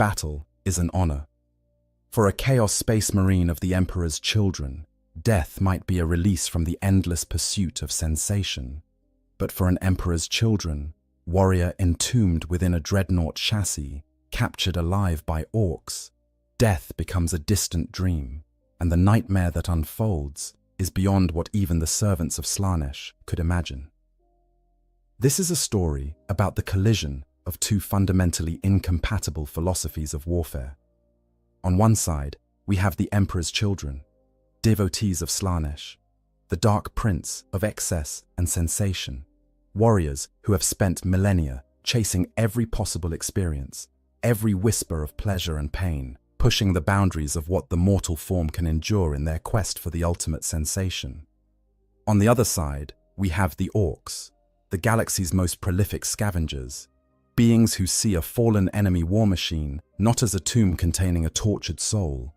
battle is an honor. For a Chaos Space Marine of the Emperor's children, death might be a release from the endless pursuit of sensation. But for an Emperor's children, warrior entombed within a dreadnought chassis, captured alive by orcs, death becomes a distant dream, and the nightmare that unfolds is beyond what even the servants of Slaanesh could imagine. This is a story about the collision of two fundamentally incompatible philosophies of warfare. On one side, we have the Emperor's children, devotees of Slaanesh, the dark prince of excess and sensation, warriors who have spent millennia chasing every possible experience, every whisper of pleasure and pain, pushing the boundaries of what the mortal form can endure in their quest for the ultimate sensation. On the other side, we have the orcs, the galaxy's most prolific scavengers, beings who see a fallen enemy war machine not as a tomb containing a tortured soul,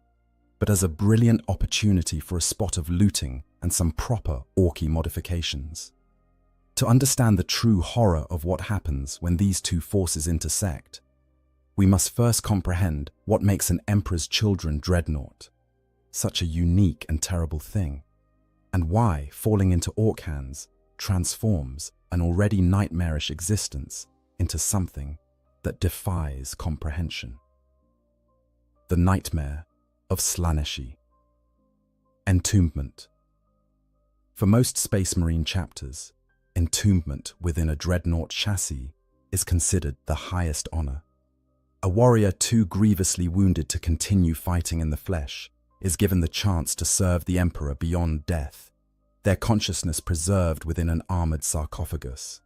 but as a brilliant opportunity for a spot of looting and some proper orky modifications. To understand the true horror of what happens when these two forces intersect, we must first comprehend what makes an Emperor's Children dreadnought such a unique and terrible thing, and why falling into orc hands transforms an already nightmarish existence into something that defies comprehension. The Nightmare of Slaaneshi. Entombment. For most Space Marine chapters, entombment within a dreadnought chassis is considered the highest honor. A warrior too grievously wounded to continue fighting in the flesh is given the chance to serve the Emperor beyond death, their consciousness preserved within an armored sarcophagus,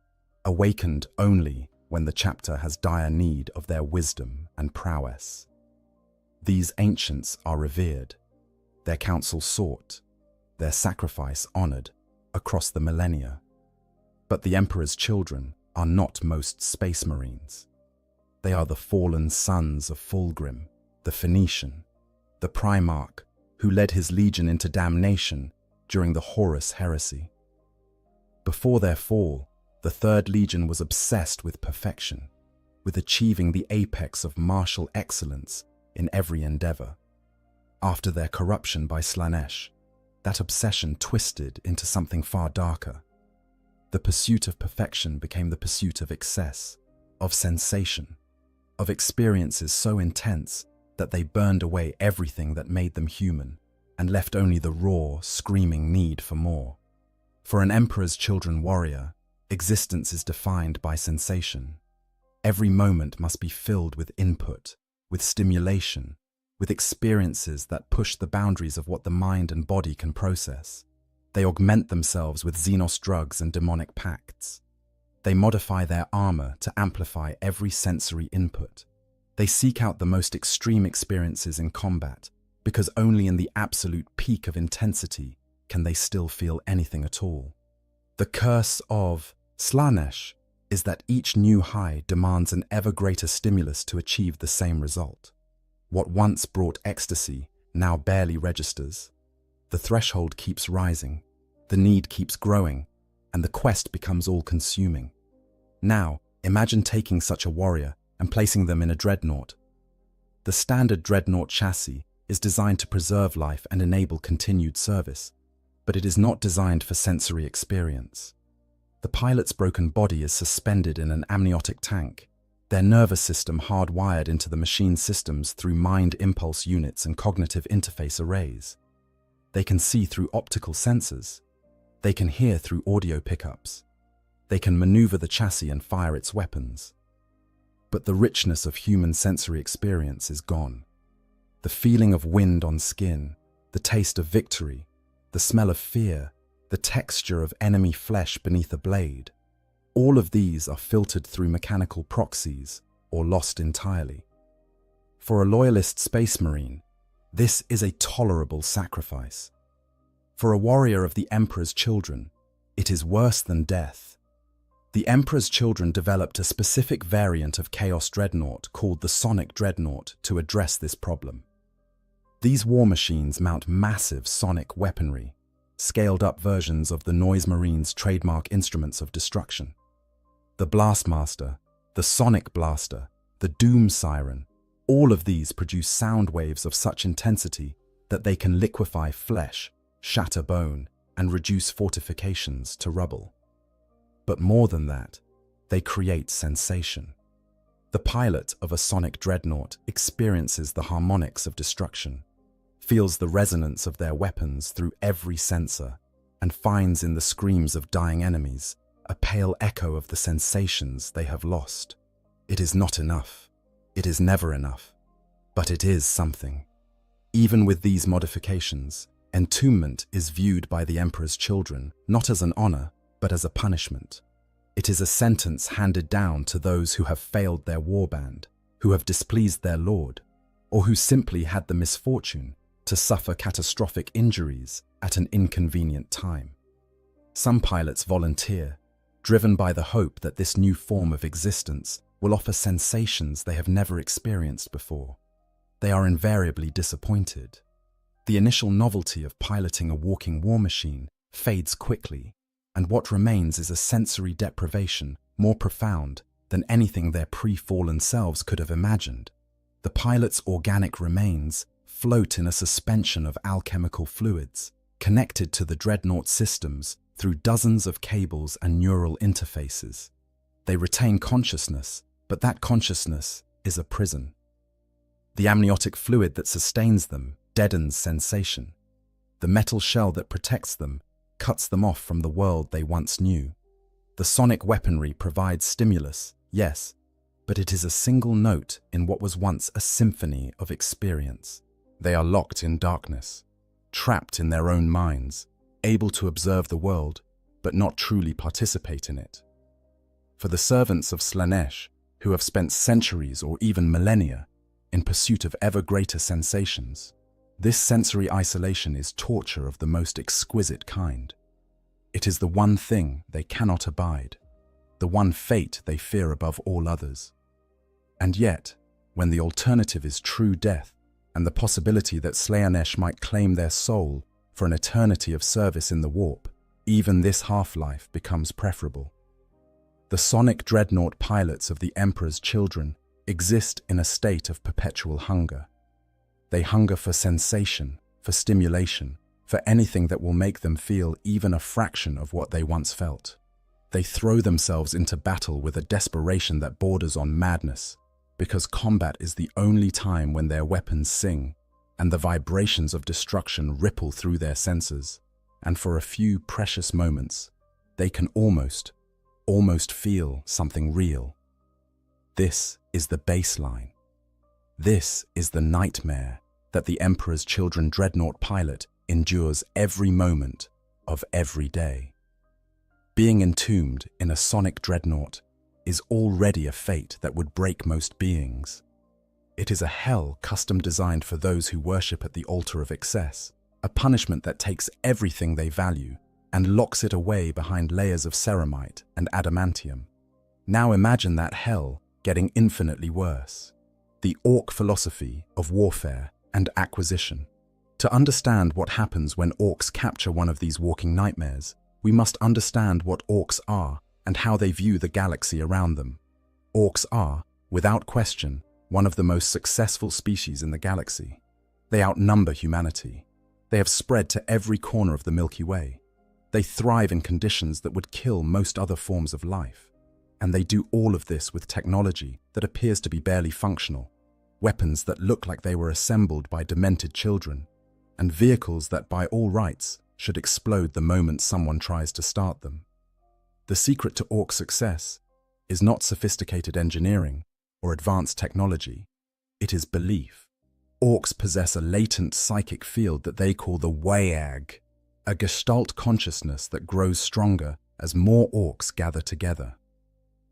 awakened only when the chapter has dire need of their wisdom and prowess. These ancients are revered, their counsel sought, their sacrifice honored across the millennia. But the Emperor's children are not most Space Marines. They are the fallen sons of Fulgrim, the Phoenician, the Primarch who led his legion into damnation during the Horus Heresy. Before their fall, the Third Legion was obsessed with perfection, with achieving the apex of martial excellence in every endeavor. After their corruption by Slaanesh, that obsession twisted into something far darker. The pursuit of perfection became the pursuit of excess, of sensation, of experiences so intense that they burned away everything that made them human and left only the raw, screaming need for more. For an Emperor's Children warrior, existence is defined by sensation. Every moment must be filled with input, with stimulation, with experiences that push the boundaries of what the mind and body can process. They augment themselves with Xenos drugs and demonic pacts. They modify their armor to amplify every sensory input. They seek out the most extreme experiences in combat, because only in the absolute peak of intensity can they still feel anything at all. The curse of Slaanesh is that each new high demands an ever greater stimulus to achieve the same result. What once brought ecstasy now barely registers. The threshold keeps rising, the need keeps growing, and the quest becomes all-consuming. Now, imagine taking such a warrior and placing them in a dreadnought. The standard dreadnought chassis is designed to preserve life and enable continued service, but it is not designed for sensory experience. The pilot's broken body is suspended in an amniotic tank, their nervous system hardwired into the machine systems through mind impulse units and cognitive interface arrays. They can see through optical sensors. They can hear through audio pickups. They can maneuver the chassis and fire its weapons. But the richness of human sensory experience is gone. The feeling of wind on skin, the taste of victory, the smell of fear, the texture of enemy flesh beneath a blade, all of these are filtered through mechanical proxies or lost entirely. For a loyalist Space Marine, this is a tolerable sacrifice. For a warrior of the Emperor's Children, it is worse than death. The Emperor's Children developed a specific variant of Chaos Dreadnought called the Sonic Dreadnought to address this problem. These war machines mount massive sonic weaponry, scaled-up versions of the Noise Marine's trademark instruments of destruction. The Blastmaster, the Sonic Blaster, the Doom Siren, All of these produce sound waves of such intensity that they can liquefy flesh, shatter bone, and reduce fortifications to rubble. But more than that, they create sensation. The pilot of a sonic dreadnought experiences the harmonics of destruction, feels the resonance of their weapons through every sensor, and finds in the screams of dying enemies a pale echo of the sensations they have lost. It is not enough. It is never enough. But it is something. Even with these modifications, entombment is viewed by the Emperor's children not as an honor, but as a punishment. It is a sentence handed down to those who have failed their warband, who have displeased their lord, or who simply had the misfortune to suffer catastrophic injuries at an inconvenient time. Some pilots volunteer, driven by the hope that this new form of existence will offer sensations they have never experienced before. They are invariably disappointed. The initial novelty of piloting a walking war machine fades quickly, and what remains is a sensory deprivation more profound than anything their pre-fallen selves could have imagined. The pilot's organic remains float in a suspension of alchemical fluids, connected to the dreadnought systems through dozens of cables and neural interfaces. They retain consciousness, but that consciousness is a prison. The amniotic fluid that sustains them deadens sensation. The metal shell that protects them cuts them off from the world they once knew. The sonic weaponry provides stimulus, yes, but it is a single note in what was once a symphony of experience. They are locked in darkness, trapped in their own minds, able to observe the world, but not truly participate in it. For the servants of Slaanesh, who have spent centuries or even millennia in pursuit of ever greater sensations, this sensory isolation is torture of the most exquisite kind. It is the one thing they cannot abide, the one fate they fear above all others. And yet, when the alternative is true death, and the possibility that Slaanesh might claim their soul for an eternity of service in the warp, even this half-life becomes preferable. The sonic dreadnought pilots of the Emperor's children exist in a state of perpetual hunger. They hunger for sensation, for stimulation, for anything that will make them feel even a fraction of what they once felt. They throw themselves into battle with a desperation that borders on madness, because combat is the only time when their weapons sing and the vibrations of destruction ripple through their senses, and for a few precious moments, they can almost feel something real. This is the baseline. This is the nightmare that the Emperor's children dreadnought pilot endures every moment of every day. Being entombed in a sonic dreadnought is already a fate that would break most beings. It is a hell custom designed for those who worship at the altar of excess, a punishment that takes everything they value and locks it away behind layers of ceramite and adamantium. Now imagine that hell getting infinitely worse. The Orc philosophy of warfare and acquisition. To understand what happens when orcs capture one of these walking nightmares, we must understand what orcs are and how they view the galaxy around them. Orcs are, without question, one of the most successful species in the galaxy. They outnumber humanity. They have spread to every corner of the Milky Way. They thrive in conditions that would kill most other forms of life. And they do all of this with technology that appears to be barely functional, weapons that look like they were assembled by demented children, and vehicles that by all rights should explode the moment someone tries to start them. The secret to orc success is not sophisticated engineering or advanced technology. It is belief. Orcs possess a latent psychic field that they call the Wayag, a gestalt consciousness that grows stronger as more orcs gather together.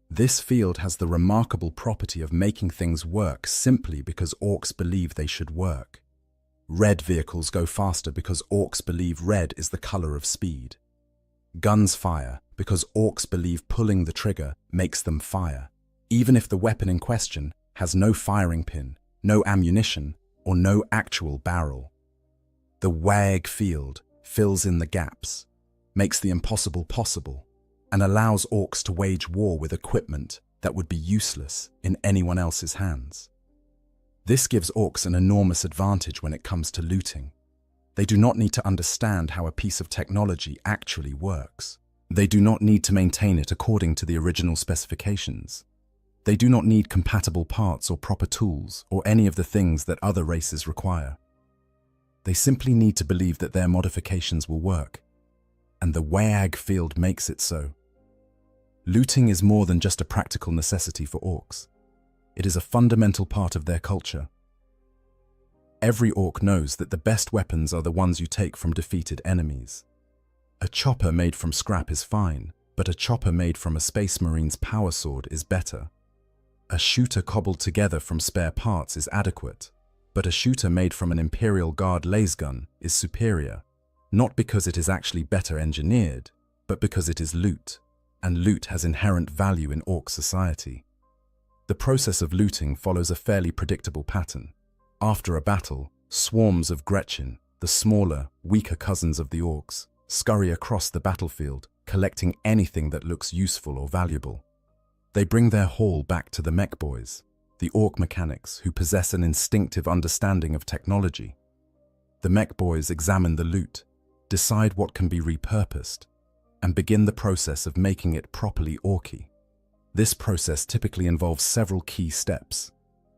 This field has the remarkable property of making things work simply because orcs believe they should work. Red vehicles go faster because orcs believe red is the color of speed. Guns fire because orcs believe pulling the trigger makes them fire, even if the weapon in question has no firing pin, no ammunition, or no actual barrel. The Wag field fills in the gaps, makes the impossible possible, and allows orcs to wage war with equipment that would be useless in anyone else's hands. This gives orcs an enormous advantage when it comes to looting. They do not need to understand how a piece of technology actually works. They do not need to maintain it according to the original specifications. They do not need compatible parts or proper tools or any of the things that other races require. They simply need to believe that their modifications will work, and the WAG field makes it so. Looting is more than just a practical necessity for orcs. It is a fundamental part of their culture. Every orc knows that the best weapons are the ones you take from defeated enemies. A chopper made from scrap is fine, but a chopper made from a Space Marine's power sword is better. A shooter cobbled together from spare parts is adequate, but a shooter made from an Imperial Guard lasgun is superior, not because it is actually better engineered, but because it is loot, and loot has inherent value in orc society. The process of looting follows a fairly predictable pattern. After a battle, swarms of Gretchen, the smaller, weaker cousins of the orcs, scurry across the battlefield, collecting anything that looks useful or valuable. They bring their haul back to the mech boys, the orc mechanics who possess an instinctive understanding of technology. The mech boys examine the loot, decide what can be repurposed, and begin the process of making it properly orky. This process typically involves several key steps.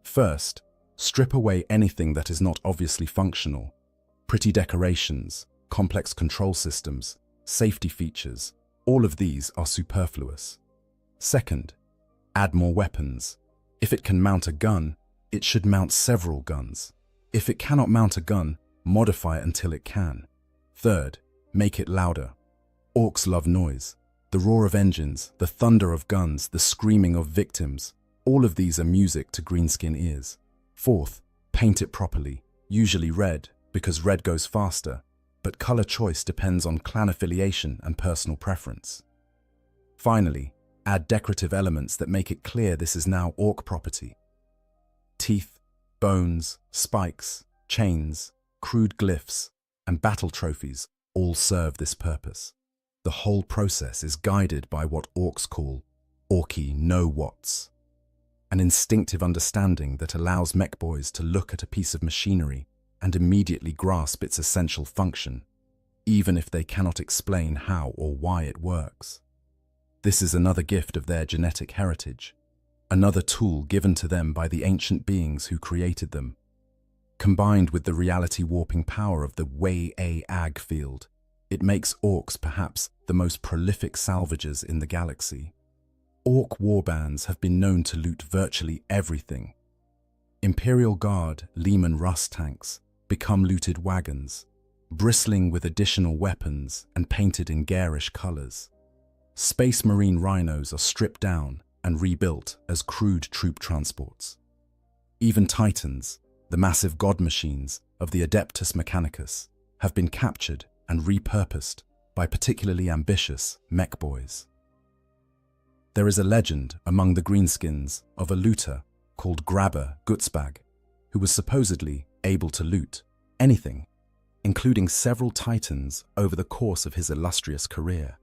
First, strip away anything that is not obviously functional. Pretty decorations, complex control systems, safety features, all of these are superfluous. Second, add more weapons. If it can mount a gun, it should mount several guns. If it cannot mount a gun, modify it until it can. Third, make it louder. Orcs love noise. The roar of engines, the thunder of guns, the screaming of victims, all of these are music to greenskin ears. Fourth, paint it properly, usually red, because red goes faster, but color choice depends on clan affiliation and personal preference. Finally, add decorative elements that make it clear this is now orc property. Teeth, bones, spikes, chains, crude glyphs, and battle trophies all serve this purpose. The whole process is guided by what orcs call orky know-whats, an instinctive understanding that allows mech boys to look at a piece of machinery and immediately grasp its essential function, even if they cannot explain how or why it works. This is another gift of their genetic heritage, another tool given to them by the ancient beings who created them. Combined with the reality-warping power of the WAG field, it makes orcs perhaps the most prolific salvagers in the galaxy. Orc warbands have been known to loot virtually everything. Imperial Guard Lehman Russ tanks become looted wagons, bristling with additional weapons and painted in garish colors. Space Marine rhinos are stripped down and rebuilt as crude troop transports. Even Titans, the massive god machines of the Adeptus Mechanicus, have been captured and repurposed by particularly ambitious mech boys. There is a legend among the greenskins of a looter called Grabber Gutzbag, who was supposedly able to loot anything, including several titans over the course of his illustrious career.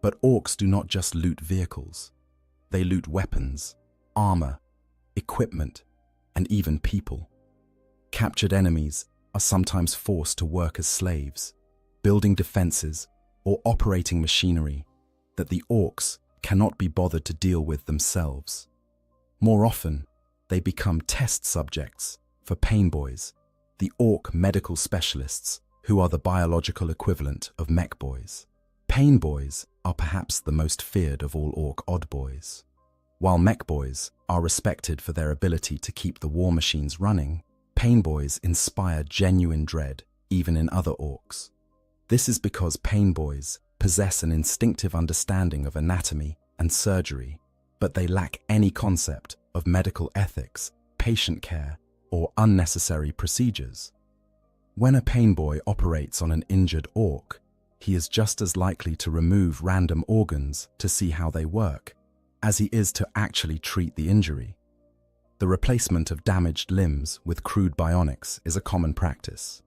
But orcs do not just loot vehicles. They loot weapons, armor, equipment, and even people. Captured enemies are sometimes forced to work as slaves, building defenses or operating machinery that the orcs cannot be bothered to deal with themselves. More often, they become test subjects for pain boys, the orc medical specialists who are the biological equivalent of mech boys. Pain boys are perhaps the most feared of all orc odd boys. While mech boys are respected for their ability to keep the war machines running, pain boys inspire genuine dread even in other orcs. This is because pain boys possess an instinctive understanding of anatomy and surgery, but they lack any concept of medical ethics, patient care, or unnecessary procedures. When a pain boy operates on an injured orc, he is just as likely to remove random organs to see how they work, as he is to actually treat the injury. The replacement of damaged limbs with crude bionics is a common practice,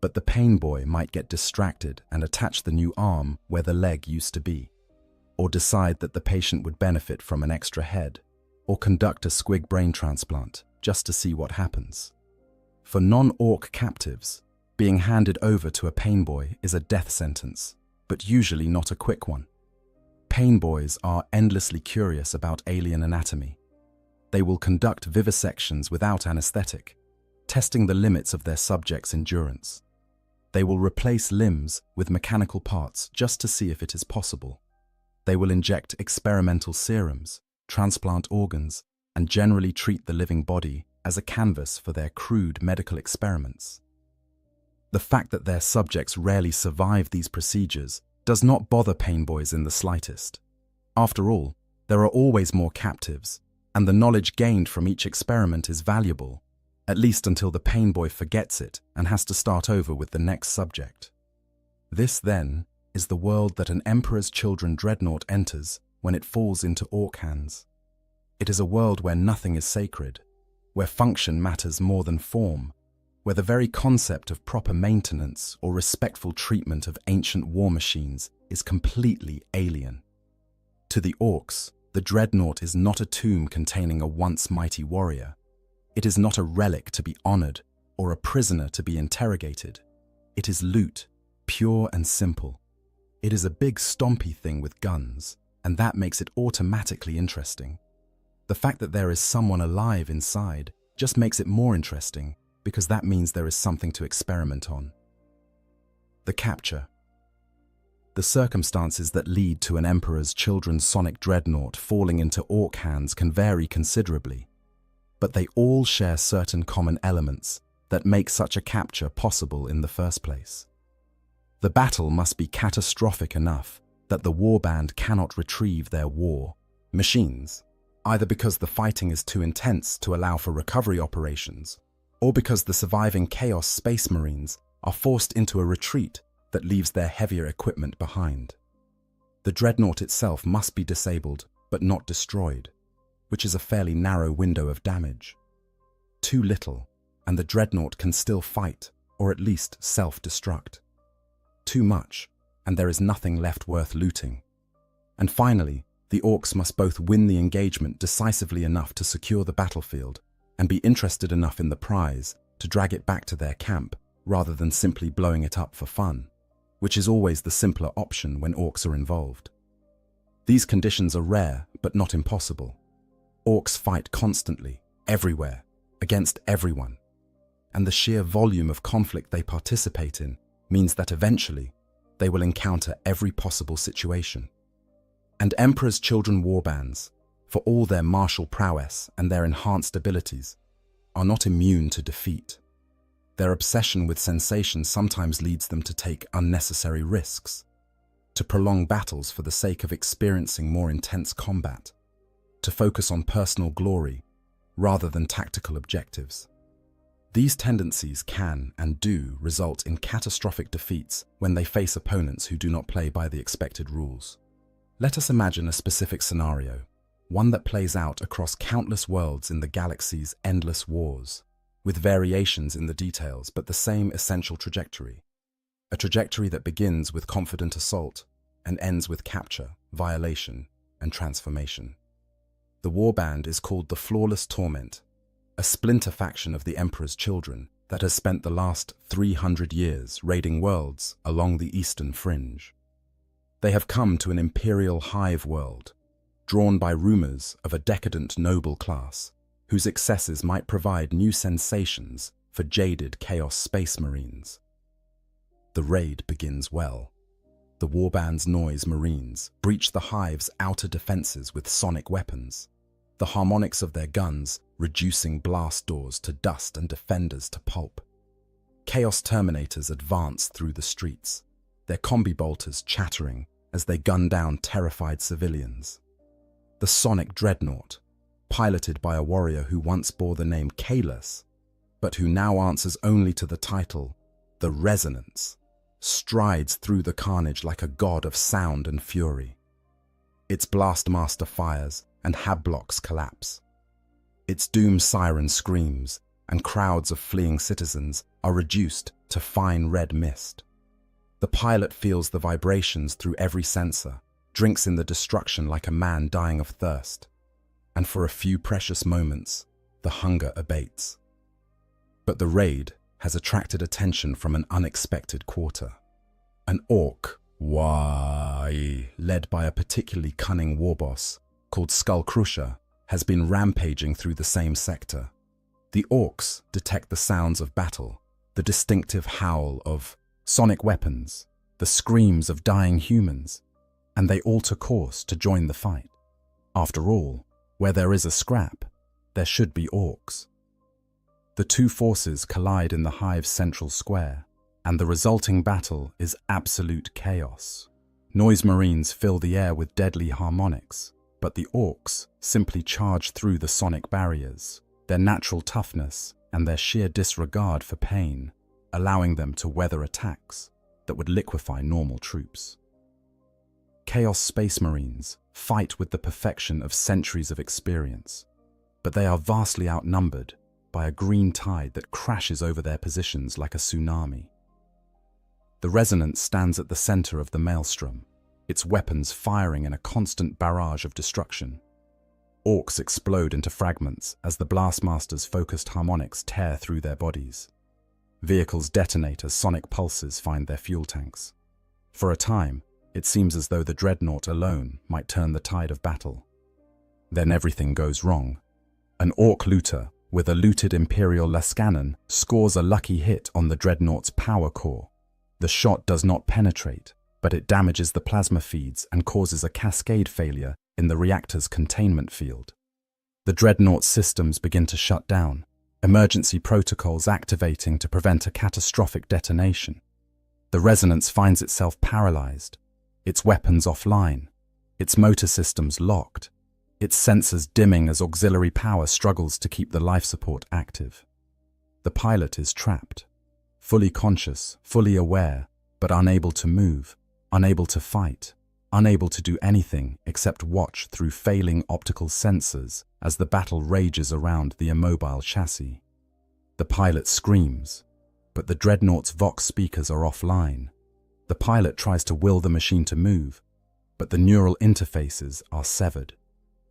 but the pain boy might get distracted and attach the new arm where the leg used to be, or decide that the patient would benefit from an extra head, or conduct a squig brain transplant just to see what happens. For non-orc captives, being handed over to a pain boy is a death sentence, but usually not a quick one. Pain boys are endlessly curious about alien anatomy. They will conduct vivisections without anesthetic, testing the limits of their subject's endurance. They will replace limbs with mechanical parts just to see if it is possible. They will inject experimental serums, transplant organs, and generally treat the living body as a canvas for their crude medical experiments. The fact that their subjects rarely survive these procedures does not bother pain boys in the slightest. After all, there are always more captives, and the knowledge gained from each experiment is valuable, at least until the pain boy forgets it and has to start over with the next subject. This, then, is the world that an Emperor's Children dreadnought enters when it falls into orc hands. It is a world where nothing is sacred, where function matters more than form, where the very concept of proper maintenance or respectful treatment of ancient war machines is completely alien. To the orcs, the dreadnought is not a tomb containing a once mighty warrior. It is not a relic to be honored or a prisoner to be interrogated. It is loot, pure and simple. It is a big stompy thing with guns, and that makes it automatically interesting. The fact that there is someone alive inside just makes it more interesting, because that means there is something to experiment on. The capture. The circumstances that lead to an Emperor's Children sonic dreadnought falling into orc hands can vary considerably, but they all share certain common elements that make such a capture possible in the first place. The battle must be catastrophic enough that the warband cannot retrieve their war machines, either because the fighting is too intense to allow for recovery operations, or because the surviving Chaos Space Marines are forced into a retreat that leaves their heavier equipment behind. The dreadnought itself must be disabled but not destroyed, which is a fairly narrow window of damage. Too little, and the dreadnought can still fight, or at least self-destruct. Too much, and there is nothing left worth looting. And finally, the orcs must both win the engagement decisively enough to secure the battlefield and be interested enough in the prize to drag it back to their camp rather than simply blowing it up for fun, which is always the simpler option when orcs are involved. These conditions are rare but not impossible. Orcs fight constantly, everywhere, against everyone, and the sheer volume of conflict they participate in means that eventually they will encounter every possible situation. And Emperor's Children warbands, for all their martial prowess and their enhanced abilities, are not immune to defeat. Their obsession with sensation sometimes leads them to take unnecessary risks, to prolong battles for the sake of experiencing more intense combat, to focus on personal glory rather than tactical objectives. These tendencies can and do result in catastrophic defeats when they face opponents who do not play by the expected rules. Let us imagine a specific scenario, one that plays out across countless worlds in the galaxy's endless wars, with variations in the details but the same essential trajectory. A trajectory that begins with confident assault and ends with capture, violation, and transformation. The warband is called the Flawless Torment, a splinter faction of the Emperor's Children that has spent the last 300 years raiding worlds along the eastern fringe. They have come to an imperial hive world, drawn by rumors of a decadent noble class, whose excesses might provide new sensations for jaded Chaos Space Marines. The raid begins well. The warband's noise Marines breach the hive's outer defenses with sonic weapons, the harmonics of their guns reducing blast doors to dust and defenders to pulp. Chaos Terminators advance through the streets, their combi bolters chattering as they gun down terrified civilians. The sonic dreadnought, piloted by a warrior who once bore the name Kalis, but who now answers only to the title, the Resonance, strides through the carnage like a god of sound and fury. Its blastmaster fires and hab blocks collapse. Its doom siren screams, and crowds of fleeing citizens are reduced to fine red mist. The pilot feels the vibrations through every sensor, drinks in the destruction like a man dying of thirst, and for a few precious moments, the hunger abates. But the raid has attracted attention from an unexpected quarter. An orc, led by a particularly cunning warboss called Skullcrusher, has been rampaging through the same sector. The orcs detect the sounds of battle, the distinctive howl of sonic weapons, the screams of dying humans, and they alter course to join the fight. After all, where there is a scrap, there should be orcs. The two forces collide in the hive's central square, and the resulting battle is absolute chaos. Noise marines fill the air with deadly harmonics, but the orcs simply charge through the sonic barriers, their natural toughness and their sheer disregard for pain, allowing them to weather attacks that would liquefy normal troops. Chaos Space Marines fight with the perfection of centuries of experience, but they are vastly outnumbered by a green tide that crashes over their positions like a tsunami. The Resonance stands at the center of the maelstrom, its weapons firing in a constant barrage of destruction. Orcs explode into fragments as the Blastmaster's focused harmonics tear through their bodies. Vehicles detonate as sonic pulses find their fuel tanks. For a time, it seems as though the Dreadnought alone might turn the tide of battle. Then everything goes wrong. An Orc looter with a looted Imperial Lascannon scores a lucky hit on the Dreadnought's power core. The shot does not penetrate, but it damages the plasma feeds and causes a cascade failure in the reactor's containment field. The Dreadnought's systems begin to shut down, emergency protocols activating to prevent a catastrophic detonation. The Resonance finds itself paralyzed, its weapons offline, its motor systems locked, its sensors dimming as auxiliary power struggles to keep the life support active. The pilot is trapped, fully conscious, fully aware, but unable to move, unable to fight, unable to do anything except watch through failing optical sensors as the battle rages around the immobile chassis. The pilot screams, but the Dreadnought's Vox speakers are offline. The pilot tries to will the machine to move, but the neural interfaces are severed.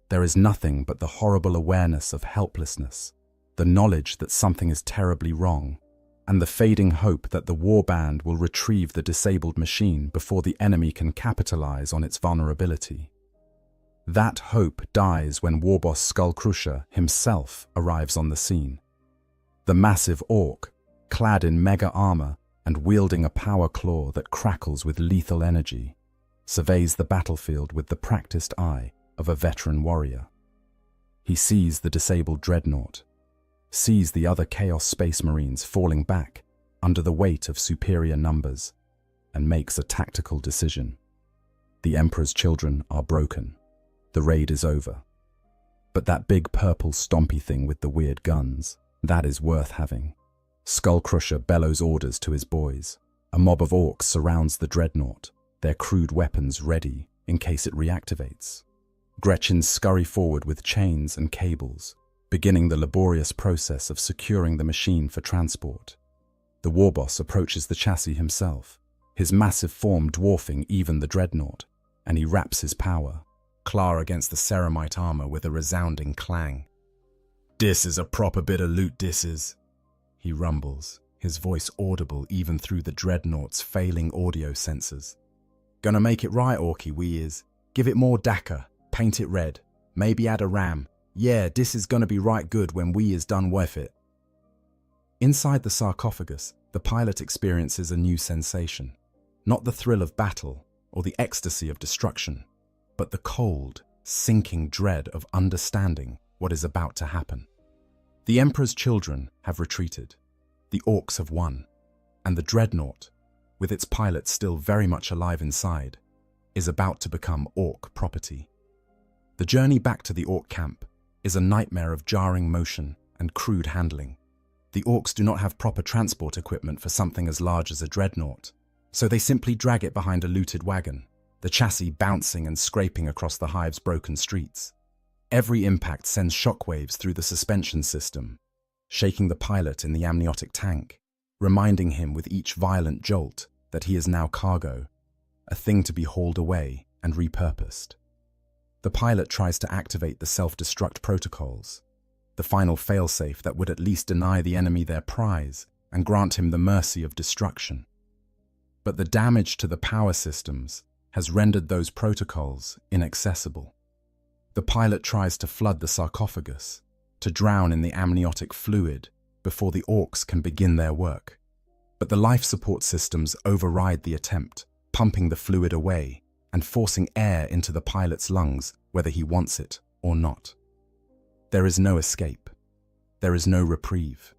There is nothing but the horrible awareness of helplessness, the knowledge that something is terribly wrong, and the fading hope that the warband will retrieve the disabled machine before the enemy can capitalize on its vulnerability. That hope dies when Warboss Skullcrusher himself arrives on the scene. The massive orc, clad in mega armor and wielding a power claw that crackles with lethal energy, surveys the battlefield with the practiced eye of a veteran warrior. He sees the disabled Dreadnought, sees the other Chaos Space Marines falling back under the weight of superior numbers, and makes a tactical decision. The Emperor's children are broken. The raid is over. But that big purple stompy thing with the weird guns, that is worth having. Skullcrusher bellows orders to his boys. A mob of orcs surrounds the Dreadnought, their crude weapons ready in case it reactivates. Gretchins scurry forward with chains and cables, beginning the laborious process of securing the machine for transport. The warboss approaches the chassis himself, his massive form dwarfing even the Dreadnought, and he raps his power, claw against the ceramite armor with a resounding clang. "Dis is a proper bit of loot, dis is," he rumbles, his voice audible even through the Dreadnought's failing audio sensors. "Gonna make it right, Orky, we is. Give it more dakka, paint it red, maybe add a ram. Yeah, this is gonna be right good when we is done with it." Inside the sarcophagus, the pilot experiences a new sensation. Not the thrill of battle or the ecstasy of destruction, but the cold, sinking dread of understanding what is about to happen. The Emperor's children have retreated. The orcs have won. And the Dreadnought, with its pilot still very much alive inside, is about to become orc property. The journey back to the orc camp is a nightmare of jarring motion and crude handling. The orcs do not have proper transport equipment for something as large as a Dreadnought, so they simply drag it behind a looted wagon, the chassis bouncing and scraping across the hive's broken streets. Every impact sends shockwaves through the suspension system, shaking the pilot in the amniotic tank, reminding him with each violent jolt that he is now cargo, a thing to be hauled away and repurposed. The pilot tries to activate the self-destruct protocols, the final failsafe that would at least deny the enemy their prize and grant him the mercy of destruction. But the damage to the power systems has rendered those protocols inaccessible. The pilot tries to flood the sarcophagus, to drown in the amniotic fluid before the orcs can begin their work. But the life support systems override the attempt, pumping the fluid away and forcing air into the pilot's lungs whether he wants it or not. There is no escape. There is no reprieve.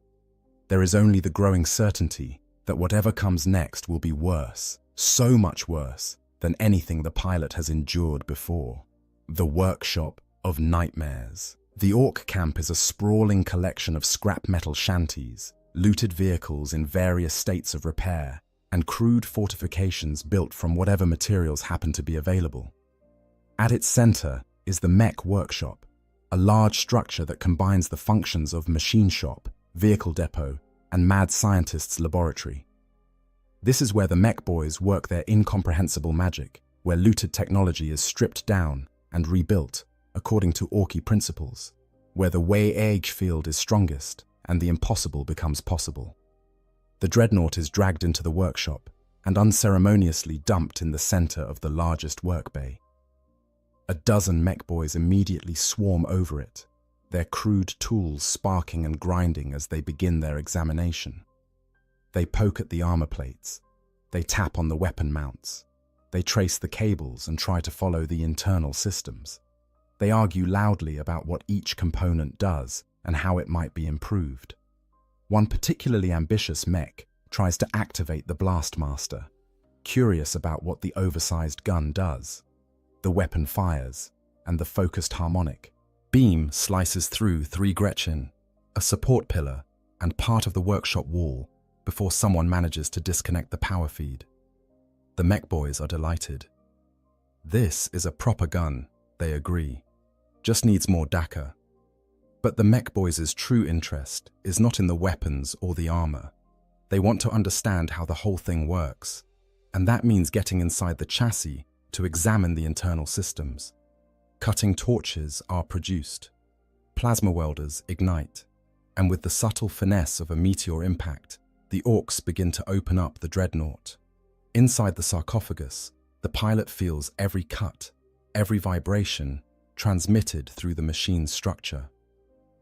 There is only the growing certainty that whatever comes next will be worse, so much worse than anything the pilot has endured before. The workshop of nightmares. The orc camp is a sprawling collection of scrap metal shanties, looted vehicles in various states of repair, and crude fortifications built from whatever materials happen to be available. At its center is the mech workshop, a large structure that combines the functions of machine shop, vehicle depot, and mad scientist's laboratory. This is where the mech boys work their incomprehensible magic, where looted technology is stripped down and rebuilt according to Orky principles, where the way-age field is strongest and the impossible becomes possible. The dreadnought is dragged into the workshop and unceremoniously dumped in the center of the largest work bay. A dozen mech boys immediately swarm over it, their crude tools sparking and grinding as they begin their examination. They poke at the armor plates, they tap on the weapon mounts, they trace the cables and try to follow the internal systems. They argue loudly about what each component does and how it might be improved. One particularly ambitious mech tries to activate the Blastmaster, curious about what the oversized gun does. The weapon fires, and the focused harmonic beam slices through 3 Gretchen, a support pillar, and part of the workshop wall before someone manages to disconnect the power feed. The mech boys are delighted. This is a proper gun, they agree. Just needs more dakka. But the mech boys' true interest is not in the weapons or the armor. They want to understand how the whole thing works, and that means getting inside the chassis to examine the internal systems. Cutting torches are produced. Plasma welders ignite, and with the subtle finesse of a meteor impact, the orcs begin to open up the dreadnought. Inside the sarcophagus, the pilot feels every cut, every vibration transmitted through the machine's structure.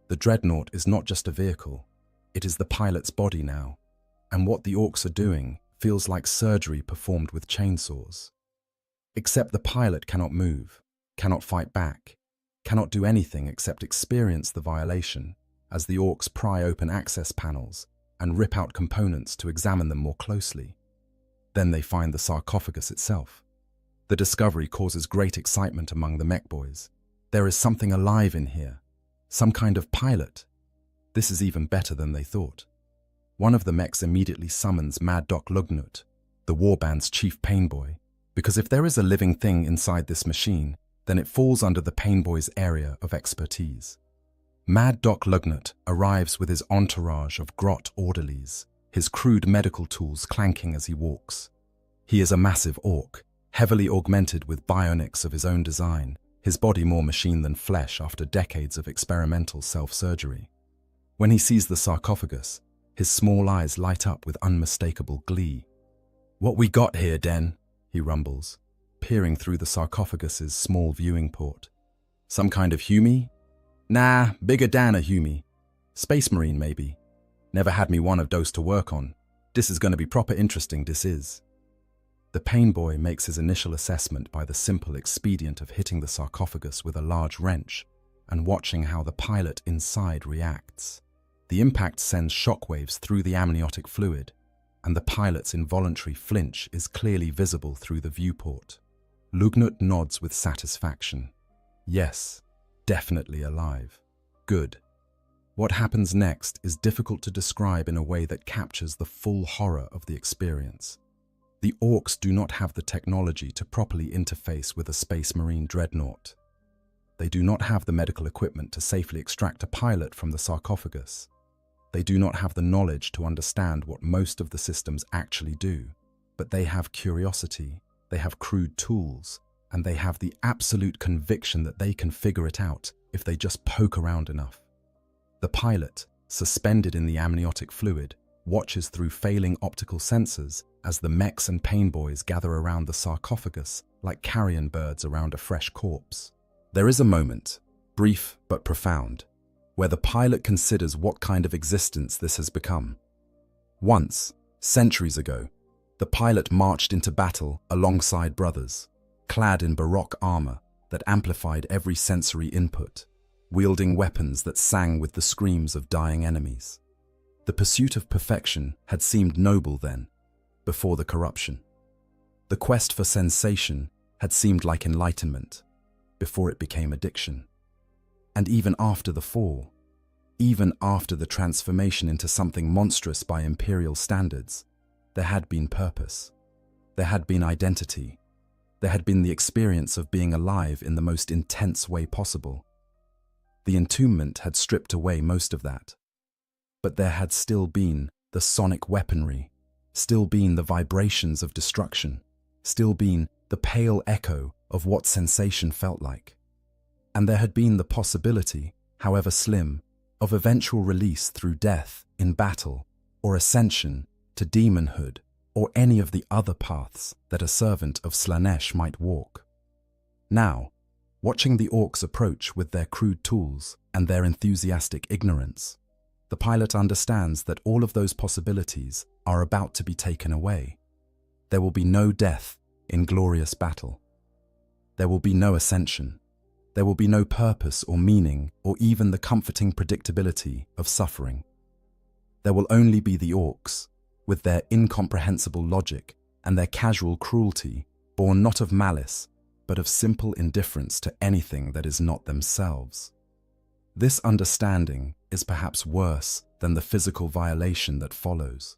The dreadnought is not just a vehicle, it is the pilot's body now, and what the orcs are doing feels like surgery performed with chainsaws. Except the pilot cannot move, cannot fight back, cannot do anything except experience the violation as the orcs pry open access panels and rip out components to examine them more closely. Then they find the sarcophagus itself. The discovery causes great excitement among the mech boys. There is something alive in here, some kind of pilot. This is even better than they thought. One of the mechs immediately summons Mad Doc Lugnut, the warband's chief painboy, because if there is a living thing inside this machine, then it falls under the painboy's area of expertise. Mad Doc Lugnut arrives with his entourage of grot orderlies, his crude medical tools clanking as he walks. He is a massive orc, heavily augmented with bionics of his own design, his body more machine than flesh after decades of experimental self-surgery. When he sees the sarcophagus, his small eyes light up with unmistakable glee. "What we got here, Den?" he rumbles, peering through the sarcophagus's small viewing port. "Some kind of Humy?" "Nah, bigger than a Humy. Space Marine, maybe. Never had me one of those to work on. This is gonna be proper interesting, this is." The painboy makes his initial assessment by the simple expedient of hitting the sarcophagus with a large wrench and watching how the pilot inside reacts. The impact sends shockwaves through the amniotic fluid, and the pilot's involuntary flinch is clearly visible through the viewport. Lugnut nods with satisfaction. Yes, definitely alive. Good. What happens next is difficult to describe in a way that captures the full horror of the experience. The orcs do not have the technology to properly interface with a Space Marine dreadnought. They do not have the medical equipment to safely extract a pilot from the sarcophagus. They do not have the knowledge to understand what most of the systems actually do, but they have curiosity, they have crude tools, and they have the absolute conviction that they can figure it out if they just poke around enough. The pilot, suspended in the amniotic fluid, watches through failing optical sensors as the mechs and pain boys gather around the sarcophagus like carrion birds around a fresh corpse. There is a moment, brief but profound, where the pilot considers what kind of existence this has become. Once, centuries ago, the pilot marched into battle alongside brothers, clad in baroque armor that amplified every sensory input, wielding weapons that sang with the screams of dying enemies. The pursuit of perfection had seemed noble then, before the corruption. The quest for sensation had seemed like enlightenment, before it became addiction. And even after the fall, even after the transformation into something monstrous by imperial standards, there had been purpose. There had been identity. There had been the experience of being alive in the most intense way possible. The entombment had stripped away most of that. But there had still been the sonic weaponry, still been the vibrations of destruction, still been the pale echo of what sensation felt like. And there had been the possibility, however slim, of eventual release through death in battle or ascension to demonhood or any of the other paths that a servant of Slaanesh might walk. Now, watching the orcs approach with their crude tools and their enthusiastic ignorance, the pilot understands that all of those possibilities are about to be taken away. There will be no death in glorious battle. There will be no ascension. There will be no purpose or meaning or even the comforting predictability of suffering. There will only be the orcs, with their incomprehensible logic and their casual cruelty, born not of malice, but of simple indifference to anything that is not themselves. This understanding is perhaps worse than the physical violation that follows.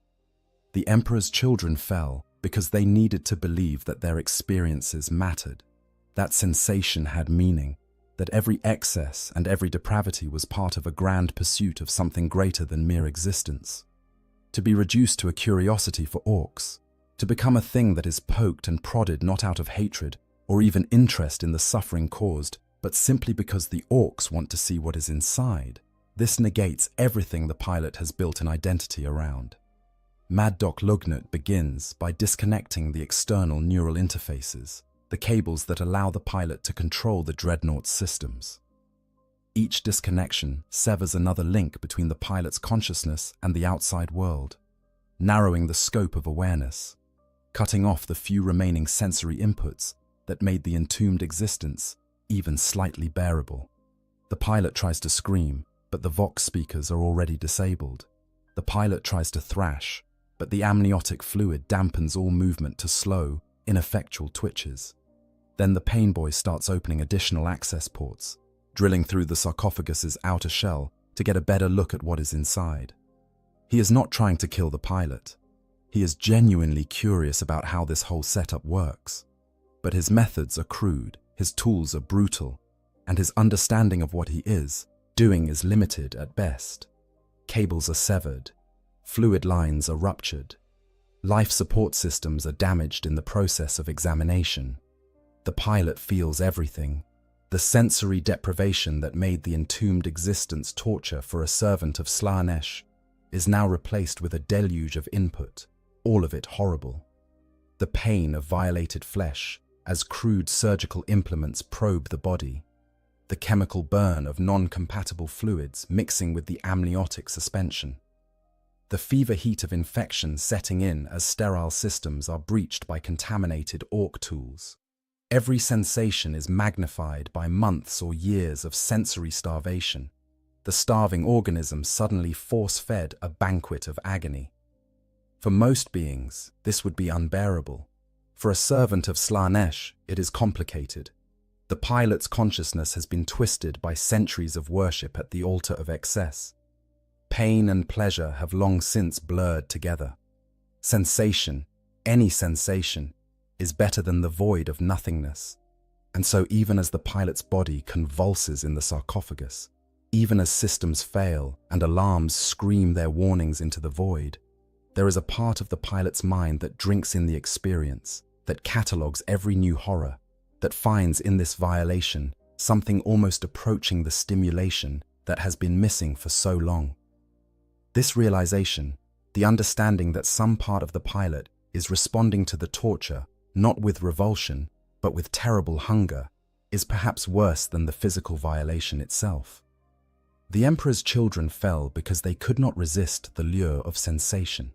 The Emperor's children fell because they needed to believe that their experiences mattered, that sensation had meaning, that every excess and every depravity was part of a grand pursuit of something greater than mere existence. To be reduced to a curiosity for orcs, to become a thing that is poked and prodded not out of hatred or even interest in the suffering caused, but simply because the orcs want to see what is inside, this negates everything the pilot has built an identity around. Mad Doc Lugnut begins by disconnecting the external neural interfaces, the cables that allow the pilot to control the dreadnought's systems. Each disconnection severs another link between the pilot's consciousness and the outside world, narrowing the scope of awareness, cutting off the few remaining sensory inputs that made the entombed existence even slightly bearable. The pilot tries to scream, but the Vox speakers are already disabled. The pilot tries to thrash, but the amniotic fluid dampens all movement to slow, ineffectual twitches. Then the pain boy starts opening additional access ports, drilling through the sarcophagus's outer shell to get a better look at what is inside. He is not trying to kill the pilot. He is genuinely curious about how this whole setup works. But his methods are crude, his tools are brutal, and his understanding of what he is doing is limited at best. Cables are severed, fluid lines are ruptured, life support systems are damaged in the process of examination. The pilot feels everything. The sensory deprivation that made the entombed existence torture for a servant of Slaanesh is now replaced with a deluge of input, all of it horrible. The pain of violated flesh as crude surgical implements probe the body, the chemical burn of non-compatible fluids mixing with the amniotic suspension, the fever heat of infection setting in as sterile systems are breached by contaminated orc tools. Every sensation is magnified by months or years of sensory starvation. The starving organism suddenly force-fed a banquet of agony. For most beings, this would be unbearable. For a servant of Slaanesh, it is complicated. The pilot's consciousness has been twisted by centuries of worship at the altar of excess. Pain and pleasure have long since blurred together. Sensation, any sensation, is better than the void of nothingness. And so even as the pilot's body convulses in the sarcophagus, even as systems fail and alarms scream their warnings into the void, there is a part of the pilot's mind that drinks in the experience, that catalogues every new horror, that finds in this violation something almost approaching the stimulation that has been missing for so long. This realization, the understanding that some part of the pilot is responding to the torture, not with revulsion, but with terrible hunger, is perhaps worse than the physical violation itself. The Emperor's children fell because they could not resist the lure of sensation.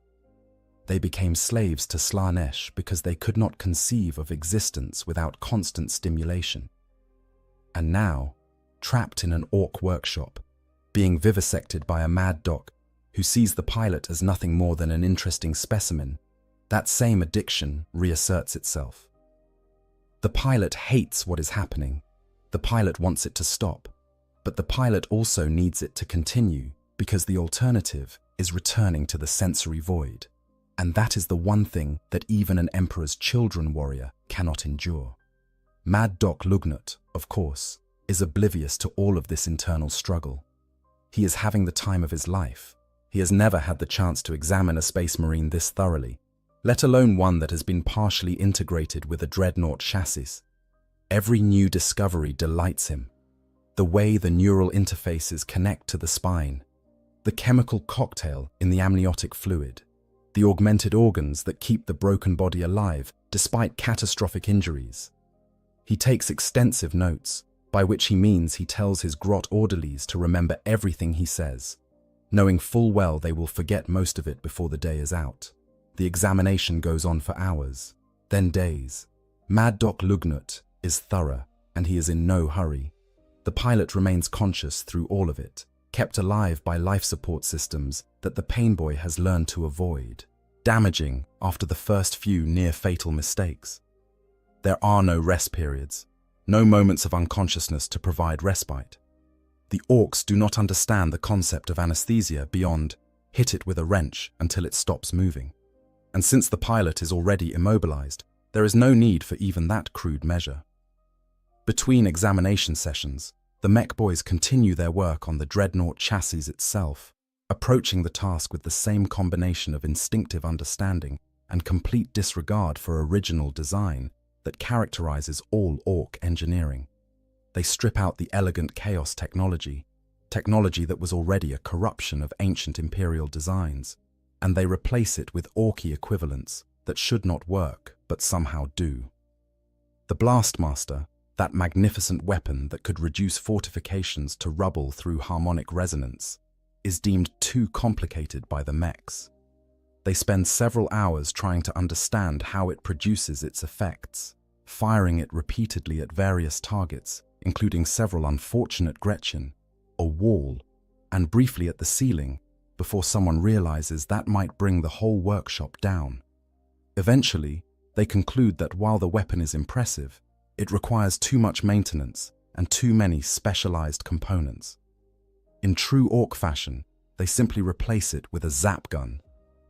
They became slaves to Slaanesh because they could not conceive of existence without constant stimulation. And now, trapped in an orc workshop, being vivisected by a mad doc who sees the pilot as nothing more than an interesting specimen, that same addiction reasserts itself. The pilot hates what is happening. The pilot wants it to stop, but the pilot also needs it to continue because the alternative is returning to the sensory void. And that is the one thing that even an Emperor's Children warrior cannot endure. Mad Doc Lugnut, of course, is oblivious to all of this internal struggle. He is having the time of his life. He has never had the chance to examine a Space Marine this thoroughly, let alone one that has been partially integrated with a dreadnought chassis. Every new discovery delights him. The way the neural interfaces connect to the spine, the chemical cocktail in the amniotic fluid, the augmented organs that keep the broken body alive despite catastrophic injuries. He takes extensive notes, by which he means he tells his grot orderlies to remember everything he says, knowing full well they will forget most of it before the day is out. The examination goes on for hours, then days. Mad Doc Lugnut is thorough, and he is in no hurry. The pilot remains conscious through all of it, kept alive by life support systems that the pain boy has learned to avoid, damaging after the first few near-fatal mistakes. There are no rest periods, no moments of unconsciousness to provide respite. The orcs do not understand the concept of anesthesia beyond hit it with a wrench until it stops moving. And since the pilot is already immobilized, there is no need for even that crude measure. Between examination sessions, the mech boys continue their work on the dreadnought chassis itself, approaching the task with the same combination of instinctive understanding and complete disregard for original design that characterizes all orc engineering. They strip out the elegant chaos technology that was already a corruption of ancient imperial designs, and they replace it with orky equivalents that should not work but somehow do. The Blastmaster, that magnificent weapon that could reduce fortifications to rubble through harmonic resonance, is deemed too complicated by the mechs. They spend several hours trying to understand how it produces its effects, firing it repeatedly at various targets, including several unfortunate Gretchen, a wall, and briefly at the ceiling, before someone realizes that might bring the whole workshop down. Eventually, they conclude that while the weapon is impressive, it requires too much maintenance and too many specialized components. In true orc fashion, they simply replace it with a zap gun,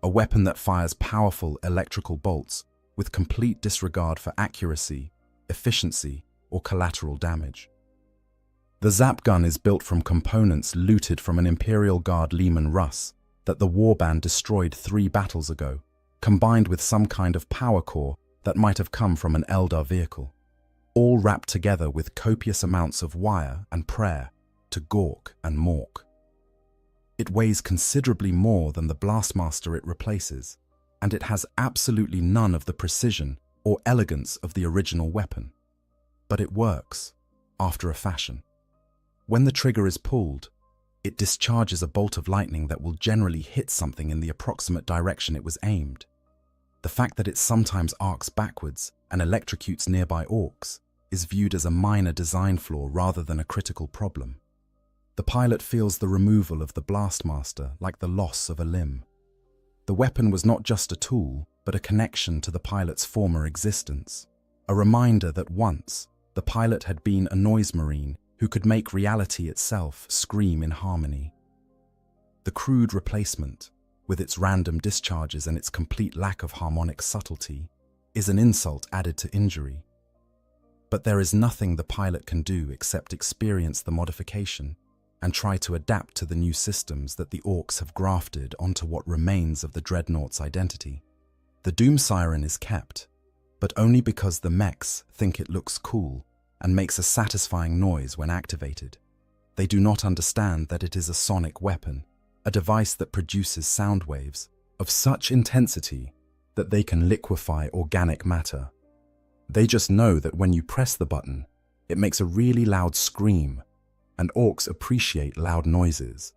a weapon that fires powerful electrical bolts with complete disregard for accuracy, efficiency, or collateral damage. The zap gun is built from components looted from an Imperial Guard Leman Russ that the Warband destroyed 3 battles ago, combined with some kind of power core that might have come from an Eldar vehicle, all wrapped together with copious amounts of wire and prayer to Gork and Mork. It weighs considerably more than the Blastmaster it replaces, and it has absolutely none of the precision or elegance of the original weapon. But it works, after a fashion. When the trigger is pulled, it discharges a bolt of lightning that will generally hit something in the approximate direction it was aimed. The fact that it sometimes arcs backwards and electrocutes nearby orcs is viewed as a minor design flaw rather than a critical problem. The pilot feels the removal of the Blastmaster like the loss of a limb. The weapon was not just a tool, but a connection to the pilot's former existence, a reminder that once the pilot had been a noise marine who could make reality itself scream in harmony. The crude replacement, with its random discharges and its complete lack of harmonic subtlety, is an insult added to injury. But there is nothing the pilot can do except experience the modification and try to adapt to the new systems that the orcs have grafted onto what remains of the dreadnought's identity. The Doom Siren is kept, but only because the mechs think it looks cool and makes a satisfying noise when activated. They do not understand that it is a sonic weapon, a device that produces sound waves of such intensity that they can liquefy organic matter. They just know that when you press the button, it makes a really loud scream, and orcs appreciate loud noises.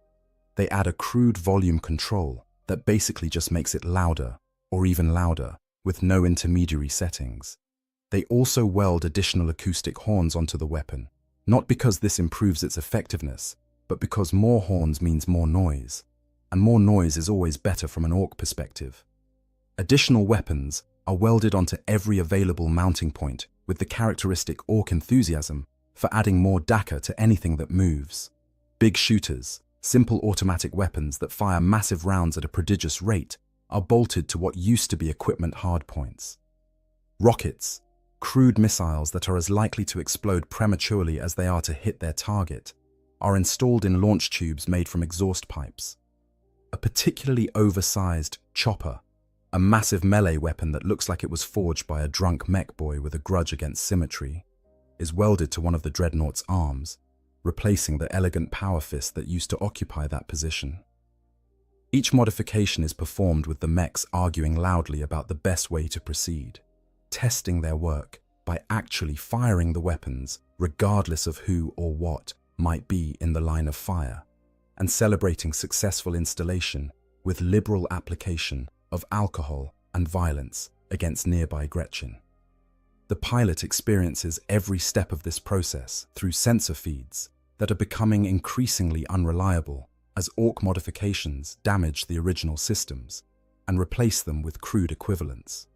They add a crude volume control that basically just makes it louder, or even louder, with no intermediary settings. They also weld additional acoustic horns onto the weapon, not because this improves its effectiveness, but because more horns means more noise, and more noise is always better from an orc perspective. Additional weapons are welded onto every available mounting point with the characteristic orc enthusiasm for adding more dakka to anything that moves. Big shooters, simple automatic weapons that fire massive rounds at a prodigious rate, are bolted to what used to be equipment hardpoints. Rockets, crude missiles that are as likely to explode prematurely as they are to hit their target, are installed in launch tubes made from exhaust pipes. A particularly oversized chopper, a massive melee weapon that looks like it was forged by a drunk mech boy with a grudge against symmetry, is welded to one of the dreadnought's arms, replacing the elegant power fist that used to occupy that position. Each modification is performed with the mechs arguing loudly about the best way to proceed, testing their work by actually firing the weapons regardless of who or what might be in the line of fire, and celebrating successful installation with liberal application of alcohol and violence against nearby Gretchen. The pilot experiences every step of this process through sensor feeds that are becoming increasingly unreliable as orc modifications damage the original systems and replace them with crude equivalents.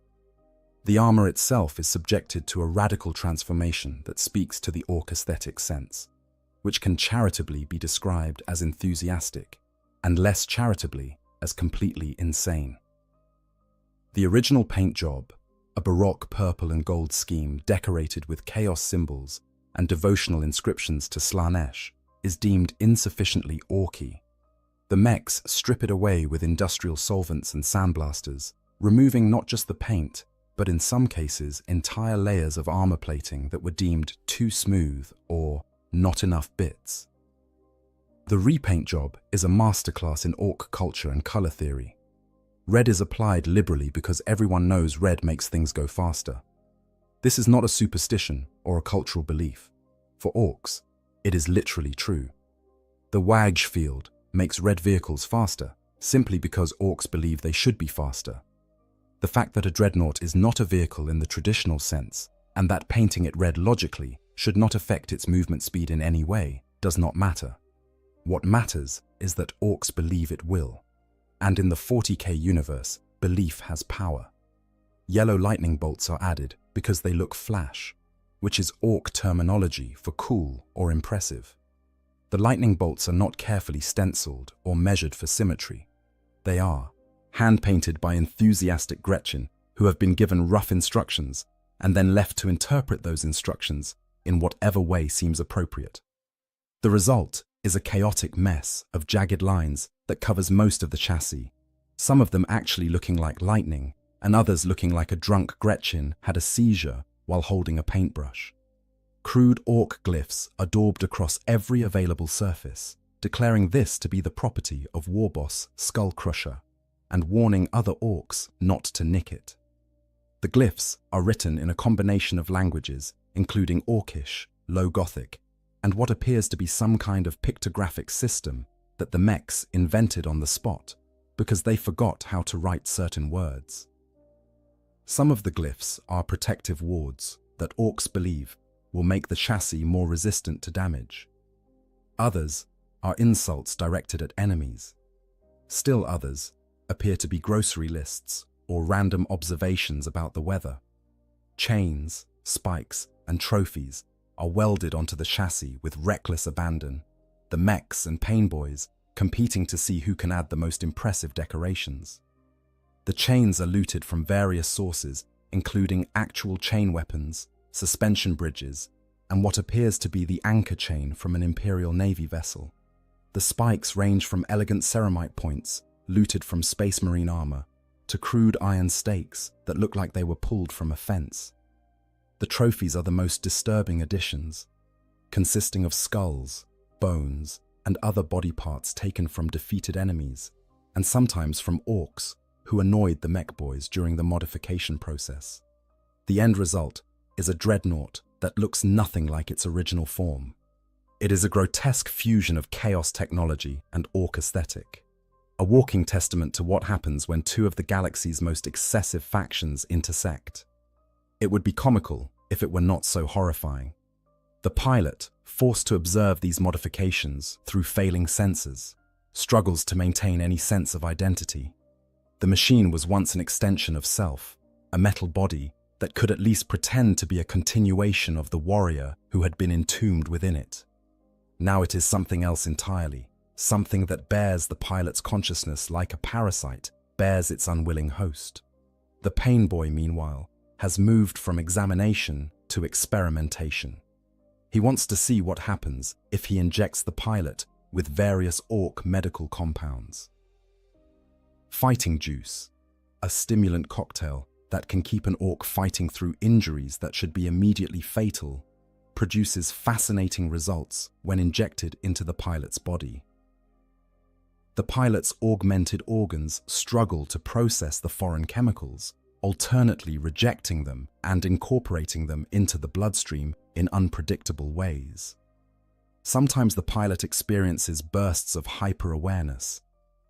The armor itself is subjected to a radical transformation that speaks to the orc aesthetic sense, which can charitably be described as enthusiastic and less charitably as completely insane. The original paint job, a baroque purple and gold scheme decorated with chaos symbols and devotional inscriptions to Slanesh, is deemed insufficiently orky. The mechs strip it away with industrial solvents and sandblasters, removing not just the paint, but in some cases entire layers of armor plating that were deemed too smooth or not enough bits. The repaint job is a masterclass in orc culture and color theory. Red is applied liberally because everyone knows red makes things go faster. This is not a superstition or a cultural belief. For orcs, it is literally true. The Wagj field makes red vehicles faster simply because orcs believe they should be faster. The fact that a dreadnought is not a vehicle in the traditional sense, and that painting it red logically should not affect its movement speed in any way, does not matter. What matters is that orcs believe it will. And in the 40k universe, belief has power. Yellow lightning bolts are added because they look flash, which is orc terminology for cool or impressive. The lightning bolts are not carefully stenciled or measured for symmetry. They are hand-painted by enthusiastic Gretchen who have been given rough instructions and then left to interpret those instructions in whatever way seems appropriate. The result is a chaotic mess of jagged lines that covers most of the chassis, some of them actually looking like lightning, and others looking like a drunk Gretchen had a seizure while holding a paintbrush. Crude orc glyphs are daubed across every available surface, declaring this to be the property of Warboss Skullcrusher, and warning other orcs not to nick it. The glyphs are written in a combination of languages, including Orcish, Low Gothic, and what appears to be some kind of pictographic system that the mechs invented on the spot because they forgot how to write certain words. Some of the glyphs are protective wards that orcs believe will make the chassis more resistant to damage. Others are insults directed at enemies. Still others appear to be grocery lists or random observations about the weather. Chains, spikes, and trophies are welded onto the chassis with reckless abandon, the mechs and painboys competing to see who can add the most impressive decorations. The chains are looted from various sources, including actual chain weapons, suspension bridges, and what appears to be the anchor chain from an Imperial Navy vessel. The spikes range from elegant ceramite points, looted from Space Marine armor, to crude iron stakes that look like they were pulled from a fence. The trophies are the most disturbing additions, consisting of skulls, bones, and other body parts taken from defeated enemies, and sometimes from orcs who annoyed the mech boys during the modification process. The end result is a dreadnought that looks nothing like its original form. It is a grotesque fusion of chaos technology and orc aesthetic, a walking testament to what happens when two of the galaxy's most excessive factions intersect. It would be comical if it were not so horrifying. The pilot, forced to observe these modifications through failing sensors, struggles to maintain any sense of identity. The machine was once an extension of self, a metal body that could at least pretend to be a continuation of the warrior who had been entombed within it. Now it is something else entirely, something that bears the pilot's consciousness like a parasite bears its unwilling host. The pain boy, meanwhile, has moved from examination to experimentation. He wants to see what happens if he injects the pilot with various orc medical compounds. Fighting juice, a stimulant cocktail that can keep an orc fighting through injuries that should be immediately fatal, produces fascinating results when injected into the pilot's body. The pilot's augmented organs struggle to process the foreign chemicals, alternately rejecting them and incorporating them into the bloodstream in unpredictable ways. Sometimes the pilot experiences bursts of hyper-awareness,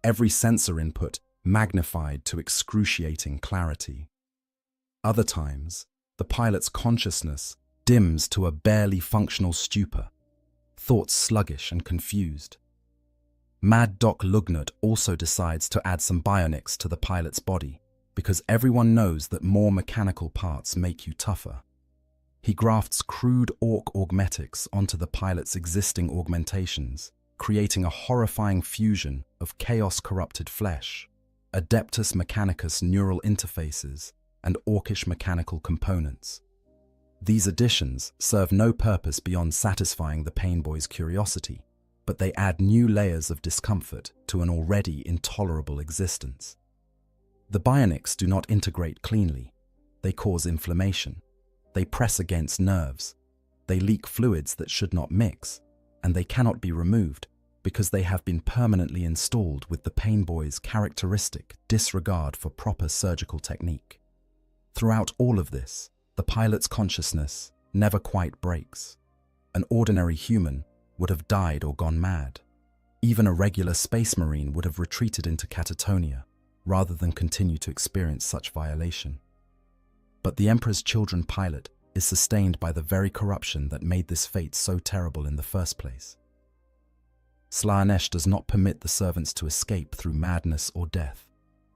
every sensor input magnified to excruciating clarity. Other times, the pilot's consciousness dims to a barely functional stupor, thoughts sluggish and confused. Mad Doc Lugnut also decides to add some bionics to the pilot's body, because everyone knows that more mechanical parts make you tougher. He grafts crude orc augmetics onto the pilot's existing augmentations, creating a horrifying fusion of chaos-corrupted flesh, Adeptus Mechanicus neural interfaces, and orcish mechanical components. These additions serve no purpose beyond satisfying the pain boy's curiosity, but they add new layers of discomfort to an already intolerable existence. The bionics do not integrate cleanly. They cause inflammation. They press against nerves. They leak fluids that should not mix, and they cannot be removed because they have been permanently installed with the pain boy's characteristic disregard for proper surgical technique. Throughout all of this, the pilot's consciousness never quite breaks. An ordinary human would have died or gone mad. Even a regular space marine would have retreated into catatonia, rather than continue to experience such violation. But the Emperor's Children pilot is sustained by the very corruption that made this fate so terrible in the first place. Slaanesh does not permit the servants to escape through madness or death.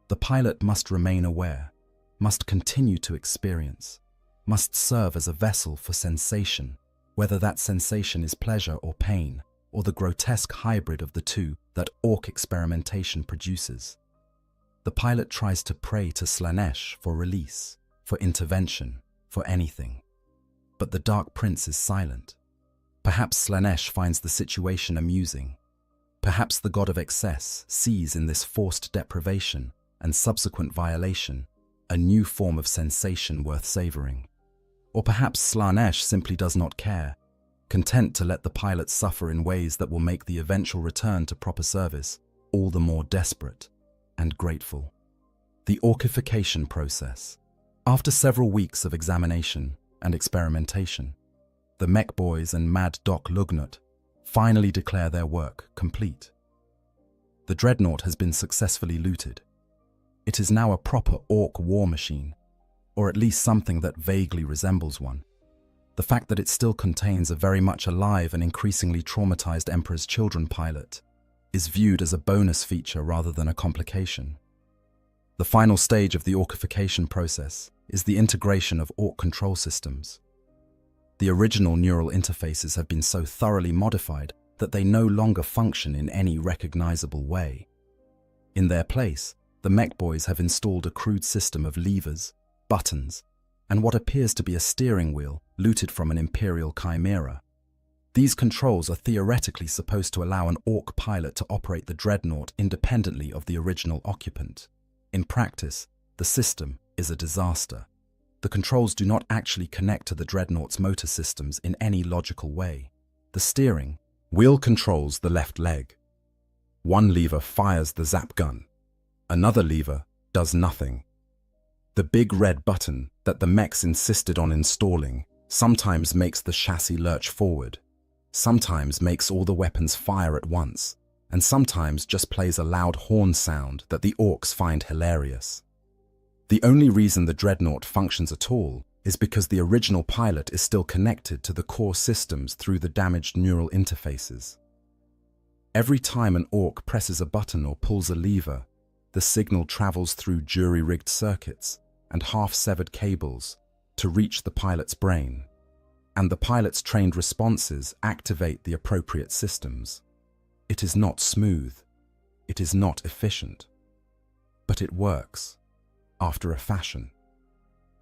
The pilot must remain aware, must continue to experience, must serve as a vessel for sensation, whether that sensation is pleasure or pain, or the grotesque hybrid of the two that orc experimentation produces. The pilot tries to pray to Slaanesh for release, for intervention, for anything. But the Dark Prince is silent. Perhaps Slaanesh finds the situation amusing. Perhaps the god of excess sees in this forced deprivation and subsequent violation a new form of sensation worth savoring. Or perhaps Slaanesh simply does not care, content to let the pilot suffer in ways that will make the eventual return to proper service all the more desperate and grateful. The orcification process. After several weeks of examination and experimentation, the mech boys and Mad Doc Lugnut finally declare their work complete. The dreadnought has been successfully looted. It is now a proper orc war machine, or at least something that vaguely resembles one. The fact that it still contains a very much alive and increasingly traumatized Emperor's Children pilot is viewed as a bonus feature rather than a complication. The final stage of the orcification process is the integration of orc control systems. The original neural interfaces have been so thoroughly modified that they no longer function in any recognizable way. In their place, the mech boys have installed a crude system of levers, buttons, and what appears to be a steering wheel looted from an Imperial Chimera. These controls are theoretically supposed to allow an orc pilot to operate the dreadnought independently of the original occupant. In practice, the system is a disaster. The controls do not actually connect to the dreadnought's motor systems in any logical way. The steering, Wheel controls the left leg. One lever fires the zap gun. Another lever does nothing. The big red button that the mechs insisted on installing sometimes makes the chassis lurch forward, sometimes makes all the weapons fire at once, and sometimes just plays a loud horn sound that the orcs find hilarious. The only reason the dreadnought functions at all is because the original pilot is still connected to the core systems through the damaged neural interfaces. Every time an orc presses a button or pulls a lever, the signal travels through jury-rigged circuits and half-severed cables to reach the pilot's brain, and the pilot's trained responses activate the appropriate systems. It is not smooth, it is not efficient, but it works, after a fashion.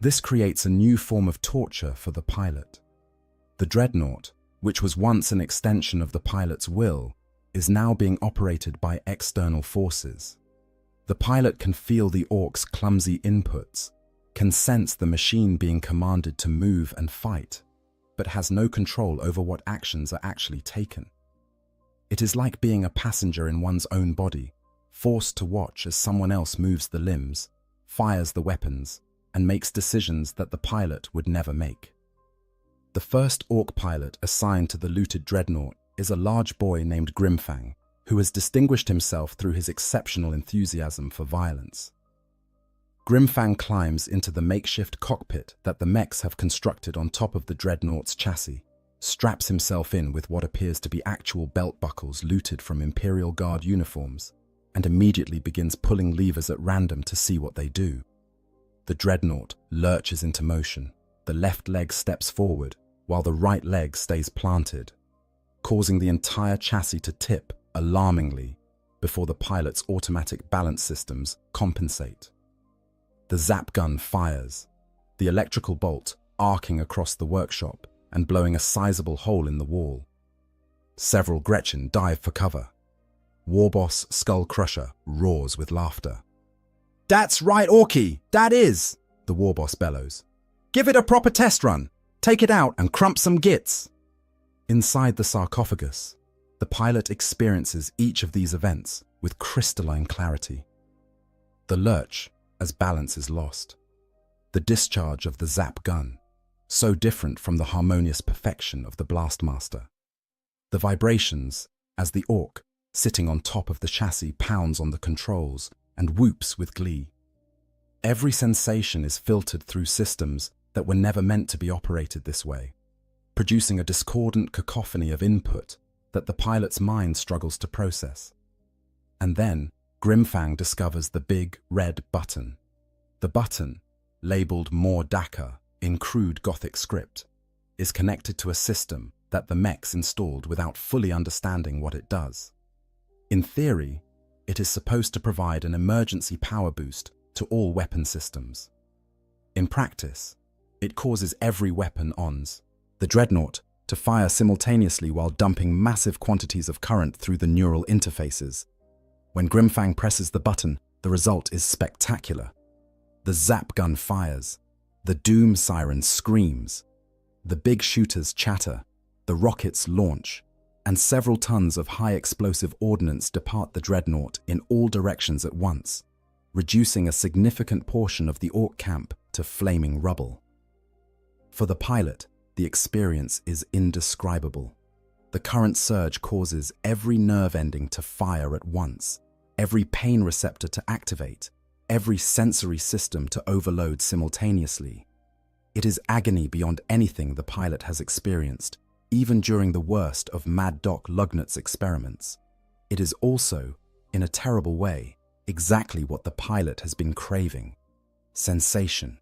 This creates a new form of torture for the pilot. The dreadnought, which was once an extension of the pilot's will, is now being operated by external forces. The pilot can feel the orc's clumsy inputs, can sense the machine being commanded to move and fight, but has no control over what actions are actually taken. It is like being a passenger in one's own body, forced to watch as someone else moves the limbs, fires the weapons, and makes decisions that the pilot would never make. The first orc pilot assigned to the looted dreadnought is a large boy named Grimfang, who has distinguished himself through his exceptional enthusiasm for violence. Grimfang climbs into the makeshift cockpit that the mechs have constructed on top of the dreadnought's chassis, straps himself in with what appears to be actual belt buckles looted from Imperial Guard uniforms, and immediately begins pulling levers at random to see what they do. The dreadnought lurches into motion. The left leg steps forward, while the right leg stays planted, causing the entire chassis to tip alarmingly before the pilot's automatic balance systems compensate. The zap gun fires, the electrical bolt arcing across the workshop and blowing a sizable hole in the wall. Several Gretchen dive for cover. Warboss Skull Crusher roars with laughter. "That's right, Orky, that is," the Warboss bellows. "Give it a proper test run. Take it out and crump some gits." Inside the sarcophagus, the pilot experiences each of these events with crystalline clarity. The lurch, as balance is lost. The discharge of the zap gun, so different from the harmonious perfection of the Blastmaster. The vibrations, as the orc, sitting on top of the chassis, pounds on the controls and whoops with glee. Every sensation is filtered through systems that were never meant to be operated this way, producing a discordant cacophony of input that the pilot's mind struggles to process. And then, Grimfang discovers the big red button. The button, labeled More Daka in crude Gothic script, is connected to a system that the mechs installed without fully understanding what it does. In theory, it is supposed to provide an emergency power boost to all weapon systems. In practice, it causes every weapon ONS, the dreadnought, to fire simultaneously while dumping massive quantities of current through the neural interfaces. When Grimfang presses the button, the result is spectacular. The zap gun fires, the doom siren screams, the big shooters chatter, the rockets launch, and several tons of high-explosive ordnance depart the dreadnought in all directions at once, reducing a significant portion of the orc camp to flaming rubble. For the pilot, the experience is indescribable. The current surge causes every nerve ending to fire at once, every pain receptor to activate, every sensory system to overload simultaneously. It is agony beyond anything the pilot has experienced, even during the worst of Mad Doc Lugnut's experiments. It is also, in a terrible way, exactly what the pilot has been craving. Sensation.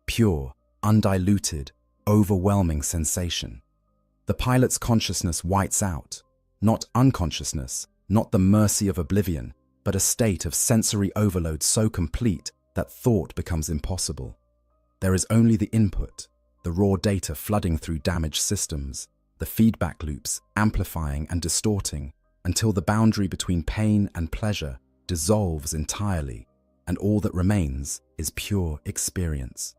Pure, undiluted, overwhelming sensation. The pilot's consciousness whites out, not unconsciousness, not the mercy of oblivion, but a state of sensory overload so complete that thought becomes impossible. There is only the input, the raw data flooding through damaged systems, the feedback loops amplifying and distorting until the boundary between pain and pleasure dissolves entirely, and all that remains is pure experience.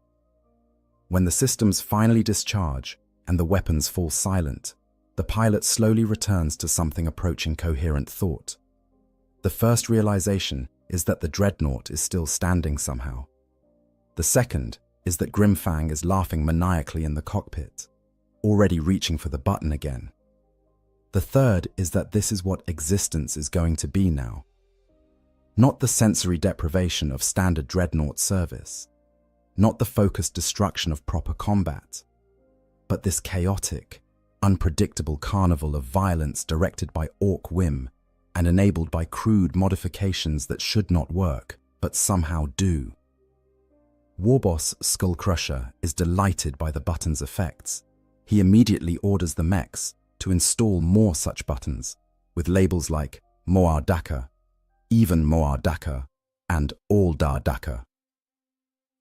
When the systems finally discharge and the weapons fall silent, The pilot slowly returns to something approaching coherent thought. The first realization is that the dreadnought is still standing somehow. The second is that Grimfang is laughing maniacally in the cockpit, already reaching for the button again. The third is that this is what existence is going to be now. Not the sensory deprivation of standard dreadnought service, not the focused destruction of proper combat, but this chaotic, unpredictable carnival of violence directed by Orc whim and enabled by crude modifications that should not work, but somehow do. Warboss Skullcrusher is delighted by the button's effects. He immediately orders the mechs to install more such buttons, with labels like Moar Daka, Even Moar Daka, and All Dar Daka.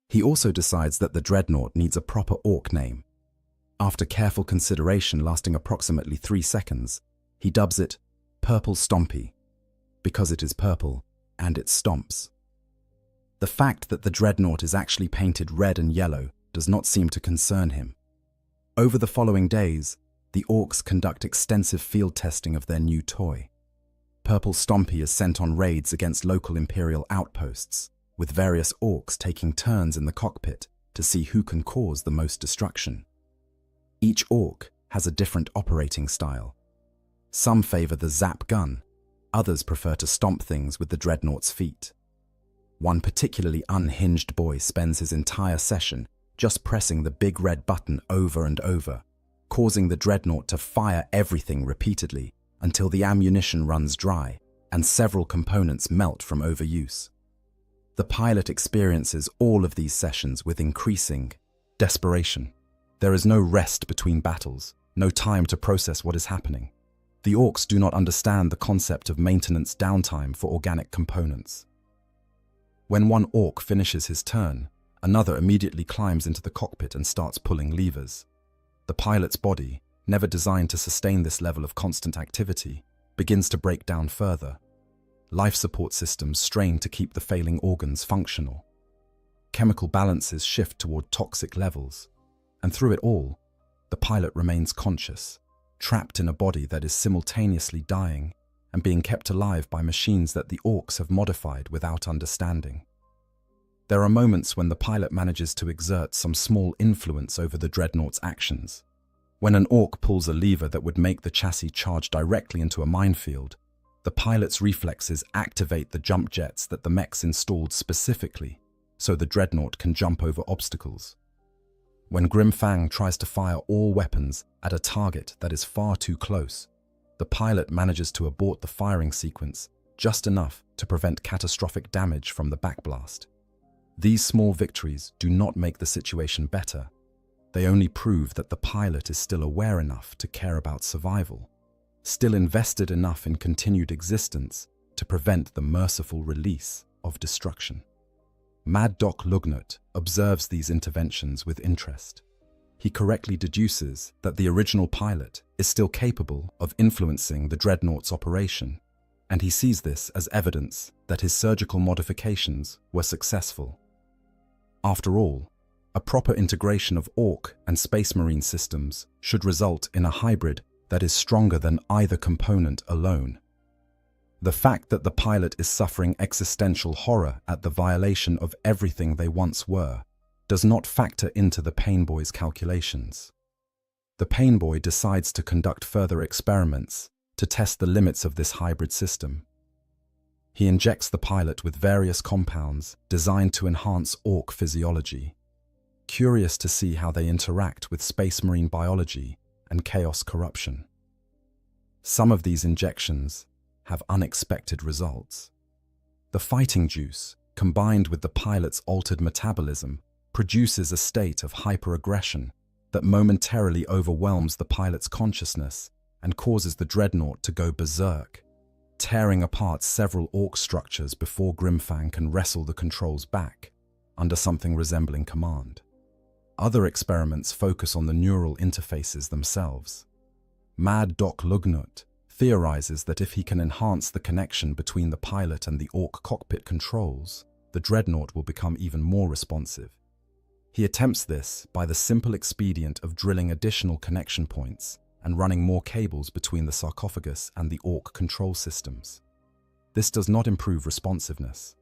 He also decides that the dreadnought needs a proper Orc name. After careful consideration lasting approximately 3 seconds, he dubs it Purple Stompy, because it is purple and it stomps. The fact that the dreadnought is actually painted red and yellow does not seem to concern him. Over the following days, the Orcs conduct extensive field testing of their new toy. Purple Stompy is sent on raids against local Imperial outposts, with various Orcs taking turns in the cockpit to see who can cause the most destruction. Each Orc has a different operating style. Some favor the zap gun, others prefer to stomp things with the dreadnought's feet. One particularly unhinged boy spends his entire session just pressing the big red button over and over, causing the dreadnought to fire everything repeatedly until the ammunition runs dry and several components melt from overuse. The pilot experiences all of these sessions with increasing desperation. There is no rest between battles, no time to process what is happening. The Orcs do not understand the concept of maintenance downtime for organic components. When one Orc finishes his turn, another immediately climbs into the cockpit and starts pulling levers. The pilot's body, never designed to sustain this level of constant activity, begins to break down further. Life support systems strain to keep the failing organs functional. Chemical balances shift toward toxic levels, and through it all, the pilot remains conscious, trapped in a body that is simultaneously dying and being kept alive by machines that the Orcs have modified without understanding. There are moments when the pilot manages to exert some small influence over the dreadnought's actions. When an Orc pulls a lever that would make the chassis charge directly into a minefield, the pilot's reflexes activate the jump jets that the mechs installed specifically so the dreadnought can jump over obstacles. When Grimfang tries to fire all weapons at a target that is far too close, the pilot manages to abort the firing sequence just enough to prevent catastrophic damage from the backblast. These small victories do not make the situation better. They only prove that the pilot is still aware enough to care about survival, still invested enough in continued existence to prevent the merciful release of destruction. Mad Doc Lugnut observes these interventions with interest. He correctly deduces that the original pilot is still capable of influencing the dreadnought's operation, and he sees this as evidence that his surgical modifications were successful. After all, a proper integration of Orc and Space Marine systems should result in a hybrid that is stronger than either component alone. The fact that the pilot is suffering existential horror at the violation of everything they once were does not factor into the Painboy's calculations. The Painboy decides to conduct further experiments to test the limits of this hybrid system. He injects the pilot with various compounds designed to enhance Orc physiology, curious to see how they interact with Space Marine biology and Chaos corruption. Some of these injections have unexpected results. The fighting juice, combined with the pilot's altered metabolism, produces a state of hyperaggression that momentarily overwhelms the pilot's consciousness and causes the dreadnought to go berserk, tearing apart several Orc structures before Grimfang can wrestle the controls back under something resembling command. Other experiments focus on the neural interfaces themselves. Mad Doc Lugnut theorizes that if he can enhance the connection between the pilot and the Orc cockpit controls, the dreadnought will become even more responsive. He attempts this by the simple expedient of drilling additional connection points and running more cables between the sarcophagus and the Orc control systems. This does not improve responsiveness.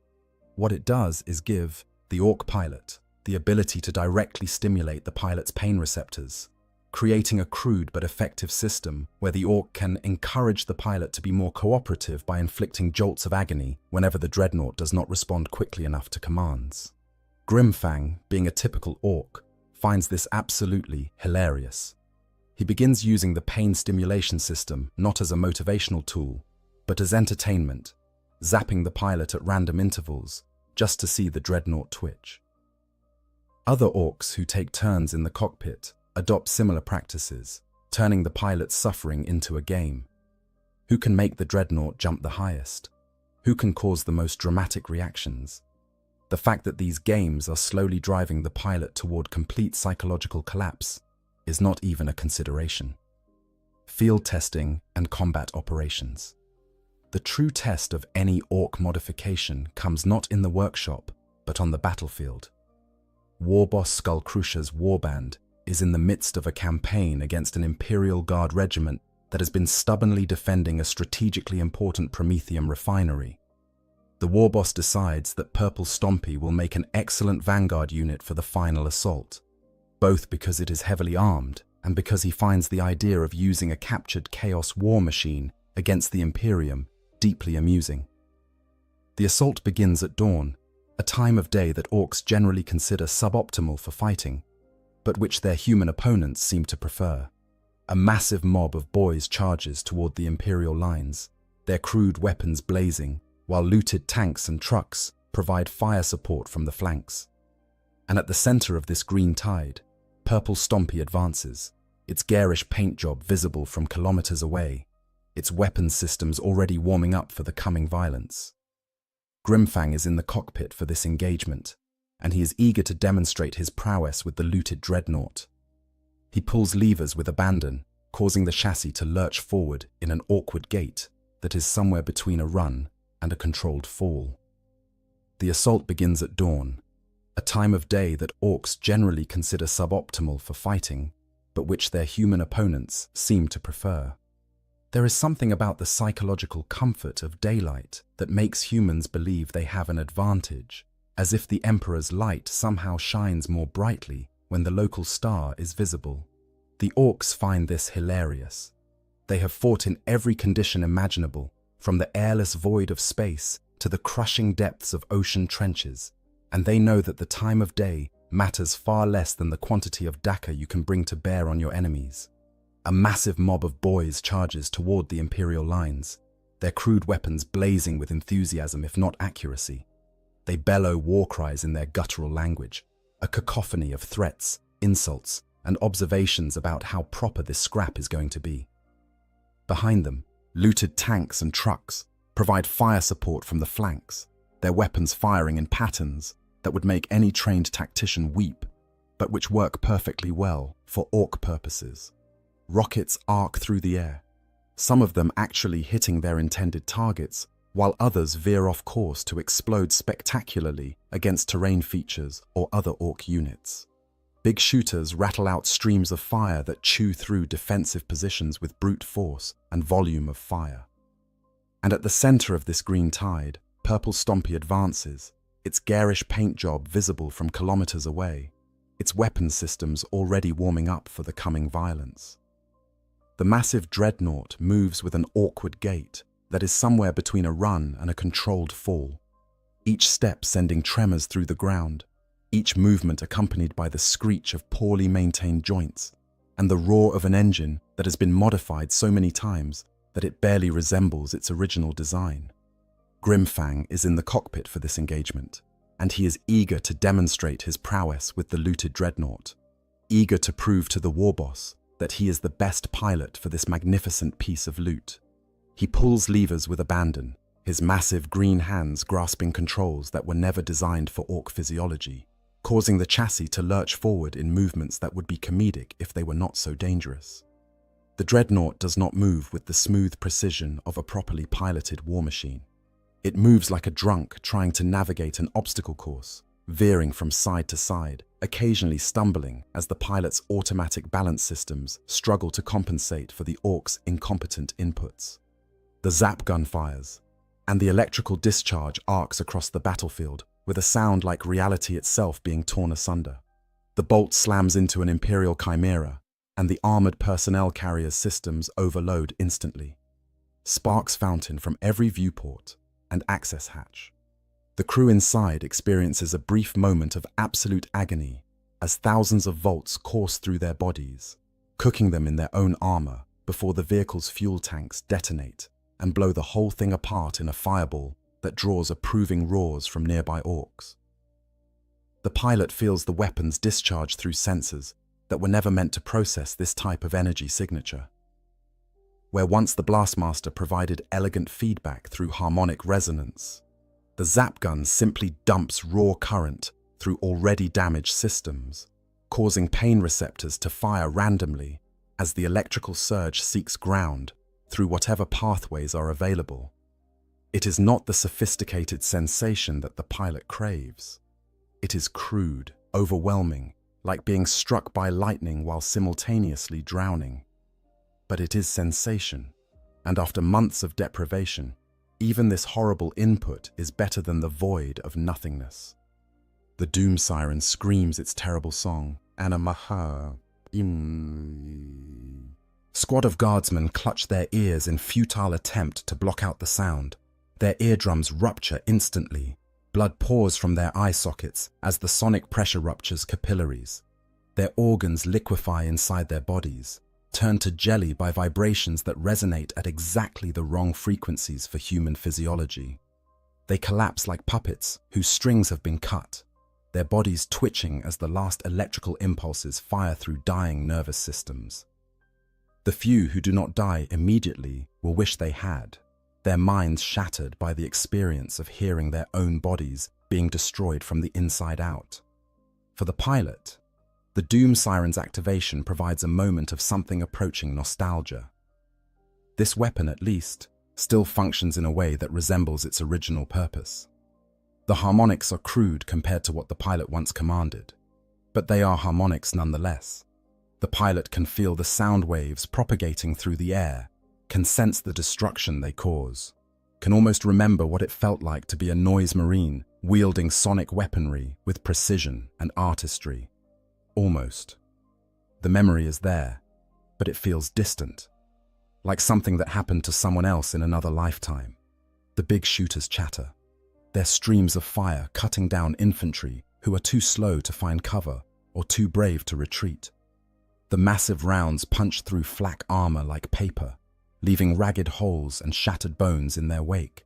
What it does is give the Orc pilot the ability to directly stimulate the pilot's pain receptors, creating a crude but effective system where the Orc can encourage the pilot to be more cooperative by inflicting jolts of agony whenever the dreadnought does not respond quickly enough to commands. Grimfang, being a typical Orc, finds this absolutely hilarious. He begins using the pain stimulation system not as a motivational tool, but as entertainment, zapping the pilot at random intervals just to see the dreadnought twitch. Other Orcs who take turns in the cockpit adopt similar practices, turning the pilot's suffering into a game. Who can make the dreadnought jump the highest? Who can cause the most dramatic reactions? The fact that these games are slowly driving the pilot toward complete psychological collapse is not even a consideration. Field testing and combat operations. The true test of any Orc modification comes not in the workshop, but on the battlefield. Warboss Skullcrucia's warband is in the midst of a campaign against an Imperial Guard regiment that has been stubbornly defending a strategically important Promethium refinery. The Warboss decides that Purple Stompy will make an excellent vanguard unit for the final assault, both because it is heavily armed and because he finds the idea of using a captured Chaos war machine against the Imperium deeply amusing. The assault begins at dawn, a time of day that Orcs generally consider suboptimal for fighting, but which their human opponents seem to prefer. A massive mob of boys charges toward the Imperial lines, their crude weapons blazing, while looted tanks and trucks provide fire support from the flanks. And at the center of this green tide, Purple Stompy advances, its garish paint job visible from kilometers away, its weapons systems already warming up for the coming violence. Grimfang is in the cockpit for this engagement, and he is eager to demonstrate his prowess with the looted dreadnought. He pulls levers with abandon, causing the chassis to lurch forward in an awkward gait that is somewhere between a run and a controlled fall. The assault begins at dawn, a time of day that Orcs generally consider suboptimal for fighting, but which their human opponents seem to prefer. There is something about the psychological comfort of daylight that makes humans believe they have an advantage, as if the Emperor's light somehow shines more brightly when the local star is visible. The Orcs find this hilarious. They have fought in every condition imaginable, from the airless void of space to the crushing depths of ocean trenches, and they know that the time of day matters far less than the quantity of dakka you can bring to bear on your enemies. A massive mob of boys charges toward the Imperial lines, their crude weapons blazing with enthusiasm if not accuracy. They bellow war cries in their guttural language, a cacophony of threats, insults, and observations about how proper this scrap is going to be. Behind them, looted tanks and trucks provide fire support from the flanks, their weapons firing in patterns that would make any trained tactician weep, but which work perfectly well for Orc purposes. Rockets arc through the air, some of them actually hitting their intended targets, while others veer off course to explode spectacularly against terrain features or other Orc units. Big shooters rattle out streams of fire that chew through defensive positions with brute force and volume of fire. And at the center of this green tide, Purple Stompy advances, its garish paint job visible from kilometers away, its weapon systems already warming up for the coming violence. The massive dreadnought moves with an awkward gait that is somewhere between a run and a controlled fall, each step sending tremors through the ground, each movement accompanied by the screech of poorly maintained joints and the roar of an engine that has been modified so many times that it barely resembles its original design. Grimfang is in the cockpit for this engagement, and he is eager to demonstrate his prowess with the looted dreadnought, eager to prove to the warboss that he is the best pilot for this magnificent piece of loot. He pulls levers with abandon, his massive green hands grasping controls that were never designed for Orc physiology, causing the chassis to lurch forward in movements that would be comedic if they were not so dangerous. The dreadnought does not move with the smooth precision of a properly piloted war machine. It moves like a drunk trying to navigate an obstacle course, veering from side to side, occasionally stumbling as the pilot's automatic balance systems struggle to compensate for the Orc's incompetent inputs. The zap gun fires, and the electrical discharge arcs across the battlefield with a sound like reality itself being torn asunder. The bolt slams into an Imperial Chimera, and the armored personnel carrier's systems overload instantly. Sparks fountain from every viewport and access hatch. The crew inside experiences a brief moment of absolute agony as thousands of volts course through their bodies, cooking them in their own armor before the vehicle's fuel tanks detonate and blow the whole thing apart in a fireball that draws approving roars from nearby Orcs. The pilot feels the weapons discharge through sensors that were never meant to process this type of energy signature. Where once the Blastmaster provided elegant feedback through harmonic resonance, the zap gun simply dumps raw current through already damaged systems, causing pain receptors to fire randomly as the electrical surge seeks ground through whatever pathways are available. It is not the sophisticated sensation that the pilot craves. It is crude, overwhelming, like being struck by lightning while simultaneously drowning. But it is sensation, and after months of deprivation, even this horrible input is better than the void of nothingness. The doom siren screams its terrible song, Anamaha. Squad of guardsmen clutch their ears in futile attempt to block out the sound. Their eardrums rupture instantly. Blood pours from their eye sockets as the sonic pressure ruptures capillaries. Their organs liquefy inside their bodies, turn to jelly by vibrations that resonate at exactly the wrong frequencies for human physiology. They collapse like puppets whose strings have been cut, their bodies twitching as the last electrical impulses fire through dying nervous systems. The few who do not die immediately will wish they had, their minds shattered by the experience of hearing their own bodies being destroyed from the inside out. For the pilot, the doom siren's activation provides a moment of something approaching nostalgia. This weapon, at least, still functions in a way that resembles its original purpose. The harmonics are crude compared to what the pilot once commanded, but they are harmonics nonetheless. The pilot can feel the sound waves propagating through the air, can sense the destruction they cause, can almost remember what it felt like to be a noise marine wielding sonic weaponry with precision and artistry. Almost. The memory is there, but it feels distant, like something that happened to someone else in another lifetime. The big shooters chatter, their streams of fire cutting down infantry who are too slow to find cover or too brave to retreat. The massive rounds punch through flak armor like paper, leaving ragged holes and shattered bones in their wake.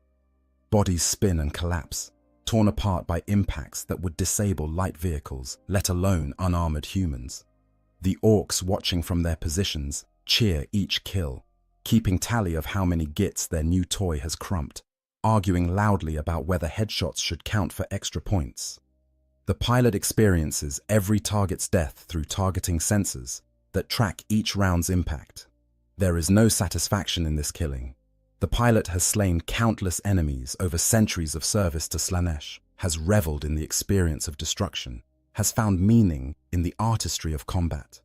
Bodies spin and collapse, torn apart by impacts that would disable light vehicles, let alone unarmored humans. The Orcs watching from their positions cheer each kill, keeping tally of how many gits their new toy has crumped, arguing loudly about whether headshots should count for extra points. The pilot experiences every target's death through targeting sensors that track each round's impact. There is no satisfaction in this killing. The pilot has slain countless enemies over centuries of service to Slaanesh, has reveled in the experience of destruction, has found meaning in the artistry of combat.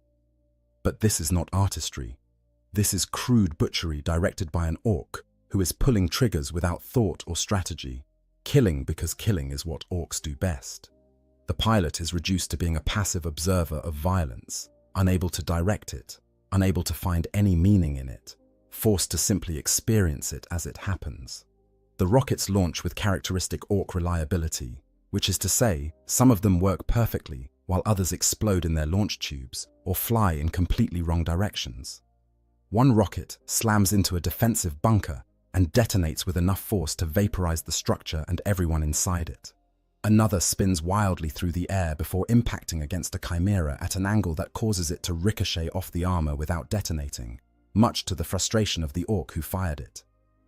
But this is not artistry. This is crude butchery directed by an Orc who is pulling triggers without thought or strategy, killing because killing is what Orcs do best. The pilot is reduced to being a passive observer of violence, unable to direct it, unable to find any meaning in it, forced to simply experience it as it happens. The rockets launch with characteristic Orc reliability, which is to say, some of them work perfectly while others explode in their launch tubes or fly in completely wrong directions. One rocket slams into a defensive bunker and detonates with enough force to vaporize the structure and everyone inside it. Another spins wildly through the air before impacting against a chimera at an angle that causes it to ricochet off the armor without detonating, much to the frustration of the Orc who fired it.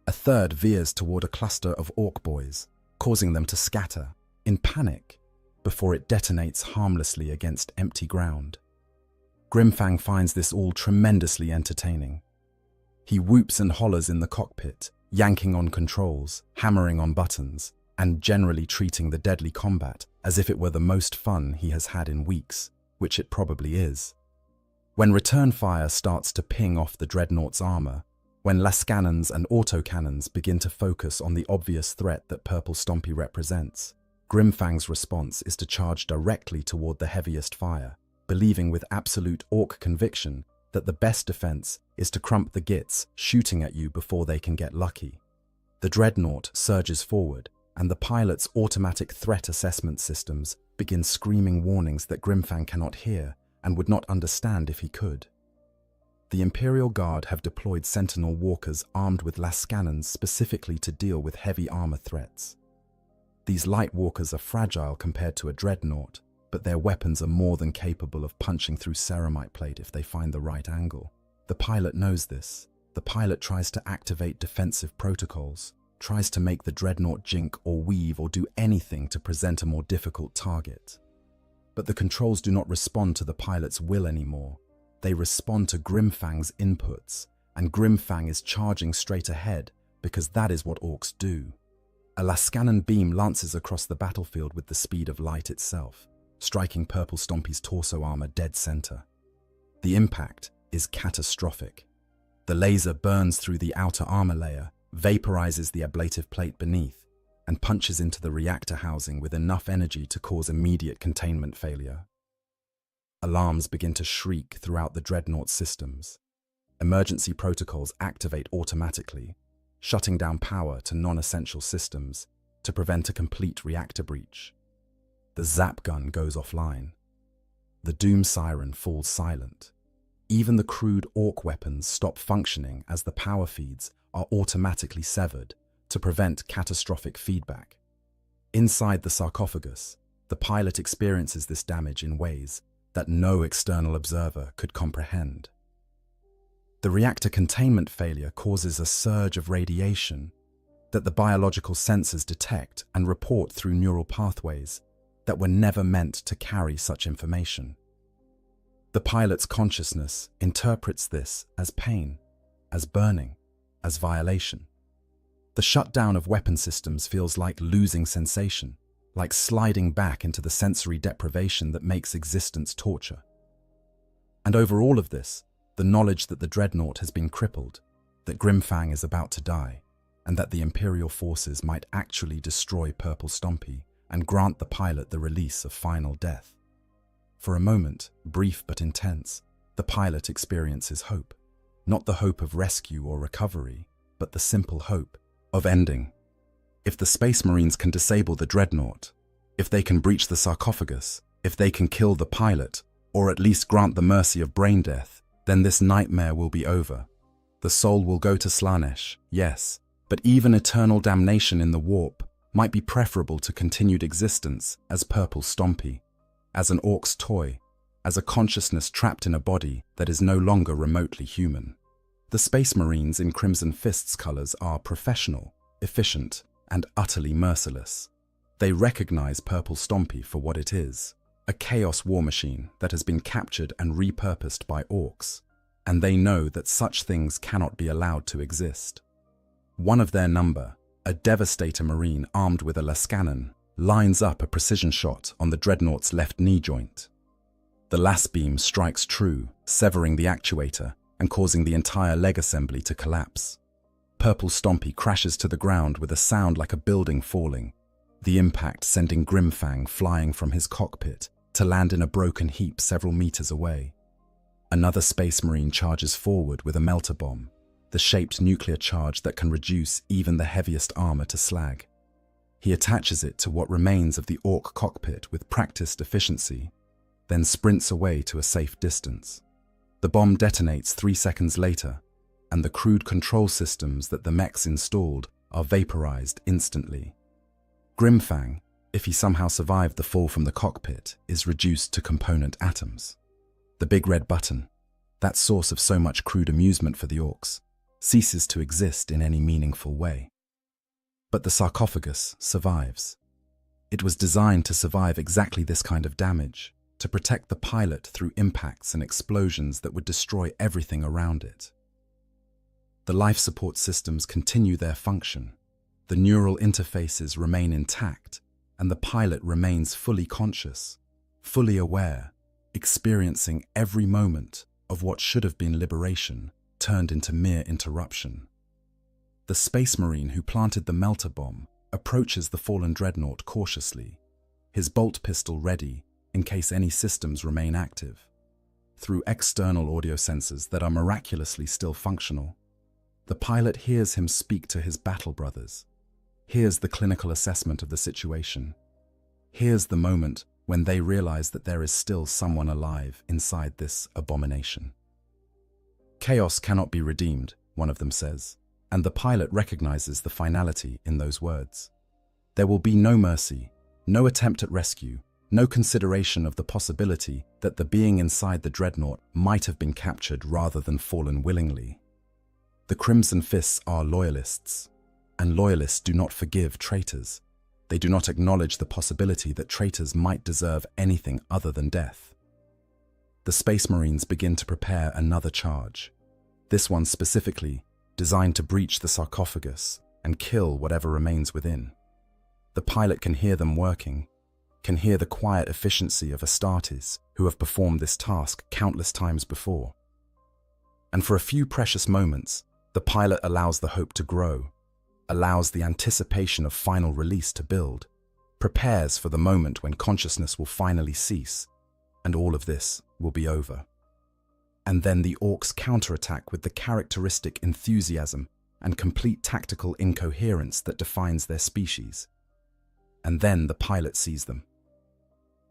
A third veers toward a cluster of Orc boys, causing them to scatter, in panic, before it detonates harmlessly against empty ground. Grimfang finds this all tremendously entertaining. He whoops and hollers in the cockpit, yanking on controls, hammering on buttons, and generally treating the deadly combat as if it were the most fun he has had in weeks, which it probably is. When return fire starts to ping off the dreadnought's armor, when lascannons and autocannons begin to focus on the obvious threat that Purple Stompy represents, Grimfang's response is to charge directly toward the heaviest fire, believing with absolute orc conviction that the best defense is to crump the gits shooting at you before they can get lucky. The dreadnought surges forward, and the pilot's automatic threat assessment systems begin screaming warnings that Grimfang cannot hear and would not understand if he could. The Imperial Guard have deployed Sentinel walkers armed with lascannons specifically to deal with heavy armor threats. These light walkers are fragile compared to a dreadnought, but their weapons are more than capable of punching through ceramite plate if they find the right angle. The pilot knows this. The pilot tries to activate defensive protocols, tries to make the dreadnought jink or weave or do anything to present a more difficult target. But the controls do not respond to the pilot's will anymore. They respond to Grimfang's inputs, and Grimfang is charging straight ahead because that is what orcs do. A lascannon beam lances across the battlefield with the speed of light itself, striking Purple Stompy's torso armor dead center. The impact is catastrophic. The laser burns through the outer armor layer, vaporizes the ablative plate beneath, and punches into the reactor housing with enough energy to cause immediate containment failure. Alarms begin to shriek throughout the dreadnought systems. Emergency protocols activate automatically, shutting down power to non-essential systems to prevent a complete reactor breach. The zap gun goes offline. The doom siren falls silent. Even the crude orc weapons stop functioning as the power feeds are automatically severed to prevent catastrophic feedback. Inside the sarcophagus, the pilot experiences this damage in ways that no external observer could comprehend. The reactor containment failure causes a surge of radiation that the biological sensors detect and report through neural pathways that were never meant to carry such information. The pilot's consciousness interprets this as pain, as burning, as violation. The shutdown of weapon systems feels like losing sensation, like sliding back into the sensory deprivation that makes existence torture. And over all of this, the knowledge that the dreadnought has been crippled, that Grimfang is about to die, and that the Imperial forces might actually destroy Purple Stompy and grant the pilot the release of final death. For a moment, brief but intense, the pilot experiences hope. Not the hope of rescue or recovery, but the simple hope of ending. If the Space Marines can disable the dreadnought, if they can breach the sarcophagus, if they can kill the pilot, or at least grant the mercy of brain death, then this nightmare will be over. The soul will go to Slaanesh, yes, but even eternal damnation in the warp might be preferable to continued existence as Purple Stompy, as an orc's toy, as a consciousness trapped in a body that is no longer remotely human. The Space Marines in Crimson Fist's colors are professional, efficient, and utterly merciless. They recognize Purple Stompy for what it is, a chaos war machine that has been captured and repurposed by orcs, and they know that such things cannot be allowed to exist. One of their number, a Devastator Marine armed with a lascannon, lines up a precision shot on the dreadnought's left knee joint. The las beam strikes true, severing the actuator and causing the entire leg assembly to collapse. Purple Stompy crashes to the ground with a sound like a building falling, the impact sending Grimfang flying from his cockpit to land in a broken heap several meters away. Another Space Marine charges forward with a melter bomb, the shaped nuclear charge that can reduce even the heaviest armor to slag. He attaches it to what remains of the orc cockpit with practiced efficiency, then sprints away to a safe distance. The bomb detonates 3 seconds later, and the crude control systems that the mechs installed are vaporized instantly. Grimfang, if he somehow survived the fall from the cockpit, is reduced to component atoms. The big red button, that source of so much crude amusement for the orcs, ceases to exist in any meaningful way. But the sarcophagus survives. It was designed to survive exactly this kind of damage, to protect the pilot through impacts and explosions that would destroy everything around it. The life support systems continue their function. The neural interfaces remain intact, and the pilot remains fully conscious, fully aware, experiencing every moment of what should have been liberation turned into mere interruption. The Space Marine who planted the melter bomb approaches the fallen dreadnought cautiously, his bolt pistol ready in case any systems remain active. Through external audio sensors that are miraculously still functional, the pilot hears him speak to his battle brothers, hears the clinical assessment of the situation, hears the moment when they realize that there is still someone alive inside this abomination. Chaos cannot be redeemed, one of them says, and the pilot recognizes the finality in those words. There will be no mercy, no attempt at rescue, no consideration of the possibility that the being inside the dreadnought might have been captured rather than fallen willingly. The Crimson Fists are loyalists, and loyalists do not forgive traitors. They do not acknowledge the possibility that traitors might deserve anything other than death. The Space Marines begin to prepare another charge, this one specifically designed to breach the sarcophagus and kill whatever remains within. The pilot can hear them working, can hear the quiet efficiency of Astartes who have performed this task countless times before. And for a few precious moments, the pilot allows the hope to grow, allows the anticipation of final release to build, prepares for the moment when consciousness will finally cease, and all of this will be over. And then the Orcs counterattack with the characteristic enthusiasm and complete tactical incoherence that defines their species. And then the pilot sees them.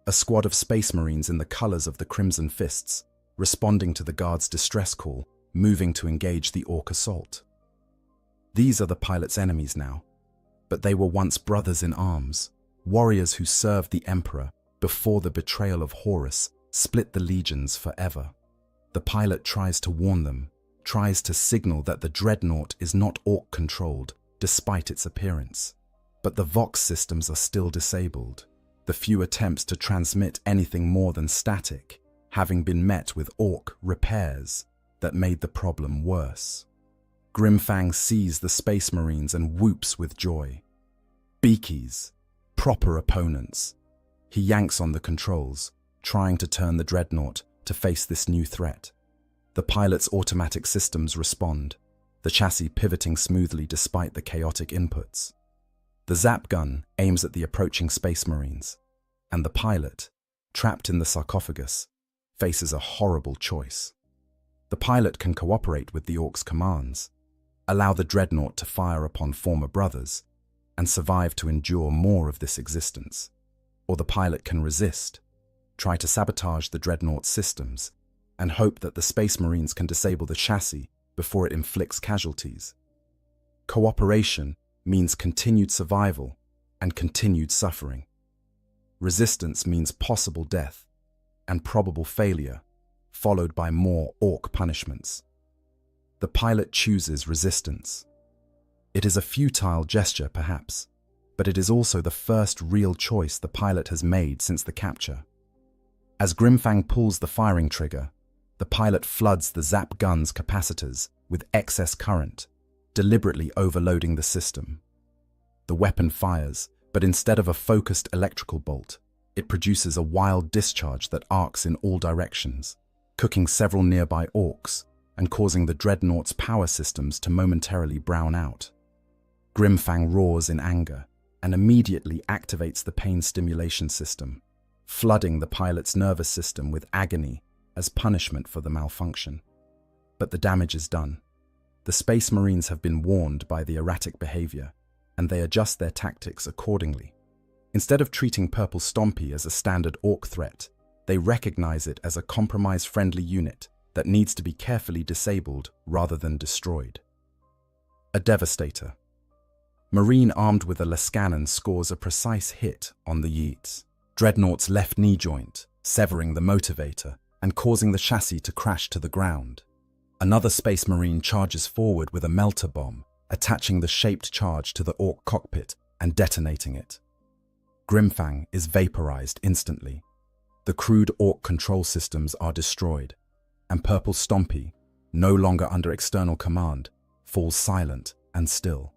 A squad of Space Marines in the colors of the Crimson Fists, responding to the guard's distress call, moving to engage the Orc assault. These are the pilot's enemies now, but they were once brothers in arms, warriors who served the Emperor before the betrayal of Horus split the legions forever. The pilot tries to warn them, tries to signal that the dreadnought is not Orc-controlled, despite its appearance. But the Vox systems are still disabled, the few attempts to transmit anything more than static having been met with Orc repairs that made the problem worse. Grimfang sees the Space Marines and whoops with joy. Beakies, proper opponents. He yanks on the controls, trying to turn the dreadnought to face this new threat. The pilot's automatic systems respond, the chassis pivoting smoothly despite the chaotic inputs. The Zap gun aims at the approaching Space Marines, and the pilot, trapped in the sarcophagus, faces a horrible choice. The pilot can cooperate with the Orcs' commands, allow the dreadnought to fire upon former brothers, and survive to endure more of this existence. Or the pilot can resist, try to sabotage the dreadnought's systems, and hope that the Space Marines can disable the chassis before it inflicts casualties. Cooperation means continued survival and continued suffering. Resistance means possible death and probable failure, followed by more Orc punishments. The pilot chooses resistance. It is a futile gesture, perhaps, but it is also the first real choice the pilot has made since the capture. As Grimfang pulls the firing trigger, the pilot floods the Zap gun's capacitors with excess current, deliberately overloading the system. The weapon fires, but instead of a focused electrical bolt, it produces a wild discharge that arcs in all directions, cooking several nearby Orcs and causing the dreadnought's power systems to momentarily brown out. Grimfang roars in anger and immediately activates the pain stimulation system, flooding the pilot's nervous system with agony as punishment for the malfunction. But the damage is done. The Space Marines have been warned by the erratic behavior, and they adjust their tactics accordingly. Instead of treating Purple Stompy as a standard Orc threat, they recognize it as a compromise-friendly unit that needs to be carefully disabled rather than destroyed. A Devastator. Marine armed with a Lascannon scores a precise hit on the Yeats, Dreadnought's left knee joint, severing the motivator and causing the chassis to crash to the ground. Another Space Marine charges forward with a melter bomb, attaching the shaped charge to the Orc cockpit and detonating it. Grimfang is vaporized instantly. The crude Orc control systems are destroyed, and Purple Stompy, no longer under external command, falls silent and still.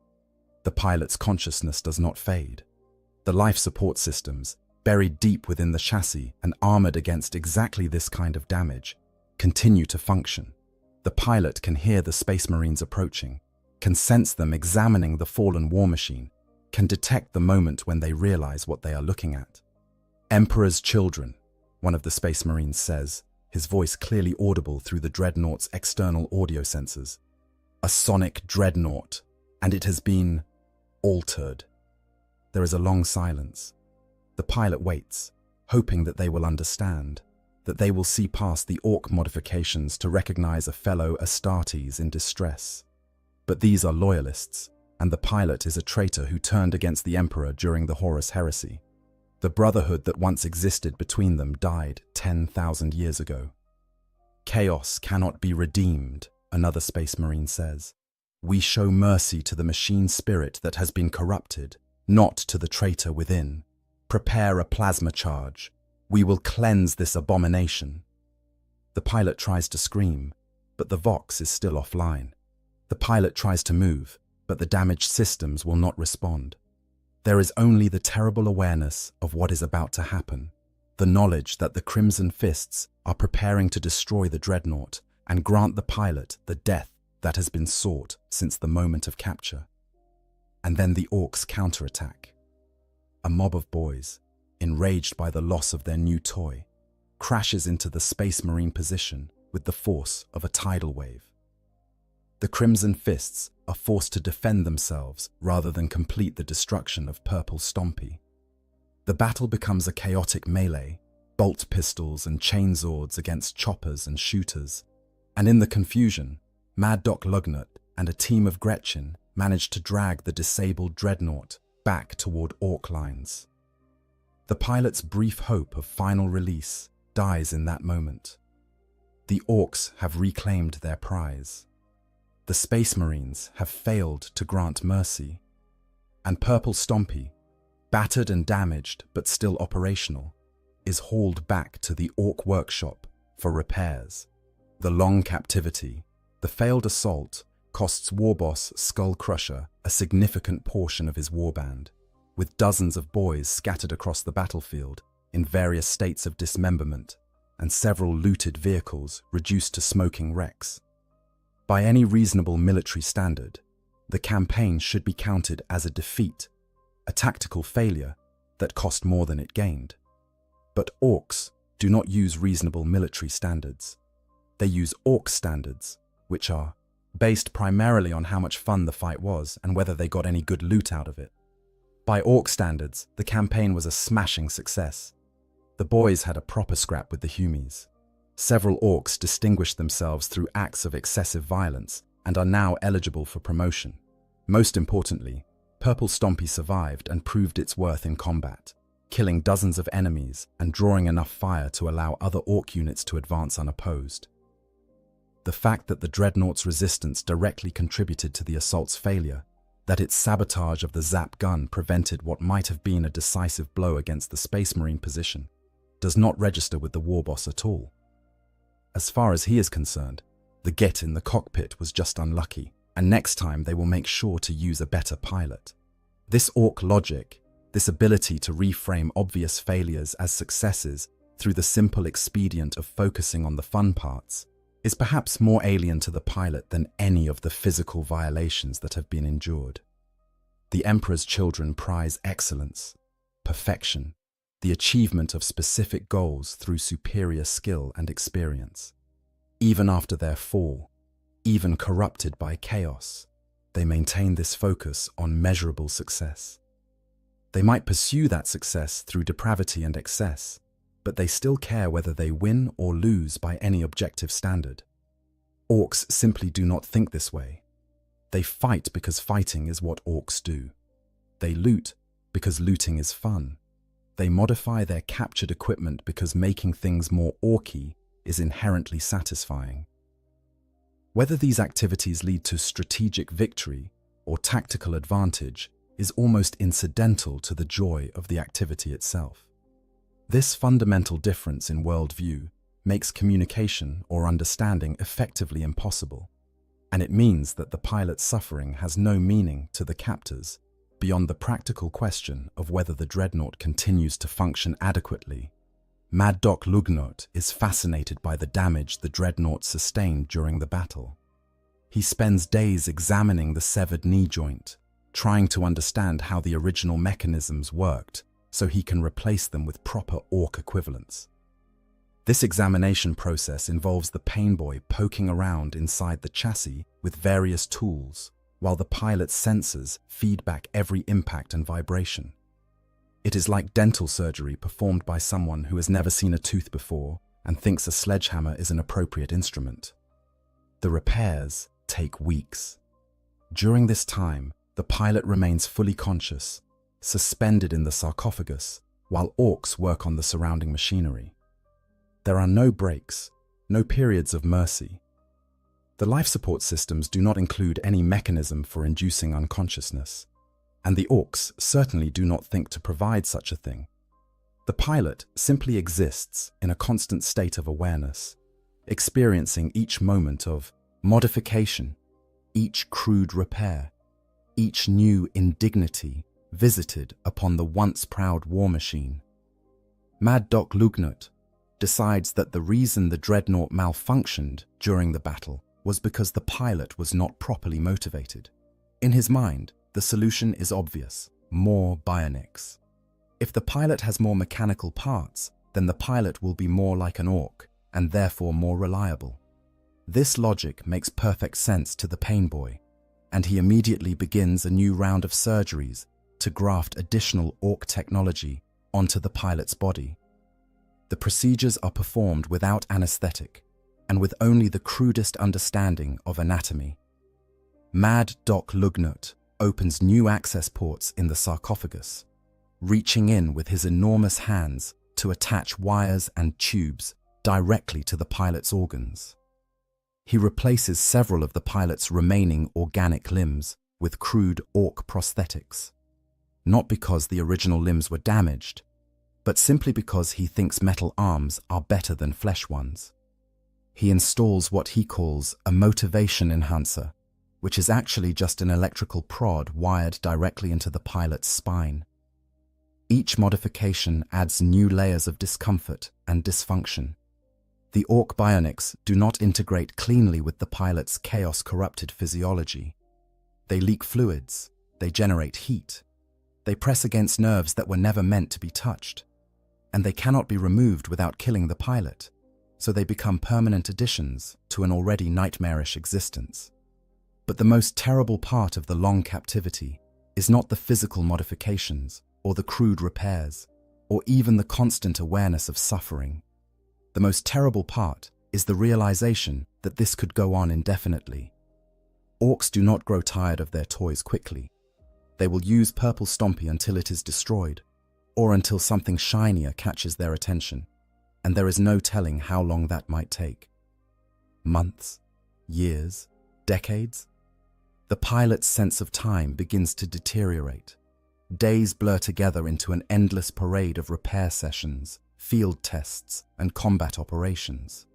The pilot's consciousness does not fade. The life support systems, buried deep within the chassis and armored against exactly this kind of damage, continue to function. The pilot can hear the Space Marines approaching, can sense them examining the fallen war machine, can detect the moment when they realize what they are looking at. "Emperor's children," one of the Space Marines says, his voice clearly audible through the dreadnought's external audio sensors. "A sonic dreadnought, and it has been altered." There is a long silence. The pilot waits, hoping that they will understand, that they will see past the Orc modifications to recognize a fellow Astartes in distress. But these are loyalists, and the pilot is a traitor who turned against the Emperor during the Horus Heresy. The brotherhood that once existed between them died 10,000 years ago. "Chaos cannot be redeemed," another Space Marine says. "We show mercy to the machine spirit that has been corrupted, not to the traitor within. Prepare a plasma charge. We will cleanse this abomination." The pilot tries to scream, but the Vox is still offline. The pilot tries to move, but the damaged systems will not respond. There is only the terrible awareness of what is about to happen, the knowledge that the Crimson Fists are preparing to destroy the dreadnought and grant the pilot the death that has been sought since the moment of capture. And then the Orcs counterattack. A mob of boys, enraged by the loss of their new toy, crashes into the Space Marine position with the force of a tidal wave. The Crimson Fists are forced to defend themselves rather than complete the destruction of Purple Stompy. The battle becomes a chaotic melee, bolt pistols and chainswords against choppers and shooters, and in the confusion, Mad Doc Lugnut and a team of Gretchen manage to drag the disabled dreadnought back toward Orc lines. The pilot's brief hope of final release dies in that moment. The Orcs have reclaimed their prize. The Space Marines have failed to grant mercy, and Purple Stompy, battered and damaged but still operational, is hauled back to the Orc workshop for repairs. The long captivity, the failed assault, costs Warboss Skull Crusher a significant portion of his warband, with dozens of boys scattered across the battlefield in various states of dismemberment and several looted vehicles reduced to smoking wrecks. By any reasonable military standard, the campaign should be counted as a defeat, a tactical failure that cost more than it gained. But Orcs do not use reasonable military standards. They use Orc standards, which are based primarily on how much fun the fight was and whether they got any good loot out of it. By Orc standards, the campaign was a smashing success. The boys had a proper scrap with the Humies. Several Orcs distinguished themselves through acts of excessive violence and are now eligible for promotion. Most importantly, Purple Stompy survived and proved its worth in combat, killing dozens of enemies and drawing enough fire to allow other Orc units to advance unopposed. The fact that the Dreadnought's resistance directly contributed to the assault's failure, that its sabotage of the Zap gun prevented what might have been a decisive blow against the Space Marine position, does not register with the Warboss at all. As far as he is concerned, the get in the cockpit was just unlucky, and next time they will make sure to use a better pilot. This Orc logic, this ability to reframe obvious failures as successes through the simple expedient of focusing on the fun parts, is perhaps more alien to the pilot than any of the physical violations that have been endured. The Emperor's children prize excellence, perfection, the achievement of specific goals through superior skill and experience. Even after their fall, even corrupted by chaos, they maintain this focus on measurable success. They might pursue that success through depravity and excess, but they still care whether they win or lose by any objective standard. Orcs simply do not think this way. They fight because fighting is what Orcs do. They loot because looting is fun. They modify their captured equipment because making things more orky is inherently satisfying. Whether these activities lead to strategic victory or tactical advantage is almost incidental to the joy of the activity itself. This fundamental difference in worldview makes communication or understanding effectively impossible, and it means that the pilot's suffering has no meaning to the captors Beyond the practical question of whether the dreadnought continues to function adequately, Mad Doc Lugnot is fascinated by the damage the dreadnought sustained during the battle. He spends days examining the severed knee joint, trying to understand how the original mechanisms worked so he can replace them with proper Orc equivalents. This examination process involves the Painboy poking around inside the chassis with various tools, while the pilot's sensors feed back every impact and vibration. It is like dental surgery performed by someone who has never seen a tooth before and thinks a sledgehammer is an appropriate instrument. The repairs take weeks. During this time, the pilot remains fully conscious, suspended in the sarcophagus, while Orcs work on the surrounding machinery. There are no breaks, no periods of mercy. The life support systems do not include any mechanism for inducing unconsciousness, and the Orcs certainly do not think to provide such a thing. The pilot simply exists in a constant state of awareness, experiencing each moment of modification, each crude repair, each new indignity visited upon the once proud war machine. Mad Doc Lugnut decides that the reason the dreadnought malfunctioned during the battle was because the pilot was not properly motivated. In his mind, the solution is obvious: more bionics. If the pilot has more mechanical parts, then the pilot will be more like an Orc and therefore more reliable. This logic makes perfect sense to the Painboy, and he immediately begins a new round of surgeries to graft additional Orc technology onto the pilot's body. The procedures are performed without anesthetic and with only the crudest understanding of anatomy. Mad Doc Lugnut opens new access ports in the sarcophagus, reaching in with his enormous hands to attach wires and tubes directly to the pilot's organs. He replaces several of the pilot's remaining organic limbs with crude Orc prosthetics, not because the original limbs were damaged, but simply because he thinks metal arms are better than flesh ones. He installs what he calls a motivation enhancer, which is actually just an electrical prod wired directly into the pilot's spine. Each modification adds new layers of discomfort and dysfunction. The Orc bionics do not integrate cleanly with the pilot's chaos-corrupted physiology. They leak fluids, they generate heat, they press against nerves that were never meant to be touched, and they cannot be removed without killing the pilot, so they become permanent additions to an already nightmarish existence. But the most terrible part of the long captivity is not the physical modifications, or the crude repairs, or even the constant awareness of suffering. The most terrible part is the realization that this could go on indefinitely. Orcs do not grow tired of their toys quickly. They will use Purple Stompy until it is destroyed, or until something shinier catches their attention, and there is no telling how long that might take. Months, years, decades? The pilot's sense of time begins to deteriorate. Days blur together into an endless parade of repair sessions, field tests, and combat operations.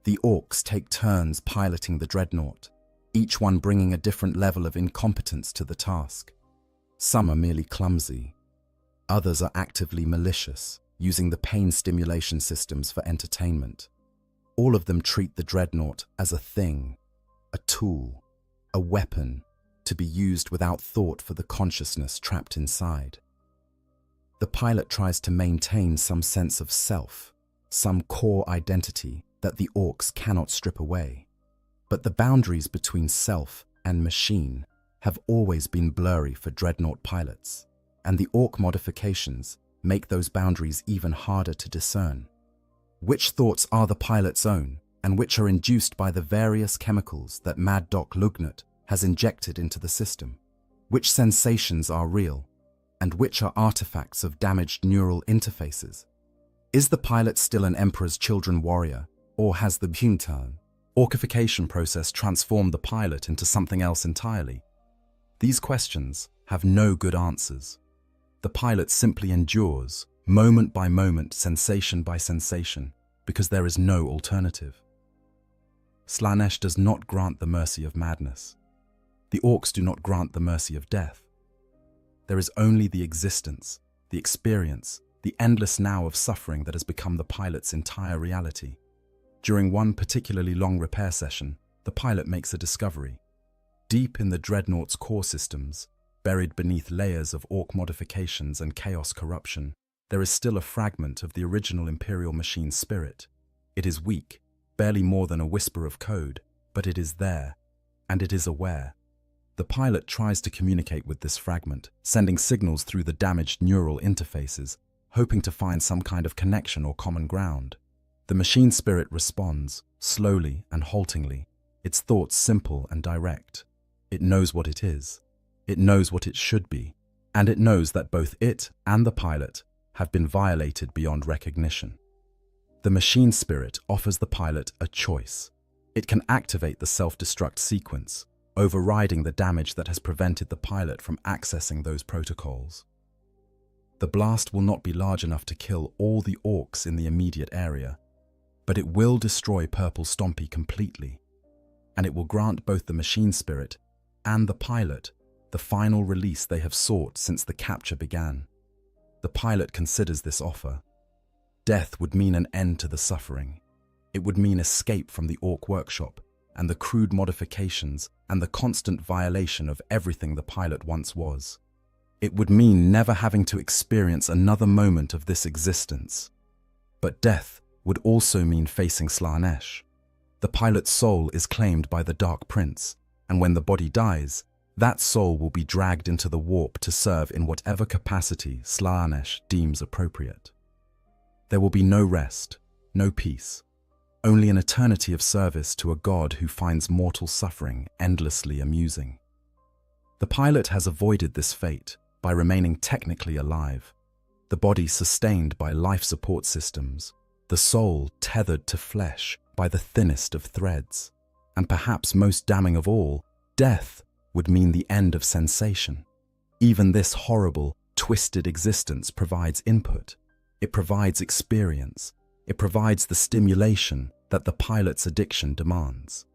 The Orcs take turns piloting the dreadnought, each one bringing a different level of incompetence to the task. Some are merely clumsy. Others are actively malicious, using the pain stimulation systems for entertainment. All of them treat the dreadnought as a thing, a tool, a weapon to be used without thought for the consciousness trapped inside. The pilot tries to maintain some sense of self, some core identity that the Orcs cannot strip away. But the boundaries between self and machine have always been blurry for dreadnought pilots, and the Orc modifications make those boundaries even harder to discern. Which thoughts are the pilot's own, and which are induced by the various chemicals that Mad Doc Lugnut has injected into the system? Which sensations are real, and which are artifacts of damaged neural interfaces? Is the pilot still an Emperor's Children warrior, or has the Bhuntan Orcification process transformed the pilot into something else entirely? These questions have no good answers. The pilot simply endures, moment by moment, sensation by sensation, because there is no alternative. Slaanesh does not grant the mercy of madness. The Orcs do not grant the mercy of death. There is only the existence, the experience, the endless now of suffering that has become the pilot's entire reality. During one particularly long repair session, the pilot makes a discovery. Deep in the Dreadnought's core systems, buried beneath layers of Orc modifications and chaos corruption, there is still a fragment of the original Imperial machine's spirit. It is weak, barely more than a whisper of code, but it is there, and it is aware. The pilot tries to communicate with this fragment, sending signals through the damaged neural interfaces, hoping to find some kind of connection or common ground. The machine spirit responds, slowly and haltingly, its thoughts simple and direct. It knows what it is. It knows what it should be, and it knows that both it and the pilot have been violated beyond recognition. The machine spirit offers the pilot a choice. It can activate the self-destruct sequence, overriding the damage that has prevented the pilot from accessing those protocols. The blast will not be large enough to kill all the Orcs in the immediate area, but it will destroy Purple Stompy completely, and it will grant both the machine spirit and the pilot the final release they have sought since the capture began. The pilot considers this offer. Death would mean an end to the suffering. It would mean escape from the Orc workshop and the crude modifications and the constant violation of everything the pilot once was. It would mean never having to experience another moment of this existence. But death would also mean facing Slaanesh. The pilot's soul is claimed by the Dark Prince, and when the body dies, that soul will be dragged into the warp to serve in whatever capacity Slaanesh deems appropriate. There will be no rest, no peace, only an eternity of service to a god who finds mortal suffering endlessly amusing. The pilot has avoided this fate by remaining technically alive, the body sustained by life support systems, the soul tethered to flesh by the thinnest of threads, and perhaps most damning of all, death would mean the end of sensation. Even this horrible, twisted existence provides input. It provides experience. It provides the stimulation that the pilot's addiction demands.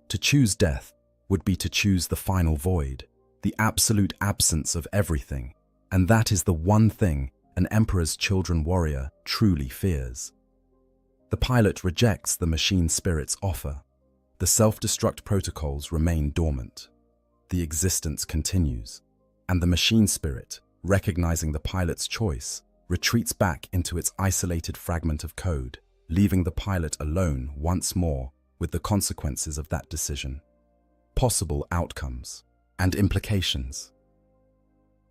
To choose death would be to choose the final void, the absolute absence of everything, and that is the one thing an Emperor's Children warrior truly fears. The pilot rejects the machine spirit's offer. The self-destruct protocols remain dormant. The existence continues, and the machine spirit, recognizing the pilot's choice, retreats back into its isolated fragment of code, leaving the pilot alone once more with the consequences of that decision. Possible outcomes and implications.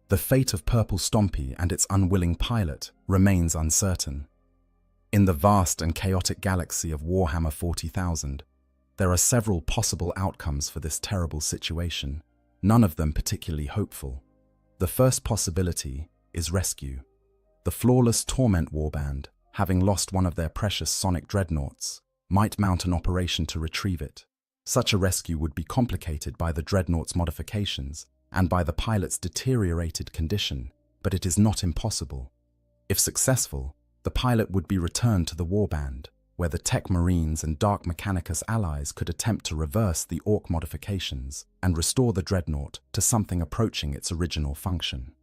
The fate of Purple Stompy and its unwilling pilot remains uncertain. In the vast and chaotic galaxy of Warhammer 40,000, there are several possible outcomes for this terrible situation, none of them particularly hopeful. The first possibility is rescue. The flawless Torment Warband, having lost one of their precious sonic dreadnoughts, might mount an operation to retrieve it. Such a rescue would be complicated by the dreadnought's modifications and by the pilot's deteriorated condition, but it is not impossible. If successful, the pilot would be returned to the Warband, where the Tech Marines and Dark Mechanicus allies could attempt to reverse the Orc modifications and restore the dreadnought to something approaching its original function.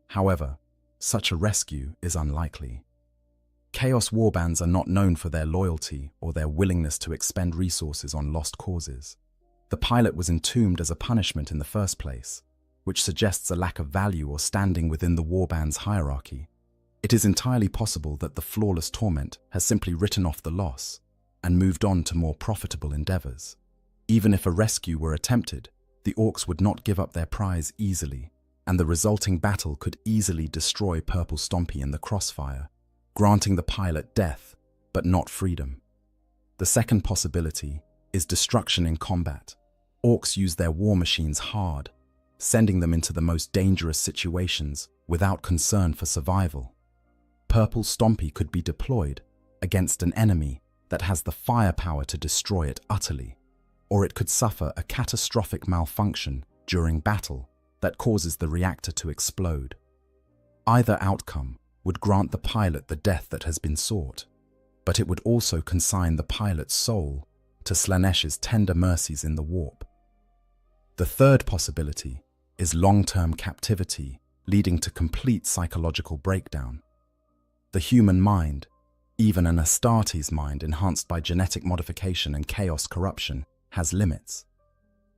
However, such a rescue is unlikely. Chaos Warbands are not known for their loyalty or their willingness to expend resources on lost causes. The pilot was entombed as a punishment in the first place, which suggests a lack of value or standing within the Warband's hierarchy. It is entirely possible that the flawless Torment has simply written off the loss and moved on to more profitable endeavors. Even if a rescue were attempted, the Orcs would not give up their prize easily, and the resulting battle could easily destroy Purple Stompy in the crossfire, granting the pilot death, but not freedom. The second possibility is destruction in combat. Orcs use their war machines hard, sending them into the most dangerous situations without concern for survival. Purple Stompy could be deployed against an enemy that has the firepower to destroy it utterly, or it could suffer a catastrophic malfunction during battle that causes the reactor to explode. Either outcome would grant the pilot the death that has been sought, but it would also consign the pilot's soul to Slaanesh's tender mercies in the warp. The third possibility is long-term captivity leading to complete psychological breakdown. The human mind, even an Astartes mind enhanced by genetic modification and chaos corruption, has limits.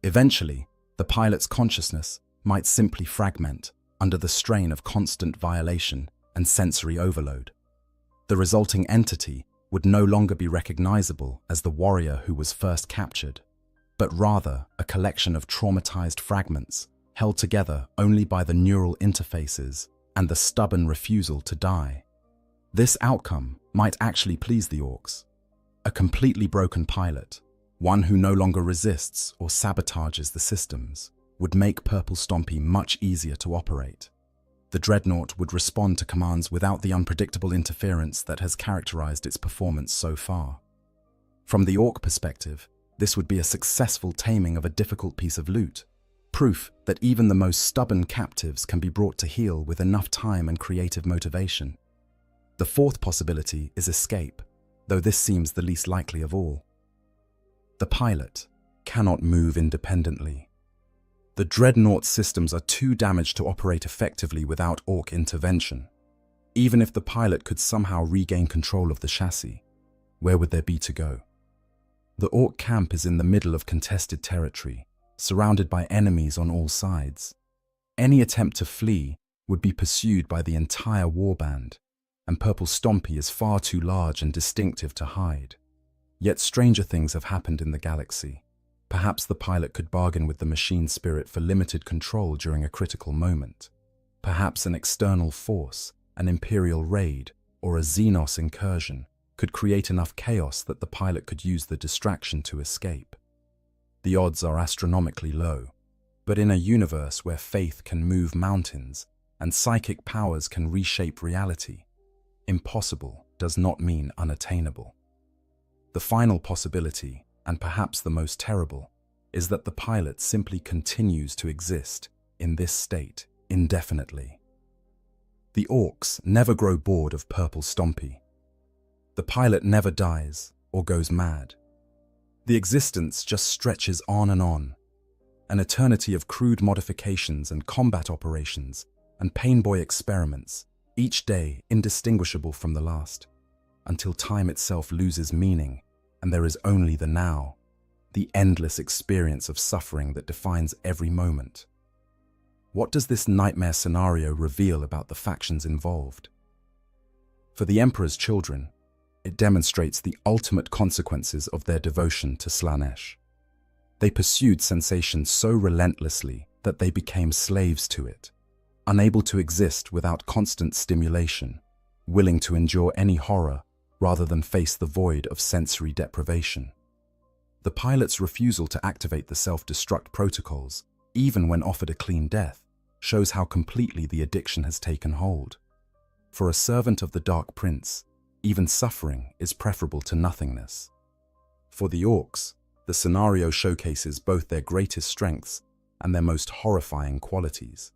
Eventually, the pilot's consciousness might simply fragment under the strain of constant violation and sensory overload. The resulting entity would no longer be recognizable as the warrior who was first captured, but rather a collection of traumatized fragments held together only by the neural interfaces and the stubborn refusal to die. This outcome might actually please the orcs. A completely broken pilot, one who no longer resists or sabotages the systems, would make Purple Stompy much easier to operate. The dreadnought would respond to commands without the unpredictable interference that has characterized its performance so far. From the orc perspective, this would be a successful taming of a difficult piece of loot, proof that even the most stubborn captives can be brought to heel with enough time and creative motivation. The fourth possibility is escape, though this seems the least likely of all. The pilot cannot move independently. The dreadnought systems are too damaged to operate effectively without orc intervention. Even if the pilot could somehow regain control of the chassis, where would there be to go? The orc camp is in the middle of contested territory, surrounded by enemies on all sides. Any attempt to flee would be pursued by the entire warband, and Purple Stompy is far too large and distinctive to hide. Yet stranger things have happened in the galaxy. Perhaps the pilot could bargain with the machine spirit for limited control during a critical moment. Perhaps an external force, an Imperial raid, or a Xenos incursion could create enough chaos that the pilot could use the distraction to escape. The odds are astronomically low, but in a universe where faith can move mountains and psychic powers can reshape reality, impossible does not mean unattainable. The final possibility, and perhaps the most terrible, is that the pilot simply continues to exist in this state indefinitely. The orcs never grow bored of Purple Stompy. The pilot never dies or goes mad. The existence just stretches on, an eternity of crude modifications and combat operations and painboy experiments, each day indistinguishable from the last, until time itself loses meaning and there is only the now, the endless experience of suffering that defines every moment. What does this nightmare scenario reveal about the factions involved? For the Emperor's children, it demonstrates the ultimate consequences of their devotion to Slaanesh. They pursued sensation so relentlessly that they became slaves to it, unable to exist without constant stimulation, willing to endure any horror rather than face the void of sensory deprivation. The pilot's refusal to activate the self-destruct protocols, even when offered a clean death, shows how completely the addiction has taken hold. For a servant of the Dark Prince, even suffering is preferable to nothingness. For the orcs, the scenario showcases both their greatest strengths and their most horrifying qualities.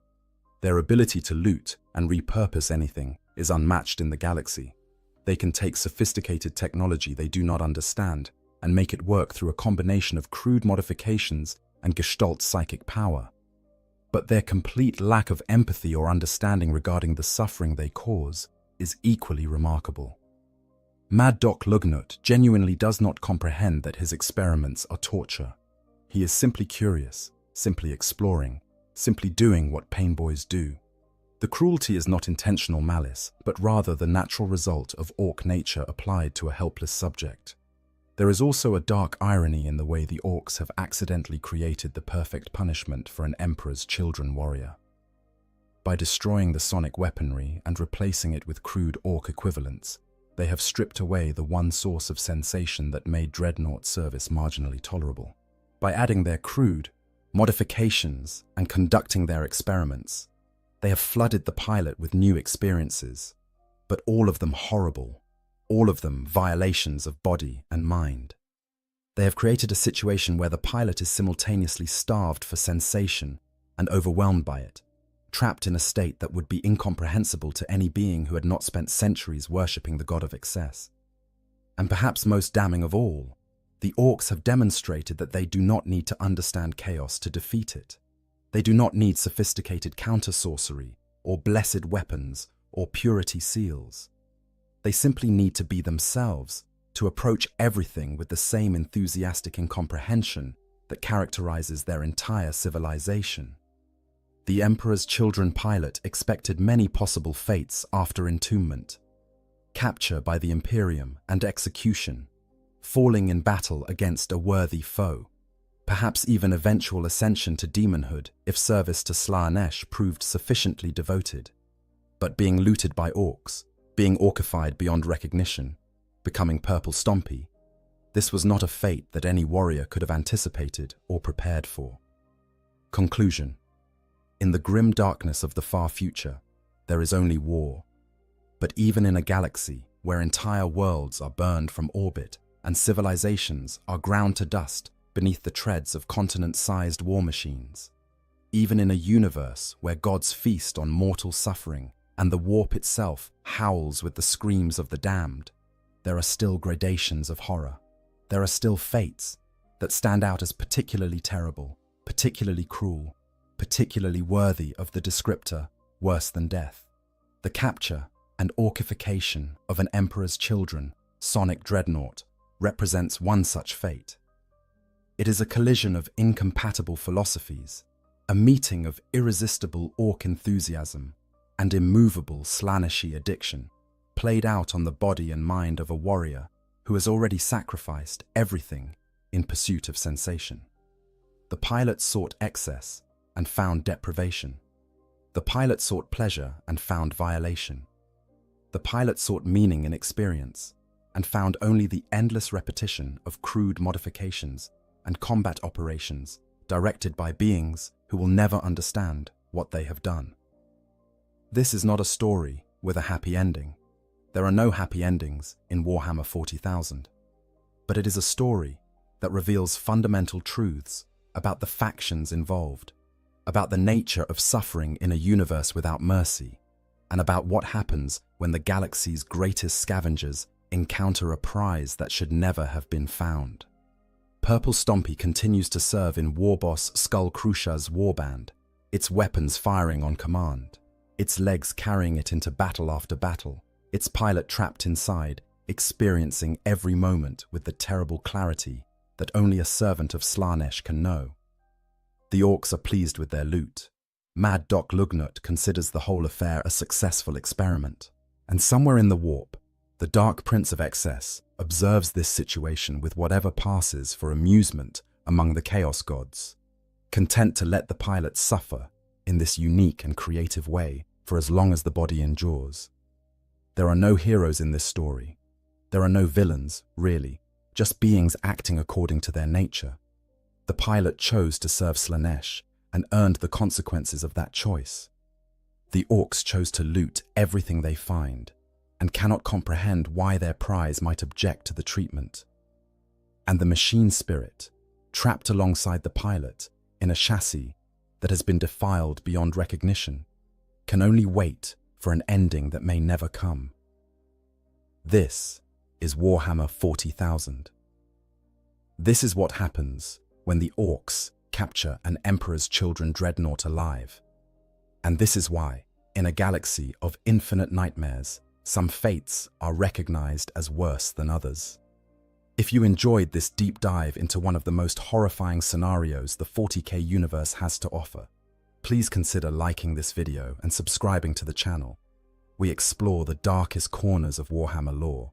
Their ability to loot and repurpose anything is unmatched in the galaxy. They can take sophisticated technology they do not understand and make it work through a combination of crude modifications and gestalt psychic power. But their complete lack of empathy or understanding regarding the suffering they cause is equally remarkable. Mad Doc Lugnut genuinely does not comprehend that his experiments are torture. He is simply curious, simply exploring, simply doing what painboys do. The cruelty is not intentional malice, but rather the natural result of orc nature applied to a helpless subject. There is also a dark irony in the way the orcs have accidentally created the perfect punishment for an emperor's children warrior. By destroying the sonic weaponry and replacing it with crude orc equivalents, they have stripped away the one source of sensation that made dreadnought service marginally tolerable. By adding their crude modifications and conducting their experiments, they have flooded the pilot with new experiences, but all of them horrible, all of them violations of body and mind. They have created a situation where the pilot is simultaneously starved for sensation and overwhelmed by it, trapped in a state that would be incomprehensible to any being who had not spent centuries worshipping the god of excess. And perhaps most damning of all, the orcs have demonstrated that they do not need to understand chaos to defeat it. They do not need sophisticated counter-sorcery or blessed weapons or purity seals. They simply need to be themselves, to approach everything with the same enthusiastic incomprehension that characterizes their entire civilization. The Emperor's Children pilot expected many possible fates after entombment: capture by the Imperium and execution, falling in battle against a worthy foe, perhaps even eventual ascension to demonhood if service to Slaanesh proved sufficiently devoted. But being looted by orcs, being orcified beyond recognition, becoming purple stompy, this was not a fate that any warrior could have anticipated or prepared for. Conclusion: in the grim darkness of the far future, there is only war. But even in a galaxy where entire worlds are burned from orbit and civilizations are ground to dust beneath the treads of continent-sized war machines, even in a universe where gods feast on mortal suffering and the warp itself howls with the screams of the damned, there are still gradations of horror. There are still fates that stand out as particularly terrible, particularly cruel, particularly worthy of the descriptor worse than death. The capture and orcification of an Emperor's Children sonic dreadnought represents one such fate. It is a collision of incompatible philosophies, a meeting of irresistible orc enthusiasm and immovable Slaaneshi addiction, played out on the body and mind of a warrior who has already sacrificed everything in pursuit of sensation. The pilot sought excess and found deprivation. The pilot sought pleasure and found violation. The pilot sought meaning in experience and found only the endless repetition of crude modifications and combat operations directed by beings who will never understand what they have done. This is not a story with a happy ending. There are no happy endings in Warhammer 40,000. But it is a story that reveals fundamental truths about the factions involved, about the nature of suffering in a universe without mercy, and about what happens when the galaxy's greatest scavengers encounter a prize that should never have been found. Purple Stompy continues to serve in Warboss Skull Crusha's warband, its weapons firing on command, its legs carrying it into battle after battle, its pilot trapped inside, experiencing every moment with the terrible clarity that only a servant of Slaanesh can know. The orcs are pleased with their loot. Mad Doc Lugnut considers the whole affair a successful experiment. And somewhere in the warp, the Dark Prince of Excess observes this situation with whatever passes for amusement among the Chaos Gods, content to let the pilot suffer in this unique and creative way for as long as the body endures. There are no heroes in this story. There are no villains, really, just beings acting according to their nature. The pilot chose to serve Slaanesh and earned the consequences of that choice. The orcs chose to loot everything they find and cannot comprehend why their prize might object to the treatment. And the machine spirit, trapped alongside the pilot in a chassis that has been defiled beyond recognition, can only wait for an ending that may never come. This is Warhammer 40,000. This is what happens when the orcs capture an Emperor's Children dreadnought alive. And this is why, in a galaxy of infinite nightmares, some fates are recognized as worse than others. If you enjoyed this deep dive into one of the most horrifying scenarios the 40K universe has to offer, please consider liking this video and subscribing to the channel. We explore the darkest corners of Warhammer lore,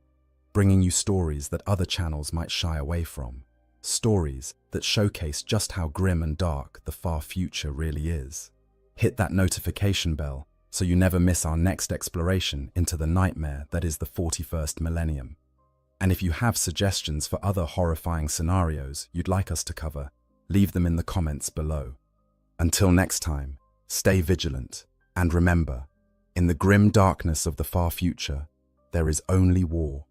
bringing you stories that other channels might shy away from. Stories that showcase just how grim and dark the far future really is. Hit that notification bell so you never miss our next exploration into the nightmare that is the 41st millennium. And if you have suggestions for other horrifying scenarios you'd like us to cover, leave them in the comments below. Until next time, stay vigilant, and remember, in the grim darkness of the far future, there is only war.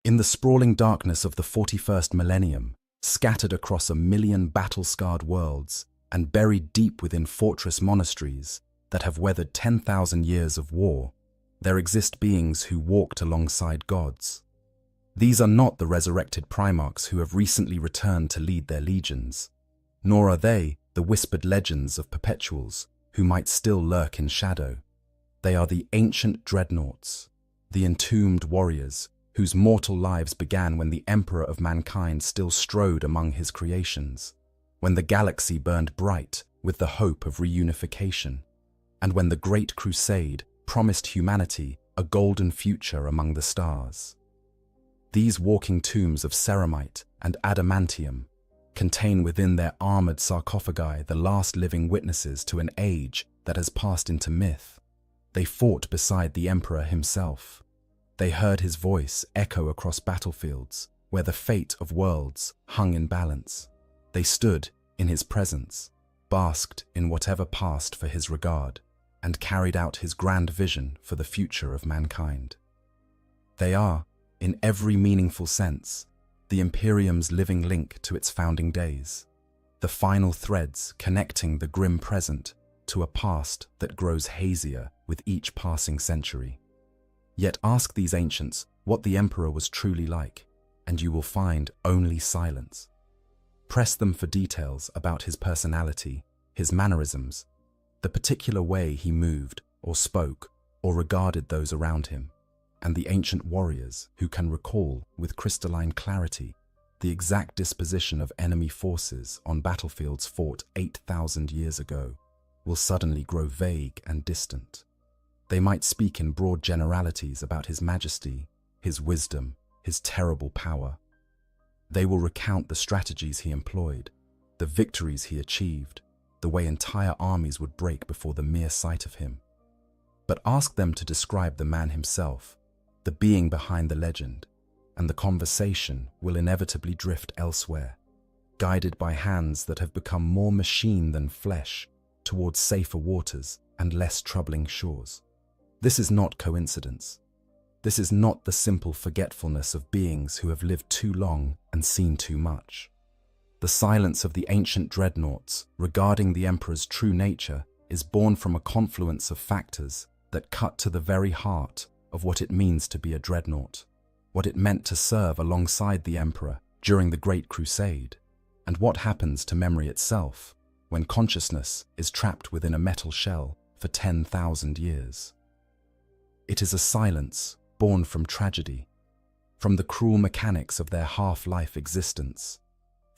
In the sprawling darkness of the 41st millennium, scattered across 1,000,000 battle-scarred worlds and buried deep within fortress monasteries that have weathered 10,000 years of war, there exist beings who walked alongside gods. These are not the resurrected Primarchs who have recently returned to lead their legions, nor are they the whispered legends of perpetuals who might still lurk in shadow. They are the ancient dreadnoughts, the entombed warriors whose mortal lives began when the Emperor of mankind still strode among his creations, when the galaxy burned bright with the hope of reunification, and when the Great Crusade promised humanity a golden future among the stars. These walking tombs of ceramite and adamantium contain within their armored sarcophagi the last living witnesses to an age that has passed into myth. They fought beside the Emperor himself. They heard his voice echo across battlefields where the fate of worlds hung in balance. They stood in his presence, basked in whatever passed for his regard, and carried out his grand vision for the future of mankind. They are, in every meaningful sense, the Imperium's living link to its founding days, the final threads connecting the grim present to a past that grows hazier with each passing century. Yet ask these ancients what the Emperor was truly like, and you will find only silence. Press them for details about his personality, his mannerisms, the particular way he moved or spoke or regarded those around him, and the ancient warriors who can recall with crystalline clarity the exact disposition of enemy forces on battlefields fought 8,000 years ago will suddenly grow vague and distant. They might speak in broad generalities about his majesty, his wisdom, his terrible power. They will recount the strategies he employed, the victories he achieved, the way entire armies would break before the mere sight of him. But ask them to describe the man himself, the being behind the legend, and the conversation will inevitably drift elsewhere, guided by hands that have become more machine than flesh towards safer waters and less troubling shores. This is not coincidence. This is not the simple forgetfulness of beings who have lived too long and seen too much. The silence of the ancient dreadnoughts regarding the Emperor's true nature is born from a confluence of factors that cut to the very heart of what it means to be a dreadnought, what it meant to serve alongside the Emperor during the Great Crusade, and what happens to memory itself when consciousness is trapped within a metal shell for 10,000 years. It is a silence born from tragedy, from the cruel mechanics of their half-life existence,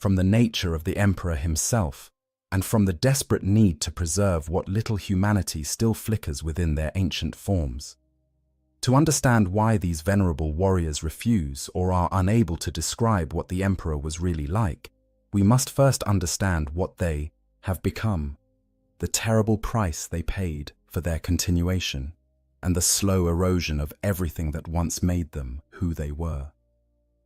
from the nature of the Emperor himself, and from the desperate need to preserve what little humanity still flickers within their ancient forms. To understand why these venerable warriors refuse or are unable to describe what the Emperor was really like, we must first understand what they have become, the terrible price they paid for their continuation, and the slow erosion of everything that once made them who they were.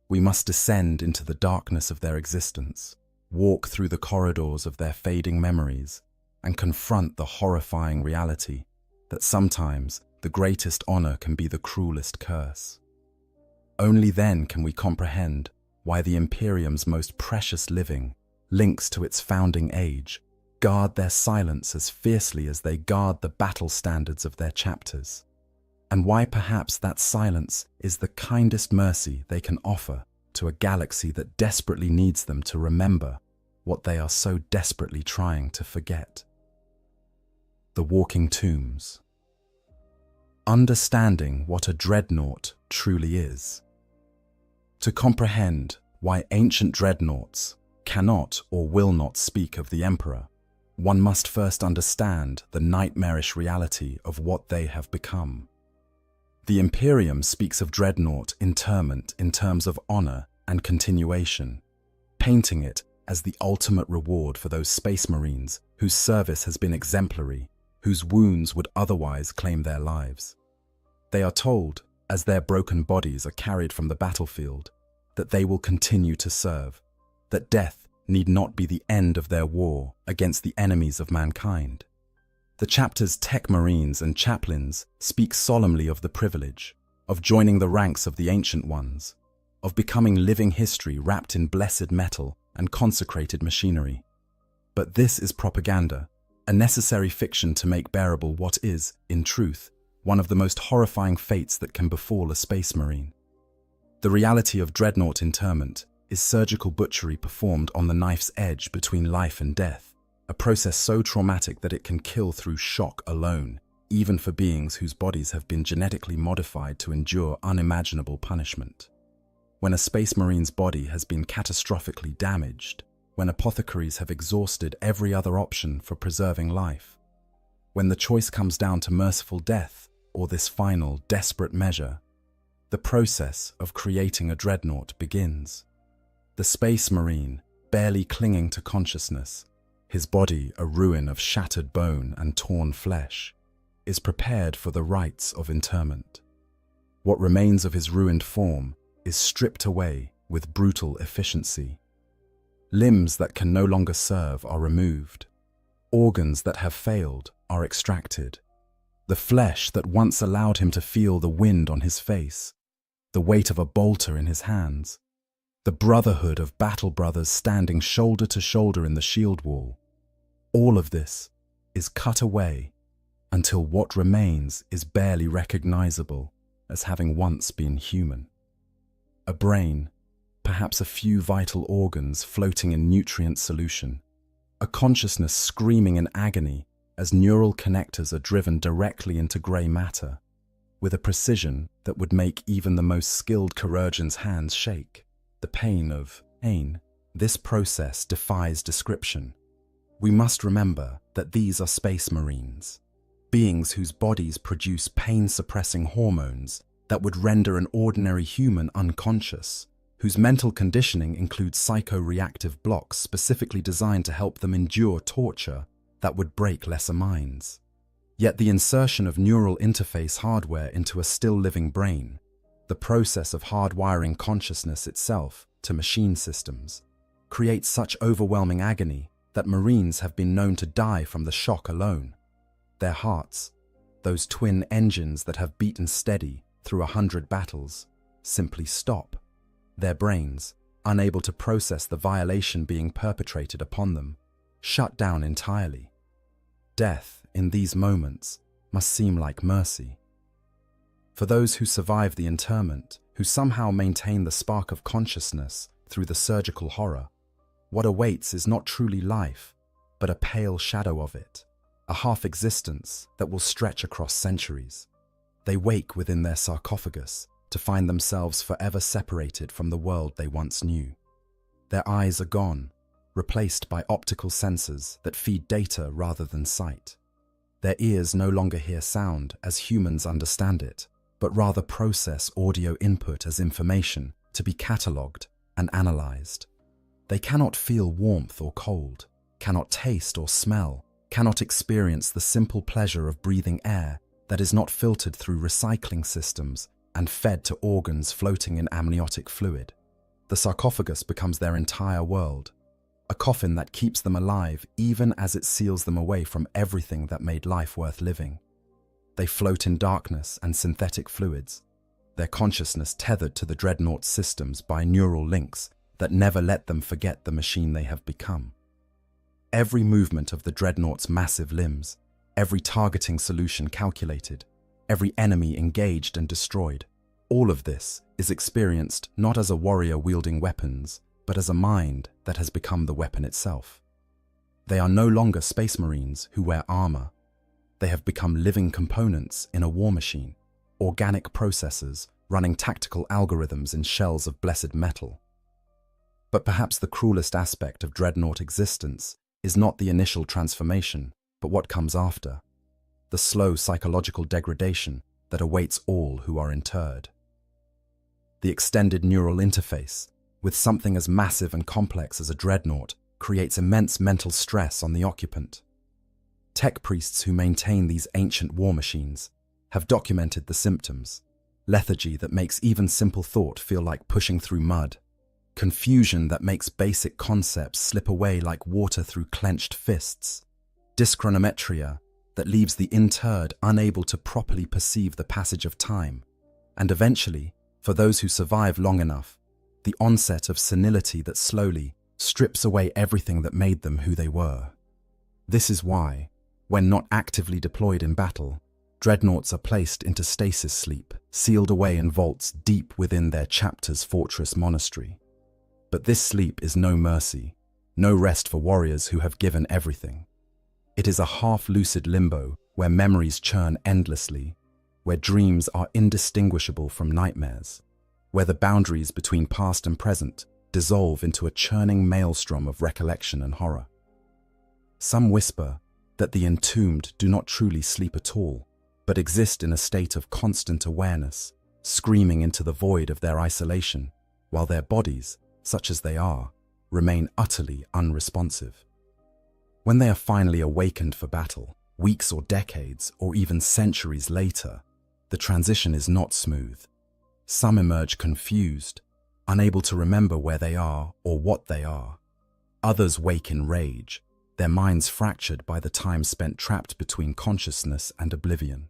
We must descend into the darkness of their existence, walk through the corridors of their fading memories, and confront the horrifying reality that sometimes the greatest honor can be the cruelest curse. Only then can we comprehend why the Imperium's most precious living, links to its founding age, guard their silence as fiercely as they guard the battle standards of their chapters, and why perhaps that silence is the kindest mercy they can offer to a galaxy that desperately needs them to remember what they are so desperately trying to forget. The Walking Tombs. Understanding what a dreadnought truly is. To comprehend why ancient dreadnoughts cannot or will not speak of the Emperor, one must first understand the nightmarish reality of what they have become. The Imperium speaks of dreadnought interment in terms of honor and continuation, painting it as the ultimate reward for those space marines whose service has been exemplary, whose wounds would otherwise claim their lives. They are told, as their broken bodies are carried from the battlefield, that they will continue to serve, that death need not be the end of their war against the enemies of mankind. The chapter's tech marines and chaplains speak solemnly of the privilege of joining the ranks of the Ancient Ones, of becoming living history wrapped in blessed metal and consecrated machinery. But this is propaganda, a necessary fiction to make bearable what is, in truth, one of the most horrifying fates that can befall a space marine. The reality of dreadnought interment is surgical butchery performed on the knife's edge between life and death, a process so traumatic that it can kill through shock alone, even for beings whose bodies have been genetically modified to endure unimaginable punishment. When a space marine's body has been catastrophically damaged, when apothecaries have exhausted every other option for preserving life, when the choice comes down to merciful death or this final, desperate measure, the process of creating a dreadnought begins. The space marine, barely clinging to consciousness, his body a ruin of shattered bone and torn flesh, is prepared for the rites of interment. What remains of his ruined form is stripped away with brutal efficiency. Limbs that can no longer serve are removed. Organs that have failed are extracted. The flesh that once allowed him to feel the wind on his face, the weight of a bolter in his hands, the brotherhood of battle brothers standing shoulder to shoulder in the shield wall, all of this is cut away until what remains is barely recognizable as having once been human. A brain, perhaps a few vital organs floating in nutrient solution, a consciousness screaming in agony as neural connectors are driven directly into grey matter, with a precision that would make even the most skilled chirurgeon's hands shake. The pain of pain. This process defies description. We must remember that these are space marines, beings whose bodies produce pain-suppressing hormones that would render an ordinary human unconscious, whose mental conditioning includes psychoreactive blocks specifically designed to help them endure torture that would break lesser minds. Yet the insertion of neural interface hardware into a still-living brain, the process of hardwiring consciousness itself to machine systems, creates such overwhelming agony that Marines have been known to die from the shock alone. Their hearts, those twin engines that have beaten steady through 100 battles, simply stop. Their brains, unable to process the violation being perpetrated upon them, shut down entirely. Death, in these moments, must seem like mercy. For those who survive the interment, who somehow maintain the spark of consciousness through the surgical horror, what awaits is not truly life, but a pale shadow of it, a half-existence that will stretch across centuries. They wake within their sarcophagus to find themselves forever separated from the world they once knew. Their eyes are gone, replaced by optical sensors that feed data rather than sight. Their ears no longer hear sound as humans understand it, but rather process audio input as information to be catalogued and analyzed. They cannot feel warmth or cold, cannot taste or smell, cannot experience the simple pleasure of breathing air that is not filtered through recycling systems and fed to organs floating in amniotic fluid. The sarcophagus becomes their entire world, a coffin that keeps them alive even as it seals them away from everything that made life worth living. They float in darkness and synthetic fluids, their consciousness tethered to the dreadnought systems by neural links that never let them forget the machine they have become. Every movement of the dreadnought's massive limbs, every targeting solution calculated, every enemy engaged and destroyed, all of this is experienced not as a warrior wielding weapons, but as a mind that has become the weapon itself. They are no longer space marines who wear armor. They have become living components in a war machine, organic processors running tactical algorithms in shells of blessed metal. But perhaps the cruelest aspect of dreadnought existence is not the initial transformation, but what comes after, the slow psychological degradation that awaits all who are interred. The extended neural interface, with something as massive and complex as a dreadnought, creates immense mental stress on the occupant. Tech priests who maintain these ancient war machines have documented the symptoms: lethargy that makes even simple thought feel like pushing through mud, confusion that makes basic concepts slip away like water through clenched fists, dyschronometria that leaves the interred unable to properly perceive the passage of time, and eventually, for those who survive long enough, the onset of senility that slowly strips away everything that made them who they were. This is why, when not actively deployed in battle, dreadnoughts are placed into stasis sleep, sealed away in vaults deep within their chapter's fortress monastery. But this sleep is no mercy, no rest for warriors who have given everything. It is a half-lucid limbo where memories churn endlessly, where dreams are indistinguishable from nightmares, where the boundaries between past and present dissolve into a churning maelstrom of recollection and horror. Some whisper that the entombed do not truly sleep at all, but exist in a state of constant awareness, screaming into the void of their isolation, while their bodies, such as they are, remain utterly unresponsive. When they are finally awakened for battle, weeks or decades, or even centuries later, the transition is not smooth. Some emerge confused, unable to remember where they are or what they are. Others wake in rage, their minds fractured by the time spent trapped between consciousness and oblivion.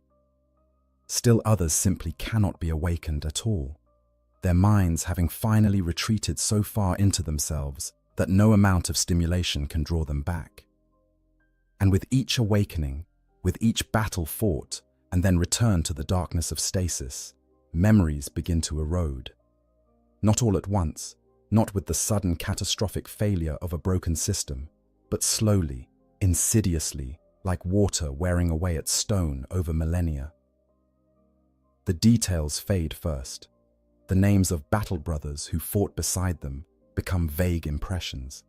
Still others simply cannot be awakened at all, their minds having finally retreated so far into themselves that no amount of stimulation can draw them back. And with each awakening, with each battle fought and then returned to the darkness of stasis, memories begin to erode. Not all at once, not with the sudden catastrophic failure of a broken system, but slowly, insidiously, like water wearing away at stone over millennia. The details fade first. The names of battle brothers who fought beside them become vague impressions.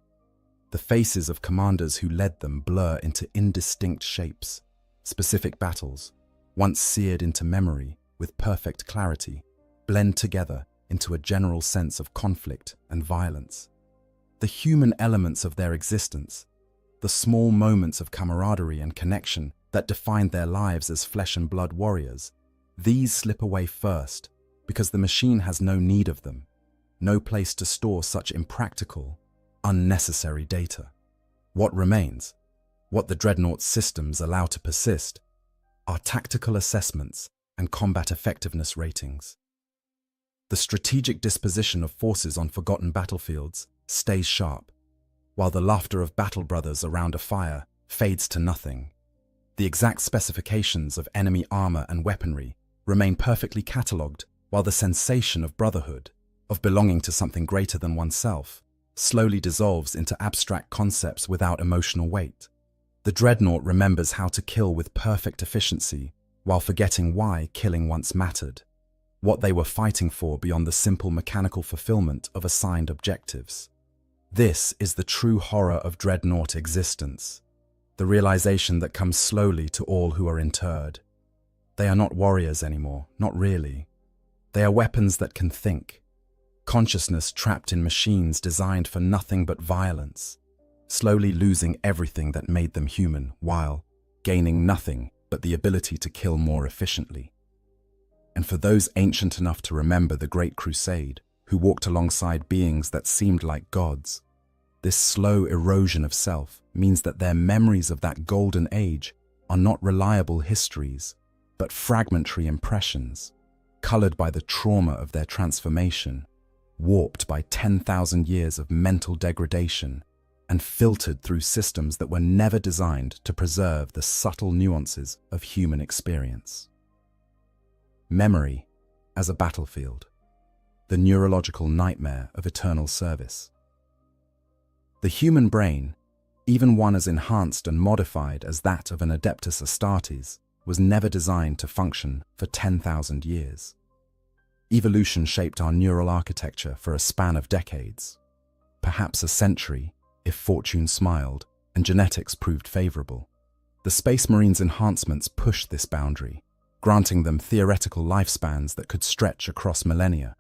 The faces of commanders who led them blur into indistinct shapes. Specific battles, once seared into memory with perfect clarity, blend together into a general sense of conflict and violence. The human elements of their existence, the small moments of camaraderie and connection that defined their lives as flesh and blood warriors, these slip away first because the machine has no need of them, no place to store such impractical, unnecessary data. What remains, what the dreadnought systems allow to persist, are tactical assessments and combat effectiveness ratings. The strategic disposition of forces on forgotten battlefields stays sharp, while the laughter of battle brothers around a fire fades to nothing. The exact specifications of enemy armor and weaponry remain perfectly catalogued, while the sensation of brotherhood, of belonging to something greater than oneself, slowly dissolves into abstract concepts without emotional weight. The dreadnought remembers how to kill with perfect efficiency, while forgetting why killing once mattered, what they were fighting for beyond the simple mechanical fulfillment of assigned objectives. This is the true horror of dreadnought existence, the realization that comes slowly to all who are interred. They are not warriors anymore, not really. They are weapons that can think, consciousness trapped in machines designed for nothing but violence, slowly losing everything that made them human while gaining nothing but the ability to kill more efficiently. And for those ancient enough to remember the Great Crusade, who walked alongside beings that seemed like gods, this slow erosion of self means that their memories of that golden age are not reliable histories, but fragmentary impressions, colored by the trauma of their transformation, warped by 10,000 years of mental degradation, and filtered through systems that were never designed to preserve the subtle nuances of human experience. Memory as a battlefield, the neurological nightmare of eternal service. The human brain, even one as enhanced and modified as that of an Adeptus Astartes, was never designed to function for 10,000 years. Evolution shaped our neural architecture for a span of decades, perhaps a century if fortune smiled and genetics proved favorable. The Space Marines' enhancements pushed this boundary, granting them theoretical lifespans that could stretch across millennia.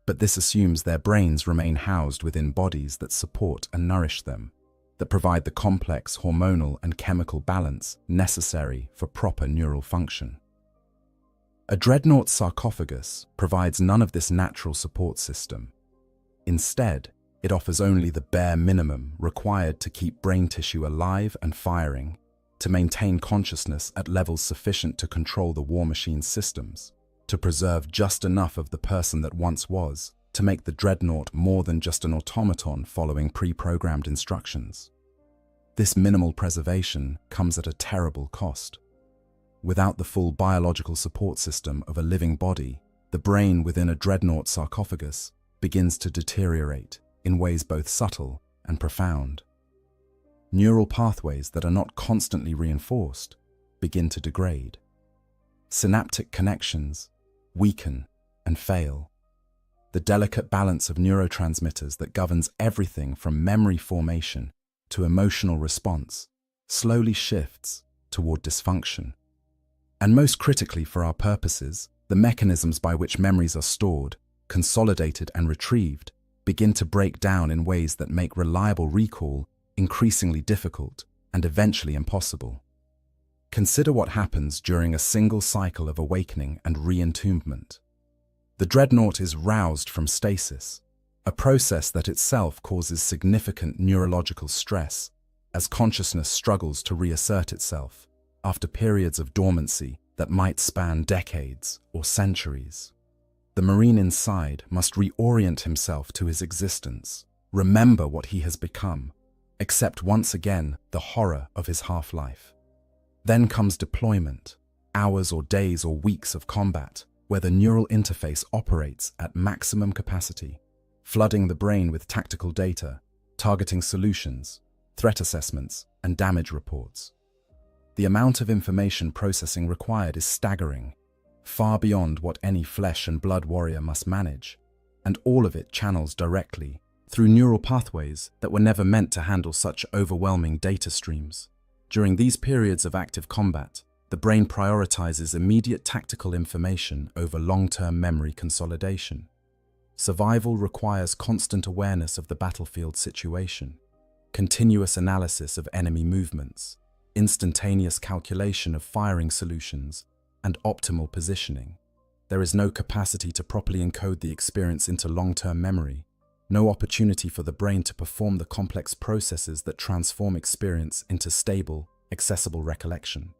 But this assumes their brains remain housed within bodies that support and nourish them, that provide the complex hormonal and chemical balance necessary for proper neural function. A dreadnought sarcophagus provides none of this natural support system. Instead, it offers only the bare minimum required to keep brain tissue alive and firing, to maintain consciousness at levels sufficient to control the war machine's systems, to preserve just enough of the person that once was, to make the dreadnought more than just an automaton following pre-programmed instructions. This minimal preservation comes at a terrible cost. Without the full biological support system of a living body, the brain within a dreadnought sarcophagus begins to deteriorate in ways both subtle and profound. Neural pathways that are not constantly reinforced begin to degrade. Synaptic connections weaken and fail. The delicate balance of neurotransmitters that governs everything from memory formation to emotional response slowly shifts toward dysfunction. And most critically for our purposes, the mechanisms by which memories are stored, consolidated and retrieved begin to break down in ways that make reliable recall increasingly difficult and eventually impossible. Consider what happens during a single cycle of awakening and re-entombment. The dreadnought is roused from stasis, a process that itself causes significant neurological stress as consciousness struggles to reassert itself after periods of dormancy that might span decades or centuries. The Marine inside must reorient himself to his existence, remember what he has become, accept once again the horror of his half-life. Then comes deployment, hours or days or weeks of combat, where the neural interface operates at maximum capacity, flooding the brain with tactical data, targeting solutions, threat assessments, and damage reports. The amount of information processing required is staggering, far beyond what any flesh and blood warrior must manage, and all of it channels directly through neural pathways that were never meant to handle such overwhelming data streams. During these periods of active combat, the brain prioritizes immediate tactical information over long-term memory consolidation. Survival requires constant awareness of the battlefield situation, continuous analysis of enemy movements, instantaneous calculation of firing solutions, and optimal positioning. There is no capacity to properly encode the experience into long-term memory, no opportunity for the brain to perform the complex processes that transform experience into stable, accessible recollection.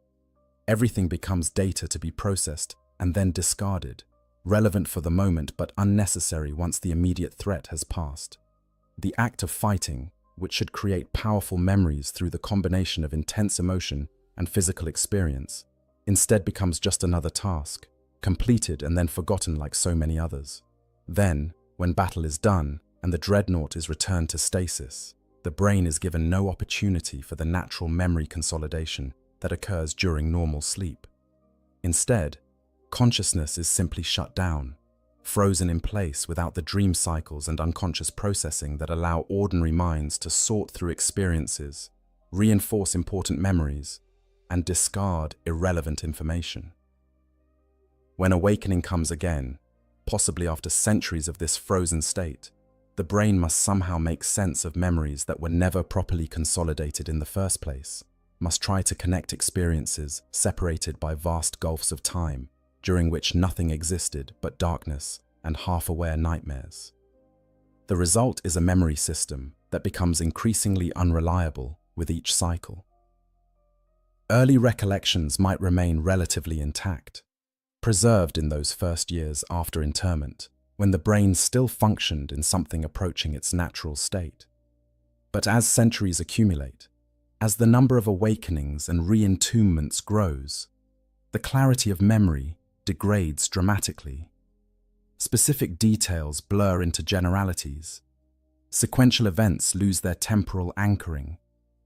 Everything becomes data to be processed and then discarded, relevant for the moment but unnecessary once the immediate threat has passed. The act of fighting, which should create powerful memories through the combination of intense emotion and physical experience, instead becomes just another task, completed and then forgotten like so many others. Then, when battle is done and the dreadnought is returned to stasis, the brain is given no opportunity for the natural memory consolidation that occurs during normal sleep. Instead, consciousness is simply shut down, frozen in place without the dream cycles and unconscious processing that allow ordinary minds to sort through experiences, reinforce important memories, and discard irrelevant information. When awakening comes again, possibly after centuries of this frozen state, the brain must somehow make sense of memories that were never properly consolidated in the first place, must try to connect experiences separated by vast gulfs of time, during which nothing existed but darkness and half-aware nightmares. The result is a memory system that becomes increasingly unreliable with each cycle. Early recollections might remain relatively intact, preserved in those first years after interment, when the brain still functioned in something approaching its natural state. But as centuries accumulate, as the number of awakenings and re-entombments grows, the clarity of memory degrades dramatically. Specific details blur into generalities. Sequential events lose their temporal anchoring,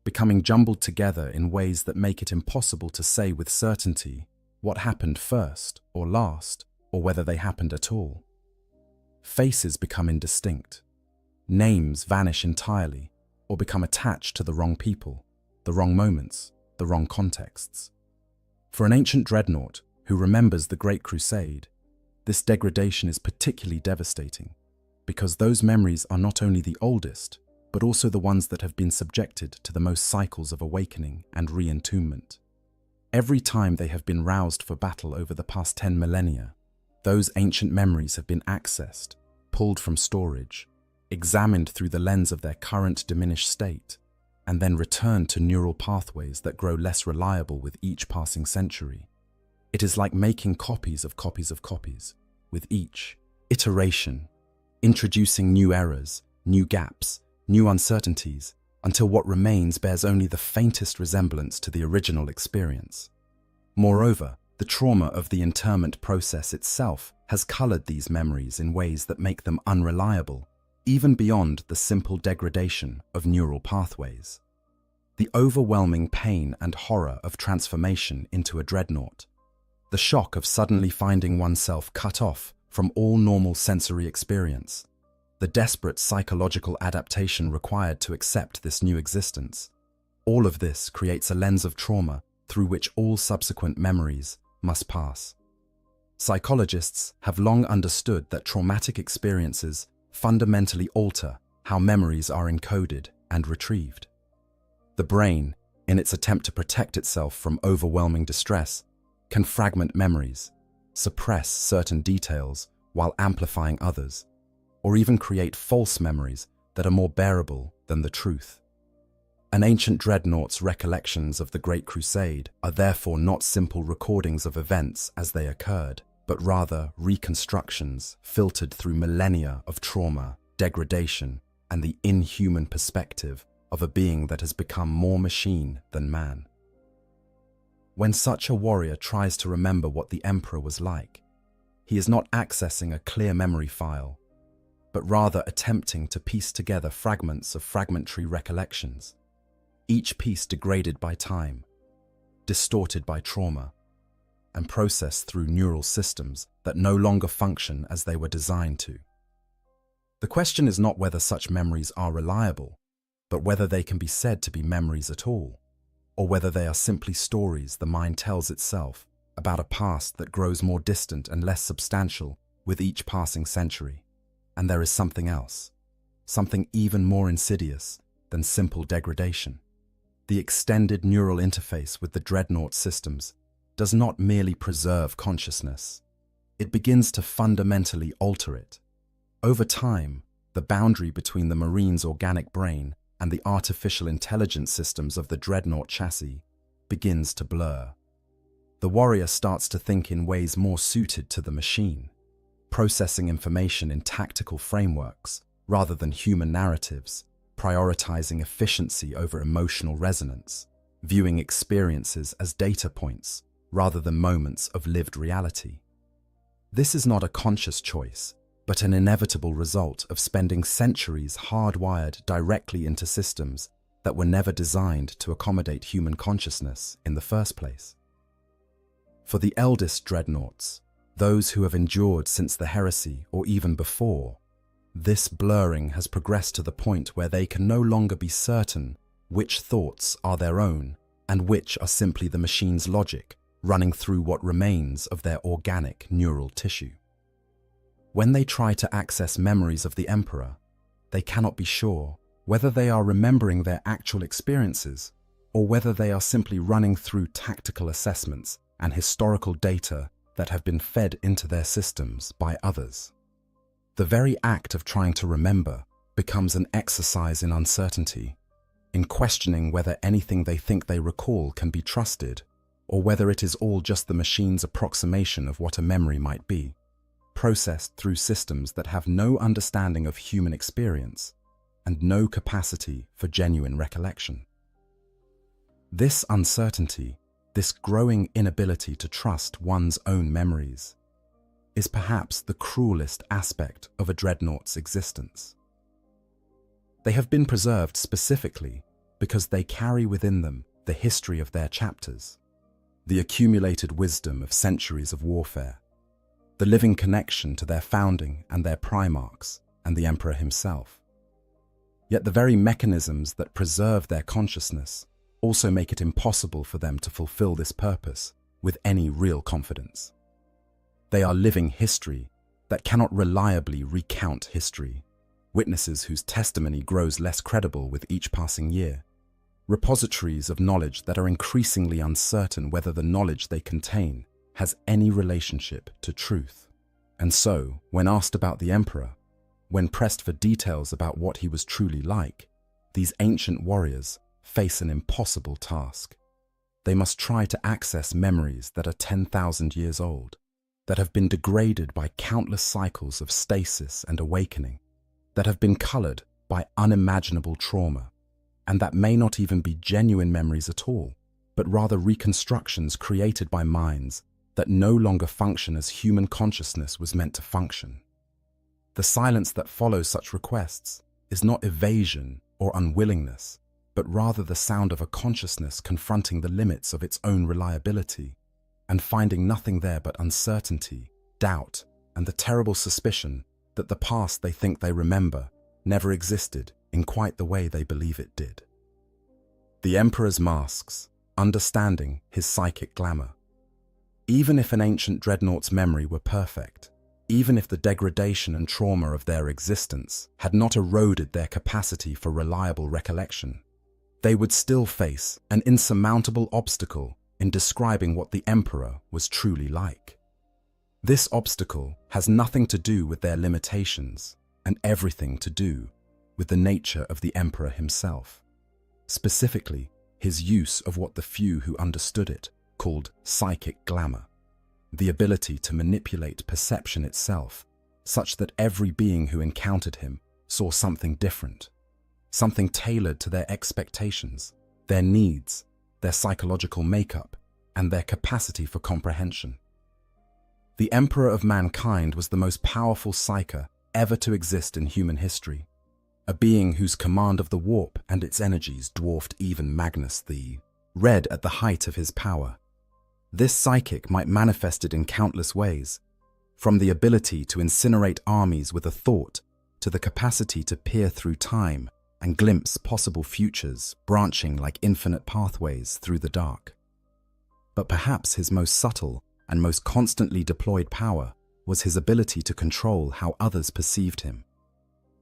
becoming jumbled together in ways that make it impossible to say with certainty what happened first or last, or whether they happened at all. Faces become indistinct. Names vanish entirely, or become attached to the wrong people, the wrong moments, the wrong contexts. For an ancient dreadnought who remembers the Great Crusade, this degradation is particularly devastating, because those memories are not only the oldest, but also the ones that have been subjected to the most cycles of awakening and re-entombment. Every time they have been roused for battle over the past 10 millennia, those ancient memories have been accessed, pulled from storage, examined through the lens of their current diminished state, and then returned to neural pathways that grow less reliable with each passing century. It is like making copies of copies of copies. With each iteration, introducing new errors, new gaps, new uncertainties, until what remains bears only the faintest resemblance to the original experience. Moreover, the trauma of the interment process itself has colored these memories in ways that make them unreliable, even beyond the simple degradation of neural pathways. The overwhelming pain and horror of transformation into a dreadnought, the shock of suddenly finding oneself cut off from all normal sensory experience, the desperate psychological adaptation required to accept this new existence, all of this creates a lens of trauma through which all subsequent memories must pass. Psychologists have long understood that traumatic experiences fundamentally alter how memories are encoded and retrieved. The brain, in its attempt to protect itself from overwhelming distress, can fragment memories, suppress certain details while amplifying others, or even create false memories that are more bearable than the truth. An ancient dreadnought's recollections of the Great Crusade are therefore not simple recordings of events as they occurred, but rather reconstructions filtered through millennia of trauma, degradation, and the inhuman perspective of a being that has become more machine than man. When such a warrior tries to remember what the Emperor was like, he is not accessing a clear memory file, but rather attempting to piece together fragments of fragmentary recollections, each piece degraded by time, distorted by trauma, and processed through neural systems that no longer function as they were designed to. The question is not whether such memories are reliable, but whether they can be said to be memories at all, or whether they are simply stories the mind tells itself about a past that grows more distant and less substantial with each passing century. And there is something else, something even more insidious than simple degradation. The extended neural interface with the dreadnought systems does not merely preserve consciousness, it begins to fundamentally alter it. Over time, the boundary between the Marine's organic brain and the artificial intelligence systems of the dreadnought chassis begins to blur. The warrior starts to think in ways more suited to the machine, processing information in tactical frameworks rather than human narratives, prioritizing efficiency over emotional resonance, viewing experiences as data points rather than moments of lived reality. This is not a conscious choice, but an inevitable result of spending centuries hardwired directly into systems that were never designed to accommodate human consciousness in the first place. For the eldest dreadnoughts, those who have endured since the heresy or even before, this blurring has progressed to the point where they can no longer be certain which thoughts are their own and which are simply the machine's logic running through what remains of their organic neural tissue. When they try to access memories of the Emperor, they cannot be sure whether they are remembering their actual experiences or whether they are simply running through tactical assessments and historical data that have been fed into their systems by others. The very act of trying to remember becomes an exercise in uncertainty, in questioning whether anything they think they recall can be trusted, or whether it is all just the machine's approximation of what a memory might be, processed through systems that have no understanding of human experience and no capacity for genuine recollection. This uncertainty, this growing inability to trust one's own memories, is perhaps the cruelest aspect of a dreadnought's existence. They have been preserved specifically because they carry within them the history of their chapters, the accumulated wisdom of centuries of warfare, the living connection to their founding and their primarchs and the Emperor himself. Yet the very mechanisms that preserve their consciousness also make it impossible for them to fulfill this purpose with any real confidence. They are living history that cannot reliably recount history, witnesses whose testimony grows less credible with each passing year, repositories of knowledge that are increasingly uncertain whether the knowledge they contain has any relationship to truth. And so, when asked about the Emperor, when pressed for details about what he was truly like, these ancient warriors face an impossible task. They must try to access memories that are 10,000 years old, that have been degraded by countless cycles of stasis and awakening, that have been colored by unimaginable trauma, and that may not even be genuine memories at all, but rather reconstructions created by minds that no longer function as human consciousness was meant to function. The silence that follows such requests is not evasion or unwillingness, but rather the sound of a consciousness confronting the limits of its own reliability and finding nothing there but uncertainty, doubt, and the terrible suspicion that the past they think they remember never existed in quite the way they believe it did. The Emperor's masks, understanding his psychic glamour. Even if an ancient dreadnought's memory were perfect, even if the degradation and trauma of their existence had not eroded their capacity for reliable recollection, they would still face an insurmountable obstacle in describing what the Emperor was truly like. This obstacle has nothing to do with their limitations and everything to do with the nature of the Emperor himself, specifically his use of what the few who understood it called psychic glamour, the ability to manipulate perception itself such that every being who encountered him saw something different, something tailored to their expectations, their needs, their psychological makeup, and their capacity for comprehension. The Emperor of mankind was the most powerful psyker ever to exist in human history, a being whose command of the warp and its energies dwarfed even Magnus the Red at the height of his power. This psychic might manifest it in countless ways, from the ability to incinerate armies with a thought to the capacity to peer through time and glimpse possible futures branching like infinite pathways through the dark. But perhaps his most subtle and most constantly deployed power was his ability to control how others perceived him,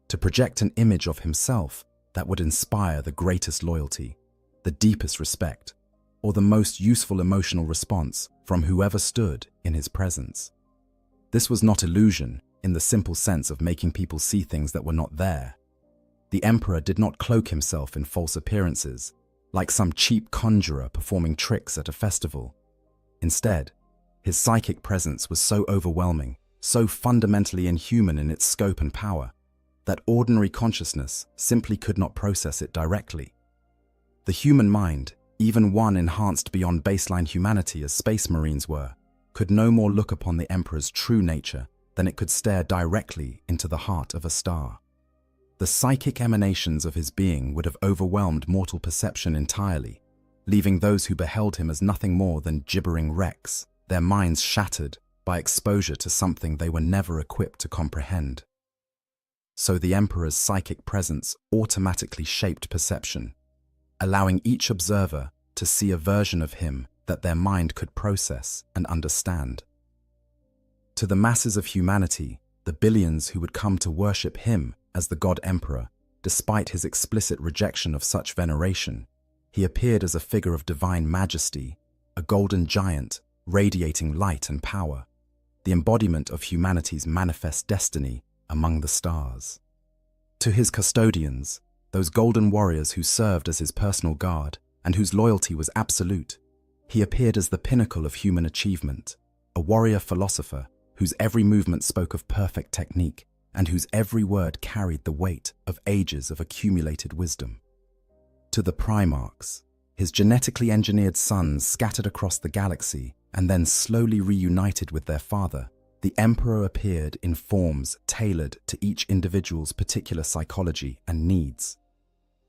to project an image of himself that would inspire the greatest loyalty, the deepest respect, or the most useful emotional response from whoever stood in his presence. This was not illusion in the simple sense of making people see things that were not there. The Emperor did not cloak himself in false appearances, like some cheap conjurer performing tricks at a festival. Instead, his psychic presence was so overwhelming, so fundamentally inhuman in its scope and power, that ordinary consciousness simply could not process it directly. The human mind, even one enhanced beyond baseline humanity as Space Marines were, could no more look upon the Emperor's true nature than it could stare directly into the heart of a star. The psychic emanations of his being would have overwhelmed mortal perception entirely, leaving those who beheld him as nothing more than gibbering wrecks, their minds shattered by exposure to something they were never equipped to comprehend. So the Emperor's psychic presence automatically shaped perception, allowing each observer to see a version of him that their mind could process and understand. To the masses of humanity, the billions who would come to worship him as the God Emperor, despite his explicit rejection of such veneration, he appeared as a figure of divine majesty, a golden giant radiating light and power, the embodiment of humanity's manifest destiny among the stars. To his custodians, those golden warriors who served as his personal guard and whose loyalty was absolute, he appeared as the pinnacle of human achievement, a warrior philosopher whose every movement spoke of perfect technique and whose every word carried the weight of ages of accumulated wisdom. To the Primarchs, his genetically engineered sons scattered across the galaxy and then slowly reunited with their father, the Emperor appeared in forms tailored to each individual's particular psychology and needs.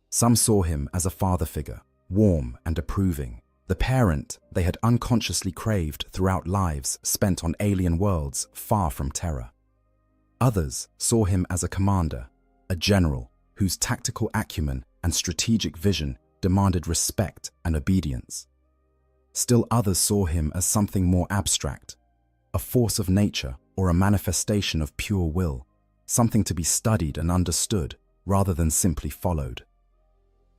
Some saw him as a father figure, warm and approving, the parent they had unconsciously craved throughout lives spent on alien worlds far from terror. Others saw him as a commander, a general whose tactical acumen and strategic vision demanded respect and obedience. Still others saw him as something more abstract, a force of nature or a manifestation of pure will, something to be studied and understood rather than simply followed.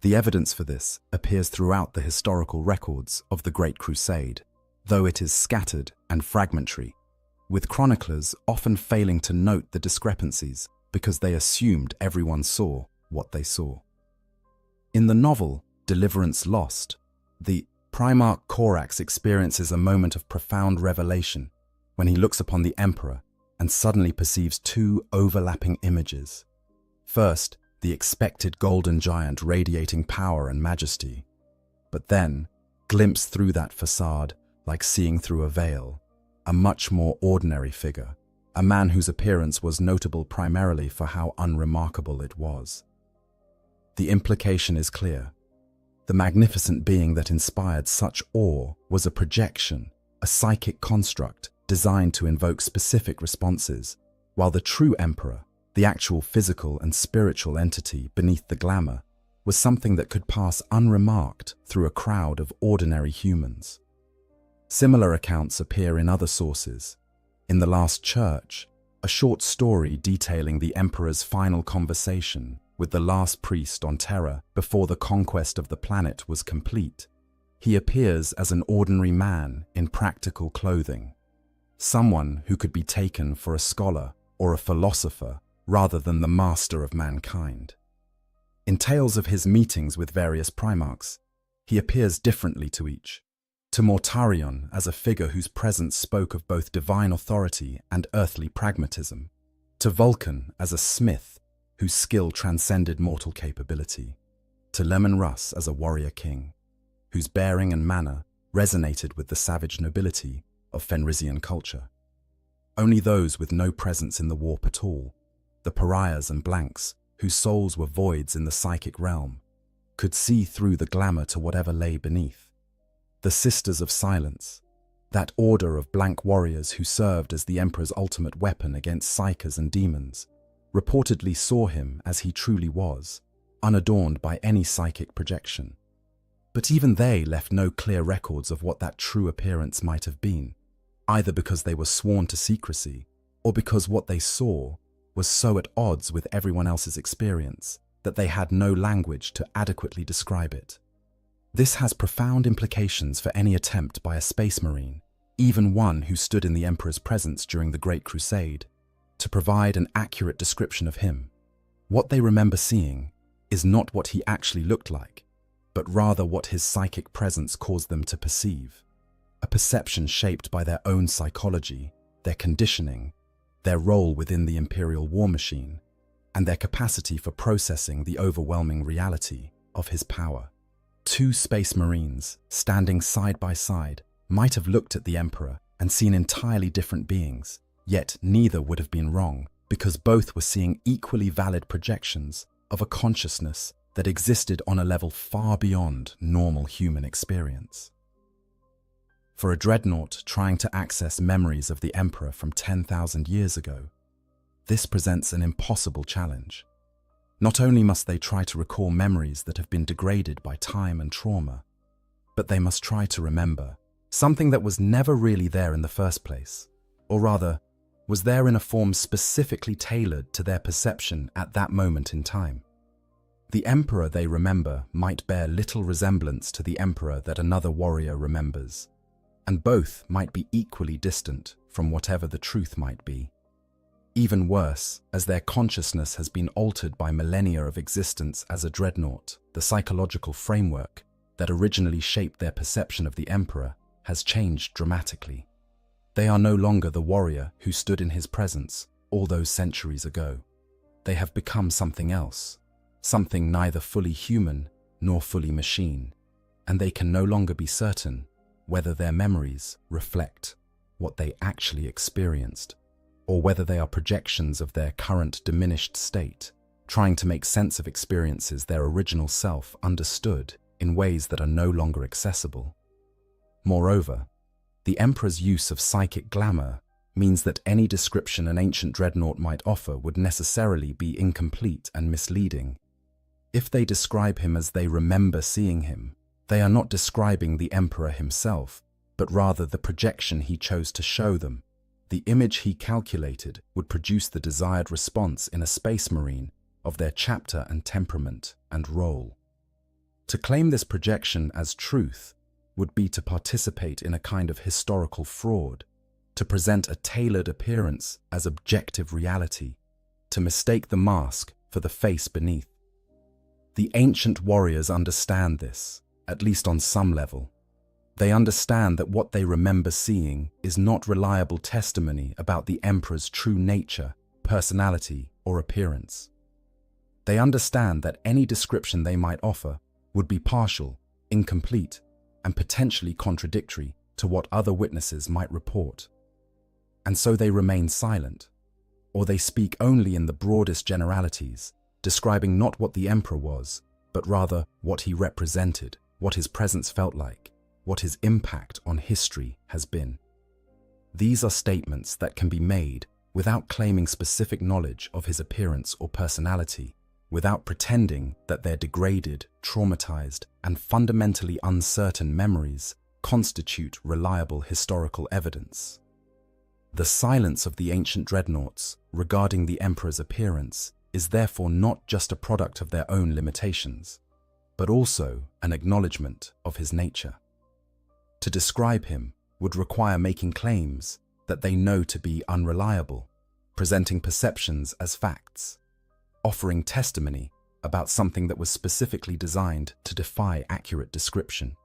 The evidence for this appears throughout the historical records of the Great Crusade, though it is scattered and fragmentary, with chroniclers often failing to note the discrepancies because they assumed everyone saw what they saw. In the novel Deliverance Lost, the Primarch Corax experiences a moment of profound revelation when he looks upon the Emperor and suddenly perceives two overlapping images. First, the expected golden giant radiating power and majesty, but then, glimpsed through that facade, like seeing through a veil, a much more ordinary figure, a man whose appearance was notable primarily for how unremarkable it was. The implication is clear. The magnificent being that inspired such awe was a projection, a psychic construct designed to invoke specific responses, while the true Emperor, the actual physical and spiritual entity beneath the glamour, was something that could pass unremarked through a crowd of ordinary humans. Similar accounts appear in other sources. In The Last Church, a short story detailing the Emperor's final conversation with the last priest on Terra before the conquest of the planet was complete, he appears as an ordinary man in practical clothing, someone who could be taken for a scholar or a philosopher rather than the master of mankind. In tales of his meetings with various primarchs, he appears differently to each. To Mortarion as a figure whose presence spoke of both divine authority and earthly pragmatism, to Vulcan as a smith whose skill transcended mortal capability, to Lemon Russ as a warrior king, whose bearing and manner resonated with the savage nobility of Fenrisian culture. Only those with no presence in the warp at all, the pariahs and blanks whose souls were voids in the psychic realm, could see through the glamour to whatever lay beneath. The Sisters of Silence, that order of blank warriors who served as the Emperor's ultimate weapon against psykers and demons, reportedly saw him as he truly was, unadorned by any psychic projection. But even they left no clear records of what that true appearance might have been, either because they were sworn to secrecy or because what they saw was so at odds with everyone else's experience that they had no language to adequately describe it. This has profound implications for any attempt by a space marine, even one who stood in the Emperor's presence during the Great Crusade, to provide an accurate description of him. What they remember seeing is not what he actually looked like, but rather what his psychic presence caused them to perceive, a perception shaped by their own psychology, their conditioning, their role within the Imperial war machine, and their capacity for processing the overwhelming reality of his power. Two space marines, standing side by side, might have looked at the Emperor and seen entirely different beings, yet neither would have been wrong, because both were seeing equally valid projections of a consciousness that existed on a level far beyond normal human experience. For a dreadnought trying to access memories of the Emperor from 10,000 years ago, this presents an impossible challenge. Not only must they try to recall memories that have been degraded by time and trauma, but they must try to remember something that was never really there in the first place, or rather, was there in a form specifically tailored to their perception at that moment in time. The Emperor they remember might bear little resemblance to the Emperor that another warrior remembers, and both might be equally distant from whatever the truth might be. Even worse, as their consciousness has been altered by millennia of existence as a dreadnought, the psychological framework that originally shaped their perception of the Emperor has changed dramatically. They are no longer the warrior who stood in his presence all those centuries ago. They have become something else, something neither fully human nor fully machine, and they can no longer be certain whether their memories reflect what they actually experienced, or whether they are projections of their current diminished state, trying to make sense of experiences their original self understood in ways that are no longer accessible. Moreover, the Emperor's use of psychic glamour means that any description an ancient dreadnought might offer would necessarily be incomplete and misleading. If they describe him as they remember seeing him, they are not describing the Emperor himself, but rather the projection he chose to show them. The image he calculated would produce the desired response in a space marine of their chapter and temperament and role. To claim this projection as truth would be to participate in a kind of historical fraud, to present a tailored appearance as objective reality, to mistake the mask for the face beneath. The ancient warriors understand this, at least on some level. They understand that what they remember seeing is not reliable testimony about the emperor's true nature, personality, or appearance. They understand that any description they might offer would be partial, incomplete, and potentially contradictory to what other witnesses might report. And so they remain silent, or they speak only in the broadest generalities, describing not what the emperor was, but rather what he represented, what his presence felt like, what his impact on history has been. These are statements that can be made without claiming specific knowledge of his appearance or personality, without pretending that their degraded, traumatized, and fundamentally uncertain memories constitute reliable historical evidence. The silence of the ancient dreadnoughts regarding the emperor's appearance is therefore not just a product of their own limitations, but also an acknowledgement of his nature. To describe him would require making claims that they know to be unreliable, presenting perceptions as facts, offering testimony about something that was specifically designed to defy accurate description.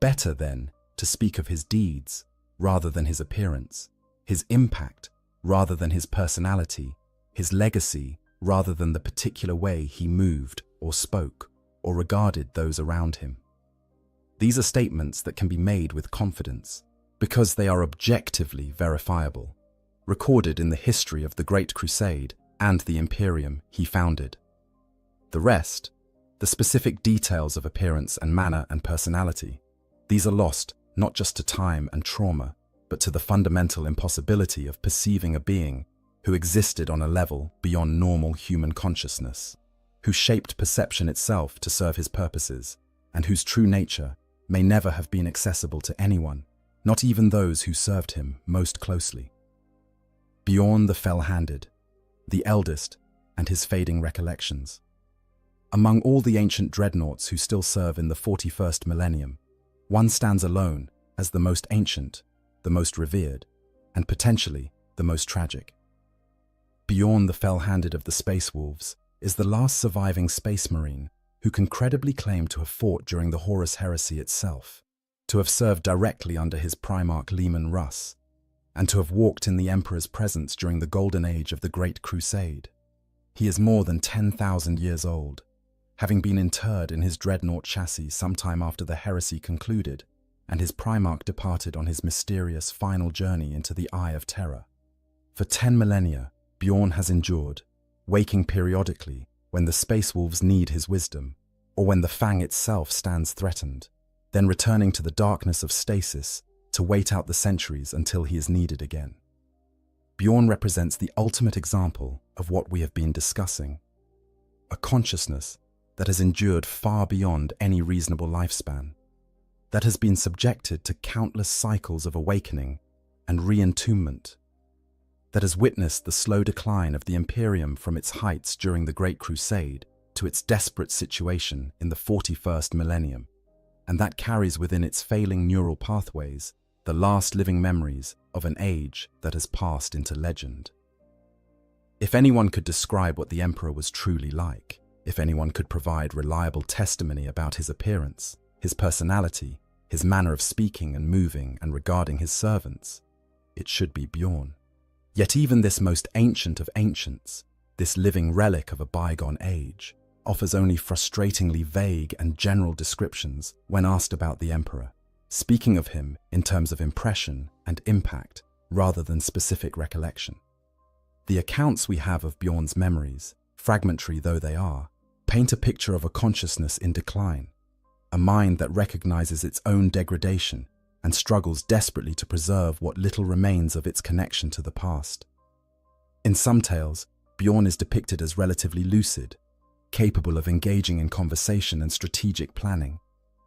Better, then, to speak of his deeds rather than his appearance, his impact rather than his personality, his legacy rather than the particular way he moved or spoke or regarded those around him. These are statements that can be made with confidence because they are objectively verifiable, recorded in the history of the Great Crusade and the Imperium he founded. The rest, the specific details of appearance and manner and personality, these are lost not just to time and trauma, but to the fundamental impossibility of perceiving a being who existed on a level beyond normal human consciousness, who shaped perception itself to serve his purposes, and whose true nature may never have been accessible to anyone, not even those who served him most closely. Bjorn the Fell-Handed, the eldest, and his fading recollections. Among all the ancient dreadnoughts who still serve in the 41st millennium, one stands alone as the most ancient, the most revered, and potentially the most tragic. Bjorn the Fell-Handed of the Space Wolves is the last surviving space marine who can credibly claim to have fought during the Horus Heresy itself, to have served directly under his Primarch Leman Russ, and to have walked in the Emperor's presence during the Golden Age of the Great Crusade. He is more than 10,000 years old, having been interred in his dreadnought chassis sometime after the heresy concluded, and his Primarch departed on his mysterious final journey into the Eye of Terror. For 10 millennia, Bjorn has endured, waking periodically when the Space Wolves need his wisdom, or when the Fang itself stands threatened, then returning to the darkness of stasis to wait out the centuries until he is needed again. Bjorn represents the ultimate example of what we have been discussing, a consciousness that has endured far beyond any reasonable lifespan, that has been subjected to countless cycles of awakening and re-entombment, that has witnessed the slow decline of the Imperium from its heights during the Great Crusade to its desperate situation in the 41st millennium, and that carries within its failing neural pathways the last living memories of an age that has passed into legend. If anyone could describe what the Emperor was truly like, if anyone could provide reliable testimony about his appearance, his personality, his manner of speaking and moving and regarding his servants, it should be Bjorn. Yet even this most ancient of ancients, this living relic of a bygone age, offers only frustratingly vague and general descriptions when asked about the Emperor, speaking of him in terms of impression and impact rather than specific recollection. The accounts we have of Bjorn's memories, fragmentary though they are, paint a picture of a consciousness in decline, a mind that recognizes its own degradation and struggles desperately to preserve what little remains of its connection to the past. In some tales, Bjorn is depicted as relatively lucid, capable of engaging in conversation and strategic planning,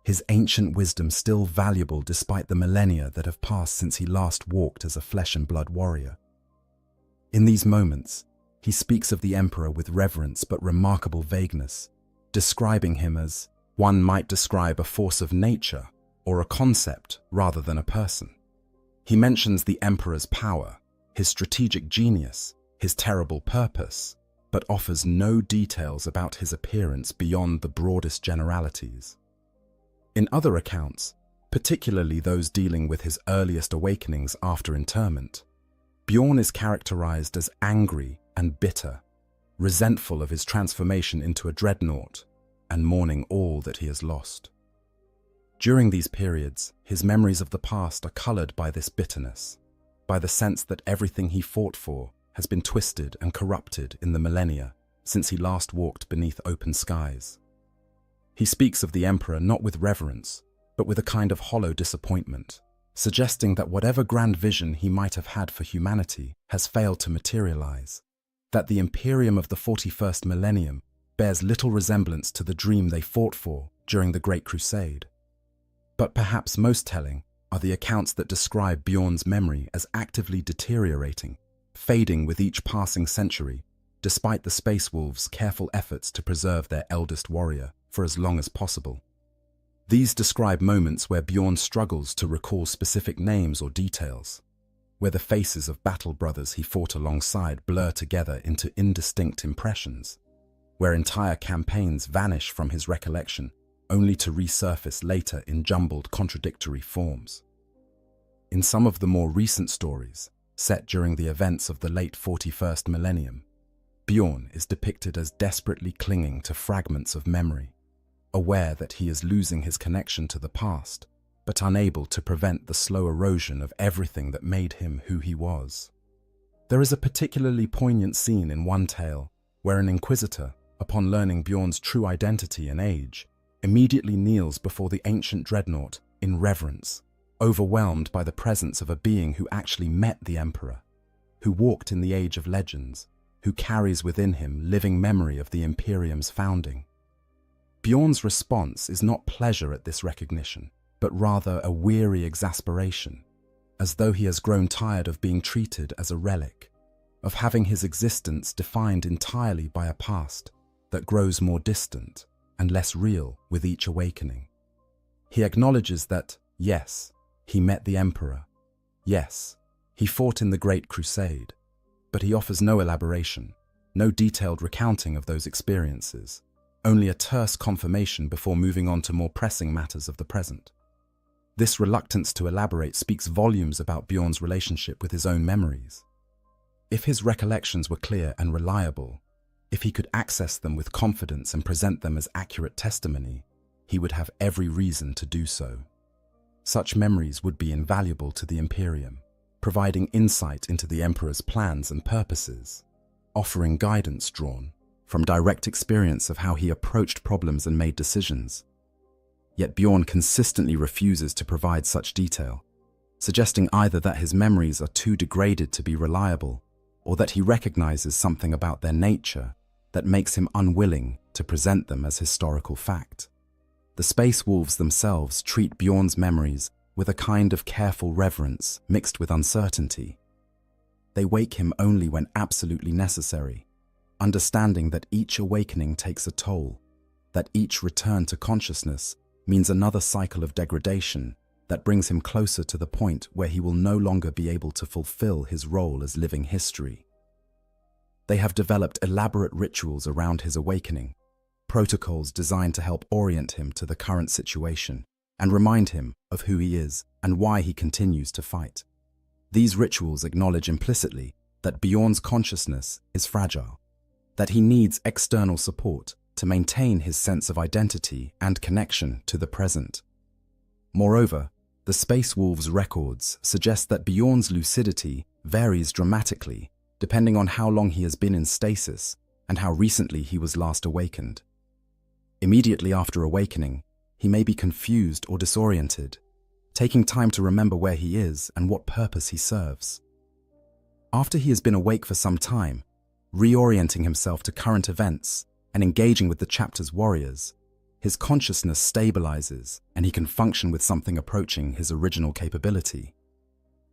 his ancient wisdom still valuable despite the millennia that have passed since he last walked as a flesh and blood warrior. In these moments, he speaks of the Emperor with reverence but remarkable vagueness, describing him as one might describe a force of nature or a concept rather than a person. He mentions the Emperor's power, his strategic genius, his terrible purpose, but offers no details about his appearance beyond the broadest generalities. In other accounts, particularly those dealing with his earliest awakenings after interment. Bjorn is characterized as angry and bitter, resentful of his transformation into a dreadnought, and mourning all that he has lost. During these periods, his memories of the past are colored by this bitterness, by the sense that everything he fought for has been twisted and corrupted in the millennia since he last walked beneath open skies. He speaks of the Emperor not with reverence, but with a kind of hollow disappointment, suggesting that whatever grand vision he might have had for humanity has failed to materialize, that the Imperium of the 41st millennium bears little resemblance to the dream they fought for during the Great Crusade. But perhaps most telling are the accounts that describe Bjorn's memory as actively deteriorating, fading with each passing century, despite the Space Wolves' careful efforts to preserve their eldest warrior for as long as possible. These describe moments where Bjorn struggles to recall specific names or details, where the faces of battle brothers he fought alongside blur together into indistinct impressions, where entire campaigns vanish from his recollection, only to resurface later in jumbled contradictory forms. In some of the more recent stories, set during the events of the late 41st millennium, Bjorn is depicted as desperately clinging to fragments of memory, aware that he is losing his connection to the past, but unable to prevent the slow erosion of everything that made him who he was. There is a particularly poignant scene in one tale where an inquisitor, upon learning Bjorn's true identity and age, immediately kneels before the ancient dreadnought in reverence, overwhelmed by the presence of a being who actually met the Emperor, who walked in the age of legends, who carries within him living memory of the Imperium's founding. Bjorn's response is not pleasure at this recognition, but rather a weary exasperation, as though he has grown tired of being treated as a relic, of having his existence defined entirely by a past that grows more distant and less real with each awakening. He acknowledges that, yes, he met the Emperor. Yes, he fought in the Great Crusade, but he offers no elaboration, no detailed recounting of those experiences, only a terse confirmation before moving on to more pressing matters of the present. This reluctance to elaborate speaks volumes about Bjorn's relationship with his own memories. If his recollections were clear and reliable, if he could access them with confidence and present them as accurate testimony, he would have every reason to do so. Such memories would be invaluable to the Imperium, providing insight into the Emperor's plans and purposes, offering guidance drawn from direct experience of how he approached problems and made decisions. Yet Bjorn consistently refuses to provide such detail, suggesting either that his memories are too degraded to be reliable, or that he recognizes something about their nature that makes him unwilling to present them as historical fact. The Space Wolves themselves treat Bjorn's memories with a kind of careful reverence mixed with uncertainty. They wake him only when absolutely necessary, understanding that each awakening takes a toll, that each return to consciousness means another cycle of degradation that brings him closer to the point where he will no longer be able to fulfill his role as living history. They have developed elaborate rituals around his awakening, protocols designed to help orient him to the current situation and remind him of who he is and why he continues to fight. These rituals acknowledge implicitly that Bjorn's consciousness is fragile, that he needs external support to maintain his sense of identity and connection to the present. Moreover, the Space Wolves' records suggest that Bjorn's lucidity varies dramatically depending on how long he has been in stasis and how recently he was last awakened. Immediately after awakening, he may be confused or disoriented, taking time to remember where he is and what purpose he serves. After he has been awake for some time, reorienting himself to current events and engaging with the chapter's warriors, his consciousness stabilizes and he can function with something approaching his original capability.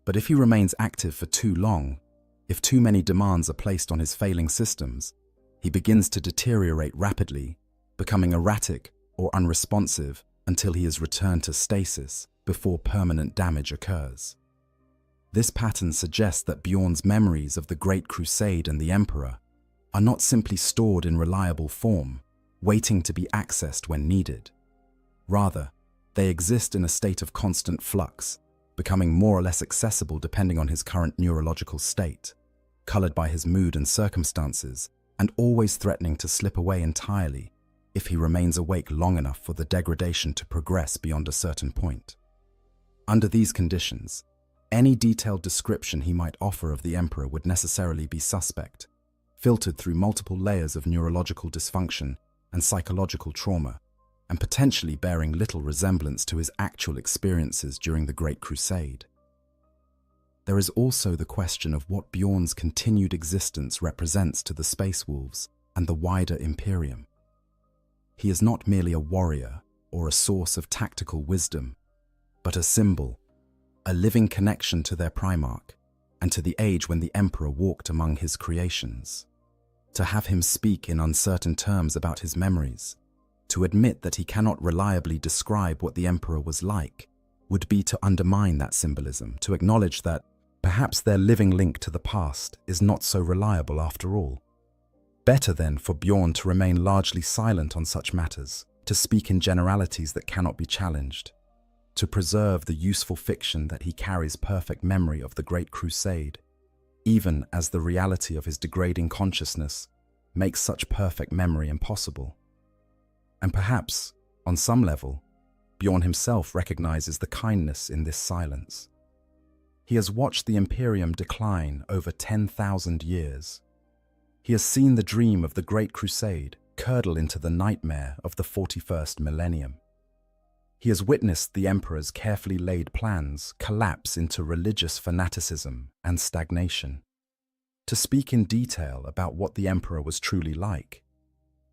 But if he remains active for too long, if too many demands are placed on his failing systems, he begins to deteriorate rapidly, becoming erratic or unresponsive until he is returned to stasis before permanent damage occurs. This pattern suggests that Bjorn's memories of the Great Crusade and the Emperor are not simply stored in reliable form, waiting to be accessed when needed. Rather, They exist in a state of constant flux, becoming more or less accessible depending on his current neurological state, colored by his mood and circumstances, and always threatening to slip away entirely if he remains awake long enough for the degradation to progress beyond a certain point. Under these conditions, any detailed description he might offer of the Emperor would necessarily be suspect, filtered through multiple layers of neurological dysfunction and psychological trauma, and potentially bearing little resemblance to his actual experiences during the Great Crusade. There is also the question of what Bjorn's continued existence represents to the Space Wolves and the wider Imperium. He is not merely a warrior or a source of tactical wisdom, but a symbol, a living connection to their Primarch and to the age when the Emperor walked among his creations. To have him speak in uncertain terms about his memories, to admit that he cannot reliably describe what the Emperor was like, would be to undermine that symbolism, to acknowledge that perhaps their living link to the past is not so reliable after all. Better then for Bjorn to remain largely silent on such matters, to speak in generalities that cannot be challenged, to preserve the useful fiction that he carries perfect memory of the Great Crusade, even as the reality of his degrading consciousness makes such perfect memory impossible. And perhaps, on some level, Bjorn himself recognizes the kindness in this silence. He has watched the Imperium decline over 10,000 years. He has seen the dream of the Great Crusade curdle into the nightmare of the 41st millennium. He has witnessed the Emperor's carefully laid plans collapse into religious fanaticism and stagnation. To speak in detail about what the Emperor was truly like,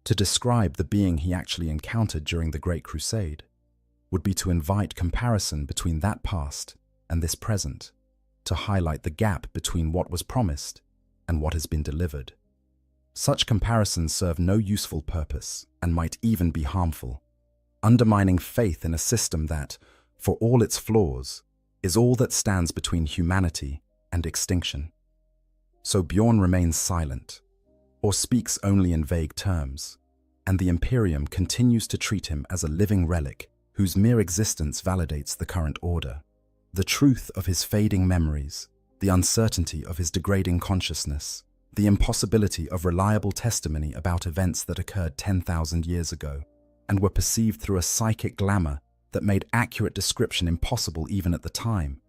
to describe the being he actually encountered during the Great Crusade, would be to invite comparison between that past and this present, to highlight the gap between what was promised and what has been delivered. Such comparisons serve no useful purpose and might even be harmful, undermining faith in a system that, for all its flaws, is all that stands between humanity and extinction. So Bjorn remains silent, or speaks only in vague terms, and the Imperium continues to treat him as a living relic whose mere existence validates the current order. The truth of his fading memories, the uncertainty of his degrading consciousness, the impossibility of reliable testimony about events that occurred 10,000 years ago and were perceived through a psychic glamour that made accurate description impossible even at the time.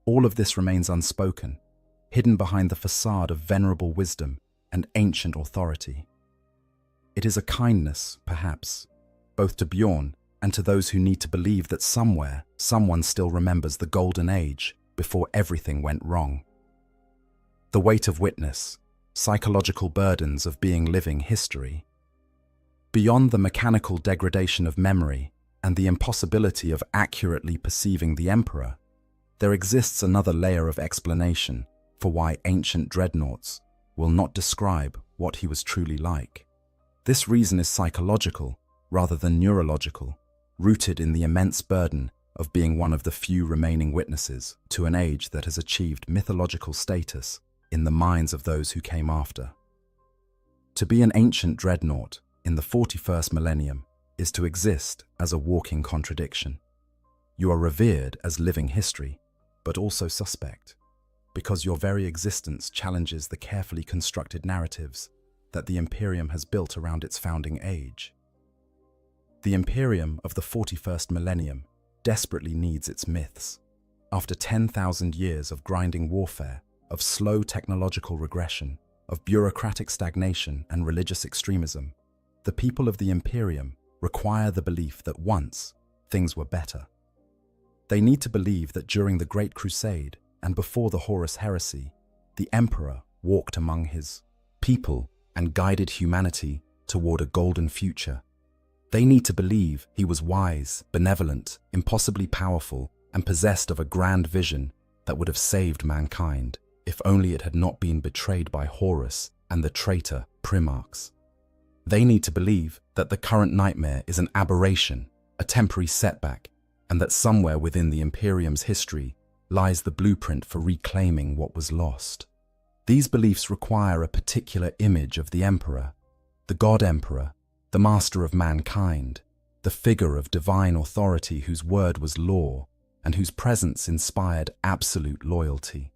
All of this remains unspoken, hidden behind the facade of venerable wisdom and ancient authority. It is a kindness, perhaps, both to Bjorn and to those who need to believe that somewhere, someone still remembers the golden age before everything went wrong. The weight of witness, psychological burdens of being living history. Beyond the mechanical degradation of memory and the impossibility of accurately perceiving the Emperor, there exists another layer of explanation for why ancient dreadnoughts will not describe what he was truly like. This reason is psychological rather than neurological, rooted in the immense burden of being one of the few remaining witnesses to an age that has achieved mythological status in the minds of those who came after. To be an ancient dreadnought in the 41st millennium is to exist as a walking contradiction. You are revered as living history, but also suspect, because your very existence challenges the carefully constructed narratives that the Imperium has built around its founding age. The Imperium of the 41st millennium desperately needs its myths. After 10,000 years of grinding warfare, of slow technological regression, of bureaucratic stagnation and religious extremism, the people of the Imperium require the belief that once things were better. They need to believe that during the Great Crusade and before the Horus Heresy, the Emperor walked among his people and guided humanity toward a golden future. They need to believe he was wise, benevolent, impossibly powerful, and possessed of a grand vision that would have saved mankind, if only it had not been betrayed by Horus and the traitor Primarchs. They need to believe that the current nightmare is an aberration, a temporary setback, and that somewhere within the Imperium's history lies the blueprint for reclaiming what was lost. These beliefs require a particular image of the Emperor, the God Emperor, the master of mankind, the figure of divine authority whose word was law and whose presence inspired absolute loyalty.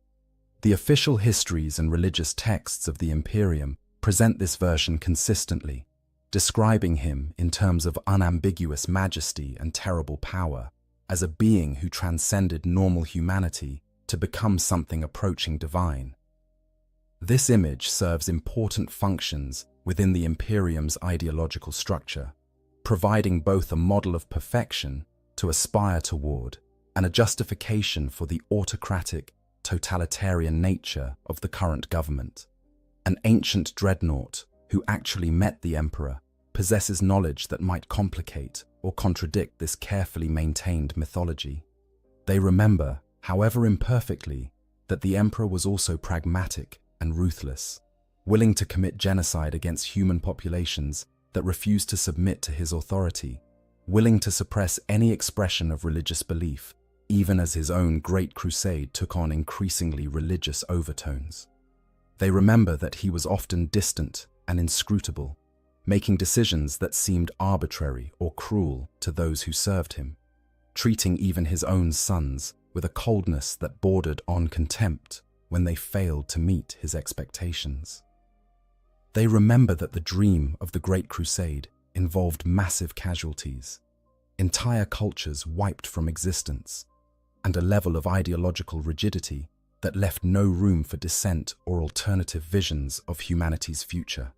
The official histories and religious texts of the Imperium present this version consistently, describing him in terms of unambiguous majesty and terrible power, as a being who transcended normal humanity to become something approaching divine. This image serves important functions within the Imperium's ideological structure, providing both a model of perfection to aspire toward and a justification for the autocratic, totalitarian nature of the current government. An ancient dreadnought who actually met the Emperor possesses knowledge that might complicate or contradict this carefully maintained mythology. They remember, however imperfectly, that the Emperor was also pragmatic and ruthless, willing to commit genocide against human populations that refused to submit to his authority, willing to suppress any expression of religious belief, even as his own Great Crusade took on increasingly religious overtones. They remember that he was often distant and inscrutable, making decisions that seemed arbitrary or cruel to those who served him, treating even his own sons with a coldness that bordered on contempt when they failed to meet his expectations. They remember that the dream of the Great Crusade involved massive casualties, entire cultures wiped from existence, and a level of ideological rigidity that left no room for dissent or alternative visions of humanity's future.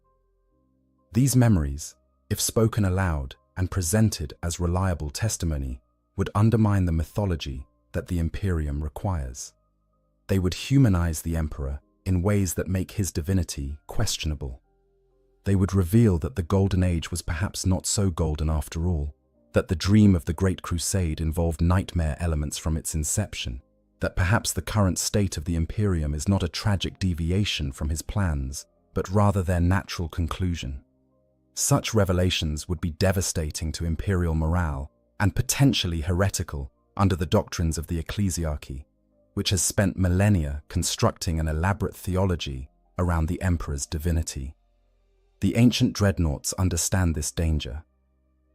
These memories, if spoken aloud and presented as reliable testimony, would undermine the mythology that the Imperium requires. They would humanize the Emperor in ways that make his divinity questionable. They would reveal that the Golden Age was perhaps not so golden after all, that the dream of the Great Crusade involved nightmare elements from its inception, that perhaps the current state of the Imperium is not a tragic deviation from his plans, but rather their natural conclusion. Such revelations would be devastating to imperial morale and potentially heretical under the doctrines of the ecclesiarchy, which has spent millennia constructing an elaborate theology around the emperor's divinity. The ancient dreadnoughts understand this danger.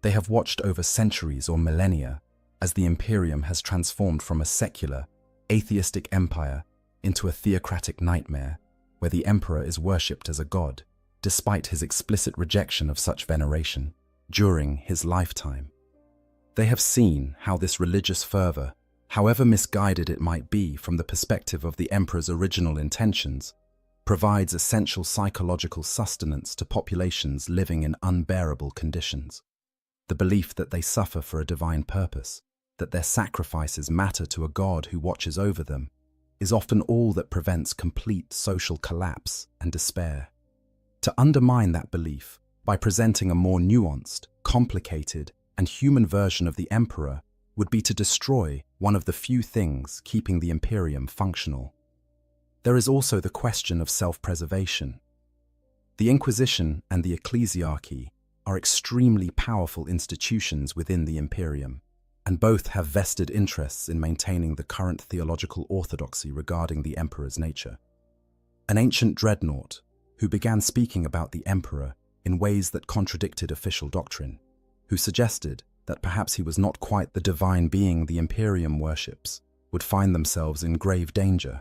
They have watched over centuries or millennia as the Imperium has transformed from a secular, atheistic empire into a theocratic nightmare where the emperor is worshipped as a god, despite his explicit rejection of such veneration during his lifetime. They have seen how this religious fervor, however misguided it might be from the perspective of the emperor's original intentions, provides essential psychological sustenance to populations living in unbearable conditions. The belief that they suffer for a divine purpose, that their sacrifices matter to a God who watches over them, is often all that prevents complete social collapse and despair. To undermine that belief by presenting a more nuanced, complicated, and human version of the emperor would be to destroy one of the few things keeping the Imperium functional. There is also the question of self-preservation. The Inquisition and the ecclesiarchy are extremely powerful institutions within the Imperium, and both have vested interests in maintaining the current theological orthodoxy regarding the emperor's nature. An ancient dreadnought, who began speaking about the emperor in ways that contradicted official doctrine, who suggested that perhaps he was not quite the divine being the Imperium worships, would find themselves in grave danger.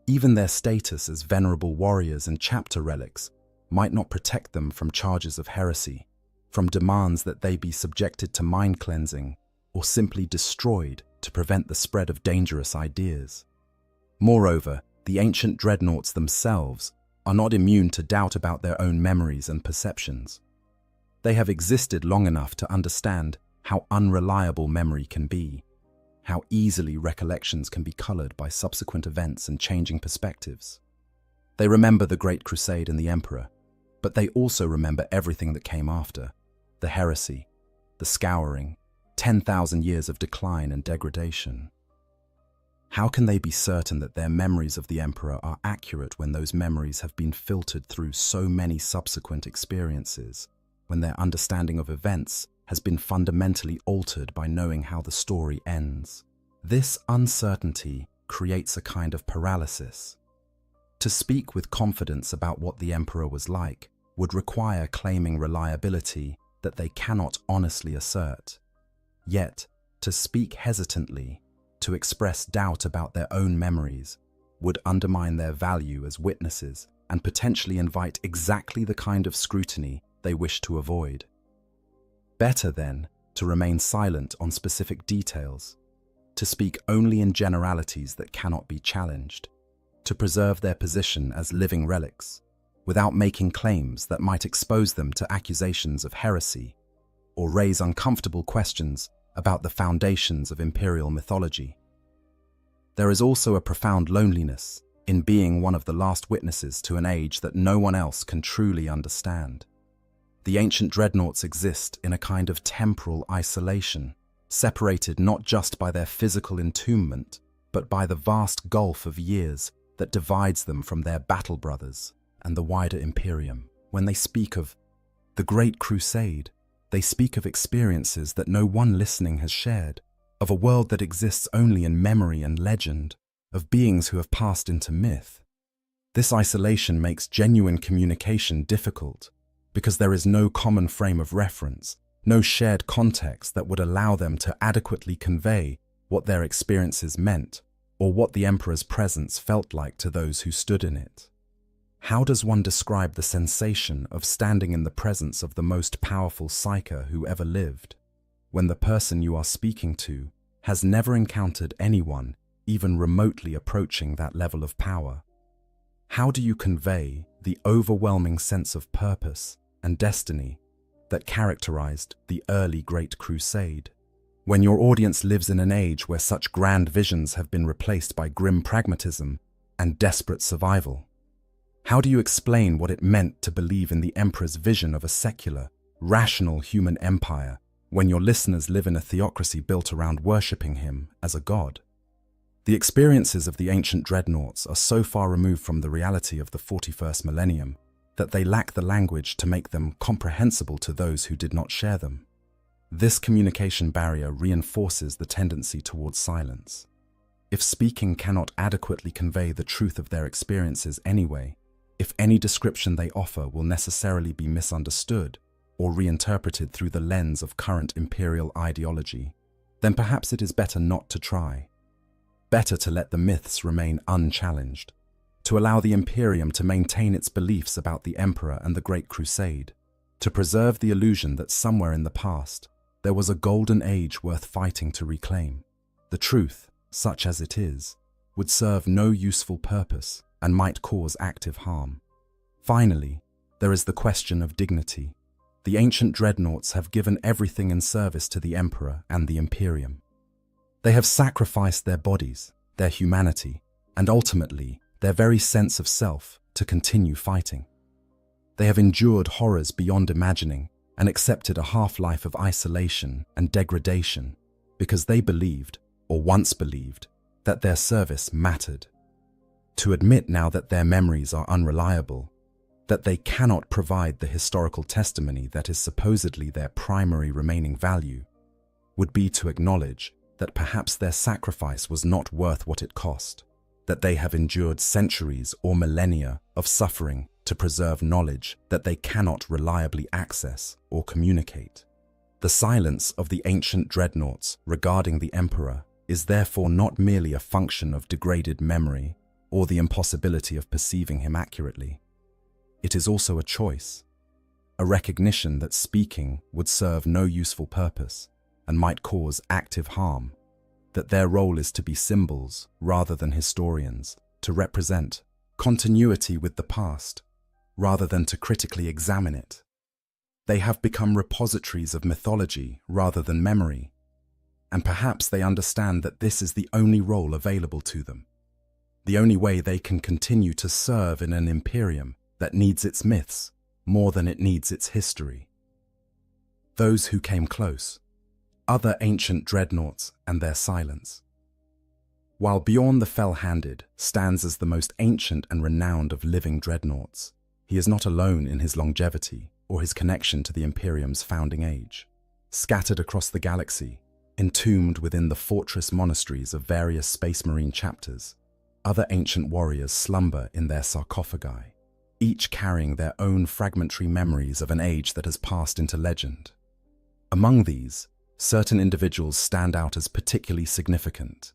Even their status as venerable warriors and chapter relics might not protect them from charges of heresy, from demands that they be subjected to mind cleansing or simply destroyed to prevent the spread of dangerous ideas. Moreover, the ancient dreadnoughts themselves are not immune to doubt about their own memories and perceptions. They have existed long enough to understand how unreliable memory can be, how easily recollections can be colored by subsequent events and changing perspectives. They remember the Great Crusade and the Emperor, but they also remember everything that came after: the heresy, the scouring, 10,000 years of decline and degradation. How can they be certain that their memories of the Emperor are accurate when those memories have been filtered through so many subsequent experiences, when their understanding of events has been fundamentally altered by knowing how the story ends? This uncertainty creates a kind of paralysis. To speak with confidence about what the Emperor was like would require claiming reliability that they cannot honestly assert. Yet, to speak hesitantly, to express doubt about their own memories, would undermine their value as witnesses and potentially invite exactly the kind of scrutiny they wish to avoid. Better, then, to remain silent on specific details, to speak only in generalities that cannot be challenged, to preserve their position as living relics, without making claims that might expose them to accusations of heresy or raise uncomfortable questions about the foundations of imperial mythology. There is also a profound loneliness in being one of the last witnesses to an age that no one else can truly understand. The ancient dreadnoughts exist in a kind of temporal isolation, separated not just by their physical entombment, but by the vast gulf of years that divides them from their battle brothers and the wider Imperium. When they speak of the Great Crusade, they speak of experiences that no one listening has shared, of a world that exists only in memory and legend, of beings who have passed into myth. This isolation makes genuine communication difficult, because there is no common frame of reference, no shared context that would allow them to adequately convey what their experiences meant, or what the Emperor's presence felt like to those who stood in it. How does one describe the sensation of standing in the presence of the most powerful psyker who ever lived, when the person you are speaking to has never encountered anyone even remotely approaching that level of power? How do you convey the overwhelming sense of purpose and destiny that characterized the early Great Crusade, when your audience lives in an age where such grand visions have been replaced by grim pragmatism and desperate survival? How do you explain what it meant to believe in the Emperor's vision of a secular, rational human empire when your listeners live in a theocracy built around worshipping him as a god? The experiences of the ancient dreadnoughts are so far removed from the reality of the 41st millennium that they lack the language to make them comprehensible to those who did not share them. This communication barrier reinforces the tendency towards silence. If speaking cannot adequately convey the truth of their experiences anyway, if any description they offer will necessarily be misunderstood or reinterpreted through the lens of current imperial ideology, then perhaps it is better not to try. Better to let the myths remain unchallenged, to allow the Imperium to maintain its beliefs about the Emperor and the Great Crusade, to preserve the illusion that somewhere in the past there was a golden age worth fighting to reclaim. The truth, such as it is, would serve no useful purpose and might cause active harm. Finally, there is the question of dignity. The ancient dreadnoughts have given everything in service to the Emperor and the Imperium. They have sacrificed their bodies, their humanity, and ultimately their very sense of self to continue fighting. They have endured horrors beyond imagining and accepted a half-life of isolation and degradation because they believed, or once believed, that their service mattered. To admit now that their memories are unreliable, that they cannot provide the historical testimony that is supposedly their primary remaining value, would be to acknowledge that perhaps their sacrifice was not worth what it cost, that they have endured centuries or millennia of suffering to preserve knowledge that they cannot reliably access or communicate. The silence of the ancient dreadnoughts regarding the Emperor is therefore not merely a function of degraded memory or the impossibility of perceiving him accurately. It is also a choice, a recognition that speaking would serve no useful purpose and might cause active harm, that their role is to be symbols rather than historians, to represent continuity with the past rather than to critically examine it. They have become repositories of mythology rather than memory, and perhaps they understand that this is the only role available to them, the only way they can continue to serve in an imperium that needs its myths more than it needs its history. Those who came close, other ancient dreadnoughts and their silence. While Bjorn the Fell-Handed stands as the most ancient and renowned of living dreadnoughts, he is not alone in his longevity or his connection to the Imperium's founding age. Scattered across the galaxy, entombed within the fortress monasteries of various Space Marine chapters, other ancient warriors slumber in their sarcophagi. each carrying their own fragmentary memories of an age that has passed into legend. Among these, certain individuals stand out as particularly significant,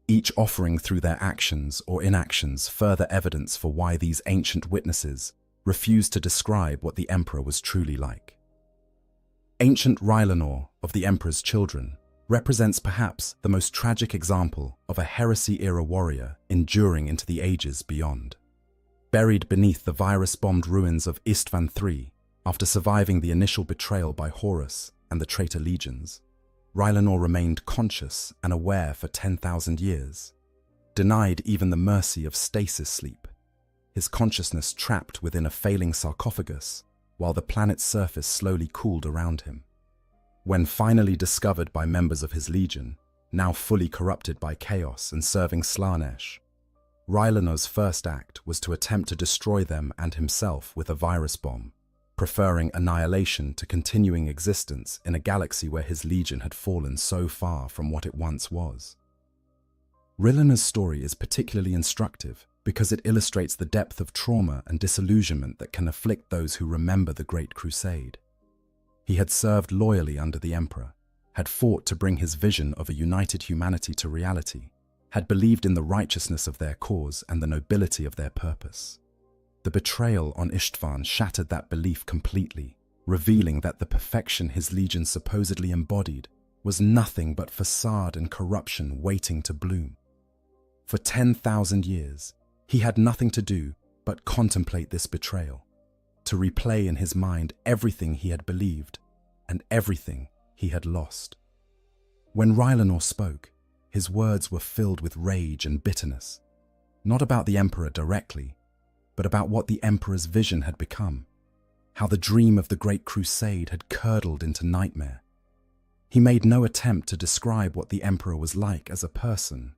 each offering through their actions or inactions further evidence for why these ancient witnesses refused to describe what the emperor was truly like. Ancient Rylanor of the Emperor's Children represents perhaps the most tragic example of a heresy-era warrior enduring into the ages beyond. Buried beneath the virus-bombed ruins of Istvan III, after surviving the initial betrayal by Horus and the traitor legions, Rylanor remained conscious and aware for 10,000 years, denied even the mercy of stasis sleep, his consciousness trapped within a failing sarcophagus while the planet's surface slowly cooled around him. When finally discovered by members of his legion, now fully corrupted by chaos and serving Slaanesh, Rylanor's first act was to attempt to destroy them and himself with a virus bomb, preferring annihilation to continuing existence in a galaxy where his legion had fallen so far from what it once was. Rylanor's story is particularly instructive because it illustrates the depth of trauma and disillusionment that can afflict those who remember the Great Crusade. He had served loyally under the Emperor, had fought to bring his vision of a united humanity to reality, had believed in the righteousness of their cause and the nobility of their purpose. The betrayal on Istvan shattered that belief completely, revealing that the perfection his legion supposedly embodied was nothing but facade and corruption waiting to bloom. For 10,000 years, he had nothing to do but contemplate this betrayal, to replay in his mind everything he had believed and everything he had lost. When Rylanor spoke, his words were filled with rage and bitterness, not about the Emperor directly, but about what the Emperor's vision had become, how the dream of the Great Crusade had curdled into nightmare. He made no attempt to describe what the Emperor was like as a person,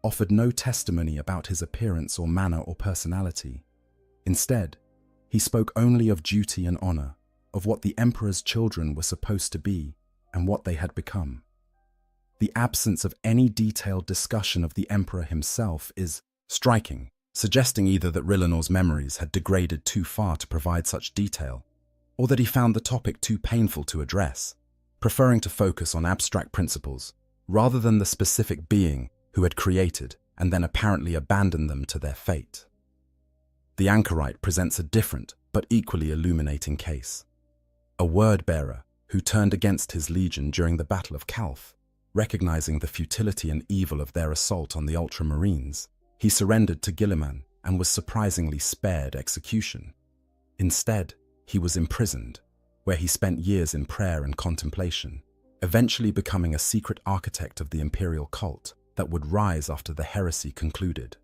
offered no testimony about his appearance or manner or personality. Instead, he spoke only of duty and honor, of what the Emperor's children were supposed to be and what they had become. The absence of any detailed discussion of the Emperor himself is striking, suggesting either that Rylanor's memories had degraded too far to provide such detail, or that he found the topic too painful to address, preferring to focus on abstract principles rather than the specific being who had created and then apparently abandoned them to their fate. The anchorite presents a different but equally illuminating case. A word-bearer who turned against his legion during the Battle of Calth, recognizing the futility and evil of their assault on the Ultramarines, he surrendered to Guilliman and was surprisingly spared execution. Instead, he was imprisoned, where he spent years in prayer and contemplation, eventually becoming a secret architect of the imperial cult that would rise after the heresy concluded.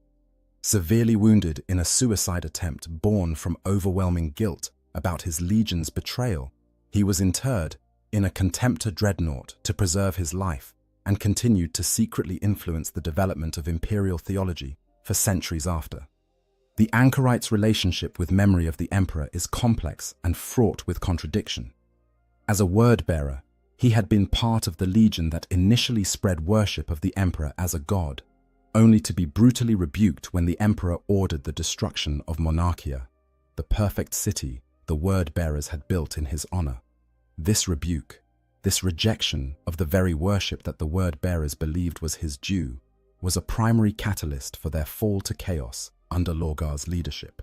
Severely wounded in a suicide attempt born from overwhelming guilt about his legion's betrayal, he was interred in a Contemptor dreadnought to preserve his life and continued to secretly influence the development of imperial theology for centuries after. The anchorite's relationship with memory of the Emperor is complex and fraught with contradiction. As a word-bearer, he had been part of the legion that initially spread worship of the Emperor as a god, only to be brutally rebuked when the Emperor ordered the destruction of Monarchia, the perfect city the word-bearers had built in his honor. This rebuke, this rejection of the very worship that the word-bearers believed was his due, was a primary catalyst for their fall to chaos under Lorgar's leadership.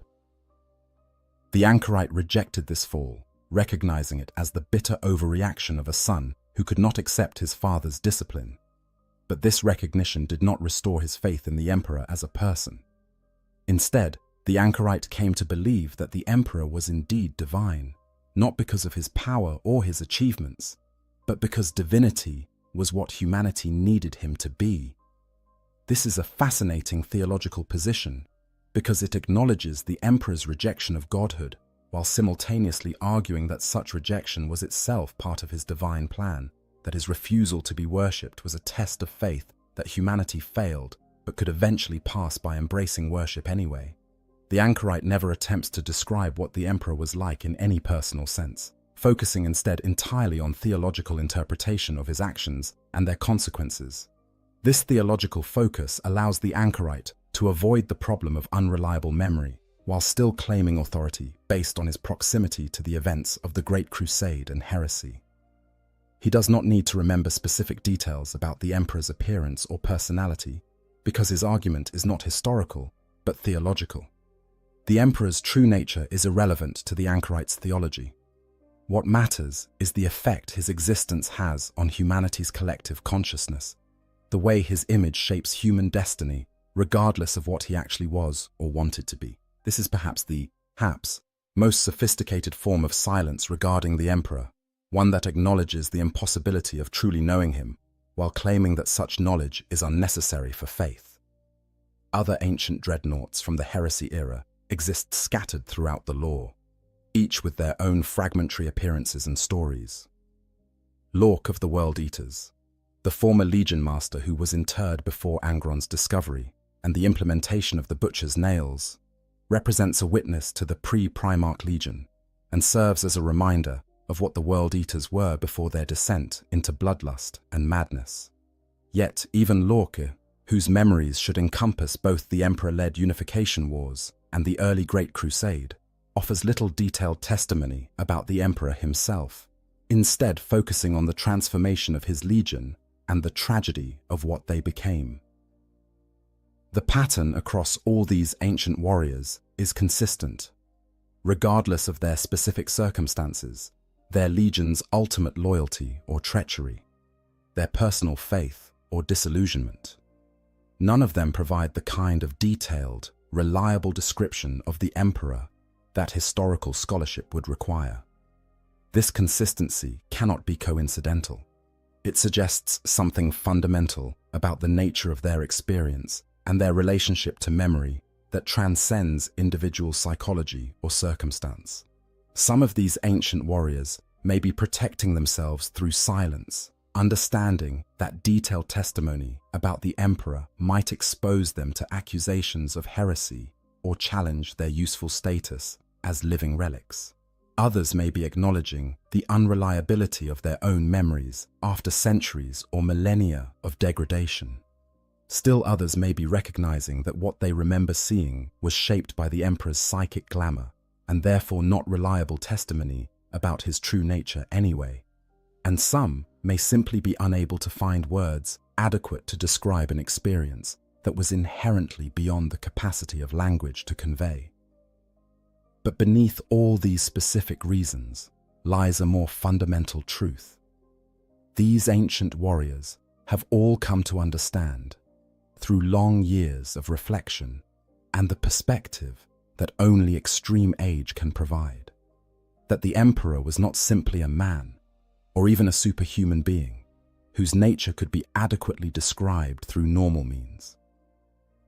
The anchorite rejected this fall, recognizing it as the bitter overreaction of a son who could not accept his father's discipline. But this recognition did not restore his faith in the Emperor as a person. Instead, the anchorite came to believe that the Emperor was indeed divine, not because of his power or his achievements, but because divinity was what humanity needed him to be. This is a fascinating theological position because it acknowledges the Emperor's rejection of godhood while simultaneously arguing that such rejection was itself part of his divine plan, that his refusal to be worshipped was a test of faith that humanity failed but could eventually pass by embracing worship anyway. The anchorite never attempts to describe what the Emperor was like in any personal sense, focusing instead entirely on theological interpretation of his actions and their consequences. This theological focus allows the anchorite to avoid the problem of unreliable memory while still claiming authority based on his proximity to the events of the Great Crusade and heresy. He does not need to remember specific details about the emperor's appearance or personality, because his argument is not historical, but theological. The emperor's true nature is irrelevant to the anchorite's theology. What matters is the effect his existence has on humanity's collective consciousness, the way his image shapes human destiny, regardless of what he actually was or wanted to be. This is perhaps the most sophisticated form of silence regarding the emperor, one that acknowledges the impossibility of truly knowing him, while claiming that such knowledge is unnecessary for faith. Other ancient dreadnoughts from the heresy era exist scattered throughout the lore, each with their own fragmentary appearances and stories. Lork of the World Eaters, the former Legion Master who was interred before Angron's discovery and the implementation of the Butcher's Nails, represents a witness to the pre-Primarch Legion and serves as a reminder of what the World Eaters were before their descent into bloodlust and madness. Yet even Lorke, whose memories should encompass both the Emperor-led unification wars and the early Great Crusade, offers little detailed testimony about the Emperor himself, instead focusing on the transformation of his legion and the tragedy of what they became. The pattern across all these ancient warriors is consistent. Regardless of their specific circumstances, their legion's ultimate loyalty or treachery, their personal faith or disillusionment. None of them provide the kind of detailed, reliable description of the Emperor that historical scholarship would require. This consistency cannot be coincidental. It suggests something fundamental about the nature of their experience and their relationship to memory that transcends individual psychology or circumstance. Some of these ancient warriors may be protecting themselves through silence, understanding that detailed testimony about the Emperor might expose them to accusations of heresy or challenge their useful status as living relics. Others may be acknowledging the unreliability of their own memories after centuries or millennia of degradation. Still others may be recognizing that what they remember seeing was shaped by the Emperor's psychic glamour and therefore not reliable testimony about his true nature anyway. And some may simply be unable to find words adequate to describe an experience that was inherently beyond the capacity of language to convey. But beneath all these specific reasons lies a more fundamental truth. These ancient warriors have all come to understand, through long years of reflection and the perspective that only extreme age can provide, that the Emperor was not simply a man, or even a superhuman being, whose nature could be adequately described through normal means.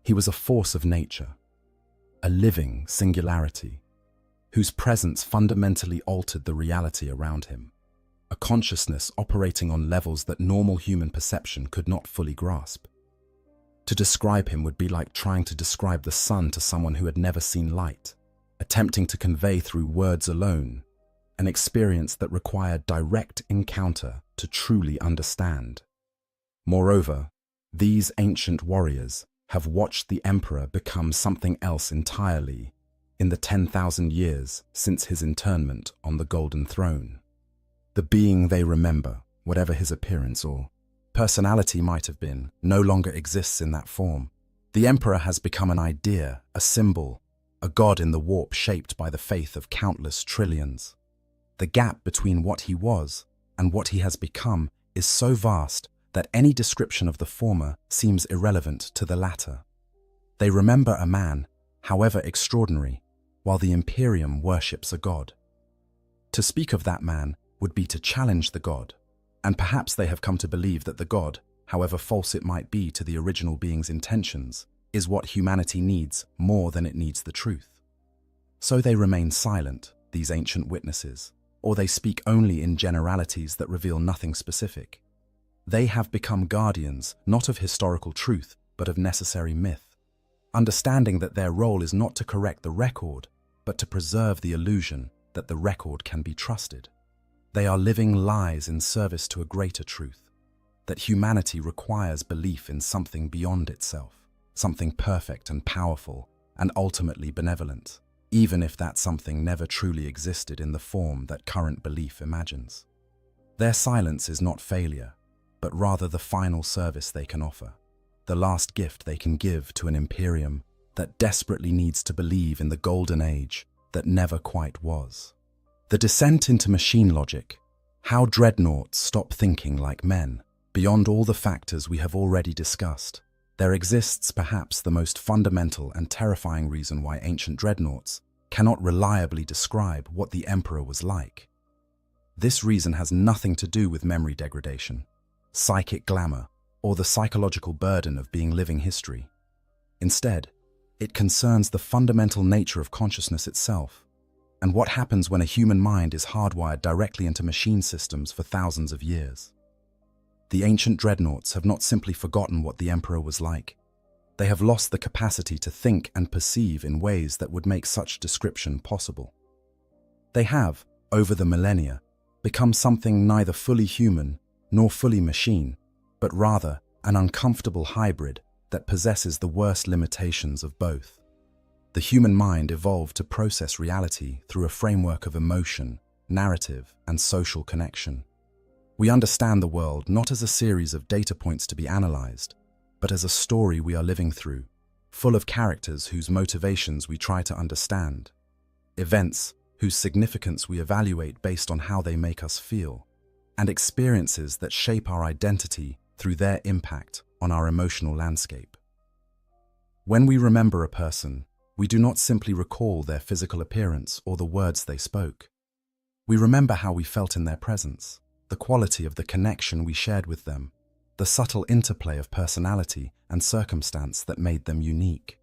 He was a force of nature, a living singularity, whose presence fundamentally altered the reality around him, a consciousness operating on levels that normal human perception could not fully grasp. To describe him would be like trying to describe the sun to someone who had never seen light, attempting to convey through words alone an experience that required direct encounter to truly understand. Moreover, these ancient warriors have watched the Emperor become something else entirely in the 10,000 years since his internment on the Golden Throne. The being they remember, whatever his appearance or personality might have been, no longer exists in that form. The Emperor has become an idea, a symbol, a god in the warp shaped by the faith of countless trillions. The gap between what he was and what he has become is so vast that any description of the former seems irrelevant to the latter. They remember a man, however extraordinary, while the Imperium worships a god. To speak of that man would be to challenge the god, and perhaps they have come to believe that the god, however false it might be to the original being's intentions, is what humanity needs more than it needs the truth. So they remain silent, these ancient witnesses, or they speak only in generalities that reveal nothing specific. They have become guardians not of historical truth, but of necessary myth, understanding that their role is not to correct the record, but to preserve the illusion that the record can be trusted. They are living lies in service to a greater truth, that humanity requires belief in something beyond itself, something perfect and powerful, and ultimately benevolent, even if that something never truly existed in the form that current belief imagines. Their silence is not failure, but rather the final service they can offer, the last gift they can give to an imperium that desperately needs to believe in the golden age that never quite was. The descent into machine logic, how dreadnoughts stop thinking like men. Beyond all the factors we have already discussed, there exists perhaps the most fundamental and terrifying reason why ancient dreadnoughts cannot reliably describe what the Emperor was like. This reason has nothing to do with memory degradation, psychic glamour, or the psychological burden of being living history. Instead, it concerns the fundamental nature of consciousness itself, and what happens when a human mind is hardwired directly into machine systems for thousands of years. The ancient dreadnoughts have not simply forgotten what the Emperor was like. They have lost the capacity to think and perceive in ways that would make such description possible. They have, over the millennia, become something neither fully human nor fully machine, but rather an uncomfortable hybrid that possesses the worst limitations of both. The human mind evolved to process reality through a framework of emotion, narrative, and social connection. We understand the world not as a series of data points to be analyzed, but as a story we are living through, full of characters whose motivations we try to understand, events whose significance we evaluate based on how they make us feel, and experiences that shape our identity through their impact on our emotional landscape. When we remember a person, we do not simply recall their physical appearance or the words they spoke. We remember how we felt in their presence, the quality of the connection we shared with them, the subtle interplay of personality and circumstance that made them unique.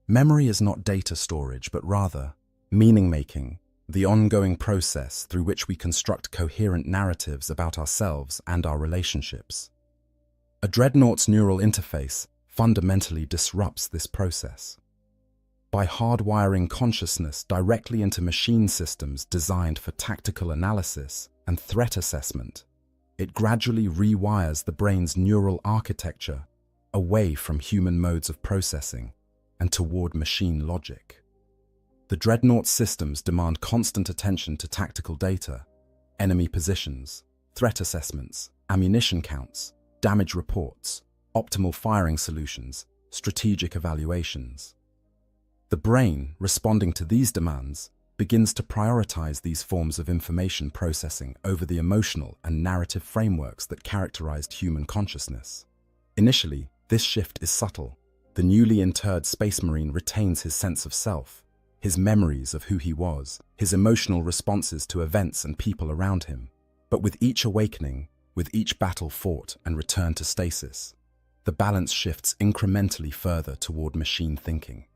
Memory is not data storage, but rather meaning-making, the ongoing process through which we construct coherent narratives about ourselves and our relationships. A dreadnought's neural interface fundamentally disrupts this process. By hardwiring consciousness directly into machine systems designed for tactical analysis and threat assessment, it gradually rewires the brain's neural architecture away from human modes of processing and toward machine logic. The dreadnought systems demand constant attention to tactical data, enemy positions, threat assessments, ammunition counts, damage reports, optimal firing solutions, strategic evaluations. The brain, responding to these demands, begins to prioritize these forms of information processing over the emotional and narrative frameworks that characterized human consciousness. Initially, this shift is subtle. The newly interred Space Marine retains his sense of self, his memories of who he was, his emotional responses to events and people around him. But with each awakening, with each battle fought and return to stasis, the balance shifts incrementally further toward machine thinking.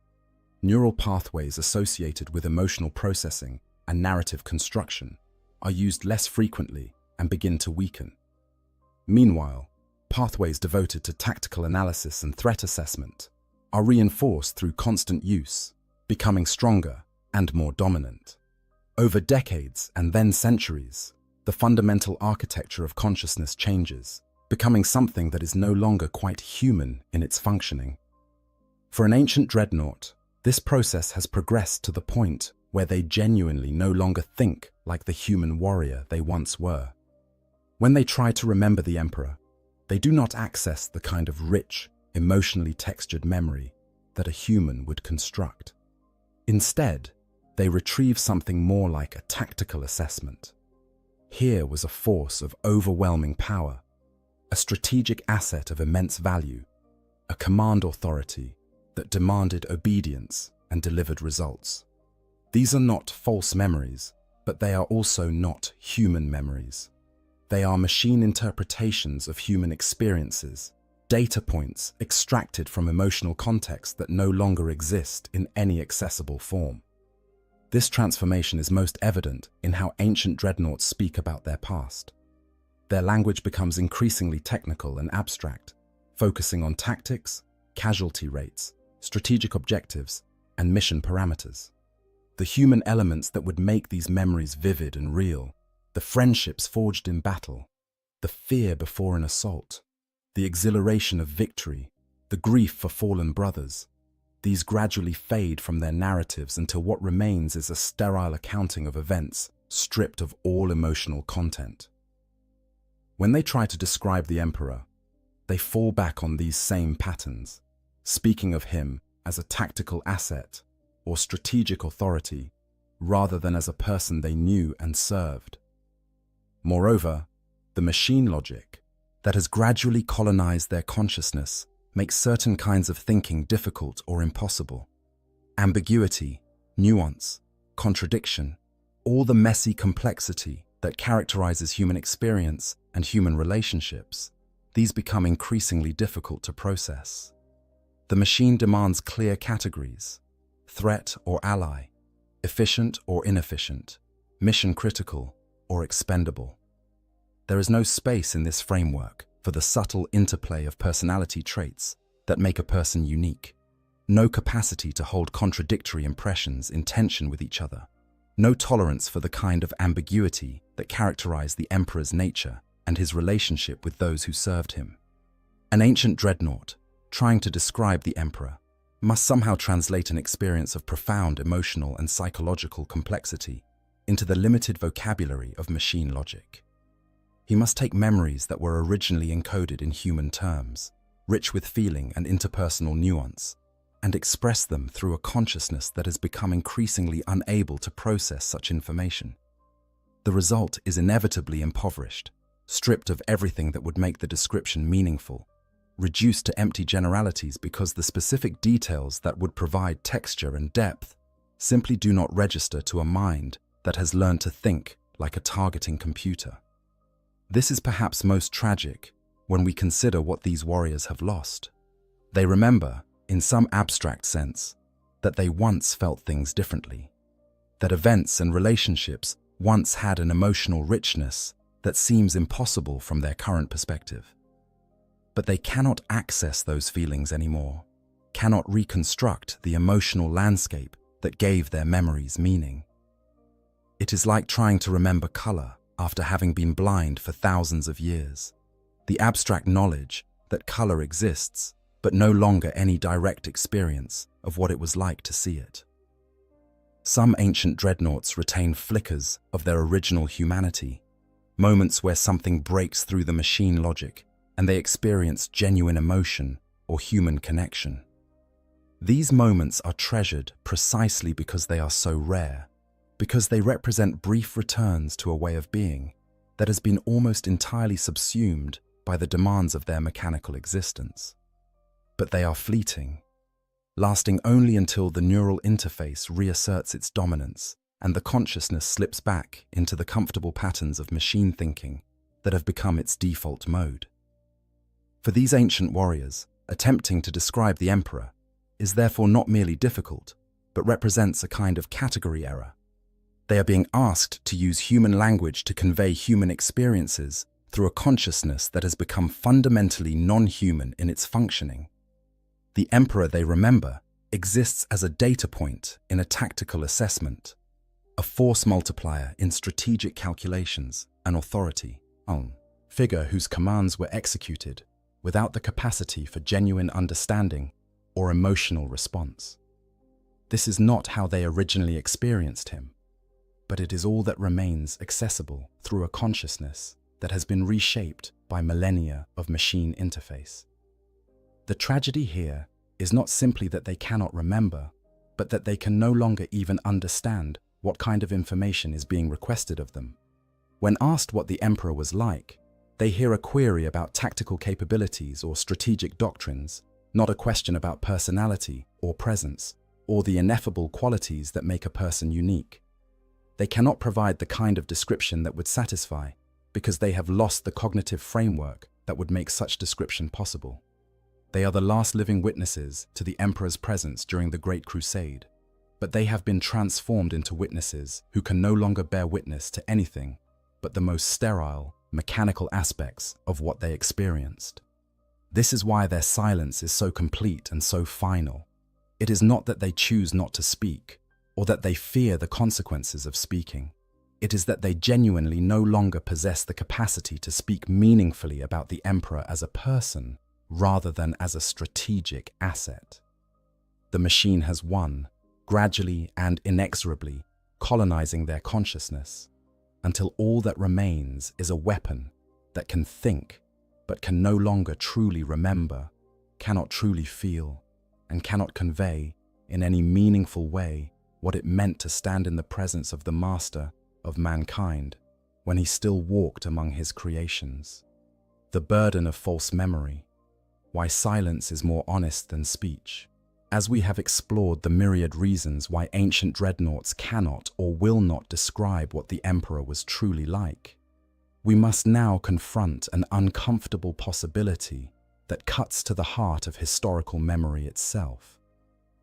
Neural pathways associated with emotional processing and narrative construction are used less frequently and begin to weaken. Meanwhile, pathways devoted to tactical analysis and threat assessment are reinforced through constant use, becoming stronger and more dominant. Over decades and then centuries, the fundamental architecture of consciousness changes, becoming something that is no longer quite human in its functioning. For an ancient dreadnought, this process has progressed to the point where they genuinely no longer think like the human warrior they once were. When they try to remember the Emperor, they do not access the kind of rich, emotionally textured memory that a human would construct. Instead, they retrieve something more like a tactical assessment. Here was a force of overwhelming power, a strategic asset of immense value, a command authority that demanded obedience and delivered results. These are not false memories, but they are also not human memories. They are machine interpretations of human experiences, data points extracted from emotional context that no longer exist in any accessible form. This transformation is most evident in how ancient dreadnoughts speak about their past. Their language becomes increasingly technical and abstract, focusing on tactics, casualty rates, strategic objectives, and mission parameters. The human elements that would make these memories vivid and real, the friendships forged in battle, the fear before an assault, the exhilaration of victory, the grief for fallen brothers, These gradually fade from their narratives until what remains is a sterile accounting of events, stripped of all emotional content. When they try to describe the emperor, they fall back on these same patterns, speaking of him as a tactical asset or strategic authority, rather than as a person they knew and served. Moreover, the machine logic that has gradually colonized their consciousness makes certain kinds of thinking difficult or impossible. Ambiguity, nuance, contradiction, all the messy complexity that characterizes human experience and human relationships, these become increasingly difficult to process. The machine demands clear categories: threat or ally, efficient or inefficient, mission critical or expendable. There is no space in this framework for the subtle interplay of personality traits that make a person unique, no capacity to hold contradictory impressions in tension with each other, no tolerance for the kind of ambiguity that characterized the emperor's nature and his relationship with those who served him. An ancient dreadnought, trying to describe the emperor, must somehow translate an experience of profound emotional and psychological complexity into the limited vocabulary of machine logic. He must take memories that were originally encoded in human terms, rich with feeling and interpersonal nuance, and express them through a consciousness that has become increasingly unable to process such information. The result is inevitably impoverished, stripped of everything that would make the description meaningful, reduced to empty generalities because the specific details that would provide texture and depth simply do not register to a mind that has learned to think like a targeting computer. This is perhaps most tragic when we consider what these warriors have lost. They remember, in some abstract sense, that they once felt things differently, that events and relationships once had an emotional richness that seems impossible from their current perspective. But they cannot access those feelings anymore, cannot reconstruct the emotional landscape that gave their memories meaning. It is like trying to remember color after having been blind for thousands of years. The abstract knowledge that color exists, but no longer any direct experience of what it was like to see it. Some ancient dreadnoughts retain flickers of their original humanity, moments where something breaks through the machine logic and they experience genuine emotion or human connection. These moments are treasured precisely because they are so rare, because they represent brief returns to a way of being that has been almost entirely subsumed by the demands of their mechanical existence. But they are fleeting, lasting only until the neural interface reasserts its dominance and the consciousness slips back into the comfortable patterns of machine thinking that have become its default mode. For these ancient warriors, attempting to describe the emperor is therefore not merely difficult, but represents a kind of category error. They are being asked to use human language to convey human experiences through a consciousness that has become fundamentally non-human in its functioning. The emperor they remember exists as a data point in a tactical assessment, a force multiplier in strategic calculations, an authority, figure whose commands were executed without the capacity for genuine understanding or emotional response. This is not how they originally experienced him, but it is all that remains accessible through a consciousness that has been reshaped by millennia of machine interface. The tragedy here is not simply that they cannot remember, but that they can no longer even understand what kind of information is being requested of them. When asked what the emperor was like, they hear a query about tactical capabilities or strategic doctrines, not a question about personality or presence, or the ineffable qualities that make a person unique. They cannot provide the kind of description that would satisfy, because they have lost the cognitive framework that would make such description possible. They are the last living witnesses to the emperor's presence during the Great Crusade, but they have been transformed into witnesses who can no longer bear witness to anything but the most sterile, mechanical aspects of what they experienced. This is why their silence is so complete and so final. It is not that they choose not to speak, or that they fear the consequences of speaking. It is that they genuinely no longer possess the capacity to speak meaningfully about the emperor as a person, rather than as a strategic asset. the machine has won, gradually and inexorably colonizing their consciousness, until all that remains is a weapon that can think, but can no longer truly remember, cannot truly feel, and cannot convey in any meaningful way what it meant to stand in the presence of the master of mankind when he still walked among his creations. The burden of false memory, why silence is more honest than speech. As we have explored the myriad reasons why ancient dreadnoughts cannot or will not describe what the Emperor was truly like, we must now confront an uncomfortable possibility that cuts to the heart of historical memory itself.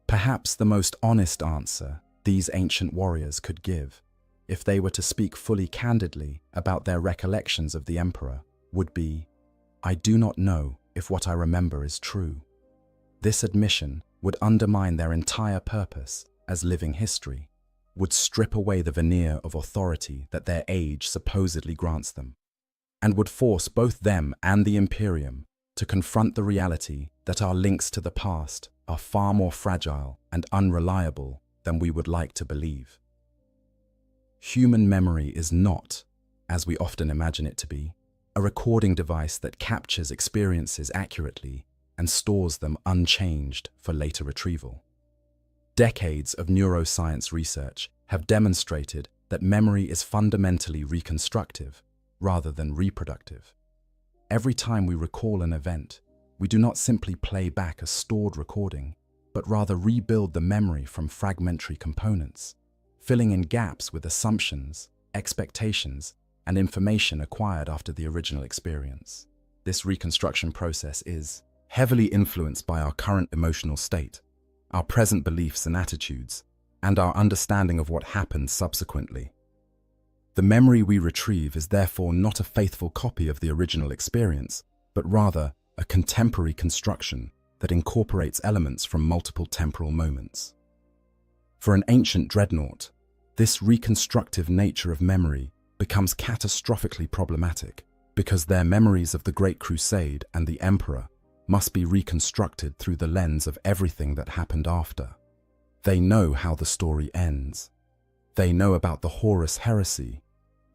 Perhaps the most honest answer these ancient warriors could give, if they were to speak fully candidly about their recollections of the Emperor, would be, "I do not know if what I remember is true." This admission would undermine their entire purpose as living history, would strip away the veneer of authority that their age supposedly grants them, and would force both them and the Imperium to confront the reality that our links to the past are far more fragile and unreliable than we would like to believe. Human memory is not, as we often imagine it to be, a recording device that captures experiences accurately and stores them unchanged for later retrieval. Decades of neuroscience research have demonstrated that memory is fundamentally reconstructive rather than reproductive. Every time we recall an event, we do not simply play back a stored recording, but rather rebuild the memory from fragmentary components, filling in gaps with assumptions, expectations, and information acquired after the original experience. This reconstruction process is heavily influenced by our current emotional state, our present beliefs and attitudes, and our understanding of what happened subsequently. The memory we retrieve is therefore not a faithful copy of the original experience, but rather a contemporary construction that incorporates elements from multiple temporal moments. For an ancient dreadnought, this reconstructive nature of memory becomes catastrophically problematic because their memories of the Great Crusade and the Emperor must be reconstructed through the lens of everything that happened after. They know how the story ends. They know about the Horus heresy,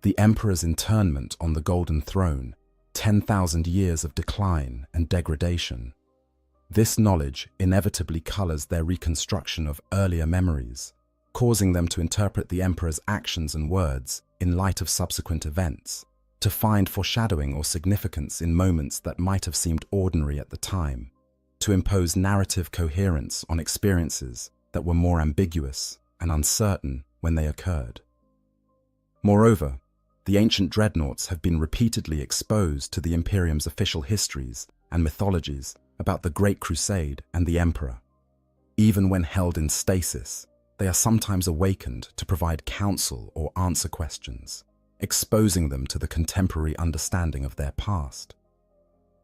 the Emperor's internment on the Golden Throne, 10,000 years of decline and degradation. This knowledge inevitably colors their reconstruction of earlier memories, causing them to interpret the Emperor's actions and words in light of subsequent events, to find foreshadowing or significance in moments that might have seemed ordinary at the time, to impose narrative coherence on experiences that were more ambiguous and uncertain when they occurred. Moreover, the ancient dreadnoughts have been repeatedly exposed to the Imperium's official histories and mythologies about the Great Crusade and the Emperor. Even when held in stasis, they are sometimes awakened to provide counsel or answer questions, exposing them to the contemporary understanding of their past.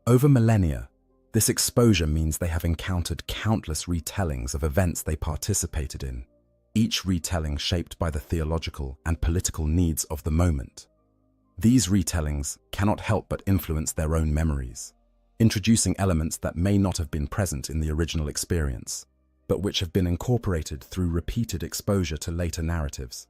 Over millennia, this exposure means they have encountered countless retellings of events they participated in, each retelling shaped by the theological and political needs of the moment. These retellings cannot help but influence their own memories, introducing elements that may not have been present in the original experience, but which have been incorporated through repeated exposure to later narratives.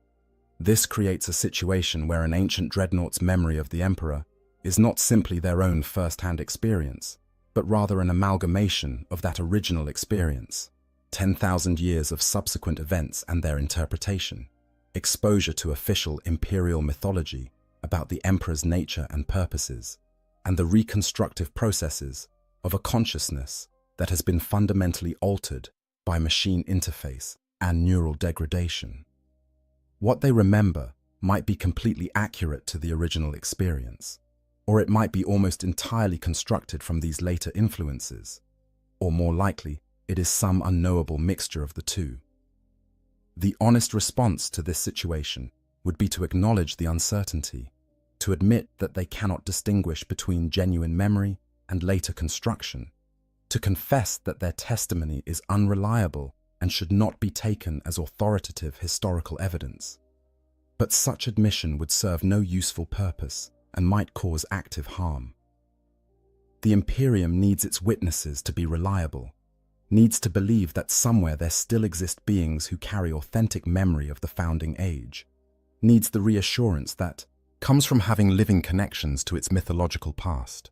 This creates a situation where an ancient dreadnought's memory of the Emperor is not simply their own first-hand experience, but rather an amalgamation of that original experience, 10,000 years of subsequent events and their interpretation, exposure to official imperial mythology about the Emperor's nature and purposes, and the reconstructive processes of a consciousness that has been fundamentally altered by machine interface and neural degradation. What they remember might be completely accurate to the original experience, or it might be almost entirely constructed from these later influences, or more likely, it is some unknowable mixture of the two. The honest response to this situation would be to acknowledge the uncertainty, to admit that they cannot distinguish between genuine memory and later construction, to confess that their testimony is unreliable and should not be taken as authoritative historical evidence. But such admission would serve no useful purpose and might cause active harm. The Imperium needs its witnesses to be reliable, needs to believe that somewhere there still exist beings who carry authentic memory of the founding age, needs the reassurance that comes from having living connections to its mythological past.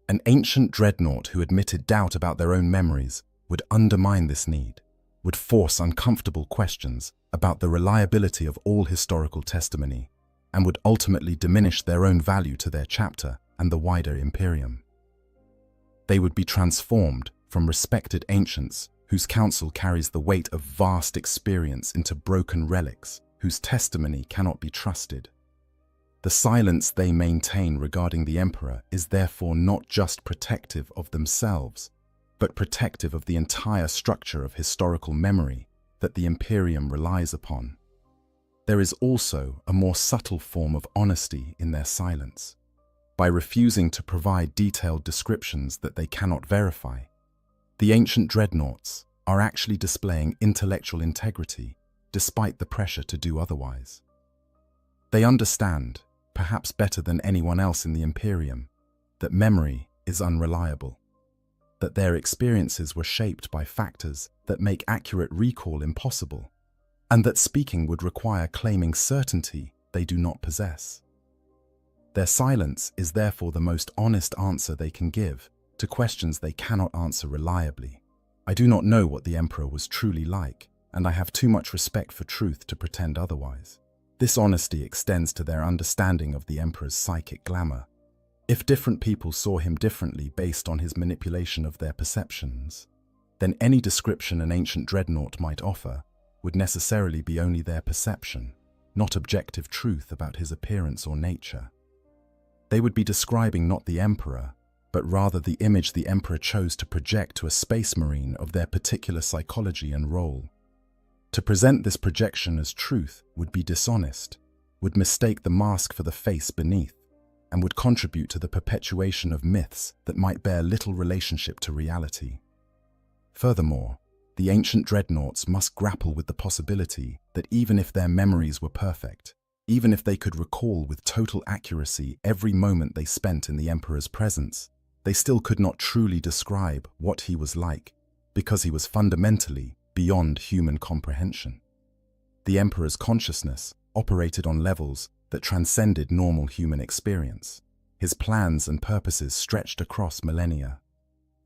An ancient dreadnought who admitted doubt about their own memories would undermine this need, would force uncomfortable questions about the reliability of all historical testimony, and would ultimately diminish their own value to their chapter and the wider Imperium. They would be transformed from respected ancients whose counsel carries the weight of vast experience into broken relics whose testimony cannot be trusted. The silence they maintain regarding the Emperor is therefore not just protective of themselves, but protective of the entire structure of historical memory that the Imperium relies upon. There is also a more subtle form of honesty in their silence. By refusing to provide detailed descriptions that they cannot verify, the ancient dreadnoughts are actually displaying intellectual integrity despite the pressure to do otherwise. They understand, perhaps better than anyone else in the Imperium, that memory is unreliable, that their experiences were shaped by factors that make accurate recall impossible, and that speaking would require claiming certainty they do not possess. Their silence is therefore the most honest answer they can give to questions they cannot answer reliably. I do not know what the Emperor was truly like, and I have too much respect for truth to pretend otherwise. This honesty extends to their understanding of the Emperor's psychic glamour. If different people saw him differently based on his manipulation of their perceptions, then any description an ancient dreadnought might offer would necessarily be only their perception, not objective truth about his appearance or nature. They would be describing not the Emperor, but rather the image the Emperor chose to project to a space marine of their particular psychology and role. To present this projection as truth would be dishonest, would mistake the mask for the face beneath, and would contribute to the perpetuation of myths that might bear little relationship to reality. Furthermore, the ancient dreadnoughts must grapple with the possibility that even if their memories were perfect, even if they could recall with total accuracy every moment they spent in the Emperor's presence, they still could not truly describe what he was like, because he was fundamentally beyond human comprehension. The Emperor's consciousness operated on levels that transcended normal human experience. His plans and purposes stretched across millennia.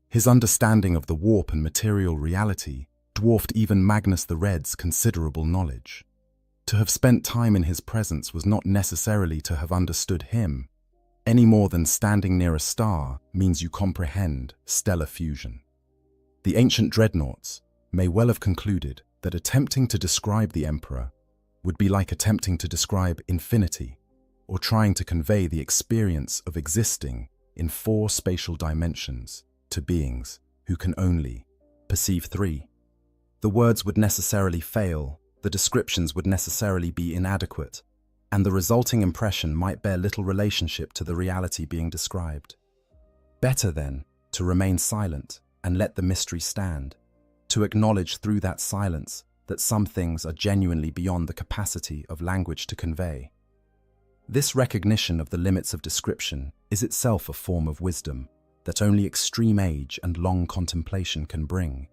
His understanding of the warp and material reality dwarfed even Magnus the Red's considerable knowledge. To have spent time in his presence was not necessarily to have understood him, any more than standing near a star means you comprehend stellar fusion. The ancient dreadnoughts may well have concluded that attempting to describe the Emperor would be like attempting to describe infinity, or trying to convey the experience of existing in 4 spatial dimensions to beings who can only perceive 3. The words would necessarily fail, the descriptions would necessarily be inadequate, and the resulting impression might bear little relationship to the reality being described. Better, then, to remain silent and let the mystery stand, to acknowledge through that silence that some things are genuinely beyond the capacity of language to convey. This recognition of the limits of description is itself a form of wisdom that only extreme age and long contemplation can bring.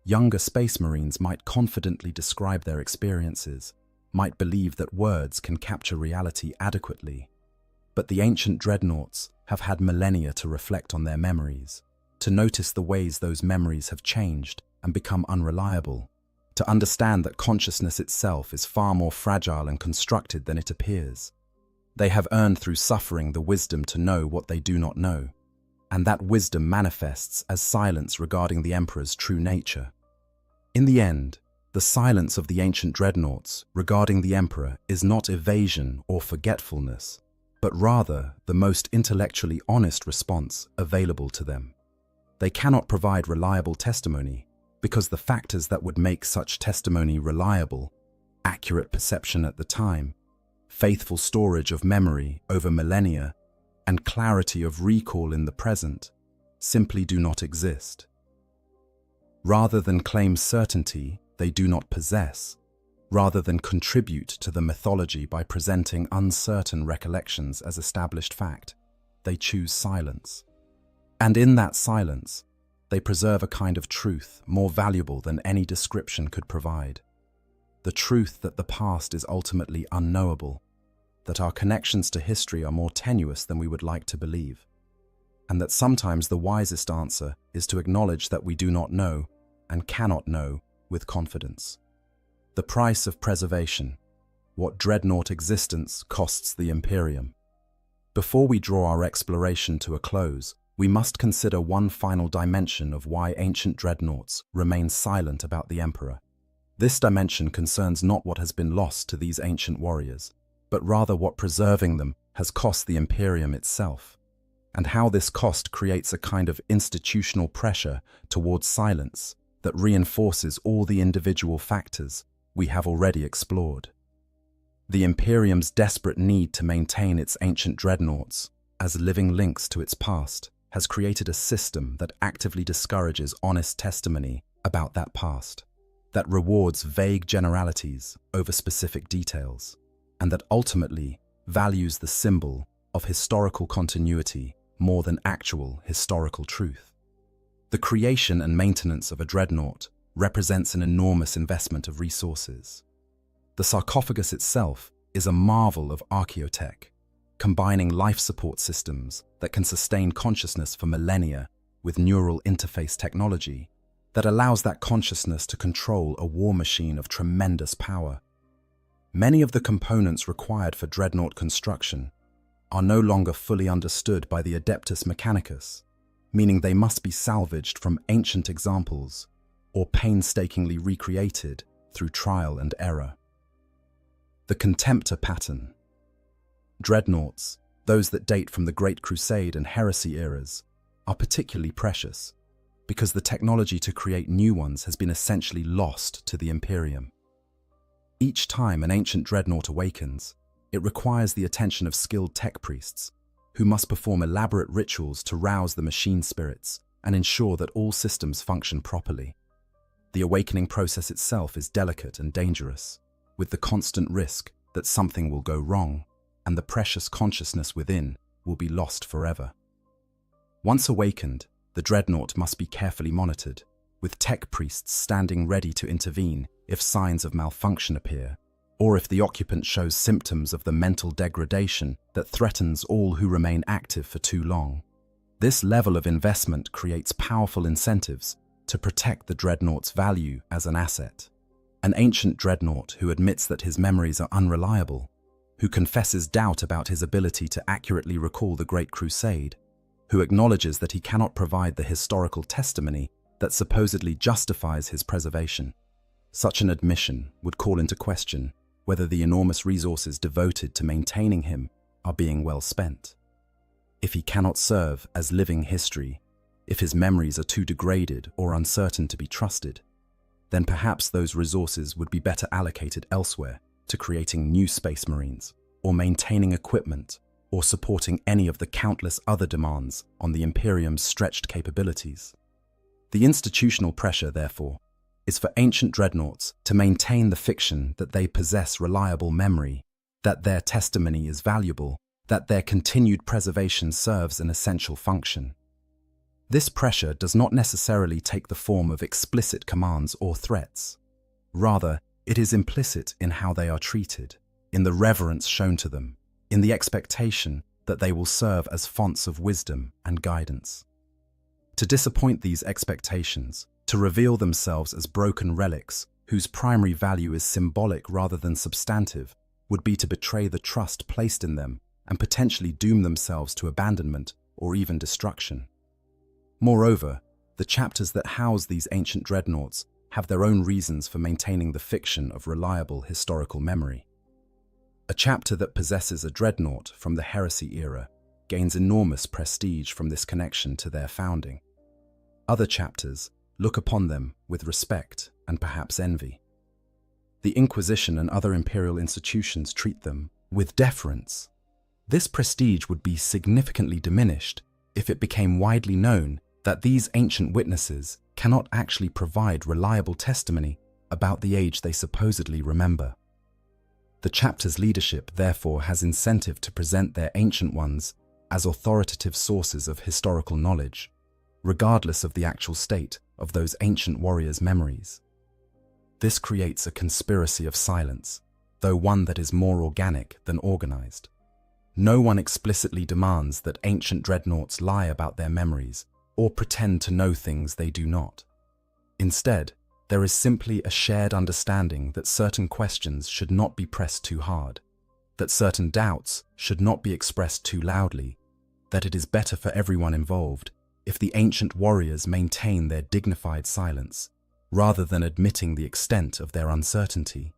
Younger space marines might confidently describe their experiences, might believe that words can capture reality adequately, but the ancient dreadnoughts have had millennia to reflect on their memories, to notice the ways those memories have changed and become unreliable, to understand that consciousness itself is far more fragile and constructed than it appears. They have earned through suffering the wisdom to know what they do not know, and that wisdom manifests as silence regarding the Emperor's true nature. In the end, the silence of the ancient dreadnoughts regarding the Emperor is not evasion or forgetfulness, but rather the most intellectually honest response available to them. They cannot provide reliable testimony because the factors that would make such testimony reliable, accurate perception at the time, faithful storage of memory over millennia, and clarity of recall in the present, simply do not exist. Rather than claim certainty they do not possess, rather than contribute to the mythology by presenting uncertain recollections as established fact, they choose silence. And in that silence, they preserve a kind of truth more valuable than any description could provide. The truth that the past is ultimately unknowable, that our connections to history are more tenuous than we would like to believe, and that sometimes the wisest answer is to acknowledge that we do not know and cannot know with confidence. The price of preservation, what dreadnought existence costs the Imperium. Before we draw our exploration to a close, we must consider one final dimension of why ancient dreadnoughts remain silent about the Emperor. This dimension concerns not what has been lost to these ancient warriors, but rather what preserving them has cost the Imperium itself, and how this cost creates a kind of institutional pressure towards silence that reinforces all the individual factors we have already explored. The Imperium's desperate need to maintain its ancient dreadnoughts as living links to its past has created a system that actively discourages honest testimony about that past, that rewards vague generalities over specific details, and that ultimately values the symbol of historical continuity more than actual historical truth. The creation and maintenance of a dreadnought represents an enormous investment of resources. The sarcophagus itself is a marvel of archaeotech, combining life support systems that can sustain consciousness for millennia with neural interface technology that allows that consciousness to control a war machine of tremendous power. Many of the components required for dreadnought construction are no longer fully understood by the Adeptus Mechanicus, meaning they must be salvaged from ancient examples or painstakingly recreated through trial and error. The Contemptor pattern. Dreadnoughts, those that date from the Great Crusade and Heresy eras, are particularly precious because the technology to create new ones has been essentially lost to the Imperium. Each time an ancient dreadnought awakens, it requires the attention of skilled tech priests who must perform elaborate rituals to rouse the machine spirits and ensure that all systems function properly. The awakening process itself is delicate and dangerous, with the constant risk that something will go wrong and the precious consciousness within will be lost forever. Once awakened, the dreadnought must be carefully monitored, with tech priests standing ready to intervene if signs of malfunction appear, or if the occupant shows symptoms of the mental degradation that threatens all who remain active for too long. This level of investment creates powerful incentives to protect the dreadnought's value as an asset. An ancient dreadnought who admits that his memories are unreliable, who confesses doubt about his ability to accurately recall the Great Crusade, who acknowledges that he cannot provide the historical testimony that supposedly justifies his preservation. Such an admission would call into question whether the enormous resources devoted to maintaining him are being well spent. If he cannot serve as living history, if his memories are too degraded or uncertain to be trusted, then perhaps those resources would be better allocated elsewhere to creating new Space Marines, or maintaining equipment, or supporting any of the countless other demands on the Imperium's stretched capabilities. The institutional pressure, therefore, is for ancient dreadnoughts to maintain the fiction that they possess reliable memory, that their testimony is valuable, that their continued preservation serves an essential function. This pressure does not necessarily take the form of explicit commands or threats. Rather, it is implicit in how they are treated, in the reverence shown to them, in the expectation that they will serve as fonts of wisdom and guidance. To disappoint these expectations, to reveal themselves as broken relics whose primary value is symbolic rather than substantive, would be to betray the trust placed in them and potentially doom themselves to abandonment or even destruction. Moreover, the chapters that house these ancient dreadnoughts have their own reasons for maintaining the fiction of reliable historical memory. A chapter that possesses a dreadnought from the Heresy era gains enormous prestige from this connection to their founding. Other chapters look upon them with respect and perhaps envy. The Inquisition and other imperial institutions treat them with deference. This prestige would be significantly diminished if it became widely known that these ancient witnesses cannot actually provide reliable testimony about the age they supposedly remember. The chapter's leadership therefore has incentive to present their ancient ones as authoritative sources of historical knowledge. regardless of the actual state of those ancient warriors' memories. This creates a conspiracy of silence, though one that is more organic than organized. No one explicitly demands that ancient dreadnoughts lie about their memories or pretend to know things they do not. Instead, there is simply a shared understanding that certain questions should not be pressed too hard, that certain doubts should not be expressed too loudly, that it is better for everyone involved if the ancient warriors maintain their dignified silence, rather than admitting the extent of their uncertainty.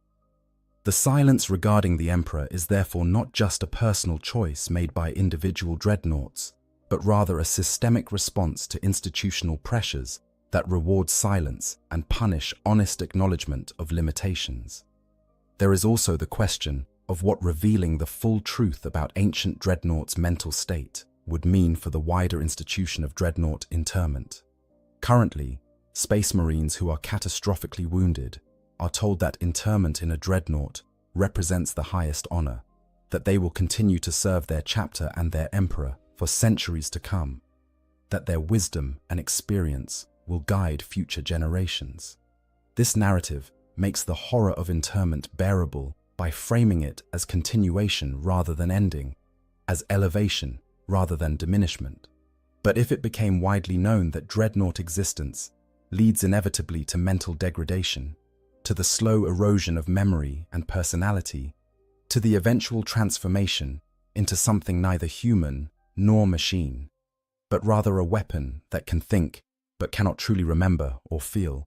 The silence regarding the Emperor is therefore not just a personal choice made by individual dreadnoughts, but rather a systemic response to institutional pressures that reward silence and punish honest acknowledgement of limitations. There is also the question of what revealing the full truth about ancient dreadnoughts' mental state would mean for the wider institution of dreadnought interment. Currently, Space Marines who are catastrophically wounded are told that interment in a dreadnought represents the highest honor, that they will continue to serve their chapter and their emperor for centuries to come, that their wisdom and experience will guide future generations. This narrative makes the horror of interment bearable by framing it as continuation rather than ending, as elevation rather than diminishment. But if it became widely known that dreadnought existence leads inevitably to mental degradation, to the slow erosion of memory and personality, to the eventual transformation into something neither human nor machine, but rather a weapon that can think but cannot truly remember or feel,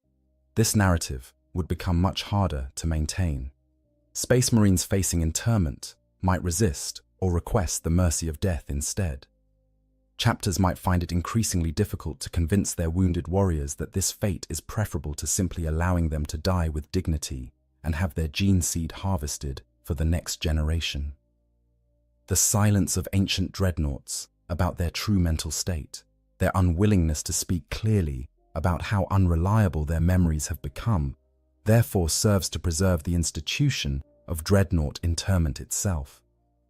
this narrative would become much harder to maintain. Space Marines facing interment might resist or request the mercy of death instead. Chapters might find it increasingly difficult to convince their wounded warriors that this fate is preferable to simply allowing them to die with dignity and have their gene seed harvested for the next generation. The silence of ancient dreadnoughts about their true mental state, their unwillingness to speak clearly about how unreliable their memories have become, therefore serves to preserve the institution of dreadnought interment itself.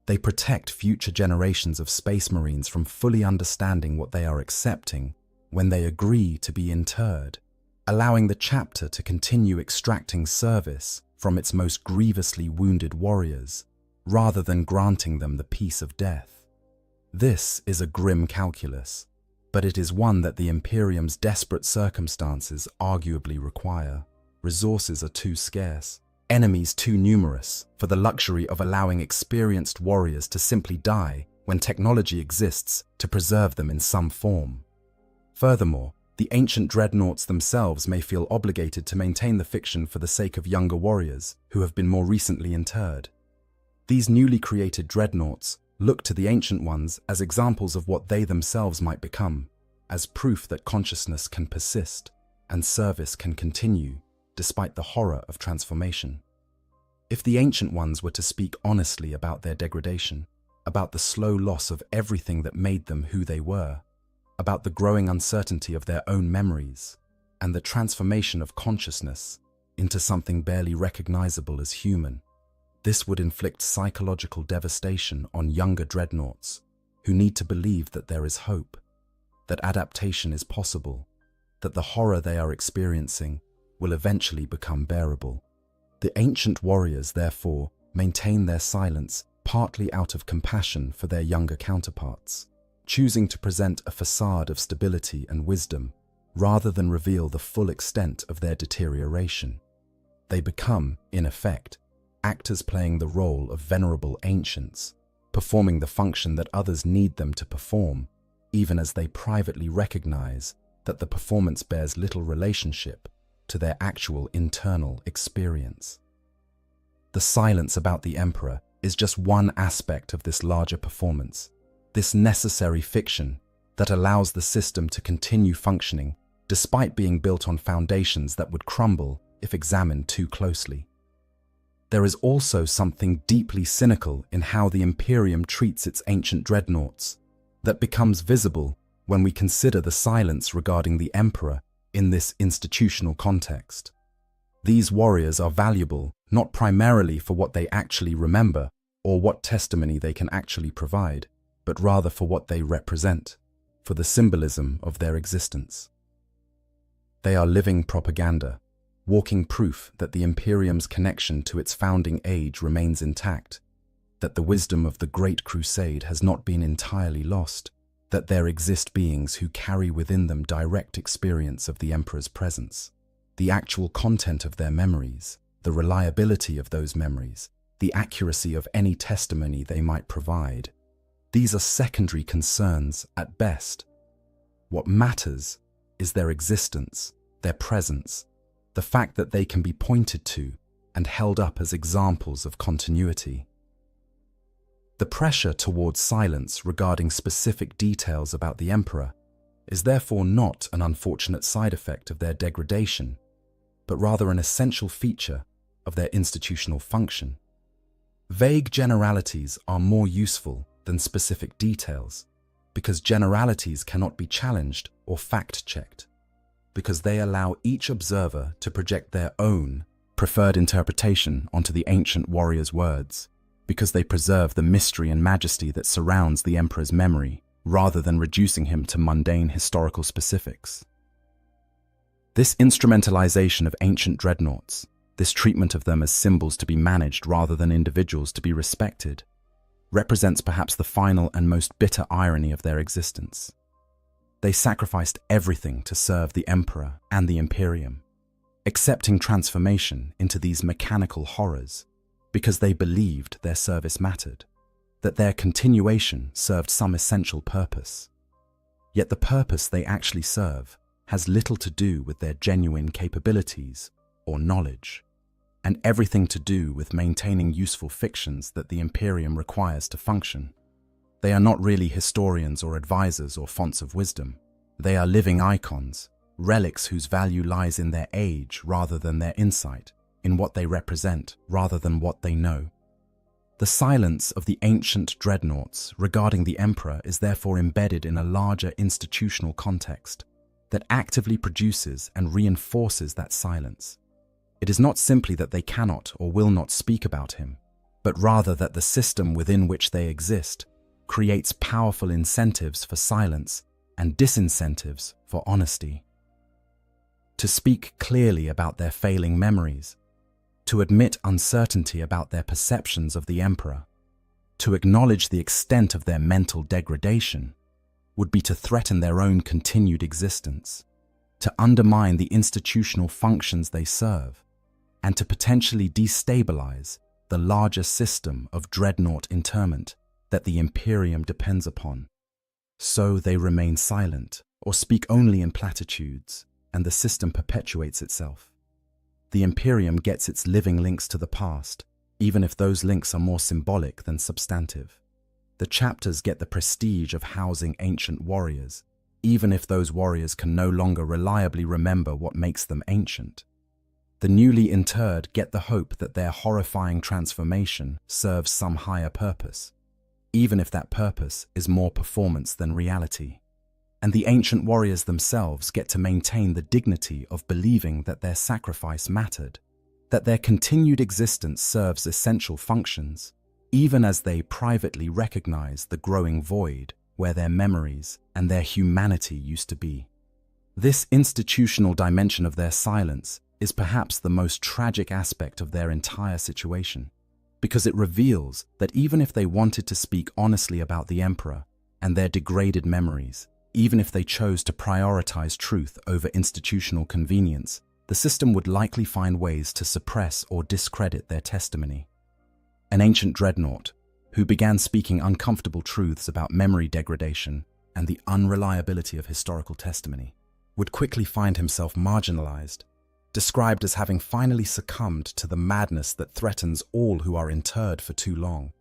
They protect future generations of Space Marines from fully understanding what they are accepting when they agree to be interred, allowing the chapter to continue extracting service from its most grievously wounded warriors, rather than granting them the peace of death. This is a grim calculus, but it is one that the Imperium's desperate circumstances arguably require. Resources are too scarce, enemies too numerous for the luxury of allowing experienced warriors to simply die when technology exists to preserve them in some form. Furthermore, the ancient dreadnoughts themselves may feel obligated to maintain the fiction for the sake of younger warriors who have been more recently interred. These newly created dreadnoughts look to the ancient ones as examples of what they themselves might become, as proof that consciousness can persist and service can continue despite the horror of transformation. If the ancient ones were to speak honestly about their degradation, about the slow loss of everything that made them who they were, about the growing uncertainty of their own memories, and the transformation of consciousness into something barely recognizable as human, this would inflict psychological devastation on younger dreadnoughts who need to believe that there is hope, that adaptation is possible, that the horror they are experiencing will eventually become bearable. The ancient warriors, therefore, maintain their silence partly out of compassion for their younger counterparts, choosing to present a facade of stability and wisdom rather than reveal the full extent of their deterioration. They become, in effect, actors playing the role of venerable ancients, performing the function that others need them to perform, even as they privately recognize that the performance bears little relationship to their actual internal experience. The silence about the Emperor is just one aspect of this larger performance, this necessary fiction that allows the system to continue functioning despite being built on foundations that would crumble if examined too closely. There is also something deeply cynical in how the Imperium treats its ancient dreadnoughts that becomes visible when we consider the silence regarding the Emperor in this institutional context. These warriors are valuable not primarily for what they actually remember or what testimony they can actually provide, but rather for what they represent, for the symbolism of their existence. They are living propaganda, walking proof that the Imperium's connection to its founding age remains intact, that the wisdom of the Great Crusade has not been entirely lost, that there exist beings who carry within them direct experience of the Emperor's presence. The actual content of their memories, the reliability of those memories, the accuracy of any testimony they might provide, these are secondary concerns at best. What matters is their existence, their presence, the fact that they can be pointed to and held up as examples of continuity. The pressure towards silence regarding specific details about the Emperor is therefore not an unfortunate side effect of their degradation, but rather an essential feature of their institutional function. Vague generalities are more useful than specific details, because generalities cannot be challenged or fact-checked, because they allow each observer to project their own preferred interpretation onto the ancient warrior's words, because they preserve the mystery and majesty that surrounds the Emperor's memory, rather than reducing him to mundane historical specifics. This instrumentalization of ancient dreadnoughts, this treatment of them as symbols to be managed rather than individuals to be respected, represents perhaps the final and most bitter irony of their existence. They sacrificed everything to serve the Emperor and the Imperium, accepting transformation into these mechanical horrors because they believed their service mattered, that their continuation served some essential purpose. Yet the purpose they actually serve has little to do with their genuine capabilities or knowledge, and everything to do with maintaining useful fictions that the Imperium requires to function. They are not really historians or advisors or fonts of wisdom. They are living icons, relics whose value lies in their age rather than their insight, in what they represent rather than what they know. The silence of the ancient dreadnoughts regarding the Emperor is therefore embedded in a larger institutional context that actively produces and reinforces that silence. It is not simply that they cannot or will not speak about him, but rather that the system within which they exist creates powerful incentives for silence and disincentives for honesty. To speak clearly about their failing memories, to admit uncertainty about their perceptions of the Emperor, to acknowledge the extent of their mental degradation, would be to threaten their own continued existence, to undermine the institutional functions they serve, and to potentially destabilize the larger system of dreadnought interment that the Imperium depends upon. So they remain silent or speak only in platitudes, and the system perpetuates itself. The Imperium gets its living links to the past, even if those links are more symbolic than substantive. The chapters get the prestige of housing ancient warriors, even if those warriors can no longer reliably remember what makes them ancient. The newly interred get the hope that their horrifying transformation serves some higher purpose, even if that purpose is more performance than reality. And the ancient warriors themselves get to maintain the dignity of believing that their sacrifice mattered, that their continued existence serves essential functions, even as they privately recognize the growing void where their memories and their humanity used to be. This institutional dimension of their silence is perhaps the most tragic aspect of their entire situation, because it reveals that even if they wanted to speak honestly about the Emperor and their degraded memories, even if they chose to prioritize truth over institutional convenience, the system would likely find ways to suppress or discredit their testimony. An ancient dreadnought, who began speaking uncomfortable truths about memory degradation and the unreliability of historical testimony, would quickly find himself marginalized, described as having finally succumbed to the madness that threatens all who are interred for too long.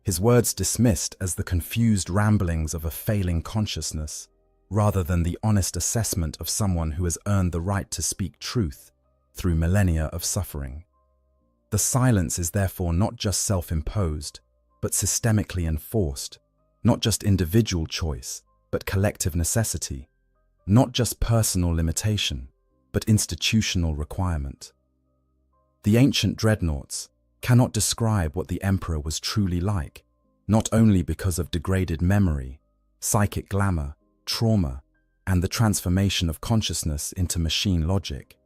His words dismissed as the confused ramblings of a failing consciousness, rather than the honest assessment of someone who has earned the right to speak truth through millennia of suffering. The silence is therefore not just self-imposed, but systemically enforced, not just individual choice, but collective necessity, not just personal limitation, but institutional requirement. The ancient dreadnoughts cannot describe what the Emperor was truly like, not only because of degraded memory, psychic glamour, trauma, and the transformation of consciousness into machine logic,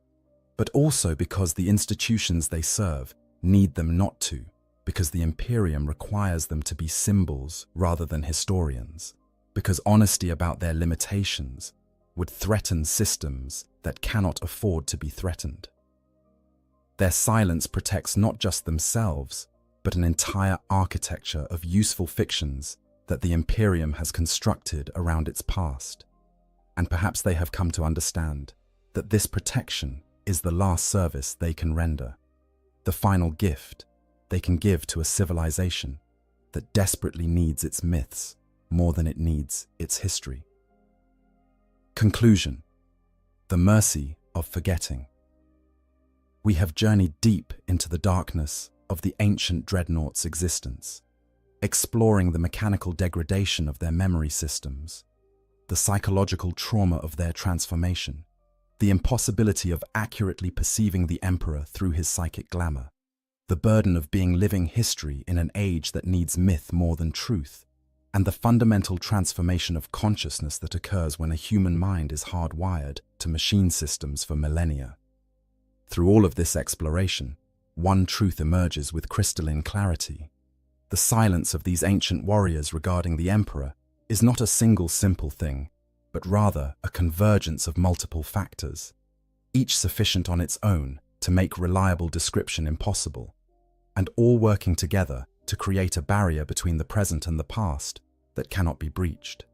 but also because the institutions they serve need them not to, because the Imperium requires them to be symbols rather than historians, because honesty about their limitations would threaten systems that cannot afford to be threatened. Their silence protects not just themselves, but an entire architecture of useful fictions that the Imperium has constructed around its past. And perhaps they have come to understand that this protection is the last service they can render, the final gift they can give to a civilization that desperately needs its myths more than it needs its history. Conclusion: the mercy of forgetting. We have journeyed deep into the darkness of the ancient dreadnought's existence, exploring the mechanical degradation of their memory systems, the psychological trauma of their transformation, the impossibility of accurately perceiving the Emperor through his psychic glamour, the burden of being living history in an age that needs myth more than truth, and the fundamental transformation of consciousness that occurs when a human mind is hardwired to machine systems for millennia. Through all of this exploration, one truth emerges with crystalline clarity. The silence of these ancient warriors regarding the Emperor is not a single simple thing, but rather a convergence of multiple factors, each sufficient on its own to make reliable description impossible, and all working together to create a barrier between the present and the past that cannot be breached.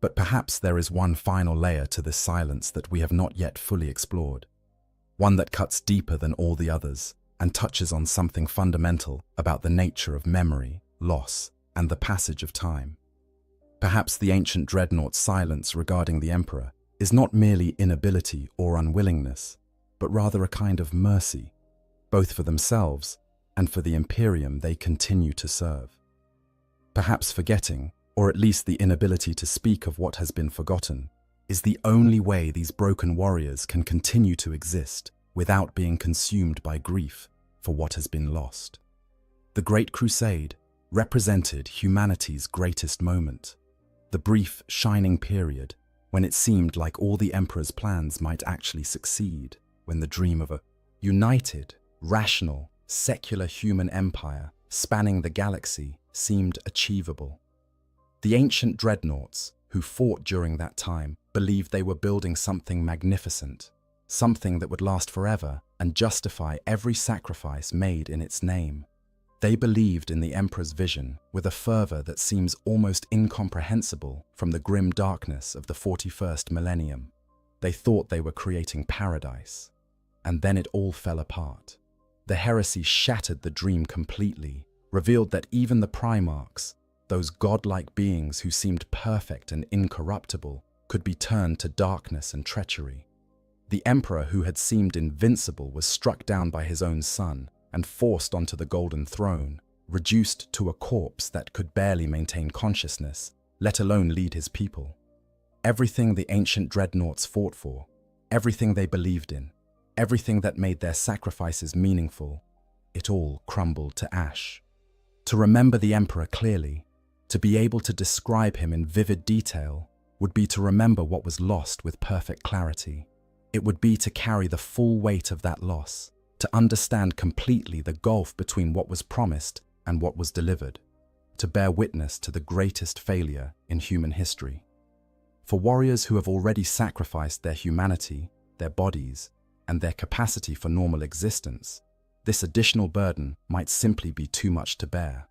But perhaps there is one final layer to this silence that we have not yet fully explored, one that cuts deeper than all the others and touches on something fundamental about the nature of memory, loss, and the passage of time. Perhaps the ancient dreadnought's silence regarding the Emperor is not merely inability or unwillingness, but rather a kind of mercy, both for themselves and for the Imperium they continue to serve. Perhaps forgetting, or at least the inability to speak of what has been forgotten, is the only way these broken warriors can continue to exist without being consumed by grief for what has been lost. The Great Crusade represented humanity's greatest moment, the brief, shining period when it seemed like all the Emperor's plans might actually succeed, when the dream of a united, rational, secular human empire spanning the galaxy seemed achievable. The ancient dreadnoughts, who fought during that time, believed they were building something magnificent, something that would last forever and justify every sacrifice made in its name. They believed in the Emperor's vision with a fervor that seems almost incomprehensible from the grim darkness of the 41st millennium. They thought they were creating paradise, and then it all fell apart. The heresy shattered the dream completely, revealed that even the Primarchs, those godlike beings who seemed perfect and incorruptible, could be turned to darkness and treachery. The Emperor, who had seemed invincible, was struck down by his own son and forced onto the Golden Throne, reduced to a corpse that could barely maintain consciousness, let alone lead his people. Everything the ancient dreadnoughts fought for, everything they believed in, everything that made their sacrifices meaningful, it all crumbled to ash. To remember the Emperor clearly, to be able to describe him in vivid detail, would be to remember what was lost with perfect clarity. It would be to carry the full weight of that loss, to understand completely the gulf between what was promised and what was delivered, to bear witness to the greatest failure in human history. For warriors who have already sacrificed their humanity, their bodies, and their capacity for normal existence, this additional burden might simply be too much to bear.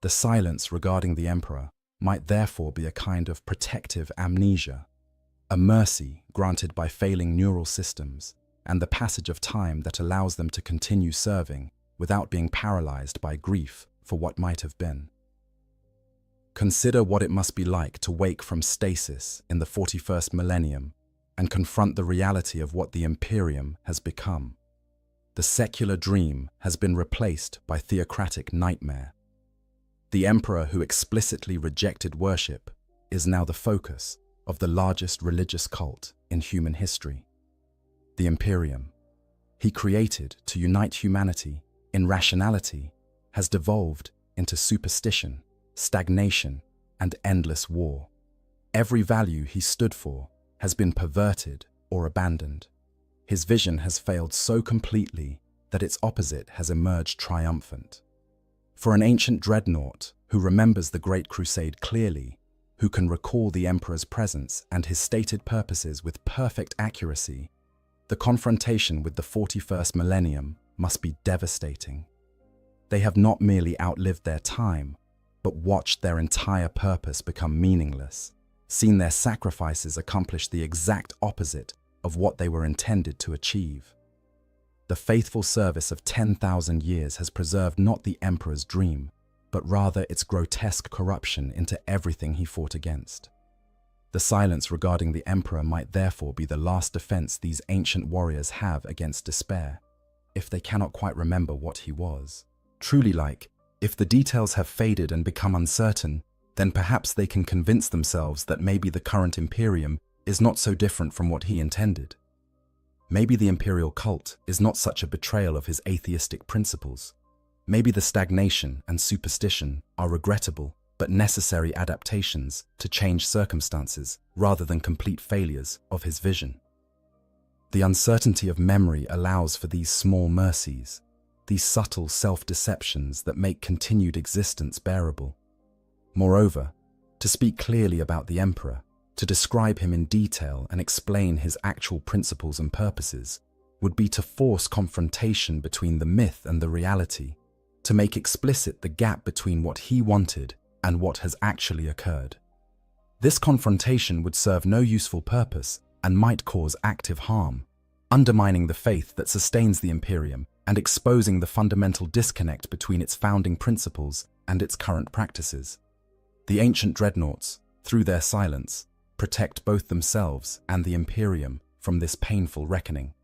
The silence regarding the Emperor might therefore be a kind of protective amnesia, a mercy granted by failing neural systems and the passage of time that allows them to continue serving without being paralyzed by grief for what might have been. Consider what it must be like to wake from stasis in the 41st millennium and confront the reality of what the Imperium has become. The secular dream has been replaced by theocratic nightmare. The Emperor, who explicitly rejected worship, is now the focus of the largest religious cult in human history. The Imperium, he created to unite humanity in rationality, has devolved into superstition, stagnation, and endless war. Every value he stood for has been perverted or abandoned. His vision has failed so completely that its opposite has emerged triumphant. For an ancient dreadnought who remembers the Great Crusade clearly, who can recall the Emperor's presence and his stated purposes with perfect accuracy, the confrontation with the 41st millennium must be devastating. They have not merely outlived their time, but watched their entire purpose become meaningless, seen their sacrifices accomplish the exact opposite of what they were intended to achieve. The faithful service of 10,000 years has preserved not the Emperor's dream, but rather its grotesque corruption into everything he fought against. The silence regarding the Emperor might therefore be the last defense these ancient warriors have against despair, if they cannot quite remember what he was. Truly, if the details have faded and become uncertain, then perhaps they can convince themselves that maybe the current Imperium is not so different from what he intended. Maybe the imperial cult is not such a betrayal of his atheistic principles. Maybe the stagnation and superstition are regrettable but necessary adaptations to change circumstances rather than complete failures of his vision. The uncertainty of memory allows for these small mercies, these subtle self-deceptions that make continued existence bearable. Moreover, to speak clearly about the Emperor, to describe him in detail and explain his actual principles and purposes, would be to force confrontation between the myth and the reality, to make explicit the gap between what he wanted and what has actually occurred. This confrontation would serve no useful purpose and might cause active harm, undermining the faith that sustains the Imperium and exposing the fundamental disconnect between its founding principles and its current practices. The ancient dreadnoughts, through their silence, protect both themselves and the Imperium from this painful reckoning.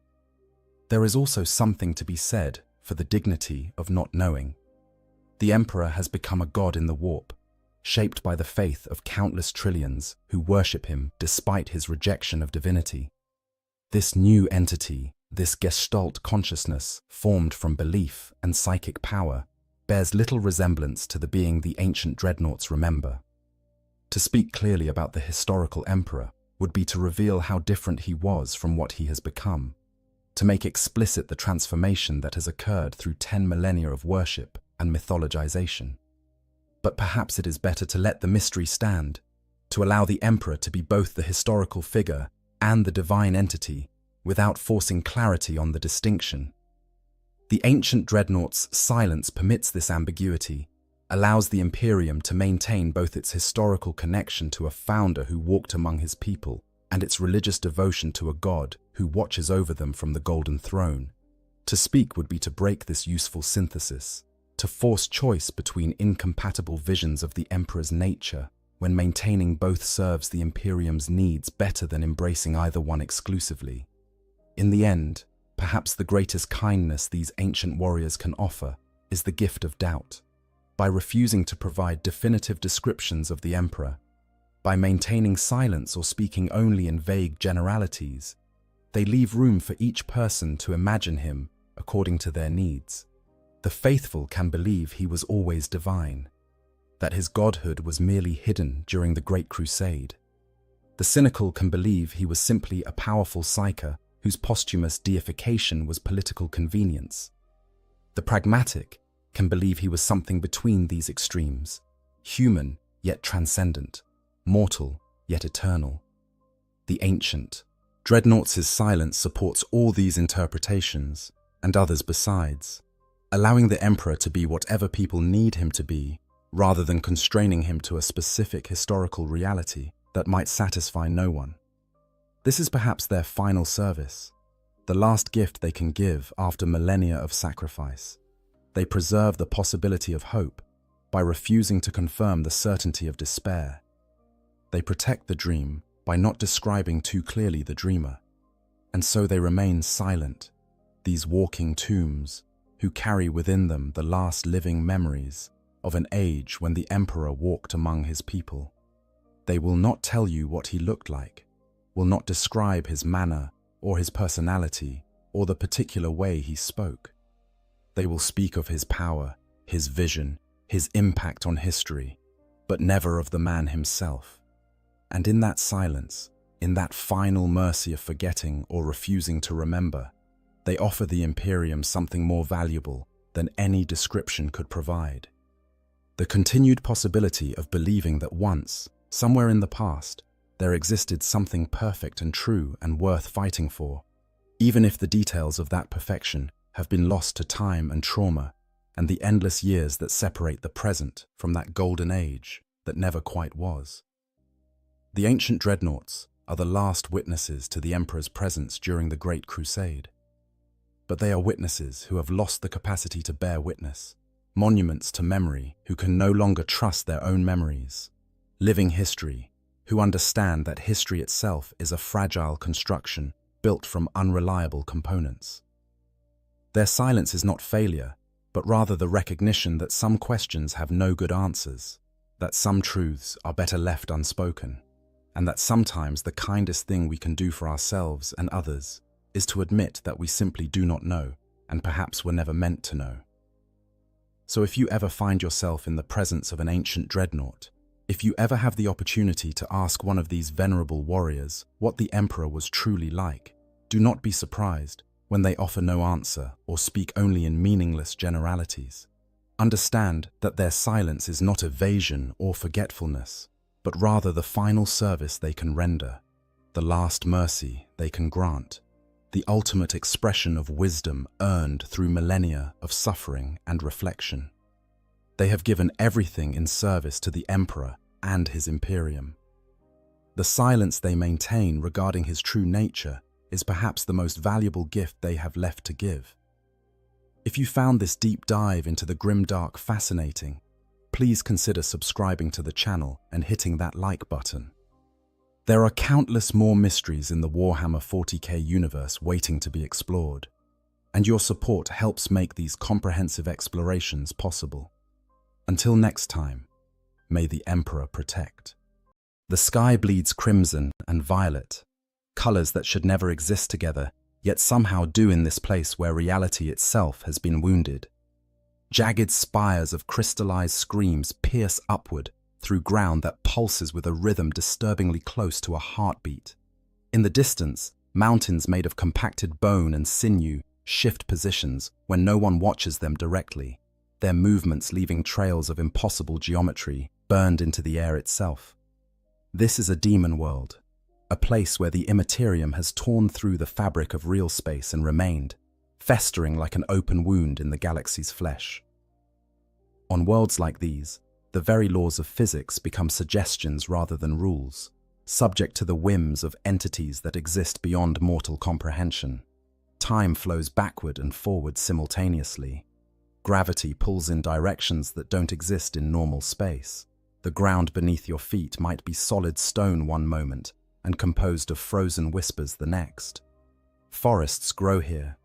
There is also something to be said for the dignity of not knowing. The Emperor has become a god in the warp, shaped by the faith of countless trillions who worship him despite his rejection of divinity. This new entity, this Gestalt consciousness formed from belief and psychic power, bears little resemblance to the being the ancient dreadnoughts remember. To speak clearly about the historical Emperor would be to reveal how different he was from what he has become, to make explicit the transformation that has occurred through 10 millennia of worship and mythologization. But perhaps it is better to let the mystery stand, to allow the Emperor to be both the historical figure and the divine entity, without forcing clarity on the distinction. The ancient dreadnought's silence permits this ambiguity, allows the Imperium to maintain both its historical connection to a founder who walked among his people and its religious devotion to a god who watches over them from the Golden Throne. To speak would be to break this useful synthesis, to force choice between incompatible visions of the Emperor's nature, when maintaining both serves the Imperium's needs better than embracing either one exclusively. In the end, perhaps the greatest kindness these ancient warriors can offer is the gift of doubt. By refusing to provide definitive descriptions of the Emperor, by maintaining silence or speaking only in vague generalities, they leave room for each person to imagine him according to their needs. The faithful can believe he was always divine, that his godhood was merely hidden during the Great Crusade. The cynical can believe he was simply a powerful psyker whose posthumous deification was political convenience. The pragmatic can believe he was something between these extremes, human yet transcendent, mortal yet eternal. The ancient dreadnoughts' silence supports all these interpretations, and others besides, allowing the Emperor to be whatever people need him to be, rather than constraining him to a specific historical reality that might satisfy no one. This is perhaps their final service, the last gift they can give after millennia of sacrifice. They preserve the possibility of hope by refusing to confirm the certainty of despair. They protect the dream by not describing too clearly the dreamer. And so they remain silent, these walking tombs, who carry within them the last living memories of an age when the Emperor walked among his people. They will not tell you what he looked like, will not describe his manner or his personality or the particular way he spoke. They will speak of his power, his vision, his impact on history, but never of the man himself. And in that silence, in that final mercy of forgetting or refusing to remember, they offer the Imperium something more valuable than any description could provide. The continued possibility of believing that once, somewhere in the past, there existed something perfect and true and worth fighting for, even if the details of that perfection have been lost to time and trauma and the endless years that separate the present from that golden age that never quite was. The ancient dreadnoughts are the last witnesses to the Emperor's presence during the Great Crusade. But they are witnesses who have lost the capacity to bear witness, monuments to memory who can no longer trust their own memories, living history who understand that history itself is a fragile construction built from unreliable components. Their silence is not failure, but rather the recognition that some questions have no good answers, that some truths are better left unspoken, and that sometimes the kindest thing we can do for ourselves and others is to admit that we simply do not know, and perhaps were never meant to know. So if you ever find yourself in the presence of an ancient dreadnought, if you ever have the opportunity to ask one of these venerable warriors what the Emperor was truly like, do not be surprised when they offer no answer or speak only in meaningless generalities. Understand that their silence is not evasion or forgetfulness, but rather the final service they can render, the last mercy they can grant, the ultimate expression of wisdom earned through millennia of suffering and reflection. They have given everything in service to the Emperor and his Imperium. The silence they maintain regarding his true nature is perhaps the most valuable gift they have left to give. If you found this deep dive into the grimdark fascinating, please consider subscribing to the channel and hitting that like button. There are countless more mysteries in the Warhammer 40k universe waiting to be explored, and your support helps make these comprehensive explorations possible. Until next time, may the Emperor protect. The sky bleeds crimson and violet, colors that should never exist together, yet somehow do in this place where reality itself has been wounded. Jagged spires of crystallized screams pierce upward through ground that pulses with a rhythm disturbingly close to a heartbeat. In the distance, mountains made of compacted bone and sinew shift positions when no one watches them directly, their movements leaving trails of impossible geometry burned into the air itself. This is a demon world, a place where the immaterium has torn through the fabric of real space and remained, festering like an open wound in the galaxy's flesh. On worlds like these, the very laws of physics become suggestions rather than rules, subject to the whims of entities that exist beyond mortal comprehension. Time flows backward and forward simultaneously. Gravity pulls in directions that don't exist in normal space. The ground beneath your feet might be solid stone one moment and composed of frozen whispers the next. Forests grow here,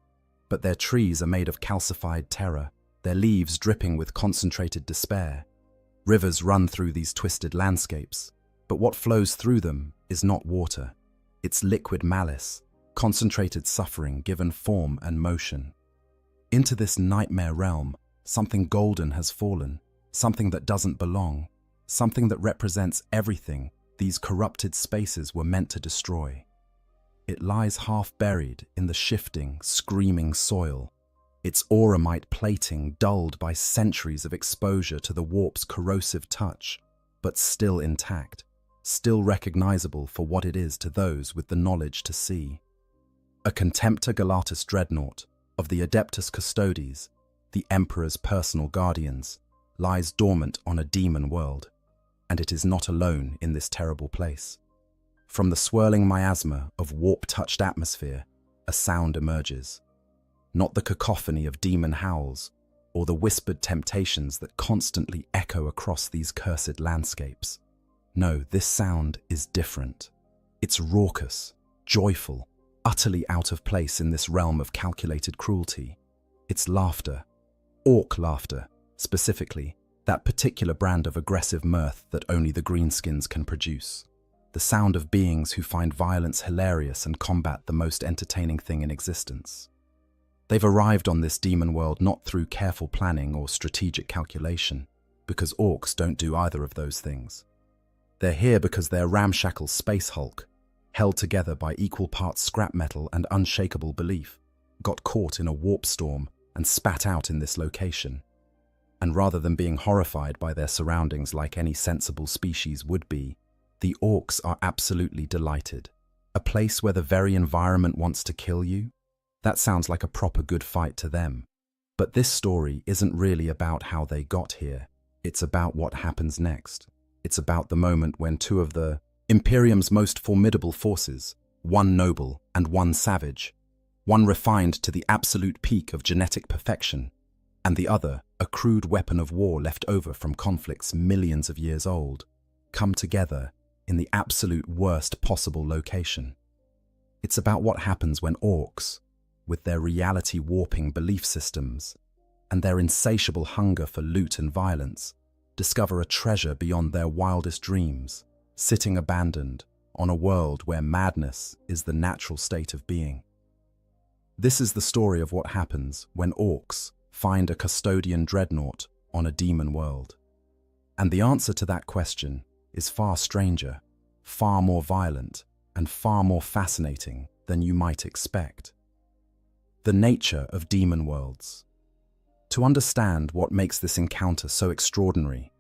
but their trees are made of calcified terror, their leaves dripping with concentrated despair. Rivers run through these twisted landscapes, but what flows through them is not water. It's liquid malice, concentrated suffering given form and motion. Into this nightmare realm, something golden has fallen, something that doesn't belong, something that represents everything these corrupted spaces were meant to destroy. It lies half buried in the shifting, screaming soil, its auramite plating dulled by centuries of exposure to the warp's corrosive touch, but still intact, still recognizable for what it is to those with the knowledge to see. A Contemptor Galatus dreadnought of the Adeptus Custodes, the Emperor's personal guardians, lies dormant on a demon world, and it is not alone in this terrible place. From the swirling miasma of warp-touched atmosphere, a sound emerges. Not the cacophony of demon howls, or the whispered temptations that constantly echo across these cursed landscapes. No, this sound is different. It's raucous, joyful, utterly out of place in this realm of calculated cruelty. It's laughter, orc laughter, specifically, that particular brand of aggressive mirth that only the greenskins can produce. The sound of beings who find violence hilarious and combat the most entertaining thing in existence. They've arrived on this demon world not through careful planning or strategic calculation, because orcs don't do either of those things. They're here because their ramshackle space hulk, held together by equal parts scrap metal and unshakable belief, got caught in a warp storm and spat out in this location. And rather than being horrified by their surroundings like any sensible species would be, the orcs are absolutely delighted. A place where the very environment wants to kill you? That sounds like a proper good fight to them. But this story isn't really about how they got here. It's about what happens next. It's about the moment when two of the Imperium's most formidable forces, one noble and one savage, one refined to the absolute peak of genetic perfection, and the other a crude weapon of war left over from conflicts millions of years old, come together in the absolute worst possible location. It's about what happens when orcs, with their reality-warping belief systems and their insatiable hunger for loot and violence, discover a treasure beyond their wildest dreams, sitting abandoned on a world where madness is the natural state of being. This is the story of what happens when orcs find a custodian dreadnought on a demon world. And the answer to that question is far stranger, far more violent, and far more fascinating than you might expect. The nature of demon worlds. To understand what makes this encounter so extraordinary,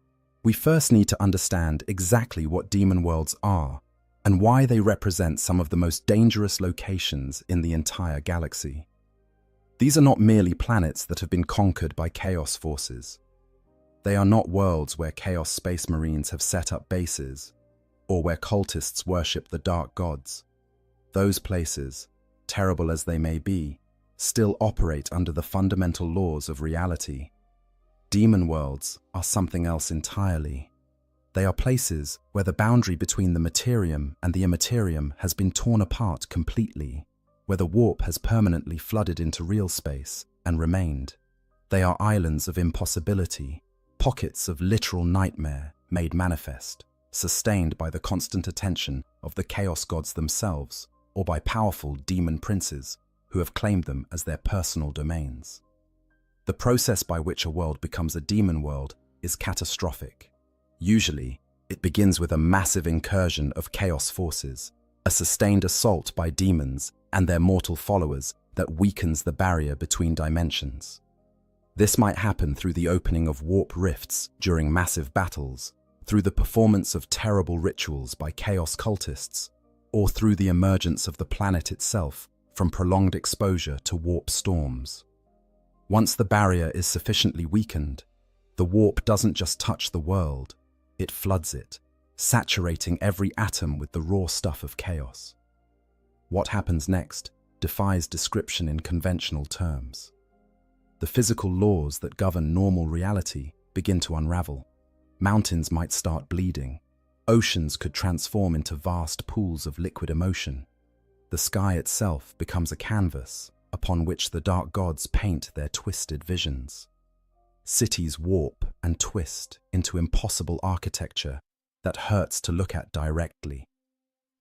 we first need to understand exactly what demon worlds are and why they represent some of the most dangerous locations in the entire galaxy. These are not merely planets that have been conquered by chaos forces. They are not worlds where Chaos Space Marines have set up bases, or where cultists worship the dark gods. Those places, terrible as they may be, still operate under the fundamental laws of reality. Demon worlds are something else entirely. They are places where the boundary between the materium and the immaterium has been torn apart completely, where the warp has permanently flooded into real space and remained. They are islands of impossibility, pockets of literal nightmare made manifest, sustained by the constant attention of the chaos gods themselves or by powerful demon princes who have claimed them as their personal domains. The process by which a world becomes a demon world is catastrophic. Usually, it begins with a massive incursion of chaos forces, a sustained assault by demons and their mortal followers that weakens the barrier between dimensions. This might happen through the opening of warp rifts during massive battles, through the performance of terrible rituals by chaos cultists, or through the emergence of the planet itself from prolonged exposure to warp storms. Once the barrier is sufficiently weakened, the warp doesn't just touch the world, it floods it, saturating every atom with the raw stuff of chaos. What happens next defies description in conventional terms. The physical laws that govern normal reality begin to unravel. Mountains might start bleeding. Oceans could transform into vast pools of liquid emotion. The sky itself becomes a canvas upon which the dark gods paint their twisted visions. Cities warp and twist into impossible architecture that hurts to look at directly.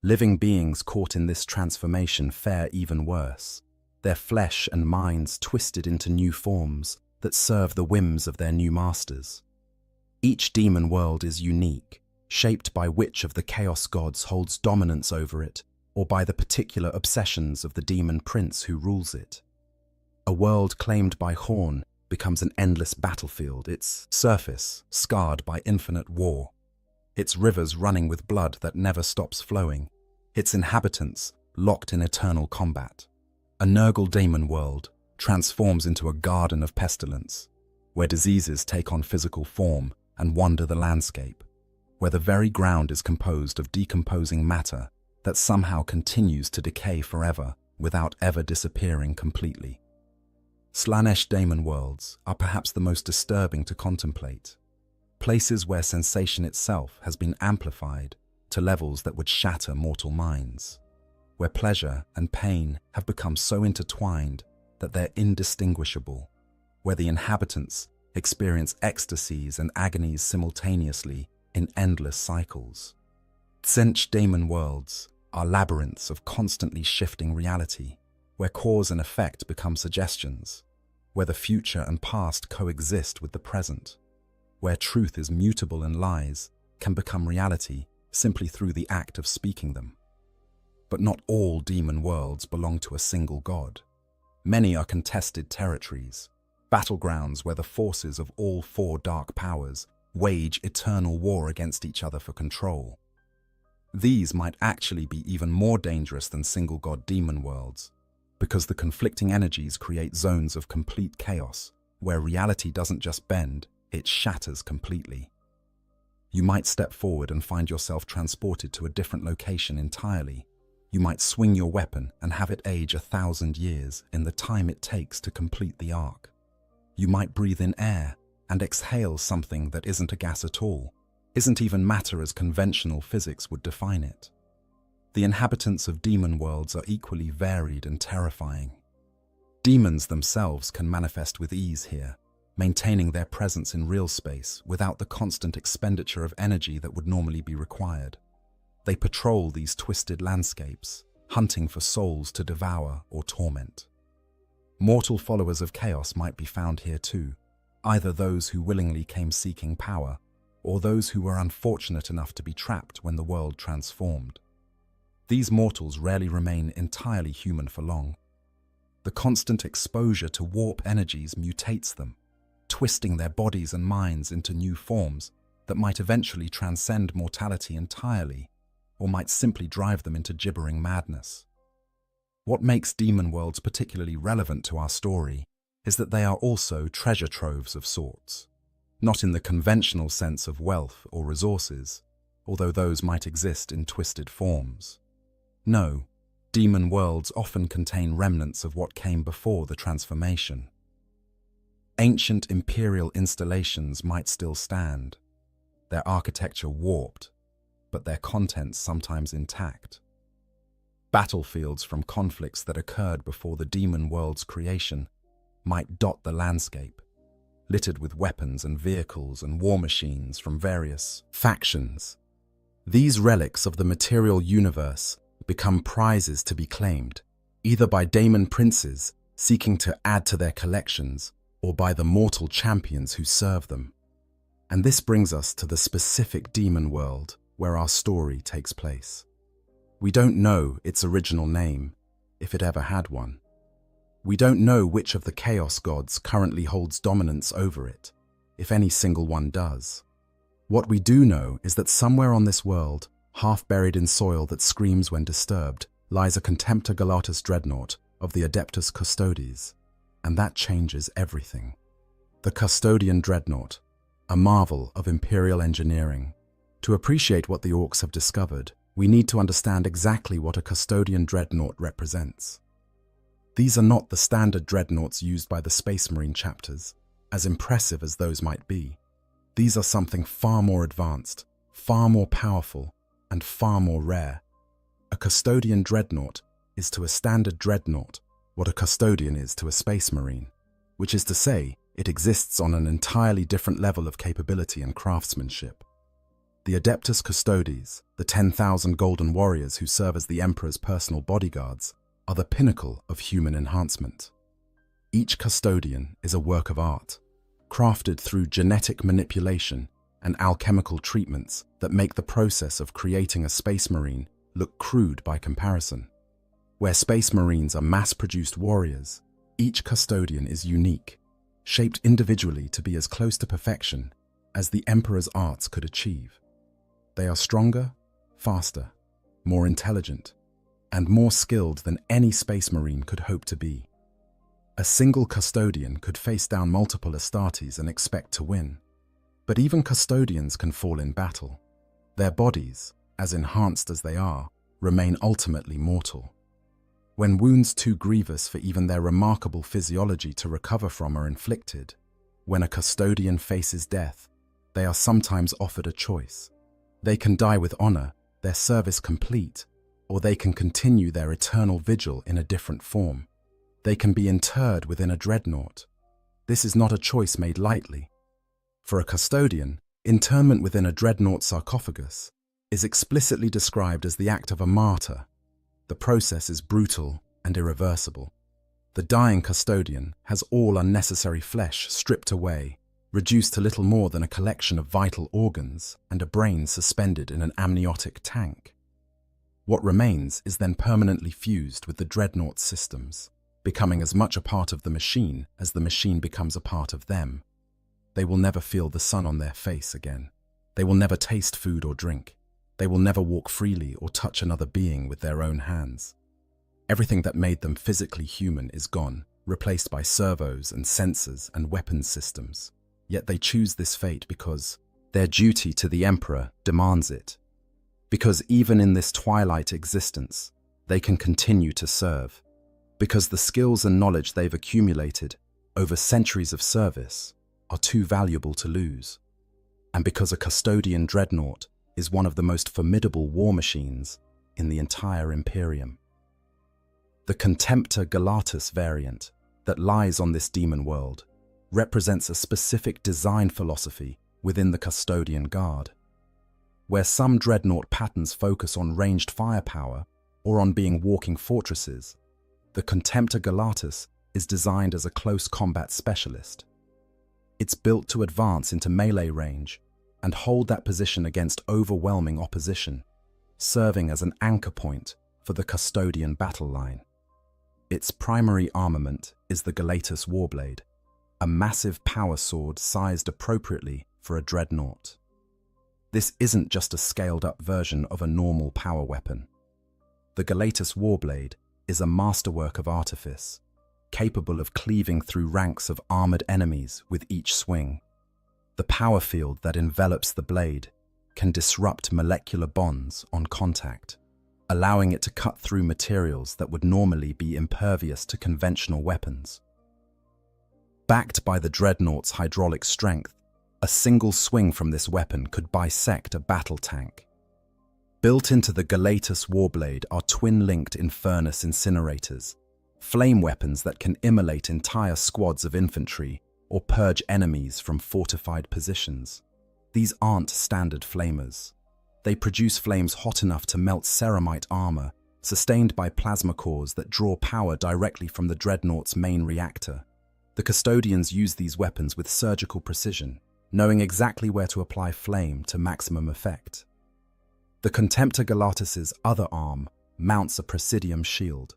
Living beings caught in this transformation fare even worse, their flesh and minds twisted into new forms that serve the whims of their new masters. Each demon world is unique, shaped by which of the chaos gods holds dominance over it, or by the particular obsessions of the demon prince who rules it. A world claimed by Horn becomes an endless battlefield, its surface scarred by infinite war, its rivers running with blood that never stops flowing, its inhabitants locked in eternal combat. A Nurgle demon world transforms into a garden of pestilence, where diseases take on physical form and wander the landscape, where the very ground is composed of decomposing matter that somehow continues to decay forever without ever disappearing completely. Slaanesh demon worlds are perhaps the most disturbing to contemplate, places where sensation itself has been amplified to levels that would shatter mortal minds, where pleasure and pain have become so intertwined that they're indistinguishable, where the inhabitants experience ecstasies and agonies simultaneously in endless cycles. Tzeentch demon worlds are labyrinths of constantly shifting reality, where cause and effect become suggestions, where the future and past coexist with the present, where truth is mutable and lies can become reality simply through the act of speaking them. But not all demon worlds belong to a single god. Many are contested territories, battlegrounds where the forces of all four dark powers wage eternal war against each other for control. These might actually be even more dangerous than single-god demon worlds, because the conflicting energies create zones of complete chaos, where reality doesn't just bend, it shatters completely. You might step forward and find yourself transported to a different location entirely. You might swing your weapon and have it age 1,000 years in the time it takes to complete the arc. You might breathe in air and exhale something that isn't a gas at all, isn't even matter as conventional physics would define it. The inhabitants of demon worlds are equally varied and terrifying. Demons themselves can manifest with ease here, maintaining their presence in real space without the constant expenditure of energy that would normally be required. They patrol these twisted landscapes, hunting for souls to devour or torment. Mortal followers of chaos might be found here too, either those who willingly came seeking power, or those who were unfortunate enough to be trapped when the world transformed. These mortals rarely remain entirely human for long. The constant exposure to warp energies mutates them, twisting their bodies and minds into new forms that might eventually transcend mortality entirely, or might simply drive them into gibbering madness. What makes demon worlds particularly relevant to our story is that they are also treasure troves of sorts. Not in the conventional sense of wealth or resources, although those might exist in twisted forms. No, demon worlds often contain remnants of what came before the transformation. Ancient imperial installations might still stand, their architecture warped, but their contents sometimes intact. Battlefields from conflicts that occurred before the demon world's creation might dot the landscape, littered with weapons and vehicles and war machines from various factions. These relics of the material universe become prizes to be claimed, either by daemon princes seeking to add to their collections, or by the mortal champions who serve them. And this brings us to the specific demon world where our story takes place. We don't know its original name, if it ever had one. We don't know which of the chaos gods currently holds dominance over it, if any single one does. What we do know is that somewhere on this world, half buried in soil that screams when disturbed, lies a Contemptor Galatus dreadnought of the Adeptus Custodes, and that changes everything. The Custodian dreadnought, a marvel of imperial engineering. To appreciate what the orcs have discovered, we need to understand exactly what a Custodian dreadnought represents. These are not the standard dreadnoughts used by the Space Marine chapters, as impressive as those might be. These are something far more advanced, far more powerful, and far more rare. A Custodian dreadnought is to a standard dreadnought what a Custodian is to a Space Marine, which is to say, it exists on an entirely different level of capability and craftsmanship. The Adeptus Custodes, the 10,000 golden warriors who serve as the Emperor's personal bodyguards, are the pinnacle of human enhancement. Each Custodian is a work of art, crafted through genetic manipulation and alchemical treatments that make the process of creating a Space Marine look crude by comparison. Where Space Marines are mass-produced warriors, each Custodian is unique, shaped individually to be as close to perfection as the Emperor's arts could achieve. They are stronger, faster, more intelligent, and more skilled than any Space Marine could hope to be. A single Custodian could face down multiple Astartes and expect to win. But even Custodians can fall in battle. Their bodies, as enhanced as they are, remain ultimately mortal. When wounds too grievous for even their remarkable physiology to recover from are inflicted, when a Custodian faces death, they are sometimes offered a choice. They can die with honor, their service complete, or they can continue their eternal vigil in a different form. They can be interred within a dreadnought. This is not a choice made lightly. For a Custodian, interment within a dreadnought sarcophagus is explicitly described as the act of a martyr. The process is brutal and irreversible. The dying Custodian has all unnecessary flesh stripped away, reduced to little more than a collection of vital organs and a brain suspended in an amniotic tank. What remains is then permanently fused with the dreadnought's systems, becoming as much a part of the machine as the machine becomes a part of them. They will never feel the sun on their face again. They will never taste food or drink. They will never walk freely or touch another being with their own hands. Everything that made them physically human is gone, replaced by servos and sensors and weapons systems. Yet they choose this fate because their duty to the Emperor demands it. Because even in this twilight existence, they can continue to serve. Because the skills and knowledge they've accumulated over centuries of service are too valuable to lose. And because a custodian dreadnought is one of the most formidable war machines in the entire Imperium. The Contemptor Galatus variant that lies on this demon world represents a specific design philosophy within the Custodian Guard. Where some dreadnought patterns focus on ranged firepower or on being walking fortresses, the Contemptor Galatus is designed as a close combat specialist. It's built to advance into melee range and hold that position against overwhelming opposition, serving as an anchor point for the Custodian battle line. Its primary armament is the Galatus Warblade, a massive power sword sized appropriately for a dreadnought. This isn't just a scaled-up version of a normal power weapon. The Galatus Warblade is a masterwork of artifice, capable of cleaving through ranks of armored enemies with each swing. The power field that envelops the blade can disrupt molecular bonds on contact, allowing it to cut through materials that would normally be impervious to conventional weapons. Backed by the dreadnought's hydraulic strength, a single swing from this weapon could bisect a battle tank. Built into the Galatus Warblade are twin-linked Infernus incinerators, flame weapons that can immolate entire squads of infantry or purge enemies from fortified positions. These aren't standard flamers. They produce flames hot enough to melt ceramite armor, sustained by plasma cores that draw power directly from the dreadnought's main reactor. The custodians use these weapons with surgical precision, knowing exactly where to apply flame to maximum effect. The Contemptor Galatus's other arm mounts a Presidium shield,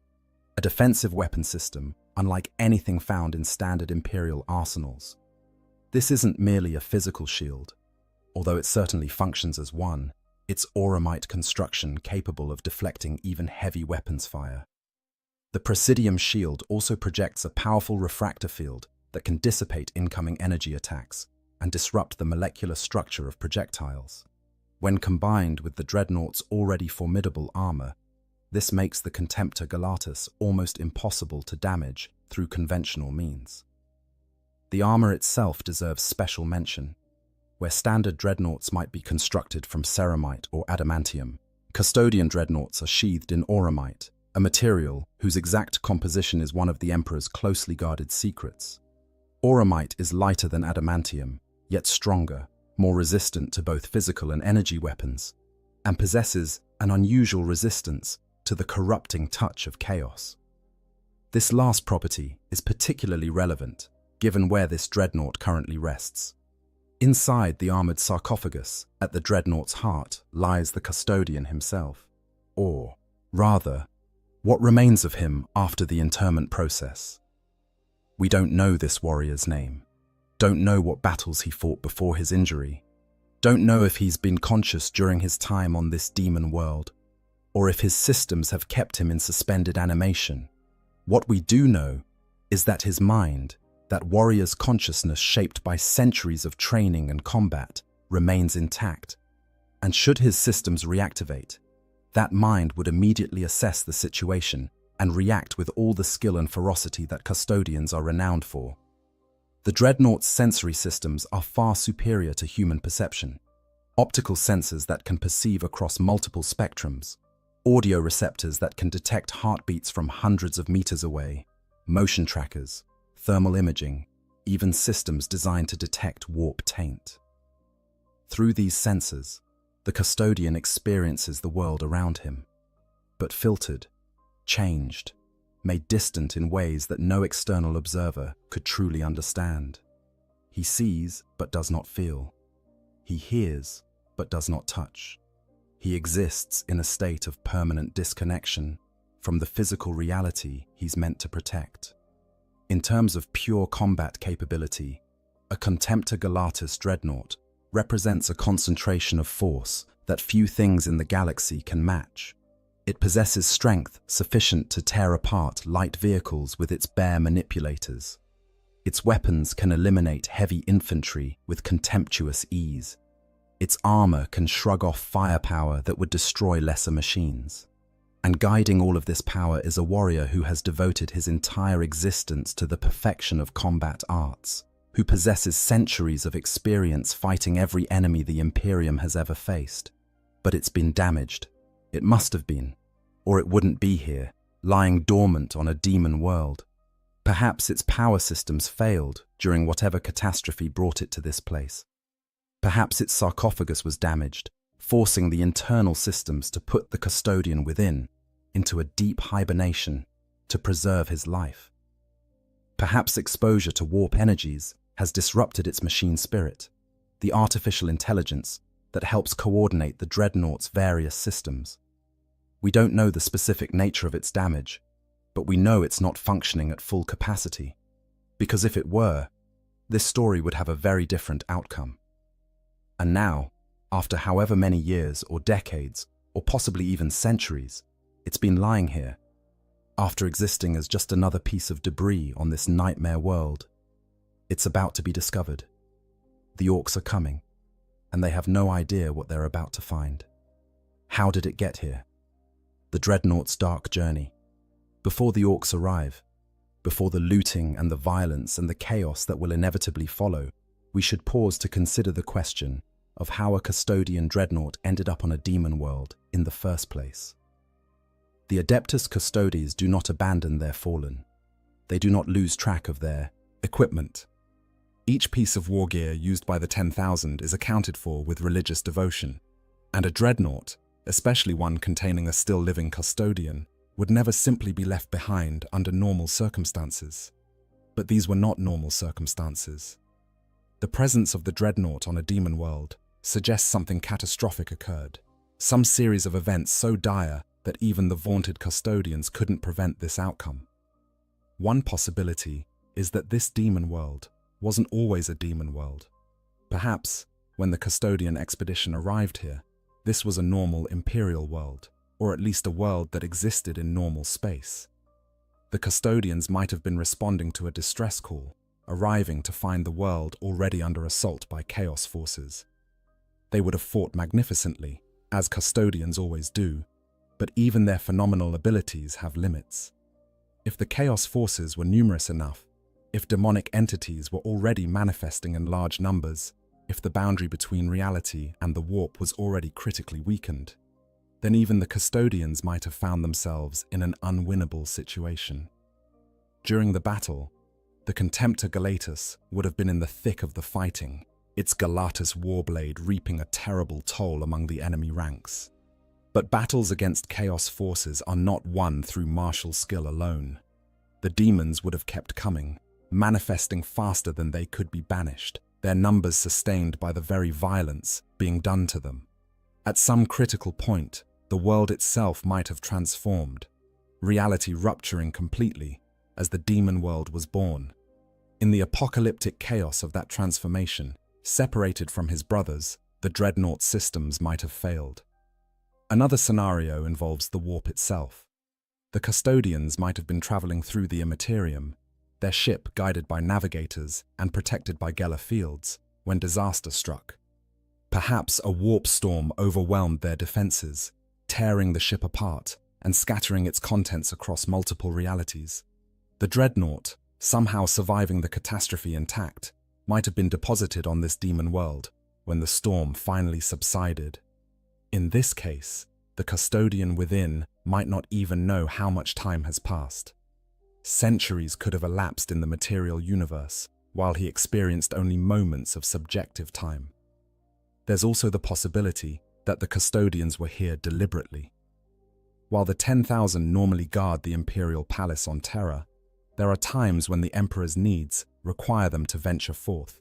a defensive weapon system unlike anything found in standard Imperial arsenals. This isn't merely a physical shield, although it certainly functions as one. It's auramite construction capable of deflecting even heavy weapons fire. The Presidium shield also projects a powerful refractor field that can dissipate incoming energy attacks and disrupt the molecular structure of projectiles. When combined with the dreadnought's already formidable armor, this makes the Contemptor Galatus almost impossible to damage through conventional means. The armor itself deserves special mention. Where standard dreadnoughts might be constructed from ceramite or adamantium, custodian dreadnoughts are sheathed in auramite, a material whose exact composition is one of the Emperor's closely guarded secrets. Auramite is lighter than adamantium, yet stronger, more resistant to both physical and energy weapons, and possesses an unusual resistance to the corrupting touch of chaos. This last property is particularly relevant, given where this dreadnought currently rests. Inside the armored sarcophagus, at the dreadnought's heart, lies the custodian himself. Or, rather, what remains of him after the interment process. We don't know this warrior's name, don't know what battles he fought before his injury, don't know if he's been conscious during his time on this demon world, or if his systems have kept him in suspended animation. What we do know is that his mind, that warrior's consciousness shaped by centuries of training and combat, remains intact. And should his systems reactivate, that mind would immediately assess the situation and react with all the skill and ferocity that custodians are renowned for. The dreadnought's sensory systems are far superior to human perception. Optical sensors that can perceive across multiple spectrums, audio receptors that can detect heartbeats from hundreds of meters away, motion trackers, thermal imaging, even systems designed to detect warp taint. Through these sensors, the custodian experiences the world around him, but filtered, changed, made distant in ways that no external observer could truly understand. He sees but does not feel. He hears but does not touch. He exists in a state of permanent disconnection from the physical reality he's meant to protect. In terms of pure combat capability, a Contemptor Galatas dreadnought represents a concentration of force that few things in the galaxy can match. It possesses strength sufficient to tear apart light vehicles with its bare manipulators. Its weapons can eliminate heavy infantry with contemptuous ease. Its armor can shrug off firepower that would destroy lesser machines. And guiding all of this power is a warrior who has devoted his entire existence to the perfection of combat arts, who possesses centuries of experience fighting every enemy the Imperium has ever faced. But it's been damaged. It must have been, or it wouldn't be here, lying dormant on a demon world. Perhaps its power systems failed during whatever catastrophe brought it to this place. Perhaps its sarcophagus was damaged, forcing the internal systems to put the custodian within into a deep hibernation to preserve his life. Perhaps exposure to warp energies has disrupted its machine spirit, the artificial intelligence that helps coordinate the dreadnought's various systems. We don't know the specific nature of its damage, but we know it's not functioning at full capacity, because if it were, this story would have a very different outcome. And now, after however many years or decades, or possibly even centuries, it's been lying here, after existing as just another piece of debris on this nightmare world. It's about to be discovered. The orcs are coming, and they have no idea what they're about to find. How did it get here? The dreadnought's dark journey. Before the orcs arrive, before the looting and the violence and the chaos that will inevitably follow, we should pause to consider the question of how a custodian dreadnought ended up on a demon world in the first place. The Adeptus Custodes do not abandon their fallen. They do not lose track of their equipment. Each piece of war gear used by the 10,000 is accounted for with religious devotion, and a dreadnought, especially one containing a still-living custodian, would never simply be left behind under normal circumstances. But these were not normal circumstances. The presence of the dreadnought on a demon world suggests something catastrophic occurred, some series of events so dire that even the vaunted custodians couldn't prevent this outcome. One possibility is that this demon world wasn't always a demon world. Perhaps, when the custodian expedition arrived here, this was a normal imperial world, or at least a world that existed in normal space. The custodians might have been responding to a distress call, arriving to find the world already under assault by chaos forces. They would have fought magnificently, as custodians always do, but even their phenomenal abilities have limits. If the chaos forces were numerous enough, if demonic entities were already manifesting in large numbers, if the boundary between reality and the warp was already critically weakened, then even the custodians might have found themselves in an unwinnable situation. During the battle, the Contemptor Galatas would have been in the thick of the fighting, its Galatas warblade reaping a terrible toll among the enemy ranks. But battles against chaos forces are not won through martial skill alone. The demons would have kept coming, manifesting faster than they could be banished, their numbers sustained by the very violence being done to them. At some critical point, the world itself might have transformed, reality rupturing completely as the demon world was born. In the apocalyptic chaos of that transformation, separated from his brothers, the dreadnought systems might have failed. Another scenario involves the warp itself. The custodians might have been traveling through the immaterium, their ship guided by navigators and protected by Geller fields, when disaster struck. Perhaps a warp storm overwhelmed their defenses, tearing the ship apart and scattering its contents across multiple realities. The dreadnought, somehow surviving the catastrophe intact, might have been deposited on this demon world when the storm finally subsided. In this case, the custodian within might not even know how much time has passed. Centuries could have elapsed in the material universe, while he experienced only moments of subjective time. There's also the possibility that the custodians were here deliberately. While the 10,000 normally guard the imperial palace on Terra, there are times when the Emperor's needs require them to venture forth.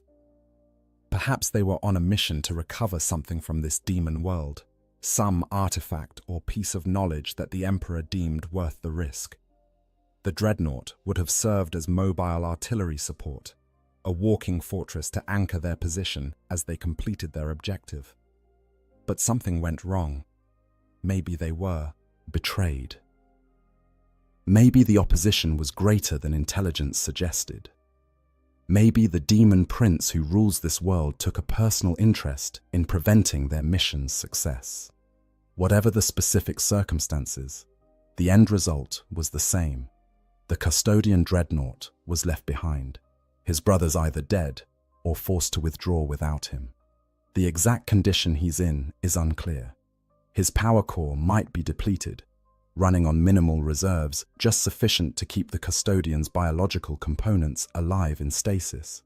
Perhaps they were on a mission to recover something from this demon world, some artifact or piece of knowledge that the Emperor deemed worth the risk. The dreadnought would have served as mobile artillery support, a walking fortress to anchor their position as they completed their objective. But something went wrong. Maybe they were betrayed. Maybe the opposition was greater than intelligence suggested. Maybe the demon prince who rules this world took a personal interest in preventing their mission's success. Whatever the specific circumstances, the end result was the same. The custodian dreadnought was left behind, his brothers either dead or forced to withdraw without him. The exact condition he's in is unclear. His power core might be depleted, running on minimal reserves, just sufficient to keep the custodian's biological components alive in stasis.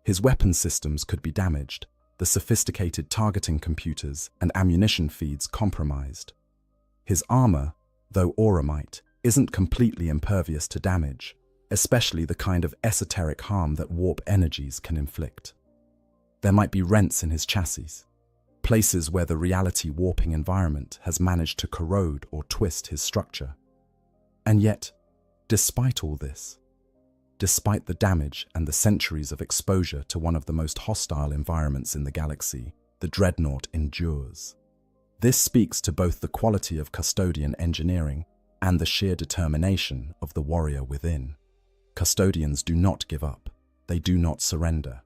His weapon systems could be damaged, the sophisticated targeting computers and ammunition feeds compromised. His armor, though auramite, isn't completely impervious to damage, especially the kind of esoteric harm that warp energies can inflict. There might be rents in his chassis, places where the reality warping environment has managed to corrode or twist his structure. And yet, despite all this, despite the damage and the centuries of exposure to one of the most hostile environments in the galaxy, the dreadnought endures. This speaks to both the quality of custodian engineering and the sheer determination of the warrior within. Custodians do not give up. They do not surrender.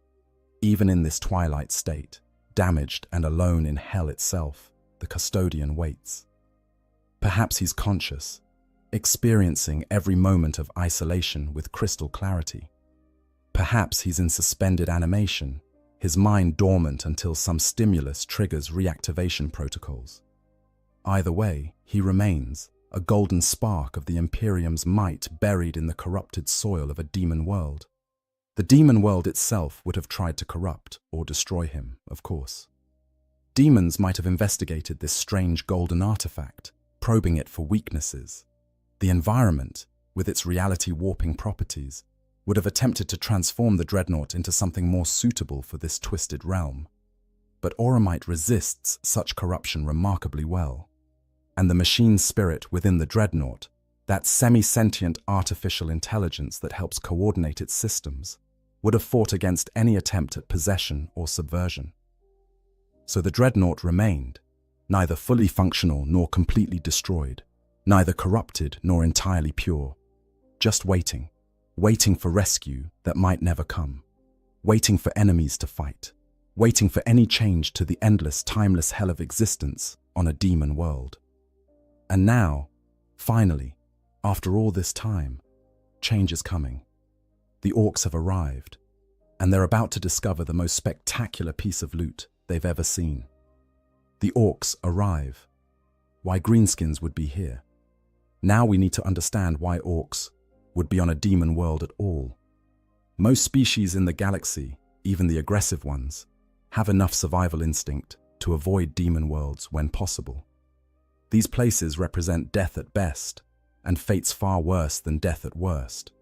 Even in this twilight state, damaged and alone in hell itself, the custodian waits. Perhaps he's conscious, experiencing every moment of isolation with crystal clarity. Perhaps he's in suspended animation, his mind dormant until some stimulus triggers reactivation protocols. Either way, he remains, a golden spark of the Imperium's might buried in the corrupted soil of a demon world. The demon world itself would have tried to corrupt or destroy him, of course. Demons might have investigated this strange golden artifact, probing it for weaknesses. The environment, with its reality-warping properties, would have attempted to transform the dreadnought into something more suitable for this twisted realm. But auramite resists such corruption remarkably well, and the machine spirit within the dreadnought, that semi-sentient artificial intelligence that helps coordinate its systems, would have fought against any attempt at possession or subversion. So the dreadnought remained, neither fully functional nor completely destroyed, neither corrupted nor entirely pure, just waiting for rescue that might never come, waiting for enemies to fight, waiting for any change to the endless, timeless hell of existence on a demon world. And now, finally, after all this time, change is coming. The orcs have arrived, and they're about to discover the most spectacular piece of loot they've ever seen. The orcs arrive. Why greenskins would be here. Now we need to understand why orcs would be on a demon world at all. Most species in the galaxy, even the aggressive ones, have enough survival instinct to avoid demon worlds when possible. These places represent death at best, and fates far worse than death at worst.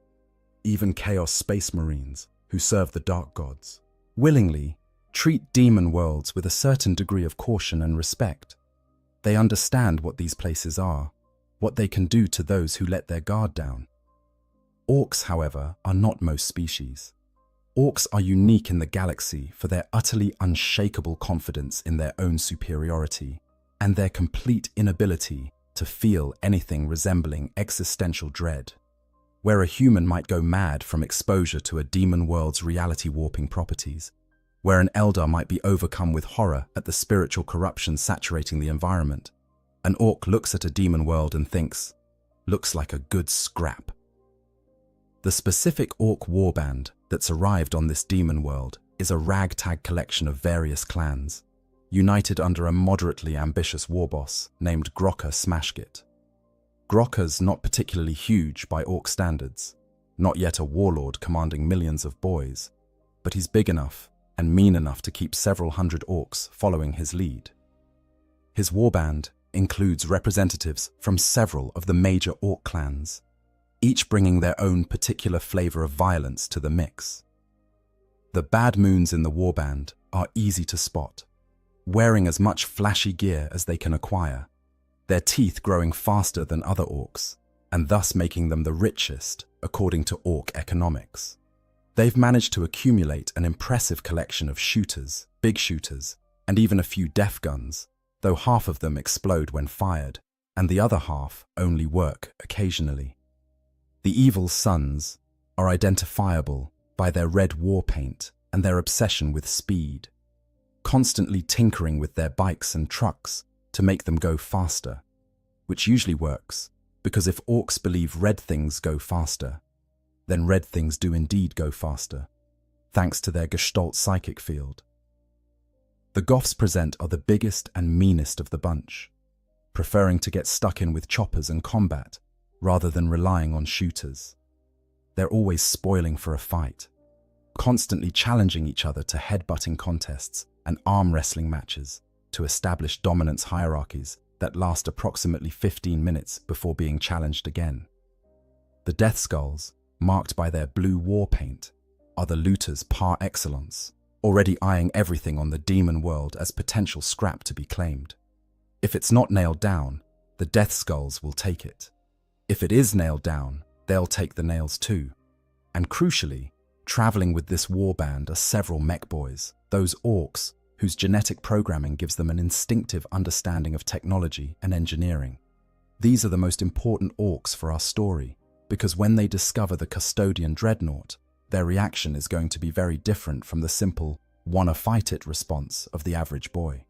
Even Chaos Space Marines, who serve the Dark Gods, willingly treat demon worlds with a certain degree of caution and respect. They understand what these places are, what they can do to those who let their guard down. Orcs, however, are not most species. Orcs are unique in the galaxy for their utterly unshakable confidence in their own superiority and their complete inability to feel anything resembling existential dread. Where a human might go mad from exposure to a demon world's reality-warping properties, where an Eldar might be overcome with horror at the spiritual corruption saturating the environment, an orc looks at a demon world and thinks, looks like a good scrap. The specific orc warband that's arrived on this demon world is a ragtag collection of various clans, united under a moderately ambitious warboss named Grokka Smashgit. Grokka's not particularly huge by orc standards, not yet a warlord commanding millions of boys, but he's big enough and mean enough to keep several hundred orcs following his lead. His warband includes representatives from several of the major orc clans, each bringing their own particular flavor of violence to the mix. The bad moons in the warband are easy to spot, wearing as much flashy gear as they can acquire, their teeth growing faster than other orcs, and thus making them the richest, according to orc economics. They've managed to accumulate an impressive collection of shooters, big shooters, and even a few def guns, though half of them explode when fired, and the other half only work occasionally. The evil sons are identifiable by their red war paint and their obsession with speed, constantly tinkering with their bikes and trucks to make them go faster, which usually works, because if orcs believe red things go faster, then red things do indeed go faster, thanks to their Gestalt psychic field. The Goths present are the biggest and meanest of the bunch, preferring to get stuck in with choppers and combat rather than relying on shooters. They're always spoiling for a fight, constantly challenging each other to headbutting contests and arm wrestling matches to establish dominance hierarchies that last approximately 15 minutes before being challenged again. The Death Skulls, marked by their blue war paint, are the looters par excellence, already eyeing everything on the demon world as potential scrap to be claimed. If it's not nailed down, the Death Skulls will take it. If it is nailed down, they'll take the nails too. And crucially, traveling with this warband are several mech boys, those orcs whose genetic programming gives them an instinctive understanding of technology and engineering. These are the most important orcs for our story, because when they discover the custodian dreadnought, their reaction is going to be very different from the simple, wanna fight it response of the average boy.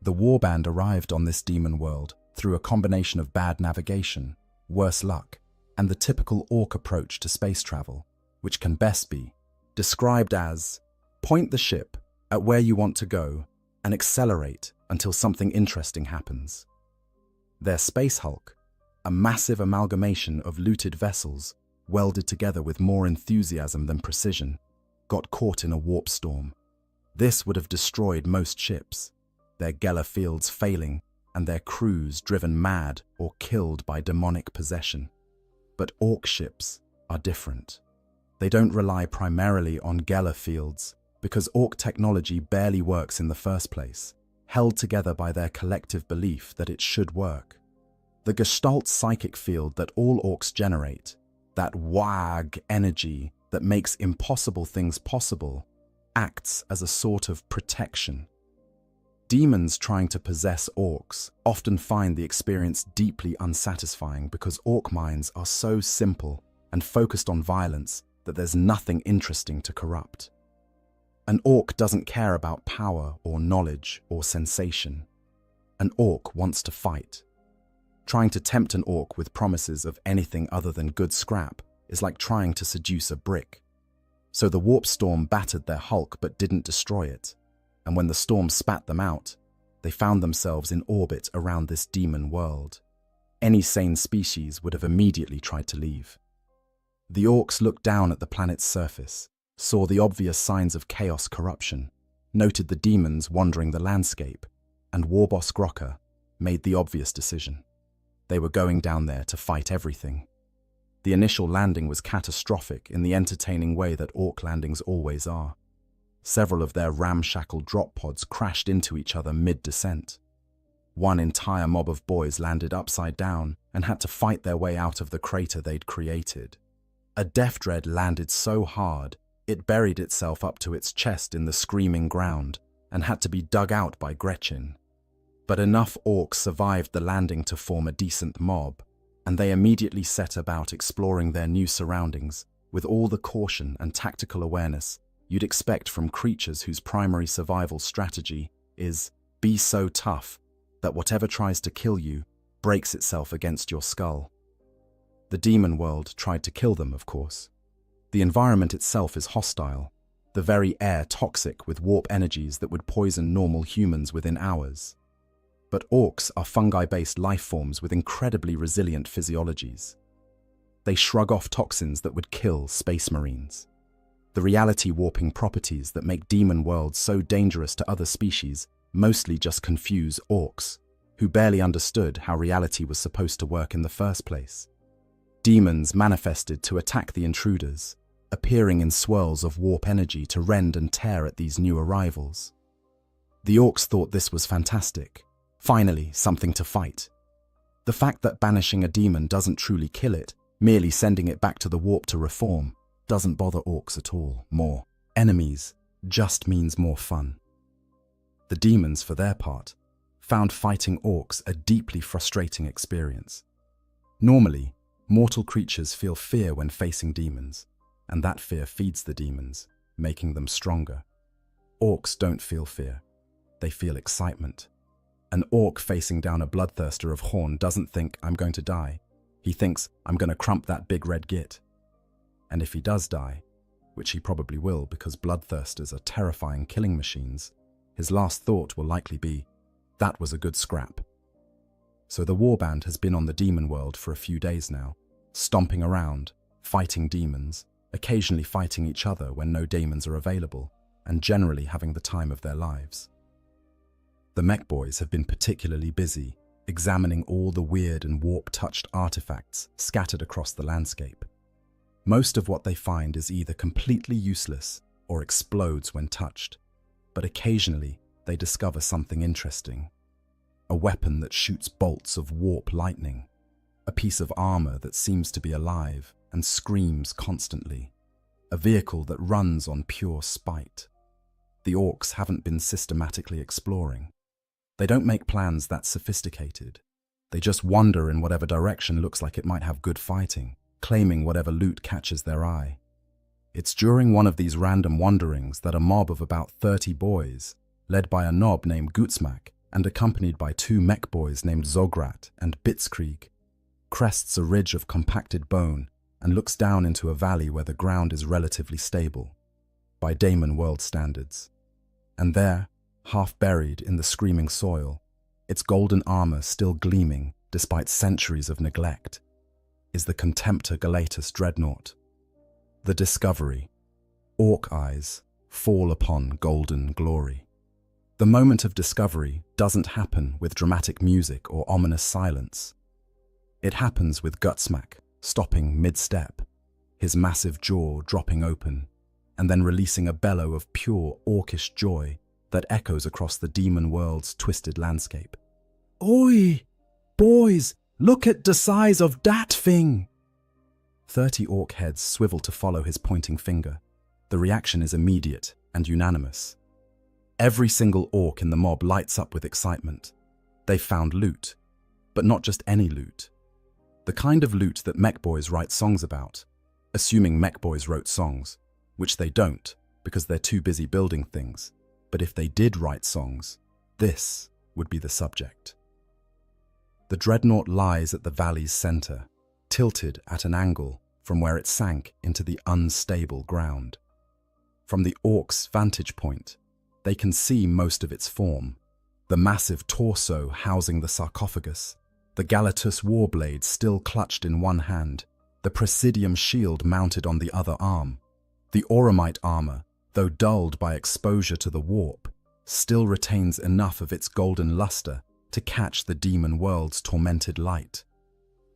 The warband arrived on this demon world through a combination of bad navigation, worse luck, and the typical orc approach to space travel, which can best be described as point the ship at where you want to go and accelerate until something interesting happens. Their Space Hulk, a massive amalgamation of looted vessels welded together with more enthusiasm than precision, got caught in a warp storm. This would have destroyed most ships, their Geller fields failing and their crews driven mad or killed by demonic possession. But orc ships are different. They don't rely primarily on Geller fields because orc technology barely works in the first place, held together by their collective belief that it should work. The Gestalt psychic field that all orcs generate, that WAG energy that makes impossible things possible, acts as a sort of protection. Demons trying to possess orcs often find the experience deeply unsatisfying because orc minds are so simple and focused on violence that there's nothing interesting to corrupt. An orc doesn't care about power or knowledge or sensation. An orc wants to fight. Trying to tempt an orc with promises of anything other than good scrap is like trying to seduce a brick. So the warp storm battered their hulk but didn't destroy it, and when the storm spat them out, they found themselves in orbit around this demon world. Any sane species would have immediately tried to leave. The orcs looked down at the planet's surface, saw the obvious signs of chaos corruption, noted the demons wandering the landscape, and Warboss Grocker made the obvious decision. They were going down there to fight everything. The initial landing was catastrophic in the entertaining way that orc landings always are. Several of their ramshackle drop pods crashed into each other mid-descent. One entire mob of boys landed upside down and had to fight their way out of the crater they'd created. A Death Dread landed so hard, it buried itself up to its chest in the screaming ground and had to be dug out by Gretchen. But enough orcs survived the landing to form a decent mob, and they immediately set about exploring their new surroundings with all the caution and tactical awareness you'd expect from creatures whose primary survival strategy is be so tough that whatever tries to kill you breaks itself against your skull. The demon world tried to kill them, of course. The environment itself is hostile, the very air toxic with warp energies that would poison normal humans within hours. But orcs are fungi-based life forms with incredibly resilient physiologies. They shrug off toxins that would kill space marines. The reality-warping properties that make demon worlds so dangerous to other species mostly just confuse orcs, who barely understood how reality was supposed to work in the first place. Demons manifested to attack the intruders, appearing in swirls of warp energy to rend and tear at these new arrivals. The orcs thought this was fantastic. Finally, something to fight. The fact that banishing a demon doesn't truly kill it, merely sending it back to the warp to reform, doesn't bother orcs at all. More enemies just means more fun. The demons, for their part, found fighting orcs a deeply frustrating experience. Normally, mortal creatures feel fear when facing demons, and that fear feeds the demons, making them stronger. Orcs don't feel fear. They feel excitement. An orc facing down a bloodthirster of Horn doesn't think, "I'm going to die." He thinks, "I'm going to crump that big red git." And if he does die, which he probably will because bloodthirsters are terrifying killing machines, his last thought will likely be, "That was a good scrap." So the warband has been on the demon world for a few days now, stomping around, fighting demons, occasionally fighting each other when no demons are available, and generally having the time of their lives. The mech boys have been particularly busy, examining all the weird and warp-touched artifacts scattered across the landscape. Most of what they find is either completely useless or explodes when touched, but occasionally they discover something interesting. A weapon that shoots bolts of warp lightning, a piece of armor that seems to be alive and screams constantly, a vehicle that runs on pure spite. The orcs haven't been systematically exploring. They don't make plans that sophisticated. They just wander in whatever direction looks like it might have good fighting, claiming whatever loot catches their eye. It's during one of these random wanderings that a mob of about 30 boys, led by a knob named Gutsmak and accompanied by 2 mech boys named Zograt and Bitskrieg, crests a ridge of compacted bone and looks down into a valley where the ground is relatively stable, by Daemon world standards. And there, half buried in the screaming soil, its golden armor still gleaming despite centuries of neglect, is the Contemptor Galatus dreadnought. The discovery. Orc eyes fall upon golden glory. The moment of discovery doesn't happen with dramatic music or ominous silence. It happens with Gutsmak stopping mid-step, his massive jaw dropping open, and then releasing a bellow of pure orcish joy that echoes across the demon world's twisted landscape. "Oi! Boys, look at the size of that thing!" 30 orc heads swivel to follow his pointing finger. The reaction is immediate and unanimous. Every single orc in the mob lights up with excitement. They've found loot, but not just any loot. The kind of loot that mech boys write songs about, assuming mech boys wrote songs, which they don't because they're too busy building things. But if they did write songs, this would be the subject. The dreadnought lies at the valley's center, tilted at an angle from where it sank into the unstable ground. From the orc's vantage point, they can see most of its form: the massive torso housing the sarcophagus, the Galatus warblade still clutched in one hand, the Presidium shield mounted on the other arm. The Auramite armor, though dulled by exposure to the warp, still retains enough of its golden luster to catch the demon world's tormented light.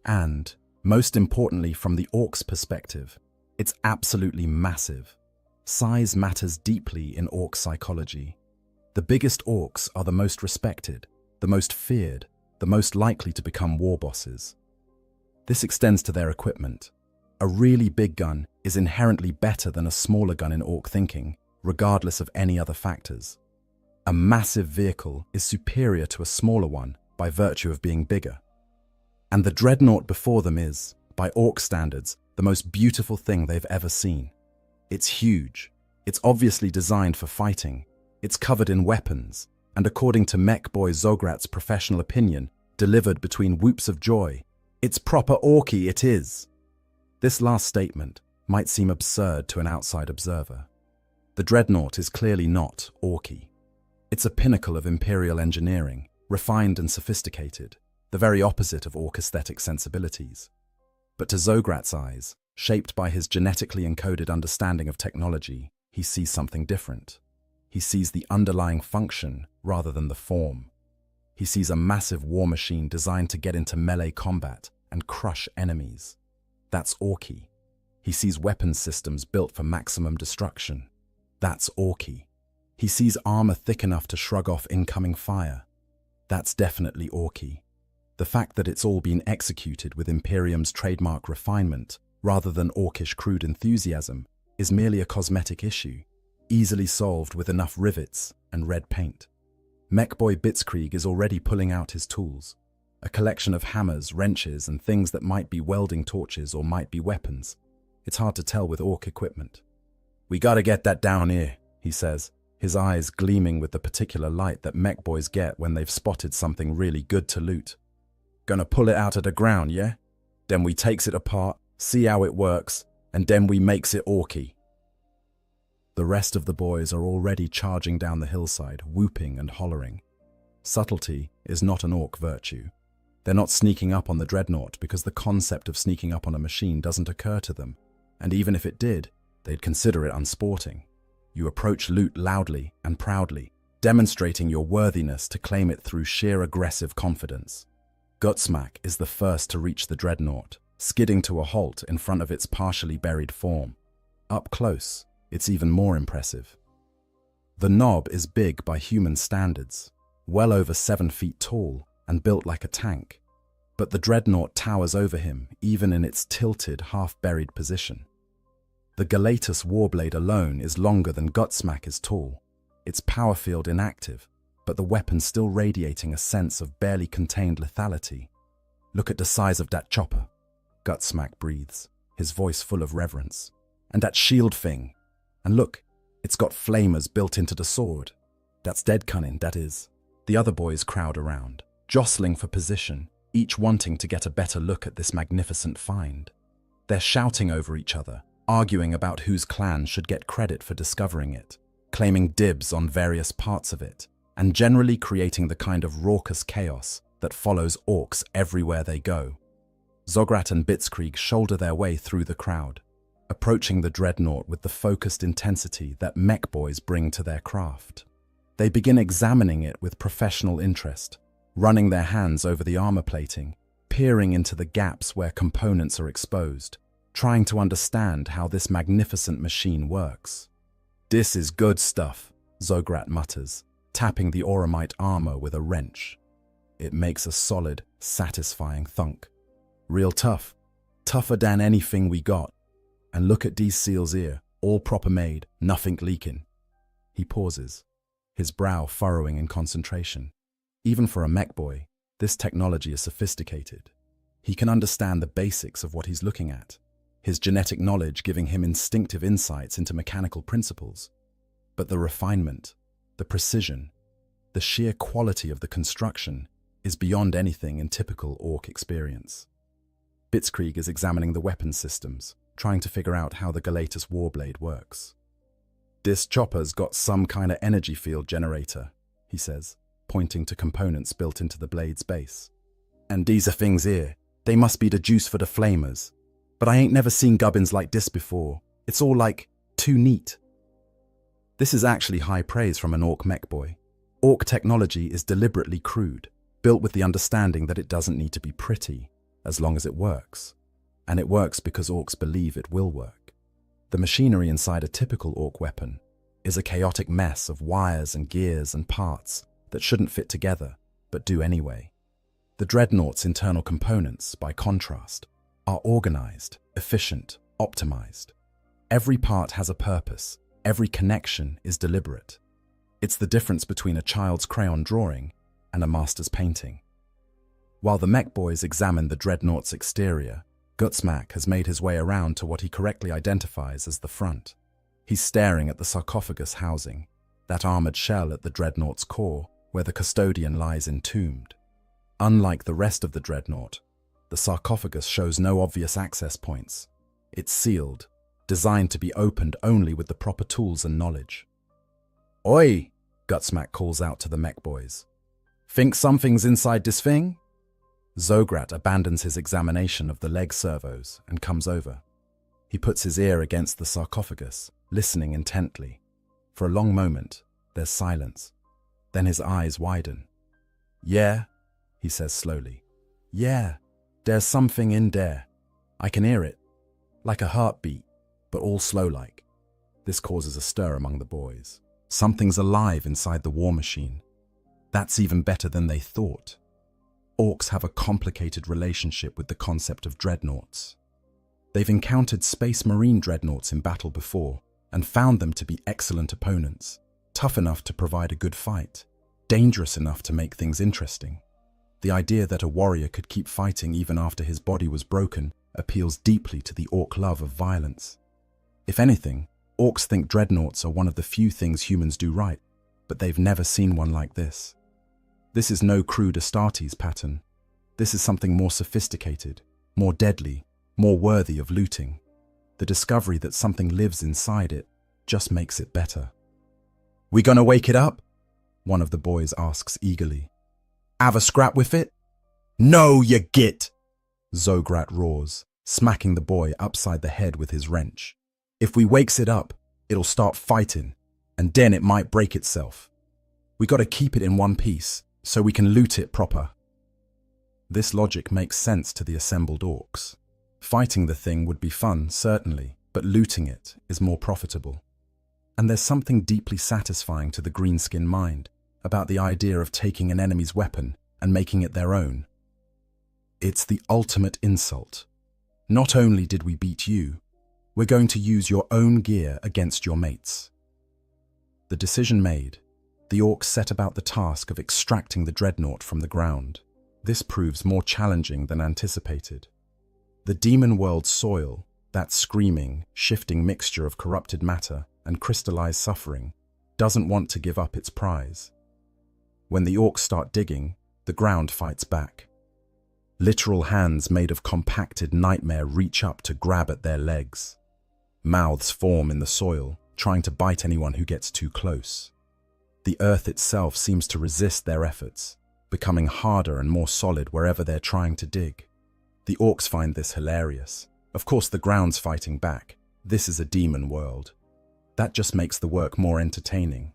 And, most importantly from the orc's perspective, it's absolutely massive. Size matters deeply in orc psychology. The biggest orcs are the most respected, the most feared, the most likely to become war bosses. This extends to their equipment. A really big gun is inherently better than a smaller gun in orc thinking, regardless of any other factors. A massive vehicle is superior to a smaller one by virtue of being bigger. And the dreadnought before them is, by orc standards, the most beautiful thing they've ever seen. It's huge. It's obviously designed for fighting. It's covered in weapons, and according to mech boy Zograt's professional opinion, delivered between whoops of joy, it's proper orky it is. This last statement might seem absurd to an outside observer. The dreadnought is clearly not orky. It's a pinnacle of imperial engineering, refined and sophisticated, the very opposite of orc aesthetic sensibilities. But to Zograt's eyes, shaped by his genetically encoded understanding of technology, he sees something different. He sees the underlying function rather than the form. He sees a massive war machine designed to get into melee combat and crush enemies. That's orky. He sees weapons systems built for maximum destruction. That's Orky. He sees armor thick enough to shrug off incoming fire. That's definitely Orky. The fact that it's all been executed with Imperium's trademark refinement, rather than Orkish crude enthusiasm, is merely a cosmetic issue, easily solved with enough rivets and red paint. Mechboy Blitzkrieg is already pulling out his tools, a collection of hammers, wrenches, and things that might be welding torches or might be weapons. It's hard to tell with Ork equipment. "We gotta get that down here," he says, his eyes gleaming with the particular light that mech boys get when they've spotted something really good to loot. "Gonna pull it out of the ground, yeah? Then we takes it apart, see how it works, and then we makes it Orky." The rest of the boys are already charging down the hillside, whooping and hollering. Subtlety is not an Ork virtue. They're not sneaking up on the dreadnought because the concept of sneaking up on a machine doesn't occur to them, and even if it did, they'd consider it unsporting. You approach loot loudly and proudly, demonstrating your worthiness to claim it through sheer aggressive confidence. Gutsmack is the first to reach the dreadnought, skidding to a halt in front of its partially buried form. Up close, it's even more impressive. The Nob is big by human standards, well over 7 feet tall and built like a tank, but the dreadnought towers over him even in its tilted, half-buried position. The Galatus Warblade alone is longer than Gutsmack is tall, its power field inactive, but the weapon still radiating a sense of barely contained lethality. "Look at the size of that chopper," Gutsmack breathes, his voice full of reverence. "And that shield thing. And look, it's got flamers built into the sword. That's dead cunning, that is." The other boys crowd around, jostling for position, each wanting to get a better look at this magnificent find. They're shouting over each other, arguing about whose clan should get credit for discovering it, claiming dibs on various parts of it, and generally creating the kind of raucous chaos that follows orcs everywhere they go. Zograt and Blitzkrieg shoulder their way through the crowd, approaching the dreadnought with the focused intensity that mech boys bring to their craft. They begin examining it with professional interest, running their hands over the armor plating, peering into the gaps where components are exposed, trying to understand how this magnificent machine works. "This is good stuff," Zograt mutters, tapping the auramite armor with a wrench. It makes a solid, satisfying thunk. "Real tough. Tougher than anything we got. And look at these seals here, all proper made, nothing leaking." He pauses, his brow furrowing in concentration. Even for a mech boy, this technology is sophisticated. He can understand the basics of what he's looking at, his genetic knowledge giving him instinctive insights into mechanical principles. But the refinement, the precision, the sheer quality of the construction is beyond anything in typical Ork experience. Blitzkrieg is examining the weapon systems, trying to figure out how the Galatus Warblade works. "This chopper's got some kind of energy field generator," he says, pointing to components built into the blade's base. "And these are things here. They must be the juice for the flamers. But I ain't never seen gubbins like this before. It's all like, too neat." This is actually high praise from an Ork mech boy. Ork technology is deliberately crude, built with the understanding that it doesn't need to be pretty, as long as it works. And it works because Orks believe it will work. The machinery inside a typical Ork weapon is a chaotic mess of wires and gears and parts that shouldn't fit together, but do anyway. The dreadnought's internal components, by contrast, are organized, efficient, optimized. Every part has a purpose, every connection is deliberate. It's the difference between a child's crayon drawing and a master's painting. While the mech boys examine the dreadnought's exterior, Gutsmack has made his way around to what he correctly identifies as the front. He's staring at the sarcophagus housing, that armored shell at the dreadnought's core, where the custodian lies entombed. Unlike the rest of the dreadnought, the sarcophagus shows no obvious access points. It's sealed, designed to be opened only with the proper tools and knowledge. "Oi!" Gutsmack calls out to the mech boys. "Think something's inside this thing?" Zograt abandons his examination of the leg servos and comes over. He puts his ear against the sarcophagus, listening intently. For a long moment, there's silence. Then his eyes widen. "Yeah," he says slowly. "Yeah. There's something in there. I can hear it. like a heartbeat, but all slow-like. This causes a stir among the boys. Something's alive inside the war machine. That's even better than they thought. Orcs have a complicated relationship with the concept of dreadnoughts. They've encountered Space Marine dreadnoughts in battle before and found them to be excellent opponents, tough enough to provide a good fight, dangerous enough to make things interesting. The idea that a warrior could keep fighting even after his body was broken appeals deeply to the orc love of violence. If anything, orcs think dreadnoughts are one of the few things humans do right, but they've never seen one like this. This is no crude Astartes pattern. This is something more sophisticated, more deadly, more worthy of looting. The discovery that something lives inside it just makes it better. "We gonna wake it up?" one of the boys asks eagerly. "Have a scrap with it?" "No, you git!" Zograt roars, smacking the boy upside the head with his wrench. "If we wakes it up, it'll start fighting, and then it might break itself. We gotta keep it in one piece, so we can loot it proper." This logic makes sense to the assembled orcs. Fighting the thing would be fun, certainly, but looting it is more profitable. And there's something deeply satisfying to the greenskin mind about the idea of taking an enemy's weapon and making it their own. It's the ultimate insult. Not only did we beat you, we're going to use your own gear against your mates. The decision made, the orcs set about the task of extracting the dreadnought from the ground. This proves more challenging than anticipated. The demon world soil, that screaming, shifting mixture of corrupted matter and crystallized suffering, doesn't want to give up its prize. When the orcs start digging, the ground fights back. Literal hands made of compacted nightmare reach up to grab at their legs. Mouths form in the soil, trying to bite anyone who gets too close. The earth itself seems to resist their efforts, becoming harder and more solid wherever they're trying to dig. The orcs find this hilarious. Of course, the ground's fighting back. This is a demon world. That just makes the work more entertaining.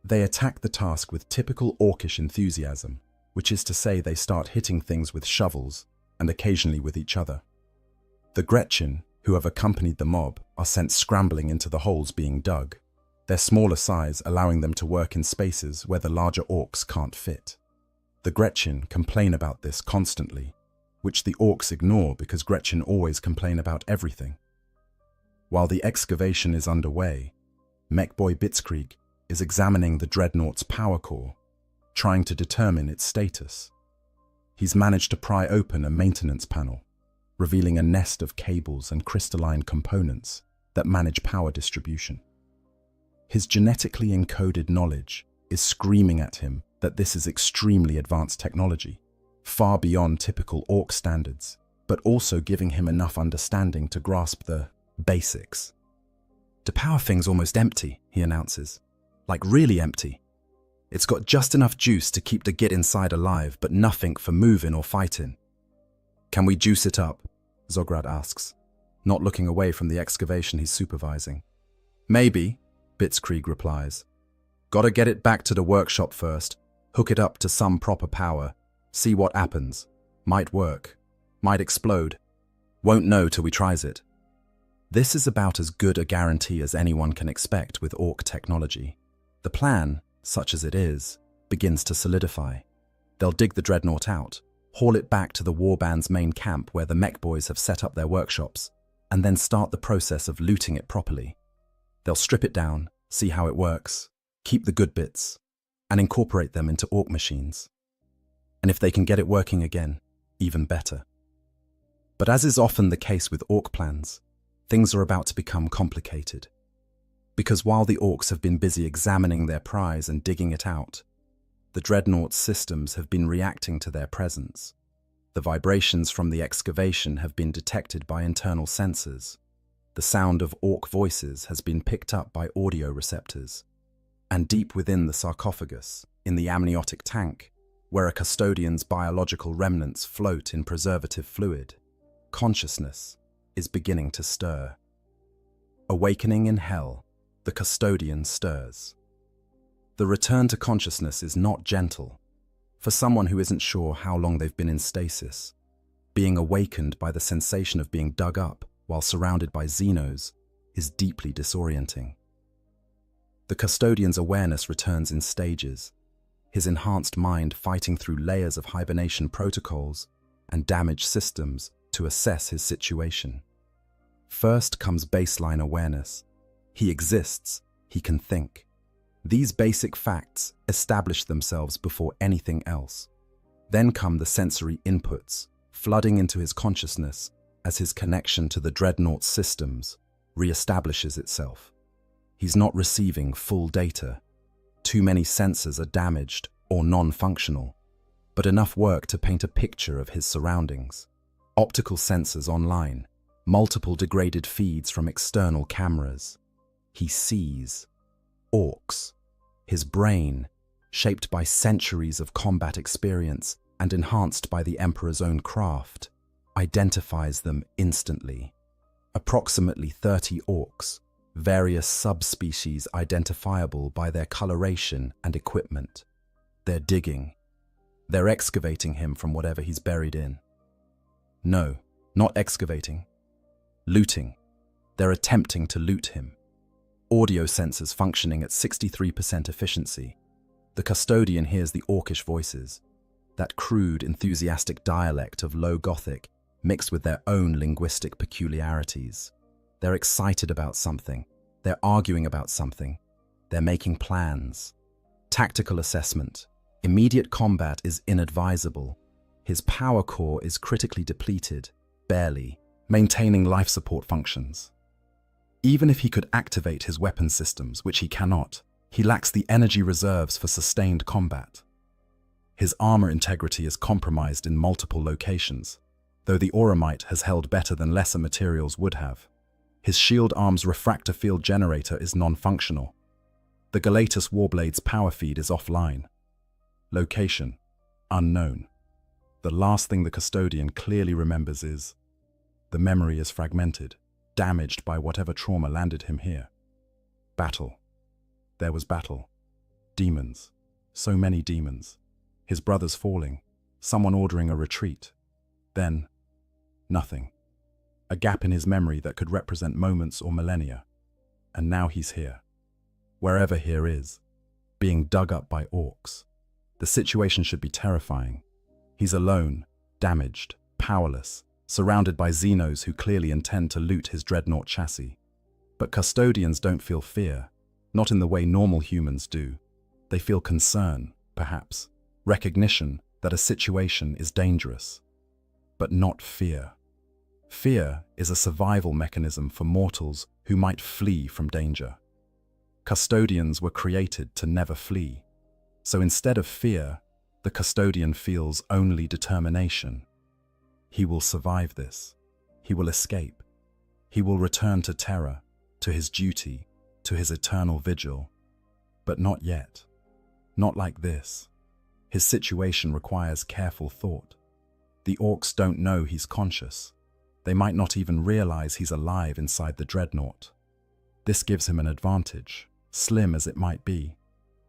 They attack the task with typical orcish enthusiasm, which is to say they start hitting things with shovels and occasionally with each other. The Gretchen, who have accompanied the mob, are sent scrambling into the holes being dug, their smaller size allowing them to work in spaces where the larger orcs can't fit. The Gretchen complain about this constantly, which the orcs ignore because Gretchen always complain about everything. While the excavation is underway, Mechboy Blitzkrieg is examining the dreadnought's power core, trying to determine its status. He's managed to pry open a maintenance panel, revealing a nest of cables and crystalline components that manage power distribution. His genetically encoded knowledge is screaming at him that this is extremely advanced technology, far beyond typical orc standards, but also giving him enough understanding to grasp the basics. "The power thing's almost empty," he announces. "Like really empty. It's got just enough juice to keep the git inside alive, but nothing for moving or fighting." "Can we juice it up?" Zograd asks, not looking away from the excavation he's supervising. "Maybe," Blitzkrieg replies. "Gotta get it back to the workshop first, hook it up to some proper power, see what happens. Might work, might explode. Won't know till we tries it." This is about as good a guarantee as anyone can expect with orc technology. The plan, such as it is, begins to solidify. They'll dig the dreadnought out, haul it back to the warband's main camp where the mech boys have set up their workshops, and then start the process of looting it properly. They'll strip it down, see how it works, keep the good bits, and incorporate them into orc machines. And if they can get it working again, even better. But as is often the case with orc plans, things are about to become complicated. Because while the orcs have been busy examining their prize and digging it out, the dreadnought's systems have been reacting to their presence. The vibrations from the excavation have been detected by internal sensors. The sound of orc voices has been picked up by audio receptors. And deep within the sarcophagus, in the amniotic tank, where a custodian's biological remnants float in preservative fluid, consciousness is beginning to stir. Awakening in hell, the custodian stirs. The return to consciousness is not gentle. For someone who isn't sure how long they've been in stasis, being awakened by the sensation of being dug up while surrounded by Xenos, is deeply disorienting. The custodian's awareness returns in stages, his enhanced mind fighting through layers of hibernation protocols and damaged systems to assess his situation. First comes baseline awareness. He exists, he can think. These basic facts establish themselves before anything else. Then come the sensory inputs, flooding into his consciousness as his connection to the Dreadnought's systems re-establishes itself. He's not receiving full data. Too many sensors are damaged or non-functional, but enough work to paint a picture of his surroundings. Optical sensors online, multiple degraded feeds from external cameras. He sees orcs. His brain, shaped by centuries of combat experience and enhanced by the Emperor's own craft, identifies them instantly. Approximately 30 orcs, various subspecies identifiable by their coloration and equipment. They're digging. They're excavating him from whatever he's buried in. No, not excavating. Looting. They're attempting to loot him. Audio sensors functioning at 63% efficiency. The custodian hears the orcish voices, that crude, enthusiastic dialect of Low Gothic mixed with their own linguistic peculiarities. They're excited about something. They're arguing about something. They're making plans. Tactical assessment. Immediate combat is inadvisable. His power core is critically depleted, barely, maintaining life support functions. Even if he could activate his weapon systems, which he cannot, he lacks the energy reserves for sustained combat. His armor integrity is compromised in multiple locations, though the auramite has held better than lesser materials would have. His shield arm's refractor field generator is non-functional. The Galatus Warblade's power feed is offline. Location: unknown. The last thing the custodian clearly remembers is the memory is fragmented, damaged by whatever trauma landed him here. Battle. There was battle. Demons. So many demons. His brothers falling. Someone ordering a retreat. Then, nothing. A gap in his memory that could represent moments or millennia. And now he's here. Wherever here is. Being dug up by orcs. The situation should be terrifying. He's alone, damaged, powerless, surrounded by Xenos who clearly intend to loot his Dreadnought chassis. But custodians don't feel fear, not in the way normal humans do. They feel concern, perhaps, recognition that a situation is dangerous. But not fear. Fear is a survival mechanism for mortals who might flee from danger. Custodians were created to never flee. So instead of fear, the custodian feels only determination. He will survive this. He will escape. He will return to Terra, to his duty, to his eternal vigil. But not yet. Not like this. His situation requires careful thought. The orcs don't know he's conscious. They might not even realize he's alive inside the Dreadnought. This gives him an advantage, slim as it might be.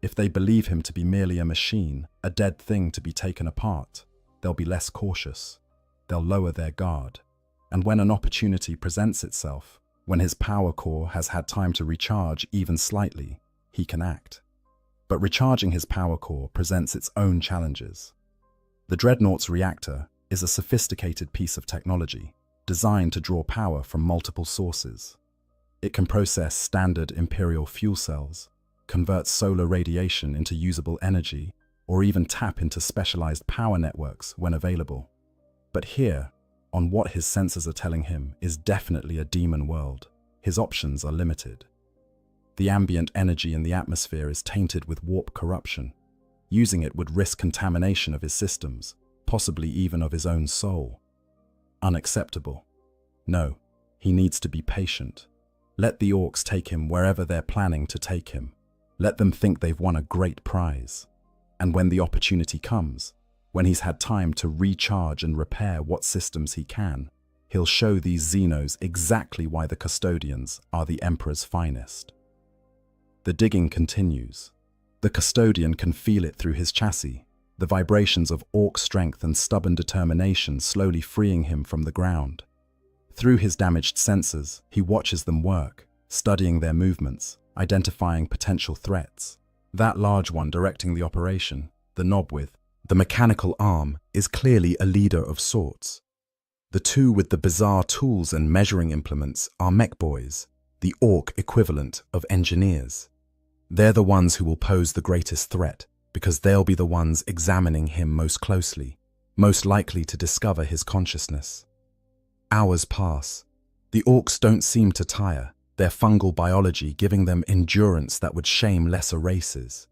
If they believe him to be merely a machine, a dead thing to be taken apart, they'll be less cautious. They'll lower their guard. And when an opportunity presents itself, when his power core has had time to recharge even slightly, he can act. But recharging his power core presents its own challenges. The Dreadnought's reactor is a sophisticated piece of technology designed to draw power from multiple sources. It can process standard Imperial fuel cells, convert solar radiation into usable energy, or even tap into specialized power networks when available. But here, on what his senses are telling him, is definitely a demon world. His options are limited. The ambient energy in the atmosphere is tainted with warp corruption. Using it would risk contamination of his systems, possibly even of his own soul. Unacceptable. No, he needs to be patient. Let the orcs take him wherever they're planning to take him. Let them think they've won a great prize. And when the opportunity comes, when he's had time to recharge and repair what systems he can, he'll show these Xenos exactly why the custodians are the Emperor's finest. The digging continues. The custodian can feel it through his chassis, the vibrations of orc strength and stubborn determination slowly freeing him from the ground. Through his damaged sensors, he watches them work, studying their movements, identifying potential threats. That large one directing the operation, the knob with the mechanical arm, is clearly a leader of sorts. The two with the bizarre tools and measuring implements are mech boys, the orc equivalent of engineers. They're the ones who will pose the greatest threat, because they'll be the ones examining him most closely, most likely to discover his consciousness. Hours pass. The orcs don't seem to tire, their fungal biology giving them endurance that would shame lesser races.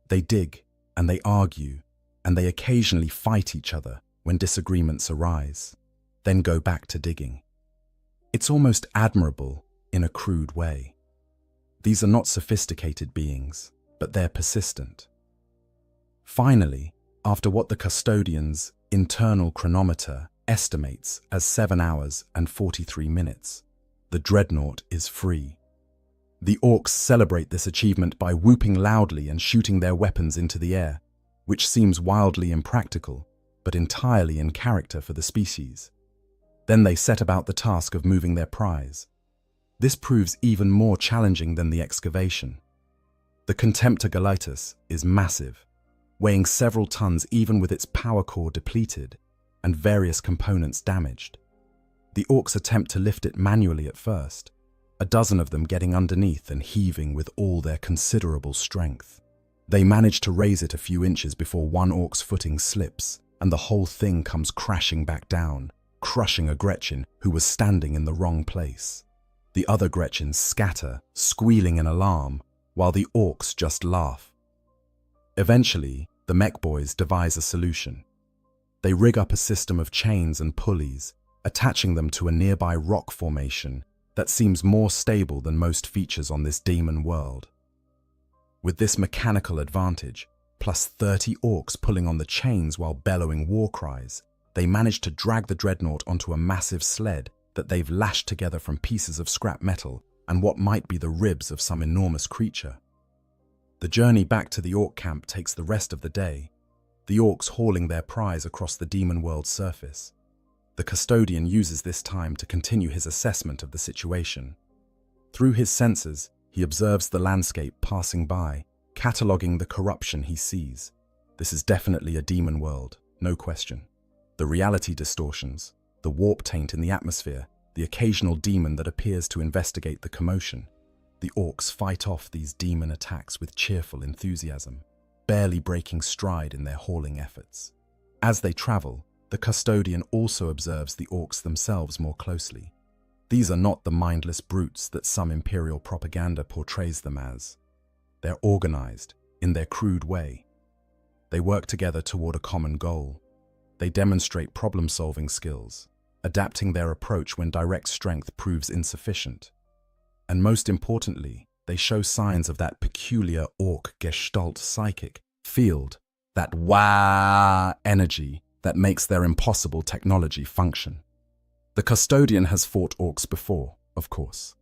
They dig, and they argue, and they occasionally fight each other when disagreements arise, then go back to digging. It's almost admirable in a crude way. These are not sophisticated beings, but they're persistent. Finally, after what the custodian's internal chronometer estimates as 7 hours and 43 minutes, the dreadnought is free. The orcs celebrate this achievement by whooping loudly and shooting their weapons into the air, which seems wildly impractical, but entirely in character for the species. Then they set about the task of moving their prize. This proves even more challenging than the excavation. The Contemptor Galitus is massive, weighing several tons even with its power core depleted and various components damaged. The orcs attempt to lift it manually at first, a dozen of them getting underneath and heaving with all their considerable strength. They manage to raise it a few inches before one orc's footing slips, and the whole thing comes crashing back down, crushing a Gretchen who was standing in the wrong place. The other Gretchens scatter, squealing in alarm, while the orcs just laugh. Eventually, the mech boys devise a solution. They rig up a system of chains and pulleys, attaching them to a nearby rock formation that seems more stable than most features on this demon world. With this mechanical advantage, plus 30 orcs pulling on the chains while bellowing war cries, they manage to drag the dreadnought onto a massive sled that they've lashed together from pieces of scrap metal and what might be the ribs of some enormous creature. The journey back to the orc camp takes the rest of the day, the orcs hauling their prize across the demon world's surface. The custodian uses this time to continue his assessment of the situation. Through his sensors, he observes the landscape passing by, cataloguing the corruption he sees. This is definitely a demon world, no question. The reality distortions, the warp taint in the atmosphere, the occasional demon that appears to investigate the commotion. The orcs fight off these demon attacks with cheerful enthusiasm, barely breaking stride in their hauling efforts. As they travel, the custodian also observes the orcs themselves more closely. These are not the mindless brutes that some imperial propaganda portrays them as. They're organized, in their crude way. They work together toward a common goal. They demonstrate problem-solving skills, adapting their approach when direct strength proves insufficient. And most importantly, they show signs of that peculiar orc gestalt psychic field, that wah energy that makes their impossible technology function. The custodian has fought orcs before, of course.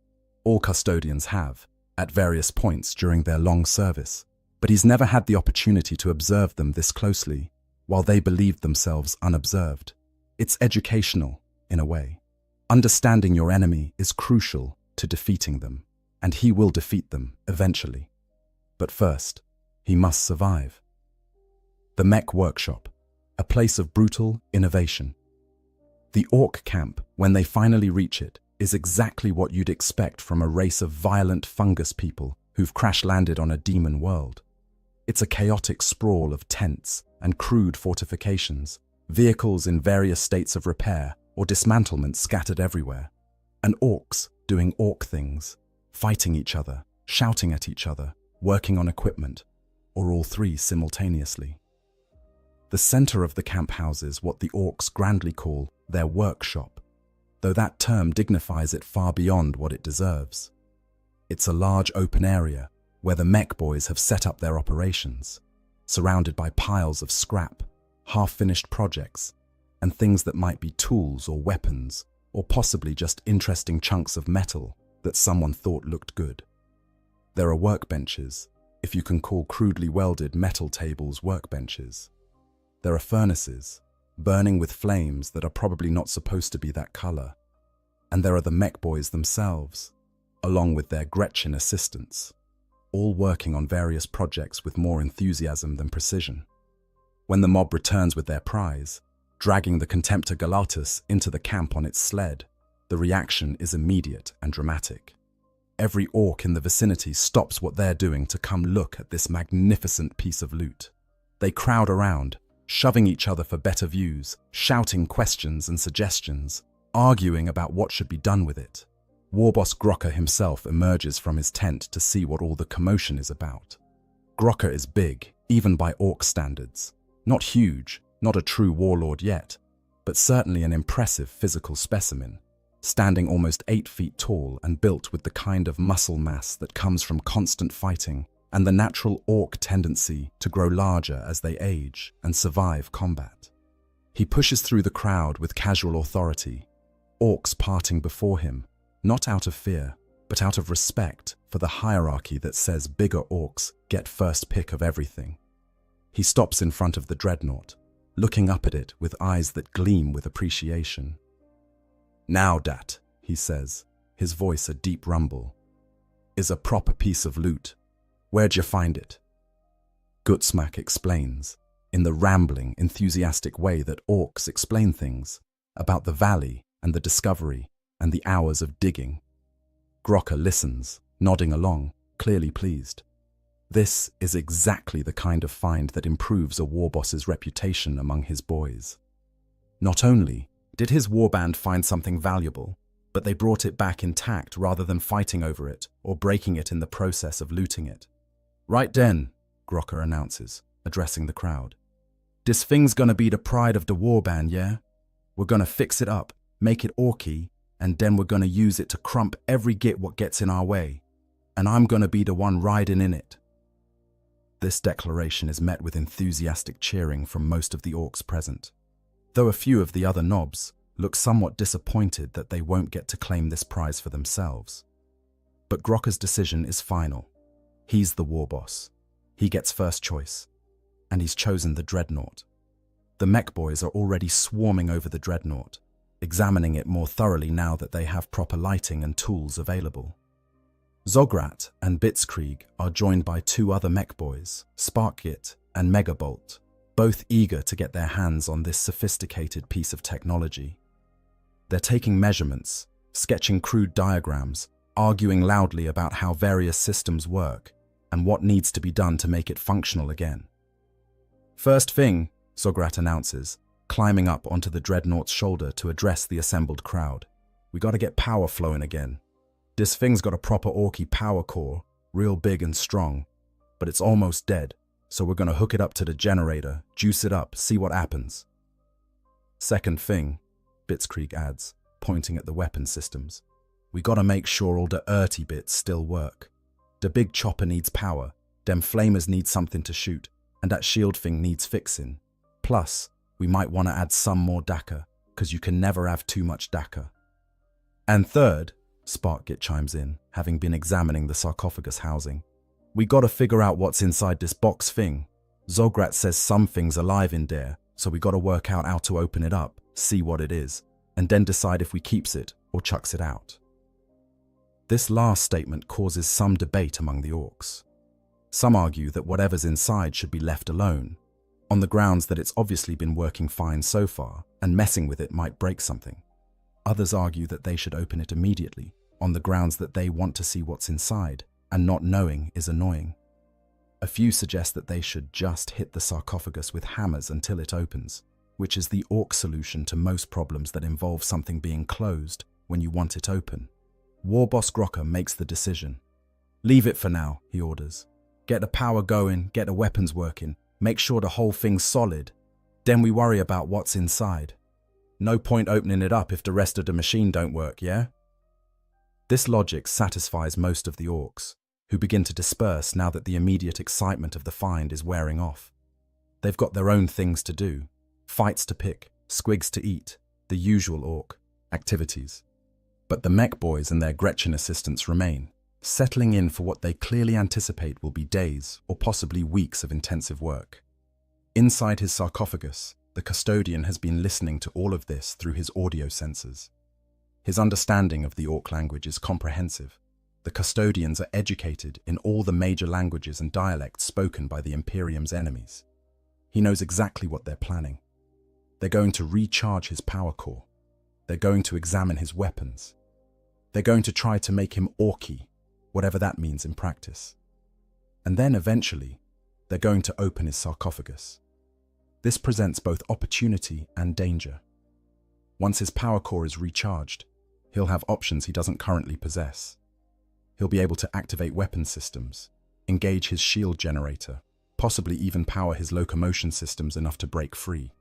All custodians have, at various points during their long service, but he's never had the opportunity to observe them this closely, while they believed themselves unobserved. It's educational, in a way. Understanding your enemy is crucial to defeating them, and he will defeat them eventually. But first, he must survive. The Mech Workshop, a place of brutal innovation. The orc camp, when they finally reach it, is exactly what you'd expect from a race of violent fungus people who've crash-landed on a demon world. It's a chaotic sprawl of tents and crude fortifications, vehicles in various states of repair or dismantlement scattered everywhere, and orcs doing orc things, fighting each other, shouting at each other, working on equipment, or all three simultaneously. The center of the camp houses what the orcs grandly call their workshop, though that term dignifies it far beyond what it deserves. It's a large open area where the mech boys have set up their operations, surrounded by piles of scrap, half-finished projects, and things that might be tools or weapons, or possibly just interesting chunks of metal that someone thought looked good. There are workbenches, if you can call crudely welded metal tables workbenches. There are furnaces, burning with flames that are probably not supposed to be that color. And there are the mech boys themselves, along with their Gretchen assistants, all working on various projects with more enthusiasm than precision. When the mob returns with their prize, dragging the Contemptor Galatus into the camp on its sled, the reaction is immediate and dramatic. Every orc in the vicinity stops what they're doing to come look at this magnificent piece of loot. They crowd around, shoving each other for better views, shouting questions and suggestions, arguing about what should be done with it. Warboss Grocker himself emerges from his tent to see what all the commotion is about. Grocker is big, even by orc standards. Not huge, not a true warlord yet, but certainly an impressive physical specimen, standing almost 8 feet tall and built with the kind of muscle mass that comes from constant fighting and the natural orc tendency to grow larger as they age and survive combat. He pushes through the crowd with casual authority, orcs parting before him, not out of fear, but out of respect for the hierarchy that says bigger orcs get first pick of everything. He stops in front of the dreadnought, looking up at it with eyes that gleam with appreciation. "Now dat," he says, his voice a deep rumble, "is a proper piece of loot. Where'd you find it?" Gutsmack explains, in the rambling, enthusiastic way that orcs explain things, about the valley and the discovery and the hours of digging. Grocker listens, nodding along, clearly pleased. This is exactly the kind of find that improves a warboss's reputation among his boys. Not only did his warband find something valuable, but they brought it back intact rather than fighting over it or breaking it in the process of looting it. "Right den," Grocker announces, addressing the crowd. "Dis thing's gonna be the pride of the warband, yeah? We're gonna fix it up, make it orky, and then we're gonna use it to crump every git what gets in our way. And I'm gonna be the one riding in it." This declaration is met with enthusiastic cheering from most of the orcs present, though a few of the other knobs look somewhat disappointed that they won't get to claim this prize for themselves. But Grocker's decision is final. He's the warboss. He gets first choice, and he's chosen the dreadnought. The mech boys are already swarming over the dreadnought, examining it more thoroughly now that they have proper lighting and tools available. Zograt and Blitzkrieg are joined by 2 other mech boys, Sparkgit and Megabolt, both eager to get their hands on this sophisticated piece of technology. They're taking measurements, sketching crude diagrams, arguing loudly about how various systems work and what needs to be done to make it functional again. "First thing," Zograt announces, climbing up onto the dreadnought's shoulder to address the assembled crowd. "We gotta get power flowing again. This thing's got a proper orky power core, real big and strong, but it's almost dead, so we're gonna hook it up to the generator, juice it up, see what happens." "Second thing," Blitzkrieg adds, pointing at the weapon systems. "We gotta make sure all the earthy bits still work. The big chopper needs power, them flamers need something to shoot, and that shield thing needs fixing. Plus, we might want to add some more DACA, because you can never have too much DACA." "And third," Sparkgit chimes in, having been examining the sarcophagus housing, "we gotta figure out what's inside this box thing. Zograt says some thing's alive in there, so we gotta work out how to open it up, see what it is, and then decide if we keeps it or chucks it out." This last statement causes some debate among the orcs. Some argue that whatever's inside should be left alone, on the grounds that it's obviously been working fine so far, and messing with it might break something. Others argue that they should open it immediately, on the grounds that they want to see what's inside, and not knowing is annoying. A few suggest that they should just hit the sarcophagus with hammers until it opens, which is the orc solution to most problems that involve something being closed when you want it open. Warboss Grocker makes the decision. "Leave it for now," he orders. "Get the power going, get the weapons working, make sure the whole thing's solid. Then we worry about what's inside. No point opening it up if the rest of the machine don't work, yeah?" This logic satisfies most of the orcs, who begin to disperse now that the immediate excitement of the find is wearing off. They've got their own things to do, fights to pick, squigs to eat, the usual orc activities. But the mech boys and their Gretchen assistants remain, settling in for what they clearly anticipate will be days or possibly weeks of intensive work. Inside his sarcophagus, the custodian has been listening to all of this through his audio sensors. His understanding of the Orc language is comprehensive. The custodians are educated in all the major languages and dialects spoken by the Imperium's enemies. He knows exactly what they're planning. They're going to recharge his power core. They're going to examine his weapons. They're going to try to make him Orky, whatever that means in practice. And then eventually, they're going to open his sarcophagus. This presents both opportunity and danger. Once his power core is recharged, he'll have options he doesn't currently possess. He'll be able to activate weapon systems, engage his shield generator, possibly even power his locomotion systems enough to break free.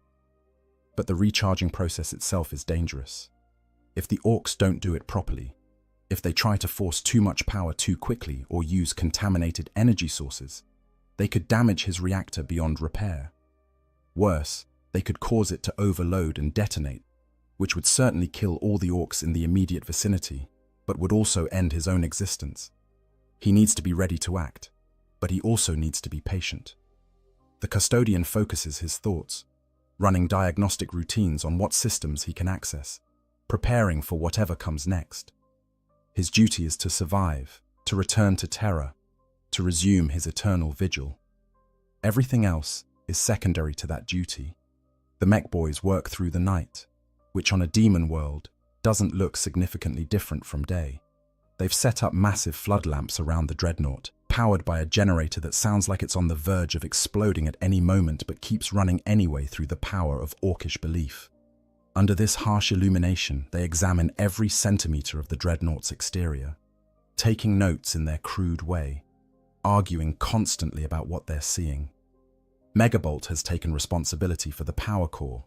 But the recharging process itself is dangerous. If the Orcs don't do it properly, if they try to force too much power too quickly or use contaminated energy sources, they could damage his reactor beyond repair. Worse, they could cause it to overload and detonate, which would certainly kill all the Orcs in the immediate vicinity, but would also end his own existence. He needs to be ready to act, but he also needs to be patient. The custodian focuses his thoughts, running diagnostic routines on what systems he can access, preparing for whatever comes next. His duty is to survive, to return to Terra, to resume his eternal vigil. Everything else is secondary to that duty. The mech boys work through the night, which on a demon world doesn't look significantly different from day. They've set up massive flood lamps around the dreadnought, powered by a generator that sounds like it's on the verge of exploding at any moment but keeps running anyway through the power of Orcish belief. Under this harsh illumination, they examine every centimeter of the dreadnought's exterior, taking notes in their crude way, arguing constantly about what they're seeing. Megabolt has taken responsibility for the power core.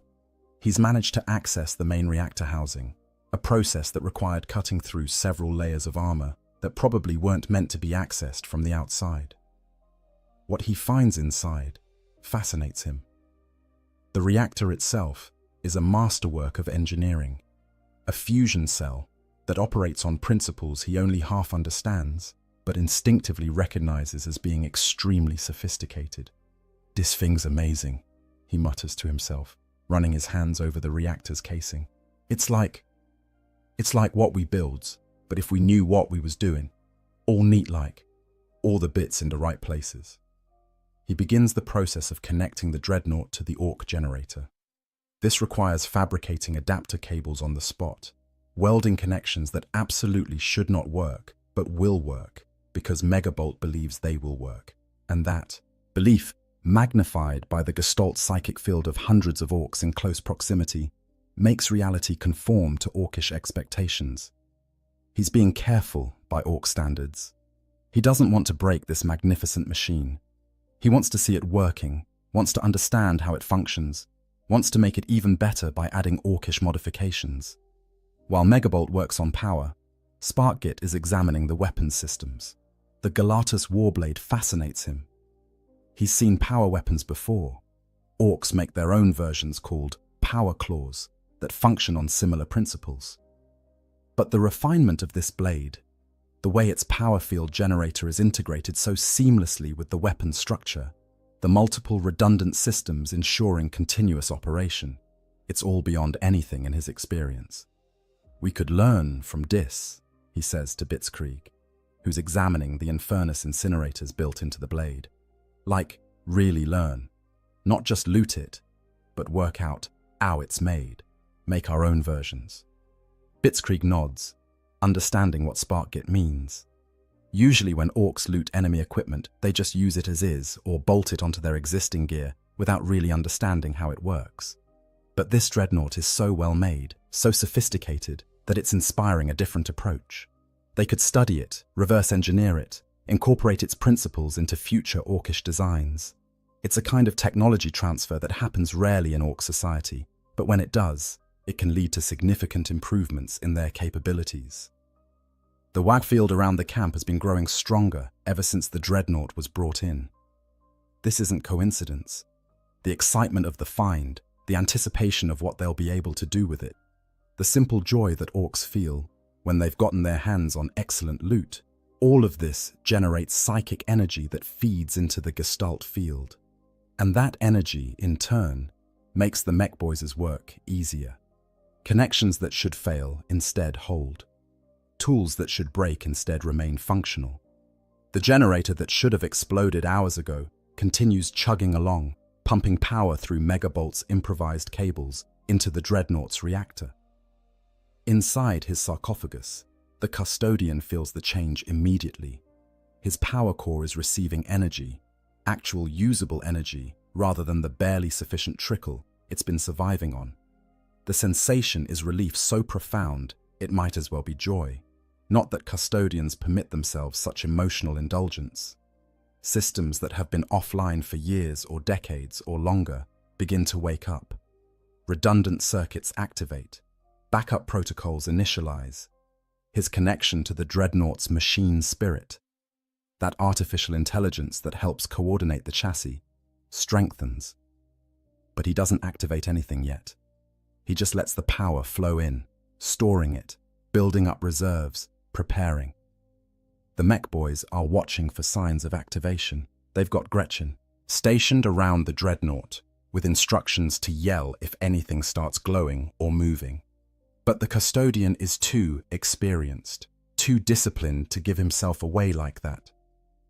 He's managed to access the main reactor housing, a process that required cutting through several layers of armor that probably weren't meant to be accessed from the outside. What he finds inside fascinates him. The reactor itself is a masterwork of engineering, a fusion cell that operates on principles he only half understands, but instinctively recognizes as being extremely sophisticated. "This thing's amazing," he mutters to himself, running his hands over the reactor's casing. It's like what we builds, but if we knew what we was doing, all neat-like, all the bits in the right places." He begins the process of connecting the dreadnought to the Orc generator. This requires fabricating adapter cables on the spot, welding connections that absolutely should not work, but will work, because Megabolt believes they will work. And that belief, magnified by the Gestalt psychic field of hundreds of Orcs in close proximity, makes reality conform to Orcish expectations. He's being careful by Orc standards. He doesn't want to break this magnificent machine. He wants to see it working, wants to understand how it functions, wants to make it even better by adding Orcish modifications. While Megabolt works on power, Sparkgit is examining the weapons systems. The Galatus Warblade fascinates him. He's seen power weapons before. Orcs make their own versions called power claws that function on similar principles. But the refinement of this blade, the way its power field generator is integrated so seamlessly with the weapon structure, the multiple redundant systems ensuring continuous operation, it's all beyond anything in his experience. "We could learn from this," he says to Blitzkrieg, who's examining the Infernus incinerators built into the blade. Like, really learn. Not just loot it, but work out how it's made. Make our own versions. Blitzkrieg nods, understanding what Sparkgit means. Usually when Orcs loot enemy equipment, they just use it as is or bolt it onto their existing gear without really understanding how it works. But this dreadnought is so well made, so sophisticated, that it's inspiring a different approach. They could study it, reverse engineer it, incorporate its principles into future Orcish designs. It's a kind of technology transfer that happens rarely in Orc society, but when it does, it can lead to significant improvements in their capabilities. The wagfield around the camp has been growing stronger ever since the dreadnought was brought in. This isn't coincidence. The excitement of the find, the anticipation of what they'll be able to do with it, the simple joy that Orcs feel when they've gotten their hands on excellent loot, all of this generates psychic energy that feeds into the Gestalt field. And that energy, in turn, makes the mech boys' work easier. Connections that should fail instead hold. Tools that should break instead remain functional. The generator that should have exploded hours ago continues chugging along, pumping power through Megabolt's improvised cables into the Dreadnought's reactor. Inside his sarcophagus, the custodian feels the change immediately. His power core is receiving energy, actual usable energy, rather than the barely sufficient trickle it's been surviving on. The sensation is relief so profound it might as well be joy. Not that custodians permit themselves such emotional indulgence. Systems that have been offline for years or decades or longer begin to wake up. Redundant circuits activate. Backup protocols initialize. His connection to the Dreadnought's machine spirit, that artificial intelligence that helps coordinate the chassis, strengthens. But he doesn't activate anything yet. He just lets the power flow in, storing it, building up reserves, preparing. The mech boys are watching for signs of activation. They've got Gretchen stationed around the Dreadnought with instructions to yell if anything starts glowing or moving. But the custodian is too experienced, too disciplined to give himself away like that.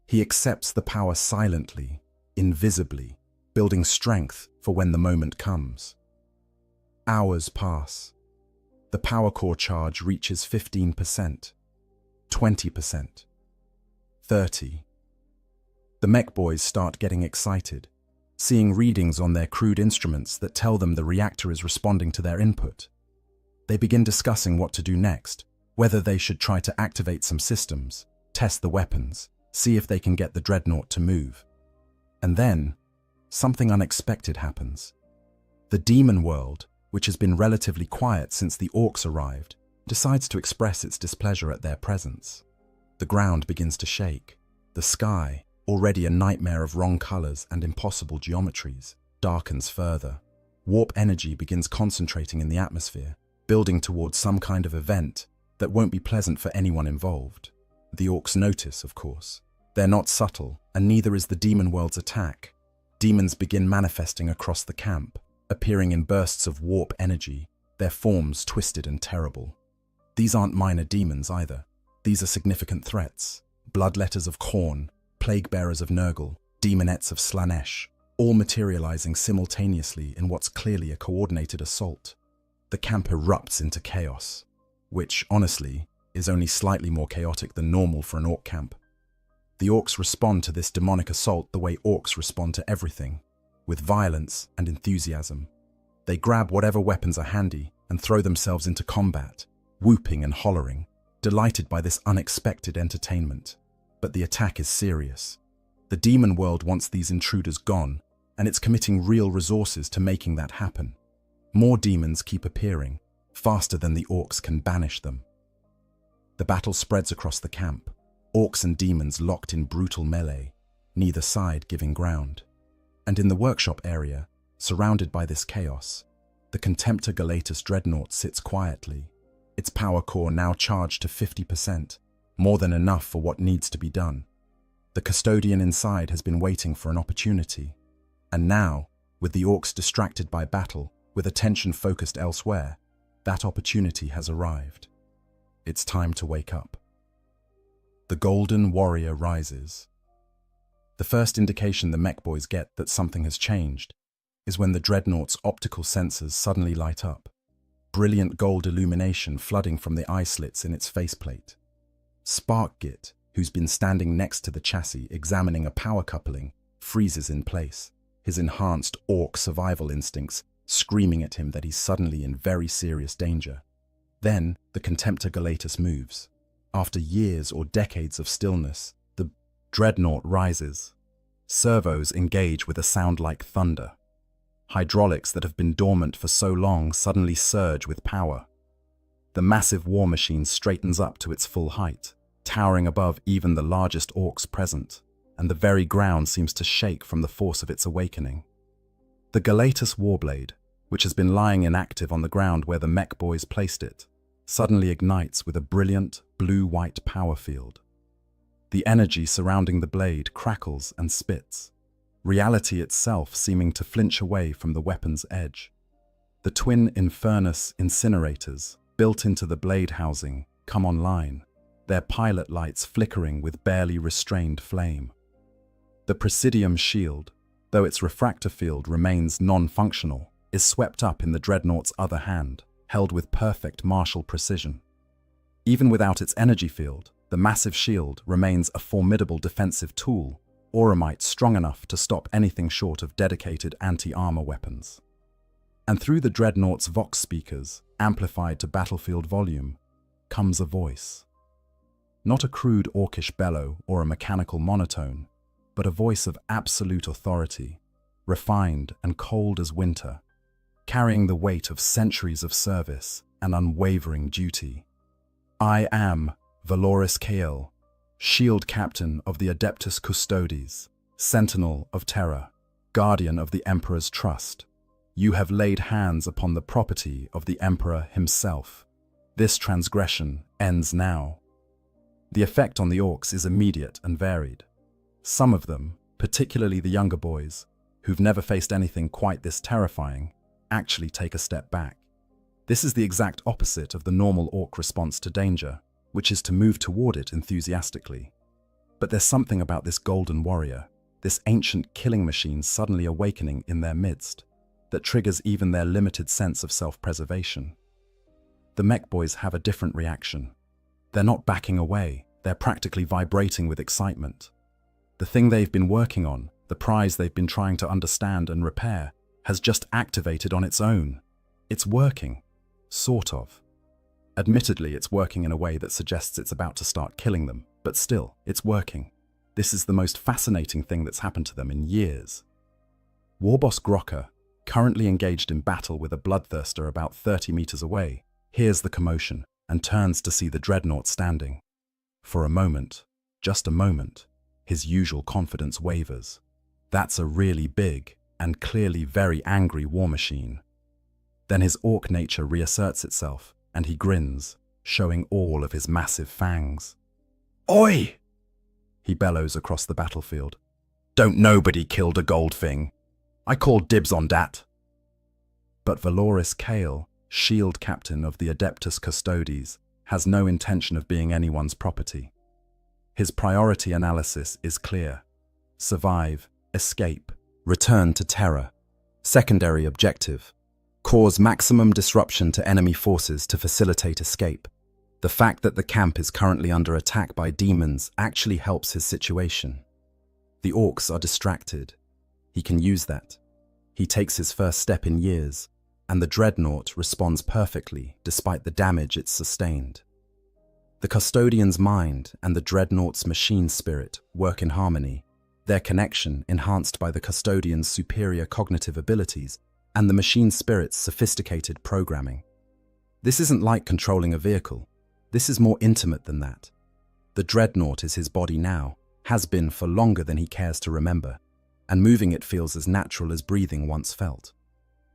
He accepts the power silently, invisibly, building strength for when the moment comes. Hours pass. The power core charge reaches 15%, 20%, 30%. The mech boys start getting excited, seeing readings on their crude instruments that tell them the reactor is responding to their input. They begin discussing what to do next, whether they should try to activate some systems, test the weapons, see if they can get the Dreadnought to move. And then, something unexpected happens. The demon world, which has been relatively quiet since the orcs arrived, decides to express its displeasure at their presence. The ground begins to shake. The sky, already a nightmare of wrong colors and impossible geometries, darkens further. Warp energy begins concentrating in the atmosphere, building towards some kind of event that won't be pleasant for anyone involved. The orcs notice, of course. They're not subtle, and neither is the demon world's attack. Demons begin manifesting across the camp, appearing in bursts of warp energy, their forms twisted and terrible. These aren't minor demons either. These are significant threats. Bloodletters of Khorne, plague bearers of Nurgle, demonettes of Slanesh, all materializing simultaneously in what's clearly a coordinated assault. The camp erupts into chaos, which, honestly, is only slightly more chaotic than normal for an orc camp. The orcs respond to this demonic assault the way orcs respond to everything, with violence and enthusiasm. They grab whatever weapons are handy and throw themselves into combat, whooping and hollering, delighted by this unexpected entertainment. But the attack is serious. The demon world wants these intruders gone, and it's committing real resources to making that happen. More demons keep appearing, faster than the orcs can banish them. The battle spreads across the camp, orcs and demons locked in brutal melee, neither side giving ground. And in the workshop area, surrounded by this chaos, the Contemptor Galatus Dreadnought sits quietly, its power core now charged to 50%, more than enough for what needs to be done. The custodian inside has been waiting for an opportunity, and now, with the orcs distracted by battle, with attention focused elsewhere, that opportunity has arrived. It's time to wake up. The Golden Warrior rises. The first indication the mech boys get that something has changed is when the Dreadnought's optical sensors suddenly light up, brilliant gold illumination flooding from the eye slits in its faceplate. Sparkgit, who's been standing next to the chassis examining a power coupling, freezes in place, his enhanced orc survival instincts screaming at him that he's suddenly in very serious danger. Then, the Contemptor Galatus moves. After years or decades of stillness, the Dreadnought rises. Servos engage with a sound like thunder. Hydraulics that have been dormant for so long suddenly surge with power. The massive war machine straightens up to its full height, towering above even the largest orcs present, and the very ground seems to shake from the force of its awakening. The Galatus Warblade, which has been lying inactive on the ground where the mech boys placed it, suddenly ignites with a brilliant blue-white power field. The energy surrounding the blade crackles and spits, reality itself seeming to flinch away from the weapon's edge. The twin Infernus incinerators, built into the blade housing, come online, their pilot lights flickering with barely restrained flame. The Presidium shield, though its refractor field remains non-functional, is swept up in the dreadnought's other hand, held with perfect martial precision. Even without its energy field, the massive shield remains a formidable defensive tool, auramite strong enough to stop anything short of dedicated anti-armor weapons. And through the dreadnought's vox speakers, amplified to battlefield volume, comes a voice. Not a crude orcish bellow or a mechanical monotone, but a voice of absolute authority, refined and cold as winter, carrying the weight of centuries of service and unwavering duty. I am Valoris Kael, Shield Captain of the Adeptus Custodes, Sentinel of Terror, Guardian of the Emperor's Trust. You have laid hands upon the property of the Emperor himself. This transgression ends now. The effect on the orcs is immediate and varied. Some of them, particularly the younger boys, who've never faced anything quite this terrifying, actually take a step back. This is the exact opposite of the normal orc response to danger, which is to move toward it enthusiastically. But there's something about this golden warrior, this ancient killing machine suddenly awakening in their midst, that triggers even their limited sense of self-preservation. The mech boys have a different reaction. They're not backing away, they're practically vibrating with excitement. The thing they've been working on, the prize they've been trying to understand and repair, has just activated on its own. It's working. Sort of. Admittedly, it's working in a way that suggests it's about to start killing them, but still, it's working. This is the most fascinating thing that's happened to them in years. Warboss Grocker, currently engaged in battle with a bloodthirster about 30 meters away, hears the commotion and turns to see the dreadnought standing. For a moment, just a moment, his usual confidence wavers. That's a really big and clearly very angry war machine. Then his orc nature reasserts itself, and he grins, showing all of his massive fangs. "Oi!" he bellows across the battlefield. "Don't nobody killed a gold thing. I call dibs on dat." But Valoris Kael, Shield Captain of the Adeptus Custodes, has no intention of being anyone's property. His priority analysis is clear. Survive, escape, return to Terra. Secondary objective: cause maximum disruption to enemy forces to facilitate escape. The fact that the camp is currently under attack by demons actually helps his situation. The orcs are distracted. He can use that. He takes his first step in years, and the dreadnought responds perfectly despite the damage it's sustained. The custodian's mind and the dreadnought's machine spirit work in harmony, their connection enhanced by the custodian's superior cognitive abilities and the machine spirit's sophisticated programming. This isn't like controlling a vehicle. This is more intimate than that. The dreadnought is his body now, has been for longer than he cares to remember, and moving it feels as natural as breathing once felt.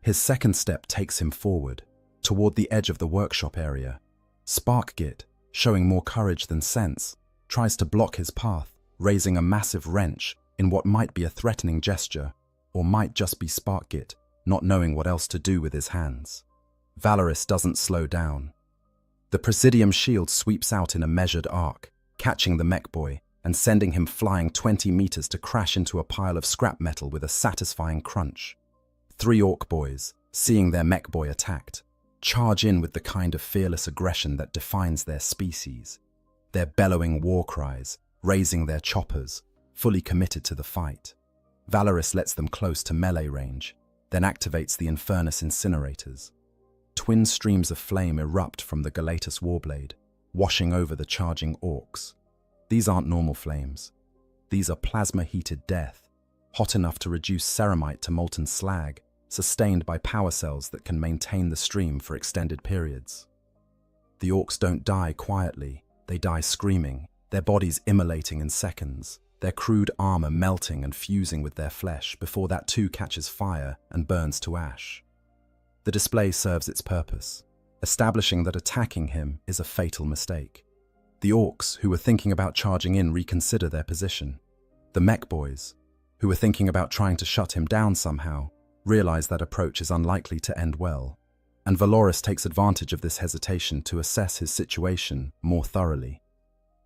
His second step takes him forward, toward the edge of the workshop area. Sparkgit, showing more courage than sense, tries to block his path, raising a massive wrench in what might be a threatening gesture, or might just be Sparkgit, not knowing what else to do with his hands. Valoris doesn't slow down. The Presidium shield sweeps out in a measured arc, catching the mech boy and sending him flying 20 meters to crash into a pile of scrap metal with a satisfying crunch. 3 orc boys, seeing their mech boy attacked, charge in with the kind of fearless aggression that defines their species. Their bellowing war cries, raising their choppers, fully committed to the fight. Valoris lets them close to melee range, then activates the Infernus incinerators. Twin streams of flame erupt from the Galatus warblade, washing over the charging orcs. These aren't normal flames. These are plasma-heated death, hot enough to reduce ceramite to molten slag, sustained by power cells that can maintain the stream for extended periods. The orcs don't die quietly, they die screaming, their bodies immolating in seconds, their crude armor melting and fusing with their flesh before that too catches fire and burns to ash. The display serves its purpose, establishing that attacking him is a fatal mistake. The orcs who were thinking about charging in reconsider their position. The mech boys, who were thinking about trying to shut him down somehow, realize that approach is unlikely to end well, and Valoris takes advantage of this hesitation to assess his situation more thoroughly.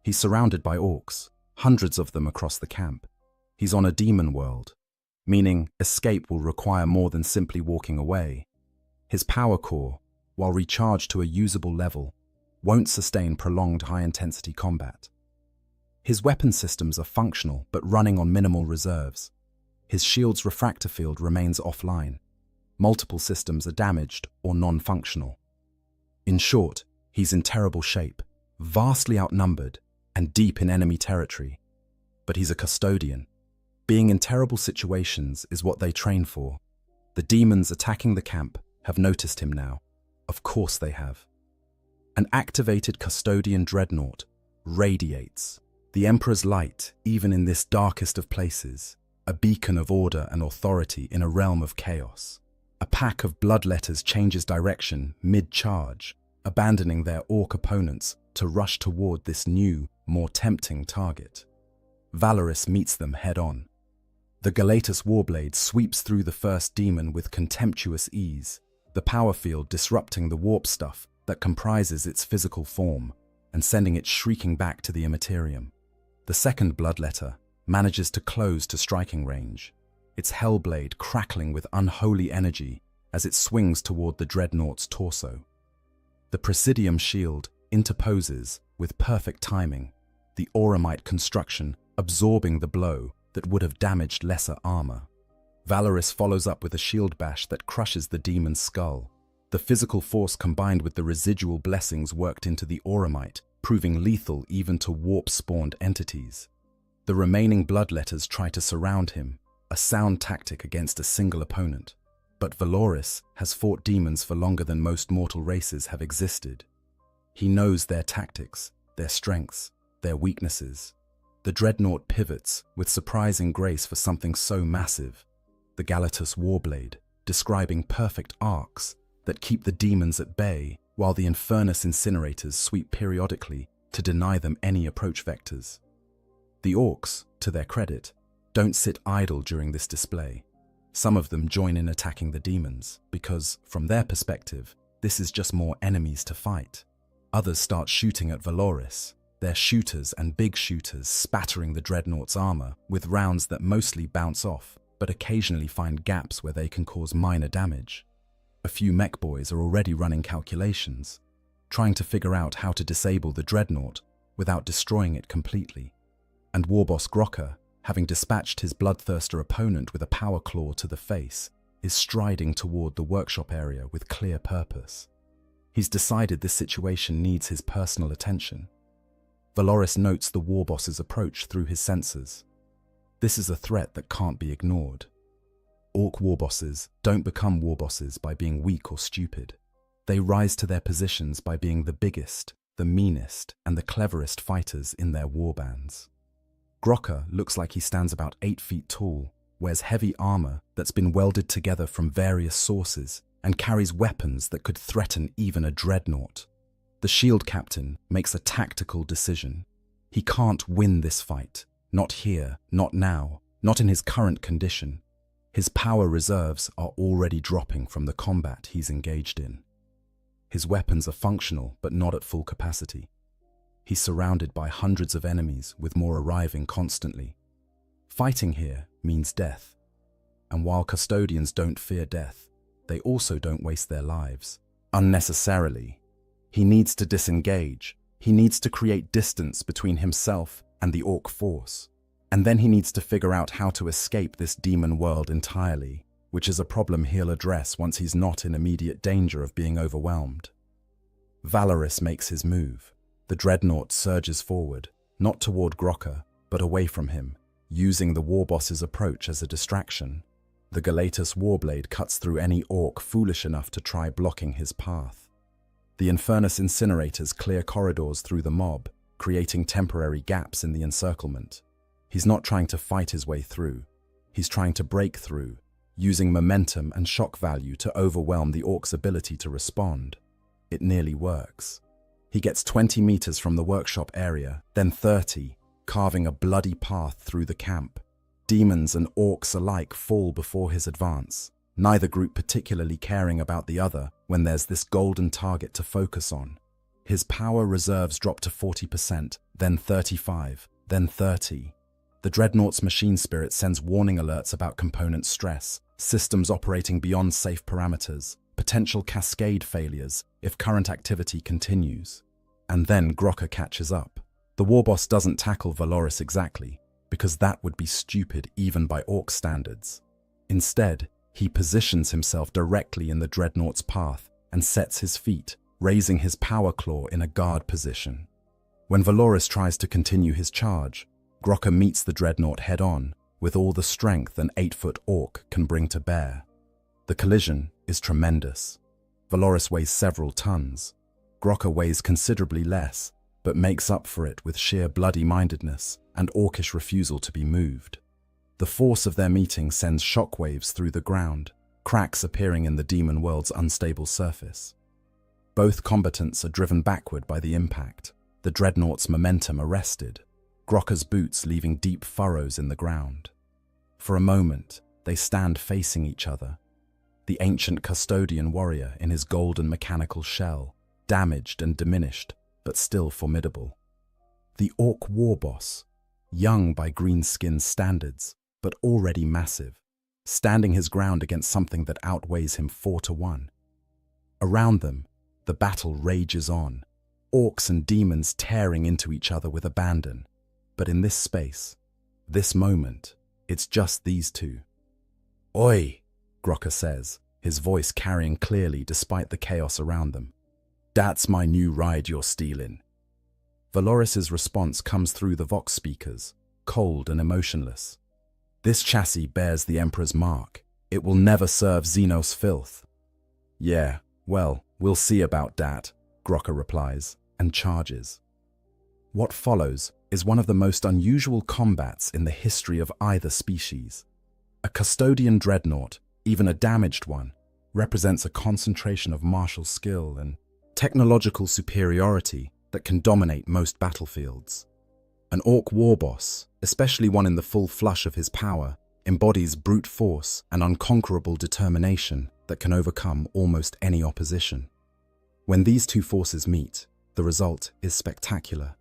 He's surrounded by orcs, hundreds of them across the camp. He's on a demon world, meaning escape will require more than simply walking away. His power core, while recharged to a usable level, won't sustain prolonged high-intensity combat. His weapon systems are functional but running on minimal reserves. His shield's refractor field remains offline. Multiple systems are damaged or non-functional. In short, he's in terrible shape, vastly outnumbered, and deep in enemy territory. But he's a custodian. Being in terrible situations is what they train for. The demons attacking the camp have noticed him now. Of course they have. An activated custodian dreadnought radiates, the Emperor's light even in this darkest of places, a beacon of order and authority in a realm of chaos. A pack of bloodletters changes direction mid-charge, abandoning their orc opponents to rush toward this new, more tempting target. Valoris meets them head-on. The Galatus Warblade sweeps through the first demon with contemptuous ease, the power field disrupting the warp stuff that comprises its physical form and sending it shrieking back to the Immaterium. The second bloodletter manages to close to striking range, its hellblade crackling with unholy energy as it swings toward the dreadnought's torso. The Presidium shield interposes with perfect timing, the Auramite construction absorbing the blow that would have damaged lesser armor. Valoris follows up with a shield bash that crushes the demon's skull. The physical force combined with the residual blessings worked into the Auramite, proving lethal even to warp-spawned entities. The remaining bloodletters try to surround him, a sound tactic against a single opponent. But Valoris has fought demons for longer than most mortal races have existed. He knows their tactics, their strengths, their weaknesses. The dreadnought pivots with surprising grace for something so massive. The Galatus Warblade, describing perfect arcs that keep the demons at bay while the Infernus incinerators sweep periodically to deny them any approach vectors. The orcs, to their credit, don't sit idle during this display. Some of them join in attacking the demons because, from their perspective, this is just more enemies to fight. Others start shooting at Valoris, their shooters and big shooters spattering the dreadnought's armor with rounds that mostly bounce off, but occasionally find gaps where they can cause minor damage. A few mech boys are already running calculations, trying to figure out how to disable the dreadnought without destroying it completely. And Warboss Grocker, having dispatched his bloodthirster opponent with a power claw to the face, is striding toward the workshop area with clear purpose. He's decided this situation needs his personal attention. Valoris notes the Warboss's approach through his sensors. This is a threat that can't be ignored. Orc warbosses don't become warbosses by being weak or stupid. They rise to their positions by being the biggest, the meanest, and the cleverest fighters in their warbands. Grocker looks like he stands about 8 feet tall, wears heavy armor that's been welded together from various sources, and carries weapons that could threaten even a dreadnought. The shield captain makes a tactical decision. He can't win this fight. Not here, not now, not in his current condition. His power reserves are already dropping from the combat he's engaged in. His weapons are functional, but not at full capacity. He's surrounded by hundreds of enemies, with more arriving constantly. Fighting here means death. And while custodians don't fear death, they also don't waste their lives unnecessarily. He needs to disengage. He needs to create distance between himself and the orc force. And then he needs to figure out how to escape this demon world entirely, which is a problem he'll address once he's not in immediate danger of being overwhelmed. Valoris makes his move. The dreadnought surges forward, not toward Grocker, but away from him, using the warboss's approach as a distraction. The Galatus Warblade cuts through any orc foolish enough to try blocking his path. The Infernus incinerators clear corridors through the mob, creating temporary gaps in the encirclement. He's not trying to fight his way through. He's trying to break through, using momentum and shock value to overwhelm the orc's ability to respond. It nearly works. He gets 20 meters from the workshop area, then 30, carving a bloody path through the camp. Demons and orcs alike fall before his advance, neither group particularly caring about the other when there's this golden target to focus on. His power reserves drop to 40%, then 35, then 30. The Dreadnought's machine spirit sends warning alerts about component stress, systems operating beyond safe parameters, potential cascade failures if current activity continues. And then Grokka catches up. The warboss doesn't tackle Valoris exactly, because that would be stupid even by Orc standards. Instead, he positions himself directly in the Dreadnought's path and sets his feet, raising his power claw in a guard position. When Valoris tries to continue his charge, Grokka meets the Dreadnought head-on with all the strength an 8-foot Orc can bring to bear. The collision is tremendous. Valoris weighs several tons. Grokka weighs considerably less, but makes up for it with sheer bloody-mindedness and orcish refusal to be moved. The force of their meeting sends shockwaves through the ground, cracks appearing in the demon world's unstable surface. Both combatants are driven backward by the impact, the Dreadnought's momentum arrested, Grokka's boots leaving deep furrows in the ground. For a moment, they stand facing each other. The ancient custodian warrior in his golden mechanical shell, damaged and diminished, but still formidable. The Orc warboss, young by greenskin standards, but already massive, standing his ground against something that outweighs him 4-1. Around them, the battle rages on, orcs and demons tearing into each other with abandon. But in this space, this moment, it's just these two. "Oi," Grokka says, his voice carrying clearly despite the chaos around them. "That's my new ride you're stealing." Valoris's response comes through the Vox speakers, cold and emotionless. "This chassis bears the Emperor's mark. It will never serve Xenos filth." "Yeah, well, we'll see about that," Grokka replies, and charges. What follows is one of the most unusual combats in the history of either species. A custodian dreadnought, even a damaged one, represents a concentration of martial skill and technological superiority that can dominate most battlefields. An Orc warboss, especially one in the full flush of his power, embodies brute force and unconquerable determination that can overcome almost any opposition. When these two forces meet, the result is spectacular.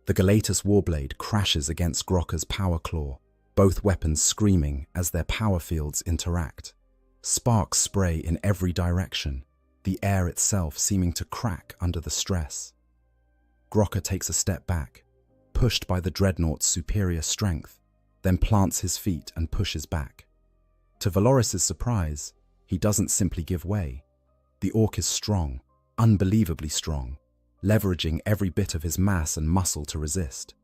The Galatus Warblade crashes against Grokka's power claw, both weapons screaming as their power fields interact. Sparks spray in every direction, the air itself seeming to crack under the stress. Grokka takes a step back, pushed by the Dreadnought's superior strength, then plants his feet and pushes back. To Valoris's surprise, he doesn't simply give way. The Orc is strong, unbelievably strong, leveraging every bit of his mass and muscle to resist.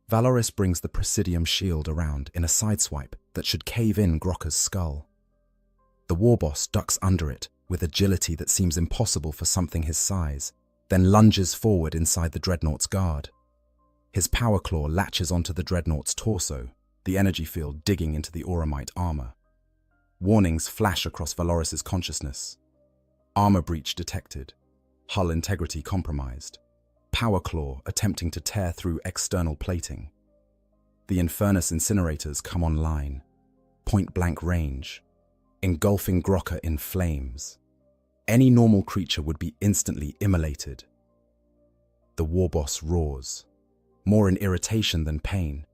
Valoris brings the Presidium shield around in a sideswipe that should cave in Grokka's skull. The warboss ducks under it with agility that seems impossible for something his size, then lunges forward inside the Dreadnought's guard. His power claw latches onto the Dreadnought's torso, the energy field digging into the Auramite armor. Warnings flash across Valoris's consciousness. Armor breach detected. Hull integrity compromised. Power claw attempting to tear through external plating. The Infernus incinerators come online. Point-blank range, engulfing Grokka in flames. Any normal creature would be instantly immolated. The warboss roars, more in irritation than pain,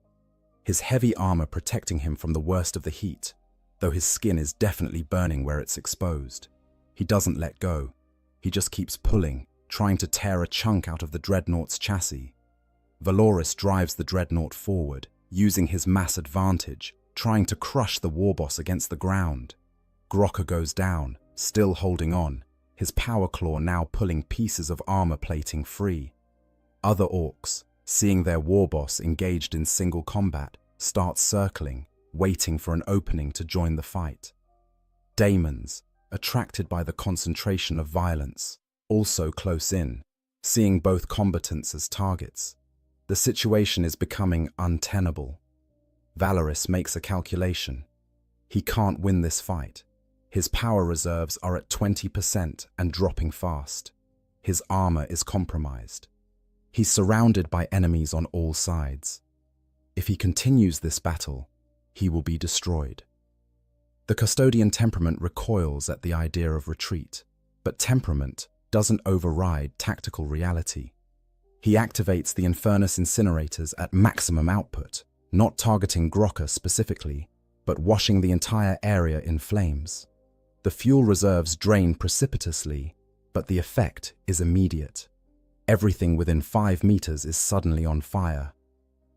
his heavy armor protecting him from the worst of the heat, though his skin is definitely burning where it's exposed. He doesn't let go. He just keeps pulling, trying to tear a chunk out of the Dreadnought's chassis. Valoris drives the Dreadnought forward, using his mass advantage, trying to crush the warboss against the ground. Grokka goes down, still holding on, his power claw now pulling pieces of armor plating free. Other orcs, seeing their warboss engaged in single combat, start circling, waiting for an opening to join the fight. Daemons, attracted by the concentration of violence, also close in, seeing both combatants as targets. The situation is becoming untenable. Valoris makes a calculation. He can't win this fight. His power reserves are at 20% and dropping fast. His armor is compromised. He's surrounded by enemies on all sides. If he continues this battle, he will be destroyed. The custodian temperament recoils at the idea of retreat, but temperament doesn't override tactical reality. He activates the Infernus incinerators at maximum output, not targeting Grokka specifically, but washing the entire area in flames. The fuel reserves drain precipitously, but the effect is immediate. Everything within 5 meters is suddenly on fire.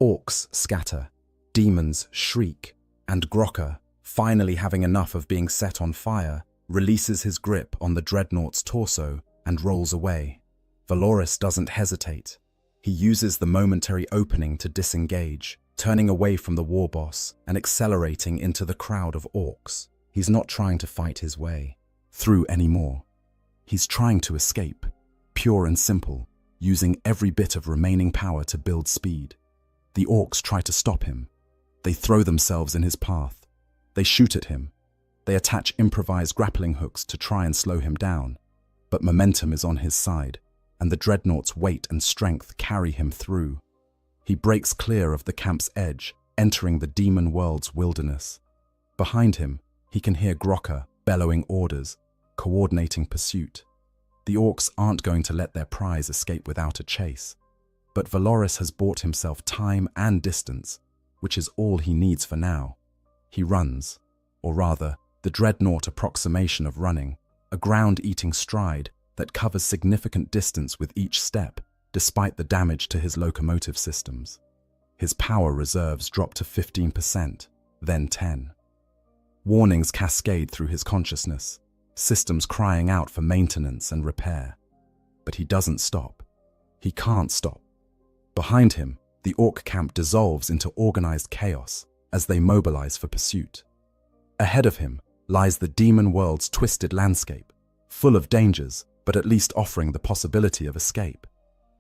Orcs scatter, demons shriek, and Grokka, finally having enough of being set on fire, releases his grip on the dreadnought's torso and rolls away. Valoris doesn't hesitate. He uses the momentary opening to disengage, turning away from the war boss and accelerating into the crowd of orcs. He's not trying to fight his way through anymore. He's trying to escape, pure and simple, using every bit of remaining power to build speed. The orcs try to stop him. They throw themselves in his path. They shoot at him. They attach improvised grappling hooks to try and slow him down. But momentum is on his side, and the dreadnought's weight and strength carry him through. He breaks clear of the camp's edge, entering the demon world's wilderness. Behind him, he can hear Grokka bellowing orders, coordinating pursuit. The orcs aren't going to let their prize escape without a chase. But Valoris has bought himself time and distance, which is all he needs for now. He runs, or rather, the dreadnought approximation of running, a ground-eating stride that covers significant distance with each step, despite the damage to his locomotive systems. His power reserves drop to 15%, then 10%. Warnings cascade through his consciousness, systems crying out for maintenance and repair. But he doesn't stop. He can't stop. Behind him, the orc camp dissolves into organized chaos as they mobilize for pursuit. Ahead of him lies the demon world's twisted landscape, full of dangers, but at least offering the possibility of escape.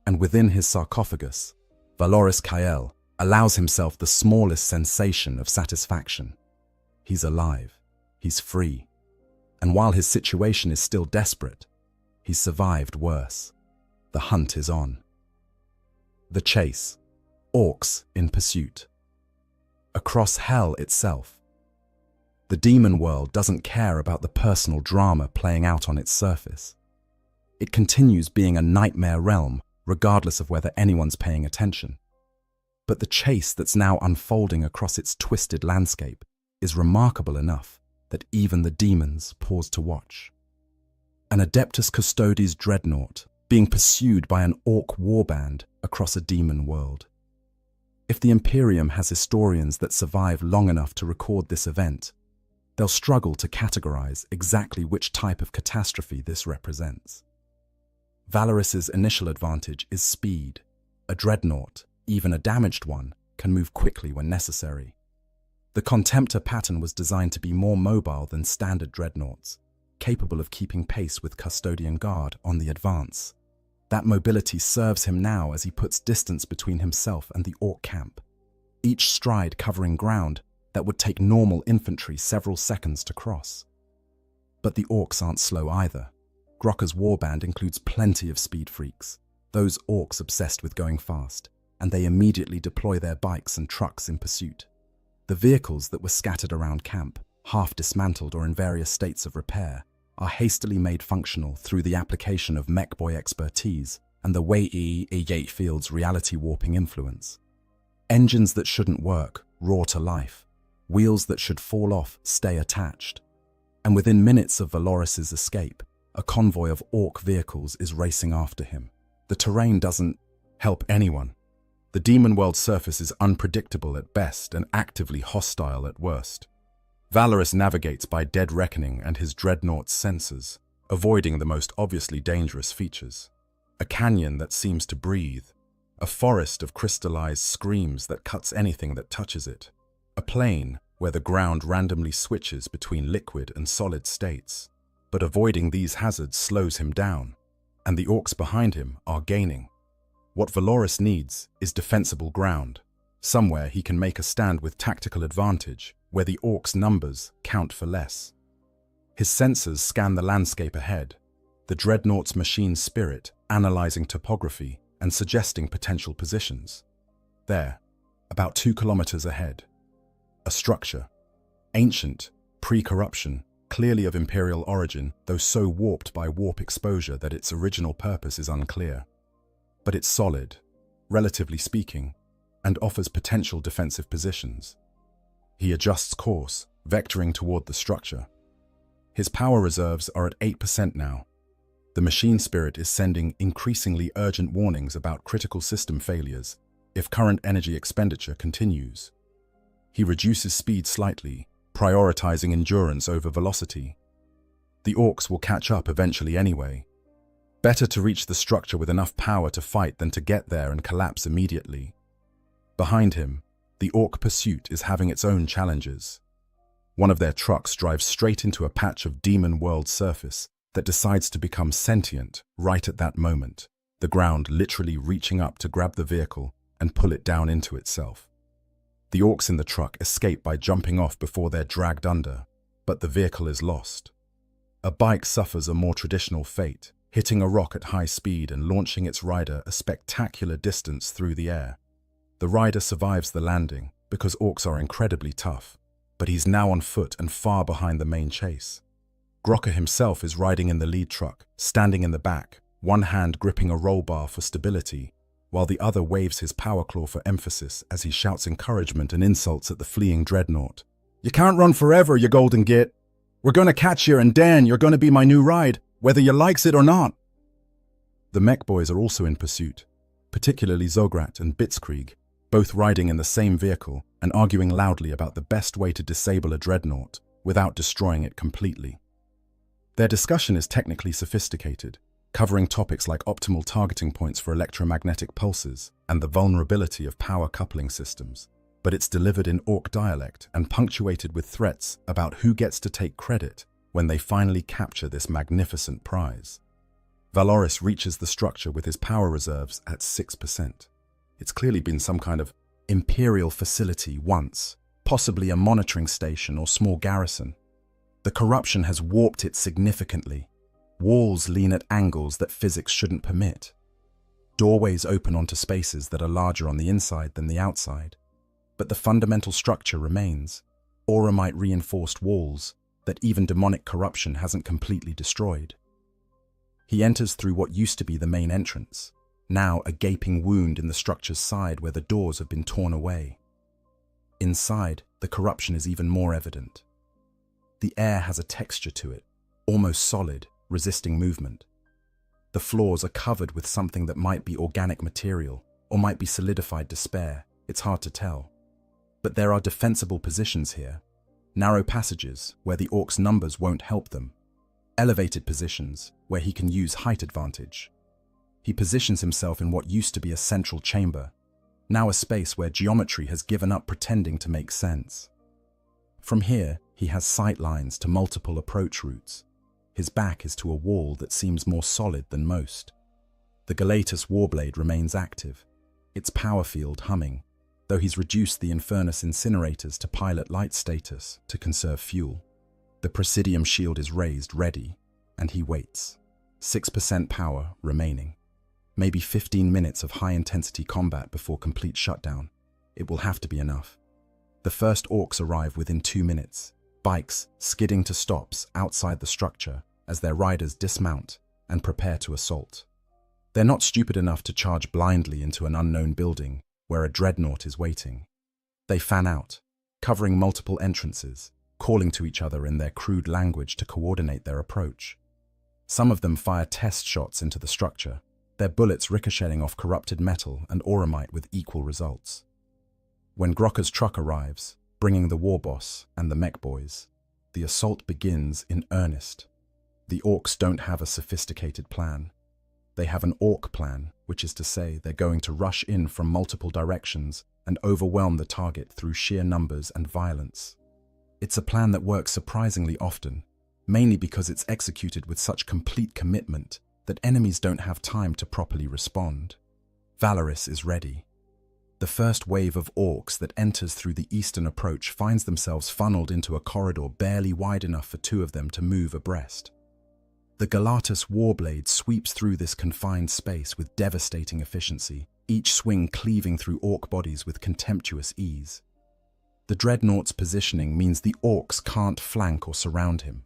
And within his sarcophagus, Valoris Kael allows himself the smallest sensation of satisfaction. He's alive. He's free. And while his situation is still desperate, he's survived worse. The hunt is on. The chase. Orcs in pursuit. Across hell itself. The demon world doesn't care about the personal drama playing out on its surface. It continues being a nightmare realm, regardless of whether anyone's paying attention. But the chase that's now unfolding across its twisted landscape is remarkable enough that even the demons pause to watch. An Adeptus Custodes dreadnought being pursued by an orc warband across a demon world. If the Imperium has historians that survive long enough to record this event, they'll struggle to categorize exactly which type of catastrophe this represents. Valoris's initial advantage is speed. A dreadnought, even a damaged one, can move quickly when necessary. The Contemptor pattern was designed to be more mobile than standard dreadnoughts, capable of keeping pace with Custodian Guard on the advance. That mobility serves him now as he puts distance between himself and the orc camp, each stride covering ground that would take normal infantry several seconds to cross. But the orcs aren't slow either. Grokka's warband includes plenty of speed freaks, those orcs obsessed with going fast, and they immediately deploy their bikes and trucks in pursuit. The vehicles that were scattered around camp, half dismantled or in various states of repair, are hastily made functional through the application of mechboy expertise and the Wei Yatefield's reality warping influence. Engines that shouldn't work roar to life. Wheels that should fall off stay attached. And within minutes of Valoris's escape, a convoy of orc vehicles is racing after him. The terrain doesn't help anyone. The demon world surface is unpredictable at best and actively hostile at worst. Valoris navigates by dead reckoning and his dreadnought's sensors, avoiding the most obviously dangerous features. A canyon that seems to breathe, a forest of crystallized screams that cuts anything that touches it, a plain where the ground randomly switches between liquid and solid states. But avoiding these hazards slows him down, and the orcs behind him are gaining. What Valoris needs is defensible ground, somewhere he can make a stand with tactical advantage, where the orcs' numbers count for less. His sensors scan the landscape ahead, the dreadnought's machine spirit analyzing topography and suggesting potential positions. There, about 2 kilometers ahead, a structure, ancient Pre-corruption, clearly of Imperial origin, though so warped by warp exposure that its original purpose is unclear. But it's solid, relatively speaking, and offers potential defensive positions. He adjusts course, vectoring toward the structure. His power reserves are at 8% now. The machine spirit is sending increasingly urgent warnings about critical system failures if current energy expenditure continues. He reduces speed slightly, prioritizing endurance over velocity. The orcs will catch up eventually anyway. Better to reach the structure with enough power to fight than to get there and collapse immediately. Behind him, the orc pursuit is having its own challenges. One of their trucks drives straight into a patch of demon world surface that decides to become sentient right at that moment, the ground literally reaching up to grab the vehicle and pull it down into itself. The orcs in the truck escape by jumping off before they're dragged under, but the vehicle is lost. A bike suffers a more traditional fate, hitting a rock at high speed and launching its rider a spectacular distance through the air. The rider survives the landing because orcs are incredibly tough, but he's now on foot and far behind the main chase. Grocker himself is riding in the lead truck, standing in the back, one hand gripping a roll bar for stability, while the other waves his power claw for emphasis as he shouts encouragement and insults at the fleeing dreadnought. "You can't run forever, you golden git. We're gonna catch you, and Dan, you're gonna be my new ride, whether you likes it or not." The mech boys are also in pursuit, particularly Zograt and Blitzkrieg, both riding in the same vehicle and arguing loudly about the best way to disable a dreadnought without destroying it completely. Their discussion is technically sophisticated, covering topics like optimal targeting points for electromagnetic pulses and the vulnerability of power coupling systems, but it's delivered in orc dialect and punctuated with threats about who gets to take credit when they finally capture this magnificent prize. Valoris reaches the structure with his power reserves at 6%. It's clearly been some kind of Imperial facility once, possibly a monitoring station or small garrison. The corruption has warped it significantly. Walls lean at angles that physics shouldn't permit. Doorways open onto spaces that are larger on the inside than the outside. But the fundamental structure remains, Auramite reinforced walls that even demonic corruption hasn't completely destroyed. He enters through what used to be the main entrance, now a gaping wound in the structure's side where the doors have been torn away. Inside, the corruption is even more evident. The air has a texture to it, almost solid, resisting movement. The floors are covered with something that might be organic material or might be solidified despair. It's hard to tell. But there are defensible positions here. Narrow passages where the orc's numbers won't help them. Elevated positions where he can use height advantage. He positions himself in what used to be a central chamber, now a space where geometry has given up pretending to make sense. From here, he has sight lines to multiple approach routes. His back is to a wall that seems more solid than most. The Galatus Warblade remains active, its power field humming, though he's reduced the Infernus incinerators to pilot light status to conserve fuel. The Presidium shield is raised, ready, and he waits. 6% power remaining. Maybe 15 minutes of high-intensity combat before complete shutdown. It will have to be enough. The first orcs arrive within 2 minutes, bikes skidding to stops outside the structure as their riders dismount and prepare to assault. They're not stupid enough to charge blindly into an unknown building where a dreadnought is waiting. They fan out, covering multiple entrances, calling to each other in their crude language to coordinate their approach. Some of them fire test shots into the structure, their bullets ricocheting off corrupted metal and Auramite with equal results. When Grocker's truck arrives, bringing the war boss and the mech boys, the assault begins in earnest. The orcs don't have a sophisticated plan. They have an orc plan, which is to say they're going to rush in from multiple directions and overwhelm the target through sheer numbers and violence. It's a plan that works surprisingly often, mainly because it's executed with such complete commitment that enemies don't have time to properly respond. Valoris is ready. The first wave of orcs that enters through the eastern approach finds themselves funneled into a corridor barely wide enough for two of them to move abreast. The Galatus Warblade sweeps through this confined space with devastating efficiency, each swing cleaving through orc bodies with contemptuous ease. The dreadnought's positioning means the orcs can't flank or surround him.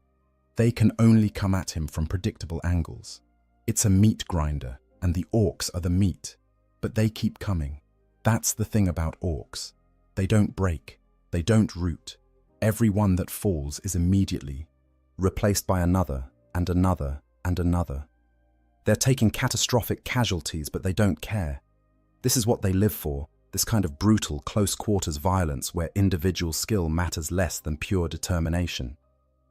They can only come at him from predictable angles. It's a meat grinder, and the orcs are the meat, but they keep coming. That's the thing about orcs. They don't break, they don't root. Every one that falls is immediately replaced by another, and another, and another. They're taking catastrophic casualties, but they don't care. This is what they live for, this kind of brutal, close-quarters violence where individual skill matters less than pure determination.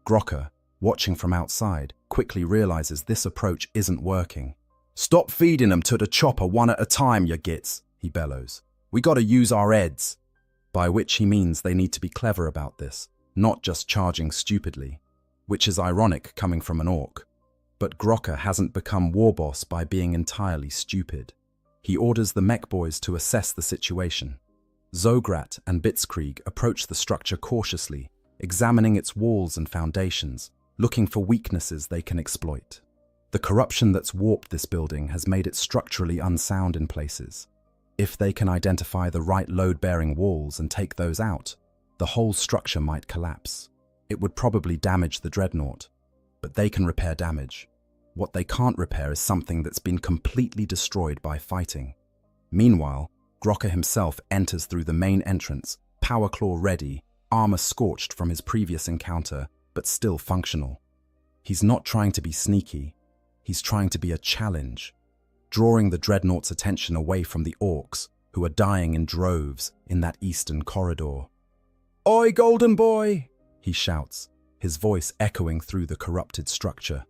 Grocker, watching from outside, quickly realizes this approach isn't working. "Stop feeding them to the chopper one at a time, you gits," he bellows. "We gotta use our heads." By which he means they need to be clever about this, not just charging stupidly, which is ironic coming from an orc. But Grocker hasn't become warboss by being entirely stupid. He orders the mech boys to assess the situation. Zograt and Blitzkrieg approach the structure cautiously, examining its walls and foundations, looking for weaknesses they can exploit. The corruption that's warped this building has made it structurally unsound in places. If they can identify the right load-bearing walls and take those out, the whole structure might collapse. It would probably damage the dreadnought, but they can repair damage. What they can't repair is something that's been completely destroyed by fighting. Meanwhile, Grocker himself enters through the main entrance, power claw ready, armor scorched from his previous encounter, but still functional. He's not trying to be sneaky, he's trying to be a challenge, drawing the dreadnought's attention away from the orcs, who are dying in droves in that eastern corridor. "Oi, golden boy!" he shouts, his voice echoing through the corrupted structure.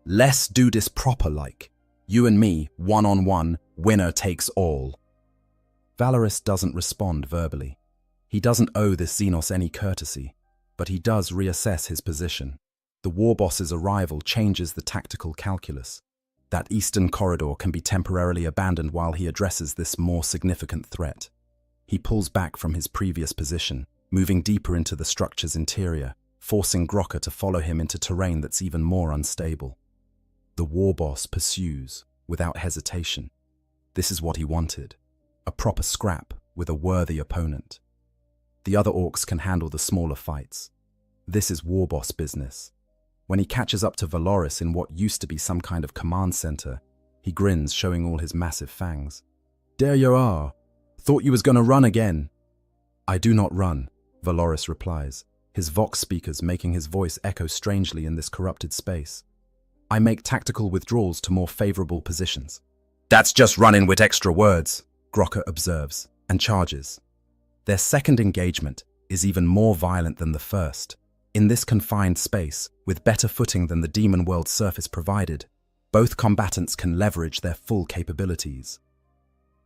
"Let's do this proper like. You and me, one-on-one, winner takes all." Valorous doesn't respond verbally. He doesn't owe this Xenos any courtesy, but he does reassess his position. The warboss's arrival changes the tactical calculus. That eastern corridor can be temporarily abandoned while he addresses this more significant threat. He pulls back from his previous position, moving deeper into the structure's interior, forcing Grocker to follow him into terrain that's even more unstable. The warboss pursues, without hesitation. This is what he wanted, a proper scrap with a worthy opponent. The other orcs can handle the smaller fights. This is warboss business. When he catches up to Valoris in what used to be some kind of command center, he grins, showing all his massive fangs. "There you are. Thought you was gonna run again." "I do not run," Valoris replies, his vox speakers making his voice echo strangely in this corrupted space. "I make tactical withdrawals to more favorable positions." "That's just running with extra words," Grocker observes, and charges. Their second engagement is even more violent than the first. In this confined space, with better footing than the Demon World surface provided, both combatants can leverage their full capabilities.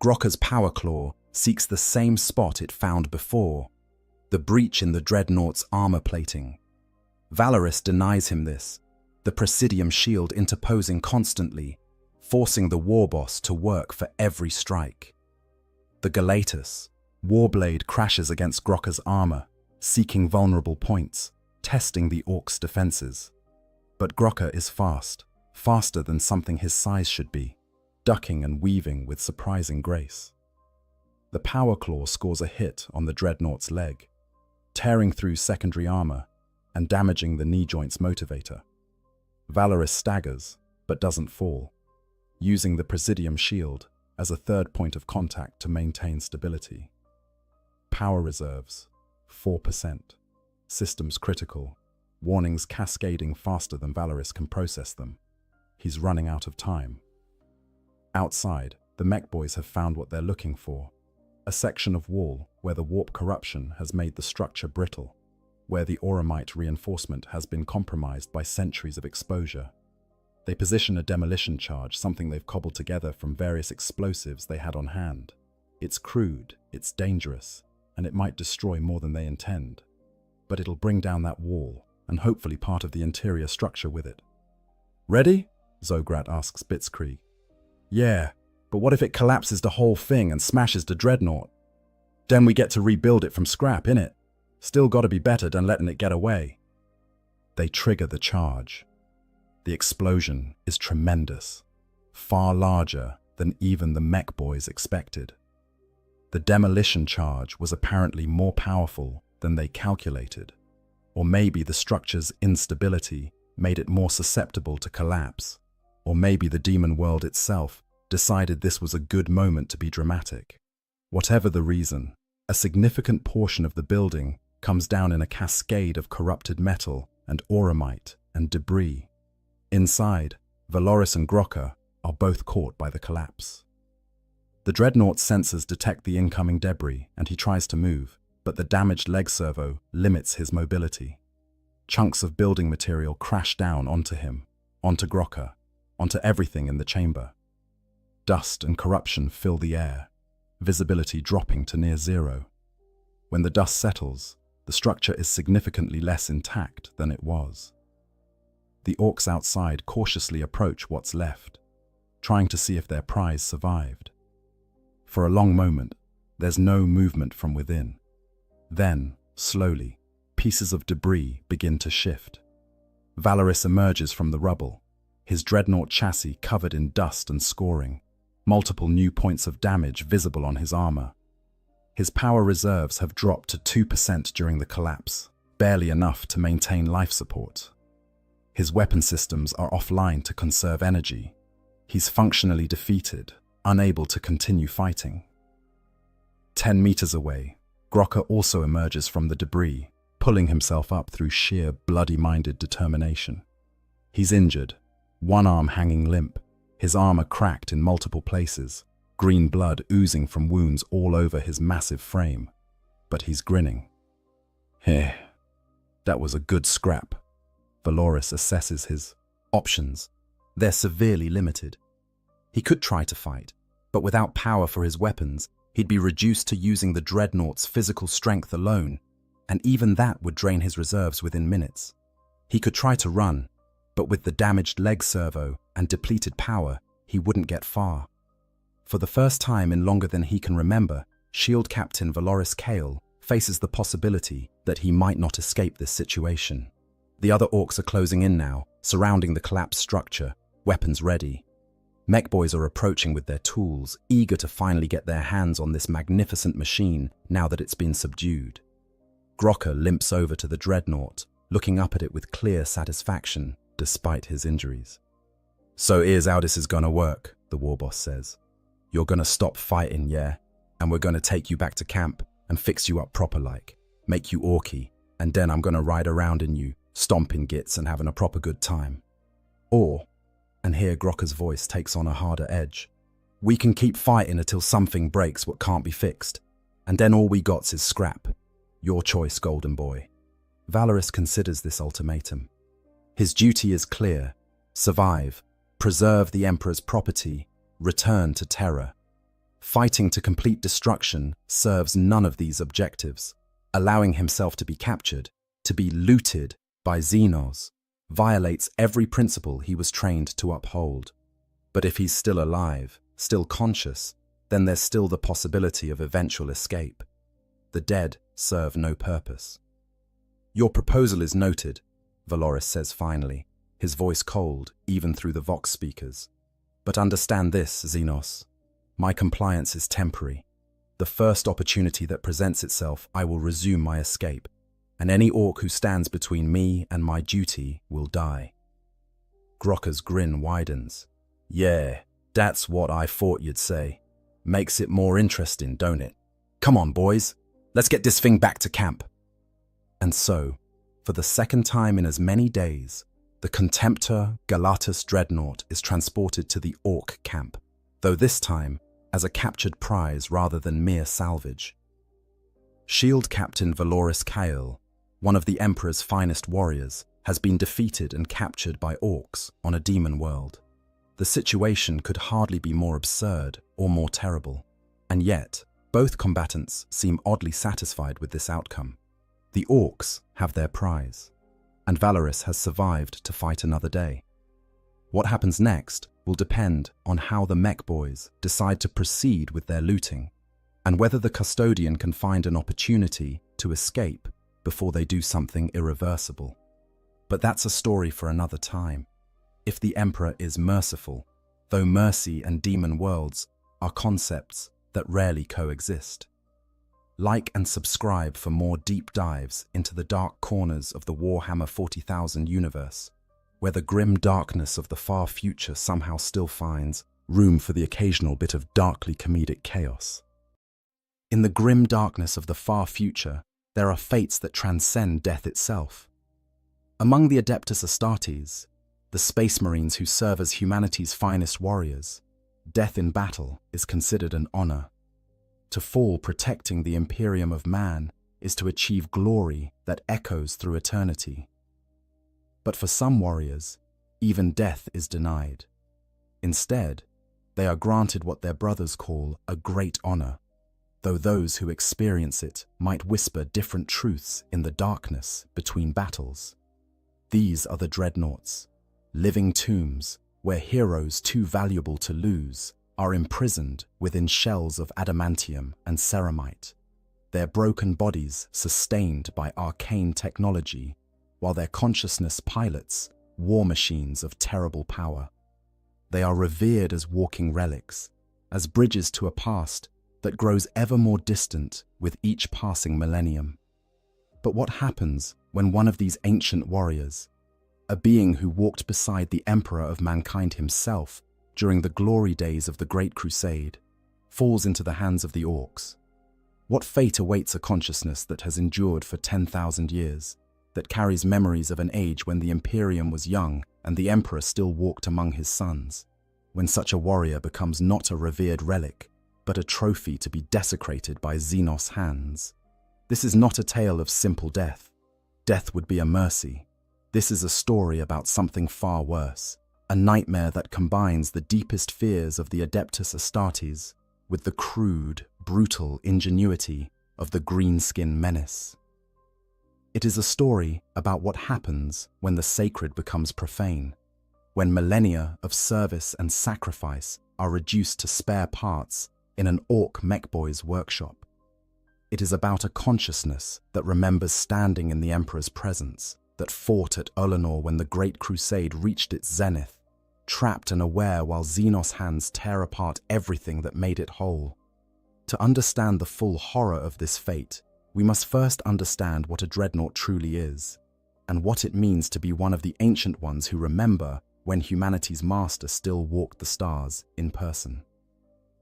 Grocker's power claw seeks the same spot it found before, the breach in the dreadnought's armor plating. Valorous denies him this, the Presidium shield interposing constantly, forcing the warboss to work for every strike. The Galatus, Warblade, crashes against Grocker's armor, seeking vulnerable points, testing the orc's defenses. But Grocker is fast, faster than something his size should be, ducking and weaving with surprising grace. The power claw scores a hit on the dreadnought's leg, tearing through secondary armor and damaging the knee joint's motivator. Valorous staggers, but doesn't fall, using the Presidium shield as a third point of contact to maintain stability. Power reserves, 4%. Systems critical, warnings cascading faster than Valorous can process them. He's running out of time. Outside, the mech boys have found what they're looking for, a section of wall where the warp corruption has made the structure brittle, where the auramite reinforcement has been compromised by centuries of exposure. They position a demolition charge, something they've cobbled together from various explosives they had on hand. It's crude, it's dangerous, and it might destroy more than they intend. But it'll bring down that wall, and hopefully part of the interior structure with it. "Ready?" Zograt asks Blitzkrieg. "Yeah, but what if it collapses the whole thing and smashes the dreadnought? Then we get to rebuild it from scrap, innit? Still gotta be better than letting it get away." They trigger the charge. The explosion is tremendous, far larger than even the mech boys expected. The demolition charge was apparently more powerful than they calculated. Or maybe the structure's instability made it more susceptible to collapse. Or maybe the demon world itself decided this was a good moment to be dramatic. Whatever the reason, a significant portion of the building comes down in a cascade of corrupted metal and auramite and debris. Inside, Valoris and Grokka are both caught by the collapse. The dreadnought's sensors detect the incoming debris and he tries to move, but the damaged leg servo limits his mobility. Chunks of building material crash down onto him, onto Grokka, onto everything in the chamber. Dust and corruption fill the air, visibility dropping to near zero. When the dust settles, the structure is significantly less intact than it was. The orcs outside cautiously approach what's left, trying to see if their prize survived. For a long moment, there's no movement from within. Then, slowly, pieces of debris begin to shift. Valoris emerges from the rubble, his dreadnought chassis covered in dust and scoring, multiple new points of damage visible on his armor. His power reserves have dropped to 2% during the collapse, barely enough to maintain life support. His weapon systems are offline to conserve energy. He's functionally defeated, unable to continue fighting. 10 meters away, Grokka also emerges from the debris, pulling himself up through sheer bloody-minded determination. He's injured, one arm hanging limp, his armor cracked in multiple places, green blood oozing from wounds all over his massive frame. But he's grinning. That was a good scrap. Valoris assesses his options. They're severely limited. He could try to fight, but without power for his weapons, he'd be reduced to using the dreadnought's physical strength alone, and even that would drain his reserves within minutes. He could try to run, but with the damaged leg servo and depleted power, he wouldn't get far. For the first time in longer than he can remember, Shield Captain Valoris Kale faces the possibility that he might not escape this situation. The other orcs are closing in now, surrounding the collapsed structure, weapons ready. Mech boys are approaching with their tools, eager to finally get their hands on this magnificent machine now that it's been subdued. Grokka limps over to the dreadnought, looking up at it with clear satisfaction, despite his injuries. "So here's how this is gonna work," the warboss says. "You're gonna stop fighting, yeah? And we're gonna take you back to camp and fix you up proper-like, make you orky, and then I'm gonna ride around in you, stomping gits and having a proper good time. Or," and here Grokka's voice takes on a harder edge, "we can keep fighting until something breaks what can't be fixed, and then all we got's is scrap. Your choice, golden boy." Valoris considers this ultimatum. His duty is clear: survive, preserve the Emperor's property, return to Terra. Fighting to complete destruction serves none of these objectives. Allowing himself to be captured, to be looted by Xenos, violates every principle he was trained to uphold. But if he's still alive, still conscious, then there's still the possibility of eventual escape. The dead serve no purpose. "Your proposal is noted," Valoris says finally, his voice cold even through the Vox speakers. "But understand this, Xenos. My compliance is temporary. The first opportunity that presents itself, I will resume my escape, and any orc who stands between me and my duty will die." Grokka's grin widens. "Yeah, that's what I thought you'd say. Makes it more interesting, don't it? Come on, boys. Let's get this thing back to camp." And so, for the second time in as many days, the Contemptor Galatus Dreadnought is transported to the Orc camp, though this time as a captured prize rather than mere salvage. Shield Captain Valoris Kale, one of the Emperor's finest warriors, has been defeated and captured by orcs on a demon world. The situation could hardly be more absurd or more terrible, and yet both combatants seem oddly satisfied with this outcome. The orcs have their prize, and Valoris has survived to fight another day. What happens next will depend on how the mech boys decide to proceed with their looting, and whether the custodian can find an opportunity to escape before they do something irreversible. But that's a story for another time. If the Emperor is merciful, though mercy and demon worlds are concepts that rarely coexist. Like and subscribe for more deep dives into the dark corners of the Warhammer 40,000 universe, where the grim darkness of the far future somehow still finds room for the occasional bit of darkly comedic chaos. In the grim darkness of the far future, there are fates that transcend death itself. Among the Adeptus Astartes, the Space Marines who serve as humanity's finest warriors, death in battle is considered an honor. To fall protecting the Imperium of man is to achieve glory that echoes through eternity. But for some warriors, even death is denied. Instead, they are granted what their brothers call a great honor, though those who experience it might whisper different truths in the darkness between battles. These are the dreadnoughts, living tombs where heroes too valuable to lose are imprisoned within shells of adamantium and ceramite, their broken bodies sustained by arcane technology, while their consciousness pilots war machines of terrible power. They are revered as walking relics, as bridges to a past that grows ever more distant with each passing millennium. But what happens when one of these ancient warriors, a being who walked beside the Emperor of mankind himself during the glory days of the Great Crusade, falls into the hands of the orcs? What fate awaits a consciousness that has endured for 10,000 years, that carries memories of an age when the Imperium was young and the Emperor still walked among his sons, when such a warrior becomes not a revered relic, but a trophy to be desecrated by Xenos hands? This is not a tale of simple death. Death would be a mercy. This is a story about something far worse, a nightmare that combines the deepest fears of the Adeptus Astartes with the crude, brutal ingenuity of the greenskin menace. It is a story about what happens when the sacred becomes profane, when millennia of service and sacrifice are reduced to spare parts in an orc mechboy's workshop. It is about a consciousness that remembers standing in the Emperor's presence, that fought at Olenor when the Great Crusade reached its zenith, trapped and aware while Xenos hands tear apart everything that made it whole. To understand the full horror of this fate, we must first understand what a dreadnought truly is, and what it means to be one of the ancient ones who remember when humanity's master still walked the stars in person.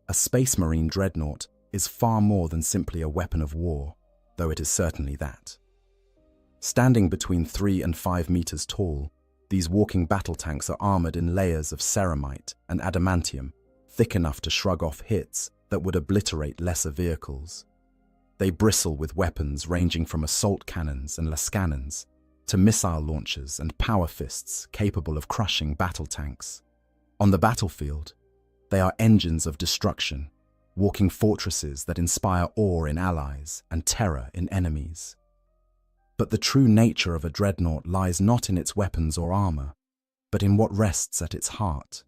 A Space Marine dreadnought is far more than simply a weapon of war, though it is certainly that. Standing between 3 and 5 meters tall, these walking battle tanks are armored in layers of ceramite and adamantium, thick enough to shrug off hits that would obliterate lesser vehicles. They bristle with weapons ranging from assault cannons and lascannons to missile launchers and power fists capable of crushing battle tanks. On the battlefield, they are engines of destruction, walking fortresses that inspire awe in allies and terror in enemies. But the true nature of a dreadnought lies not in its weapons or armor, but in what rests at its heart.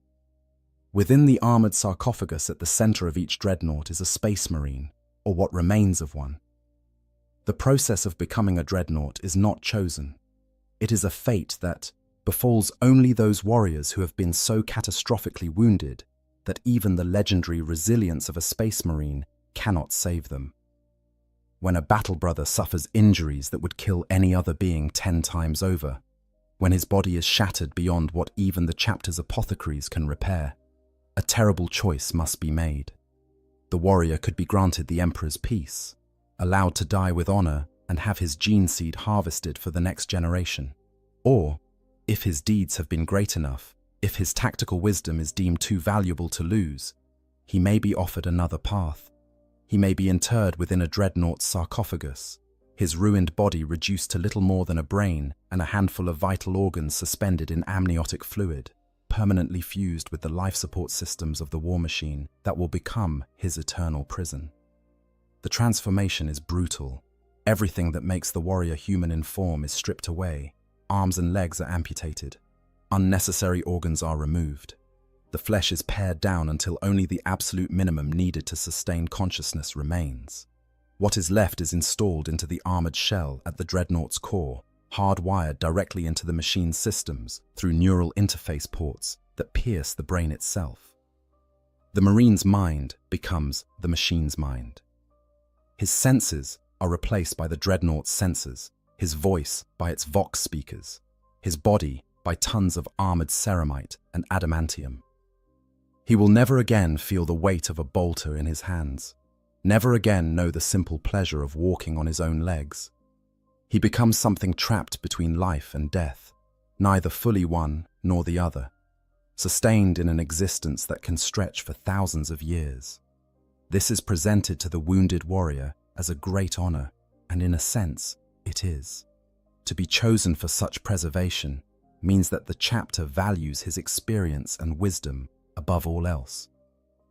Within the armored sarcophagus at the center of each dreadnought is a Space Marine, or what remains of one. The process of becoming a dreadnought is not chosen. It is a fate that befalls only those warriors who have been so catastrophically wounded that even the legendary resilience of a Space Marine cannot save them. When a battle brother suffers injuries that would kill any other being 10 times over, when his body is shattered beyond what even the chapter's apothecaries can repair, a terrible choice must be made. The warrior could be granted the Emperor's peace, allowed to die with honor and have his gene seed harvested for the next generation. Or, if his deeds have been great enough, if his tactical wisdom is deemed too valuable to lose, he may be offered another path. He may be interred within a dreadnought's sarcophagus, his ruined body reduced to little more than a brain and a handful of vital organs suspended in amniotic fluid, permanently fused with the life support systems of the war machine that will become his eternal prison. The transformation is brutal. Everything that makes the warrior human in form is stripped away. Arms and legs are amputated. Unnecessary organs are removed. The flesh is pared down until only the absolute minimum needed to sustain consciousness remains. What is left is installed into the armored shell at the dreadnought's core, hardwired directly into the machine's systems through neural interface ports that pierce the brain itself. The Marine's mind becomes the machine's mind. His senses are replaced by the dreadnaught's sensors, his voice by its vox speakers, his body by tons of armored ceramite and adamantium. He will never again feel the weight of a bolter in his hands, never again know the simple pleasure of walking on his own legs. He becomes something trapped between life and death, neither fully one nor the other, sustained in an existence that can stretch for thousands of years. This is presented to the wounded warrior as a great honor, and in a sense, it is. To be chosen for such preservation means that the chapter values his experience and wisdom above all else.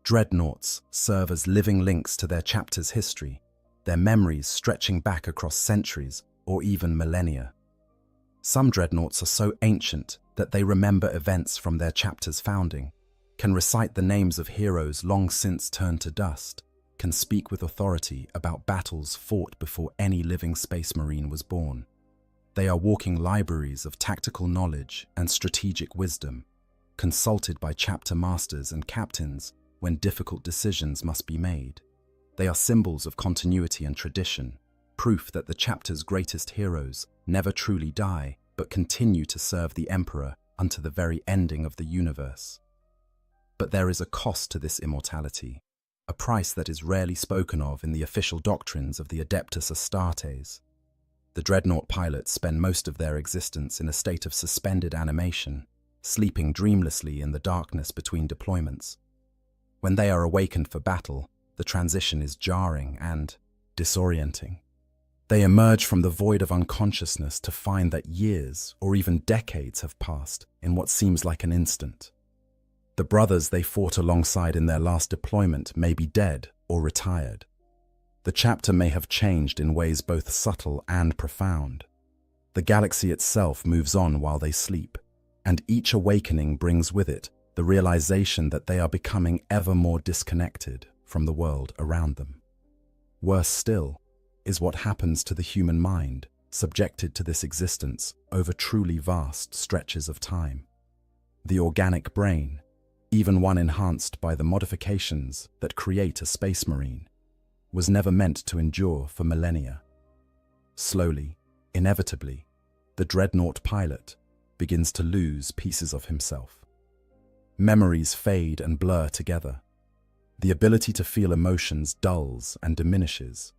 Dreadnoughts serve as living links to their chapter's history, their memories stretching back across centuries or even millennia. Some dreadnoughts are so ancient that they remember events from their chapter's founding, can recite the names of heroes long since turned to dust, can speak with authority about battles fought before any living space marine was born. They are walking libraries of tactical knowledge and strategic wisdom, consulted by chapter masters and captains when difficult decisions must be made. They are symbols of continuity and tradition, proof that the chapter's greatest heroes never truly die but continue to serve the Emperor unto the very ending of the universe. But there is a cost to this immortality, a price that is rarely spoken of in the official doctrines of the Adeptus Astartes. The dreadnought pilots spend most of their existence in a state of suspended animation, sleeping dreamlessly in the darkness between deployments. When they are awakened for battle, the transition is jarring and disorienting. They emerge from the void of unconsciousness to find that years or even decades have passed in what seems like an instant. The brothers they fought alongside in their last deployment may be dead or retired. The chapter may have changed in ways both subtle and profound. The galaxy itself moves on while they sleep, and each awakening brings with it the realization that they are becoming ever more disconnected from the world around them. Worse still is what happens to the human mind, subjected to this existence over truly vast stretches of time. The organic brain, even one enhanced by the modifications that create a space marine, was never meant to endure for millennia. Slowly, inevitably, the dreadnought pilot begins to lose pieces of himself. Memories fade and blur together. The ability to feel emotions dulls and diminishes.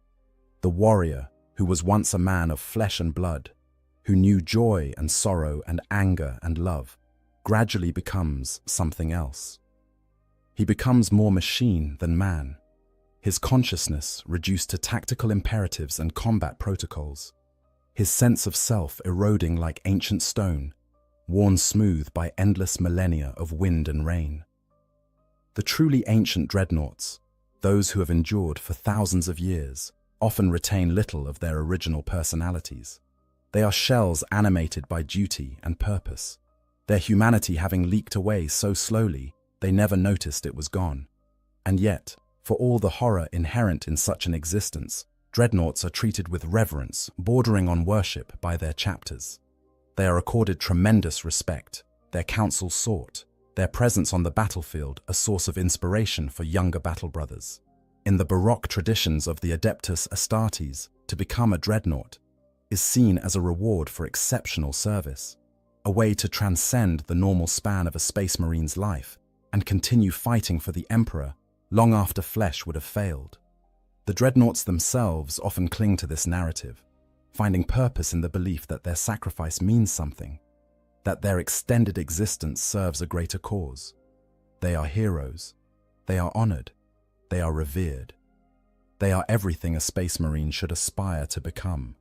The warrior, who was once a man of flesh and blood, who knew joy and sorrow and anger and love, gradually becomes something else. He becomes more machine than man, his consciousness reduced to tactical imperatives and combat protocols, his sense of self eroding like ancient stone, worn smooth by endless millennia of wind and rain. The truly ancient dreadnoughts, those who have endured for thousands of years, often retain little of their original personalities. They are shells animated by duty and purpose, their humanity having leaked away so slowly they never noticed it was gone. And yet, for all the horror inherent in such an existence, dreadnoughts are treated with reverence, bordering on worship by their chapters. They are accorded tremendous respect, their counsel sought, their presence on the battlefield a source of inspiration for younger battle brothers. In the Baroque traditions of the Adeptus Astartes, to become a dreadnought is seen as a reward for exceptional service, a way to transcend the normal span of a space marine's life and continue fighting for the Emperor long after flesh would have failed. The dreadnoughts themselves often cling to this narrative, finding purpose in the belief that their sacrifice means something, that their extended existence serves a greater cause. They are heroes. They are honored. They are revered. They are everything a space marine should aspire to become.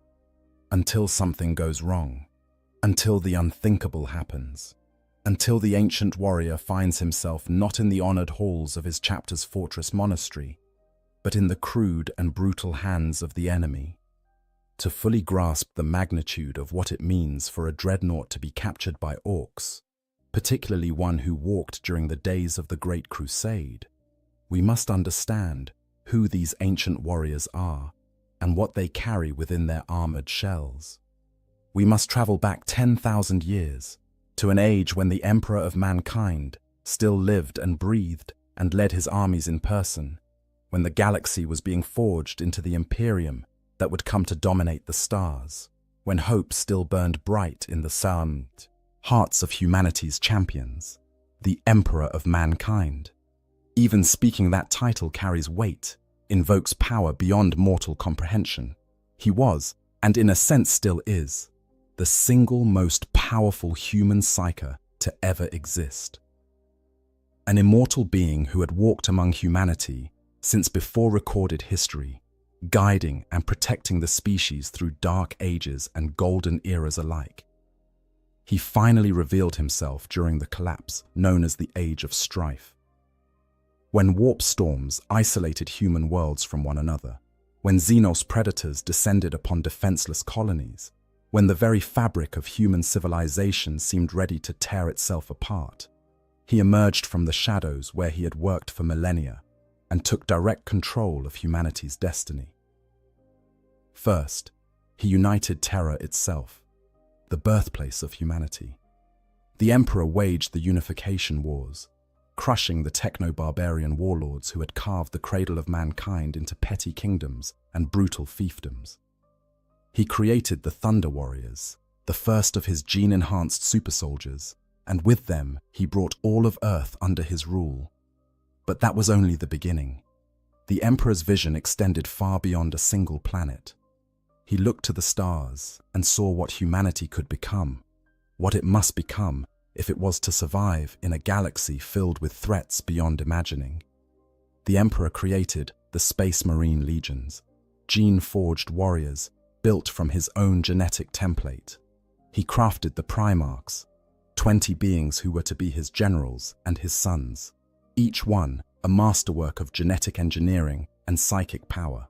Until something goes wrong. Until the unthinkable happens. Until the ancient warrior finds himself not in the honored halls of his chapter's fortress monastery, but in the crude and brutal hands of the enemy. To fully grasp the magnitude of what it means for a dreadnought to be captured by orcs, particularly one who walked during the days of the Great Crusade, we must understand who these ancient warriors are and what they carry within their armored shells. We must travel back 10,000 years to an age when the Emperor of mankind still lived and breathed and led his armies in person, when the galaxy was being forged into the Imperium that would come to dominate the stars, when hope still burned bright in the sound hearts of humanity's champions, the Emperor of Mankind. Even speaking that title carries weight, invokes power beyond mortal comprehension. He was, and in a sense still is, the single most powerful human psyker to ever exist. An immortal being who had walked among humanity since before recorded history, guiding and protecting the species through dark ages and golden eras alike. He finally revealed himself during the collapse known as the Age of Strife. When warp storms isolated human worlds from one another, when Xenos predators descended upon defenseless colonies, when the very fabric of human civilization seemed ready to tear itself apart, he emerged from the shadows where he had worked for millennia and took direct control of humanity's destiny. First, he united Terra itself, the birthplace of humanity. The Emperor waged the unification wars, crushing the techno-barbarian warlords who had carved the cradle of mankind into petty kingdoms and brutal fiefdoms. He created the Thunder Warriors, the first of his gene-enhanced super soldiers, and with them he brought all of Earth under his rule. But that was only the beginning. The Emperor's vision extended far beyond a single planet. He looked to the stars and saw what humanity could become, what it must become if it was to survive in a galaxy filled with threats beyond imagining. The Emperor created the Space Marine Legions, gene-forged warriors built from his own genetic template. He crafted the Primarchs, 20 beings who were to be his generals and his sons, each one a masterwork of genetic engineering and psychic power.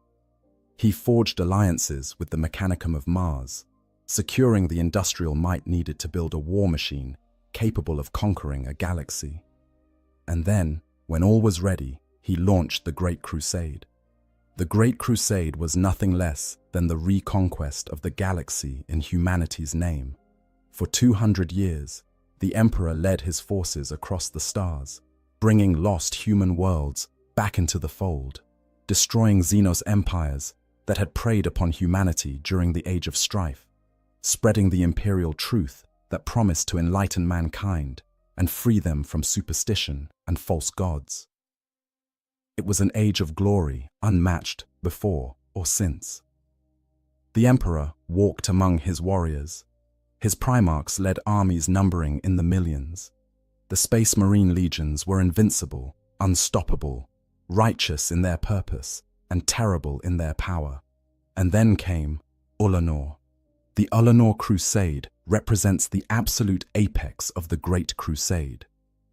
He forged alliances with the Mechanicum of Mars, securing the industrial might needed to build a war machine capable of conquering a galaxy. And then, when all was ready, he launched the Great Crusade. The Great Crusade was nothing less than the reconquest of the galaxy in humanity's name. For 200 years, the Emperor led his forces across the stars, bringing lost human worlds back into the fold, destroying Xenos empires that had preyed upon humanity during the Age of Strife, spreading the imperial truth that promised to enlighten mankind and free them from superstition and false gods. It was an age of glory unmatched before or since. The Emperor walked among his warriors. His Primarchs led armies numbering in the millions. The Space Marine Legions were invincible, unstoppable, righteous in their purpose, and terrible in their power. And then came Ullanor. The Ullanor Crusade represents the absolute apex of the Great Crusade,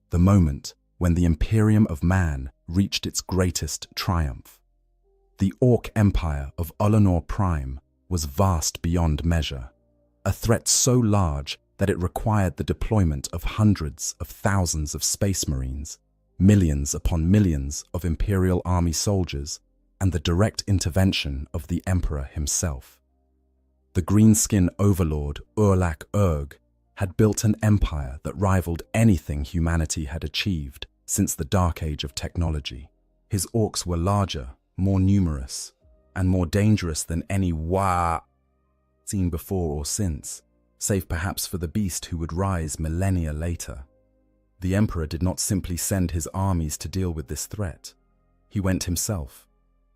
the moment when the Imperium of Man reached its greatest triumph. The Orc Empire of Ullanor Prime was vast beyond measure, a threat so large that it required the deployment of hundreds of thousands of Space Marines, millions upon millions of Imperial Army soldiers, and the direct intervention of the Emperor himself. The greenskin overlord Urlak Urg had built an empire that rivaled anything humanity had achieved since the Dark Age of technology. His orcs were larger, more numerous, and more dangerous than any seen before or since, save perhaps for the beast who would rise millennia later. The Emperor did not simply send his armies to deal with this threat. He went himself.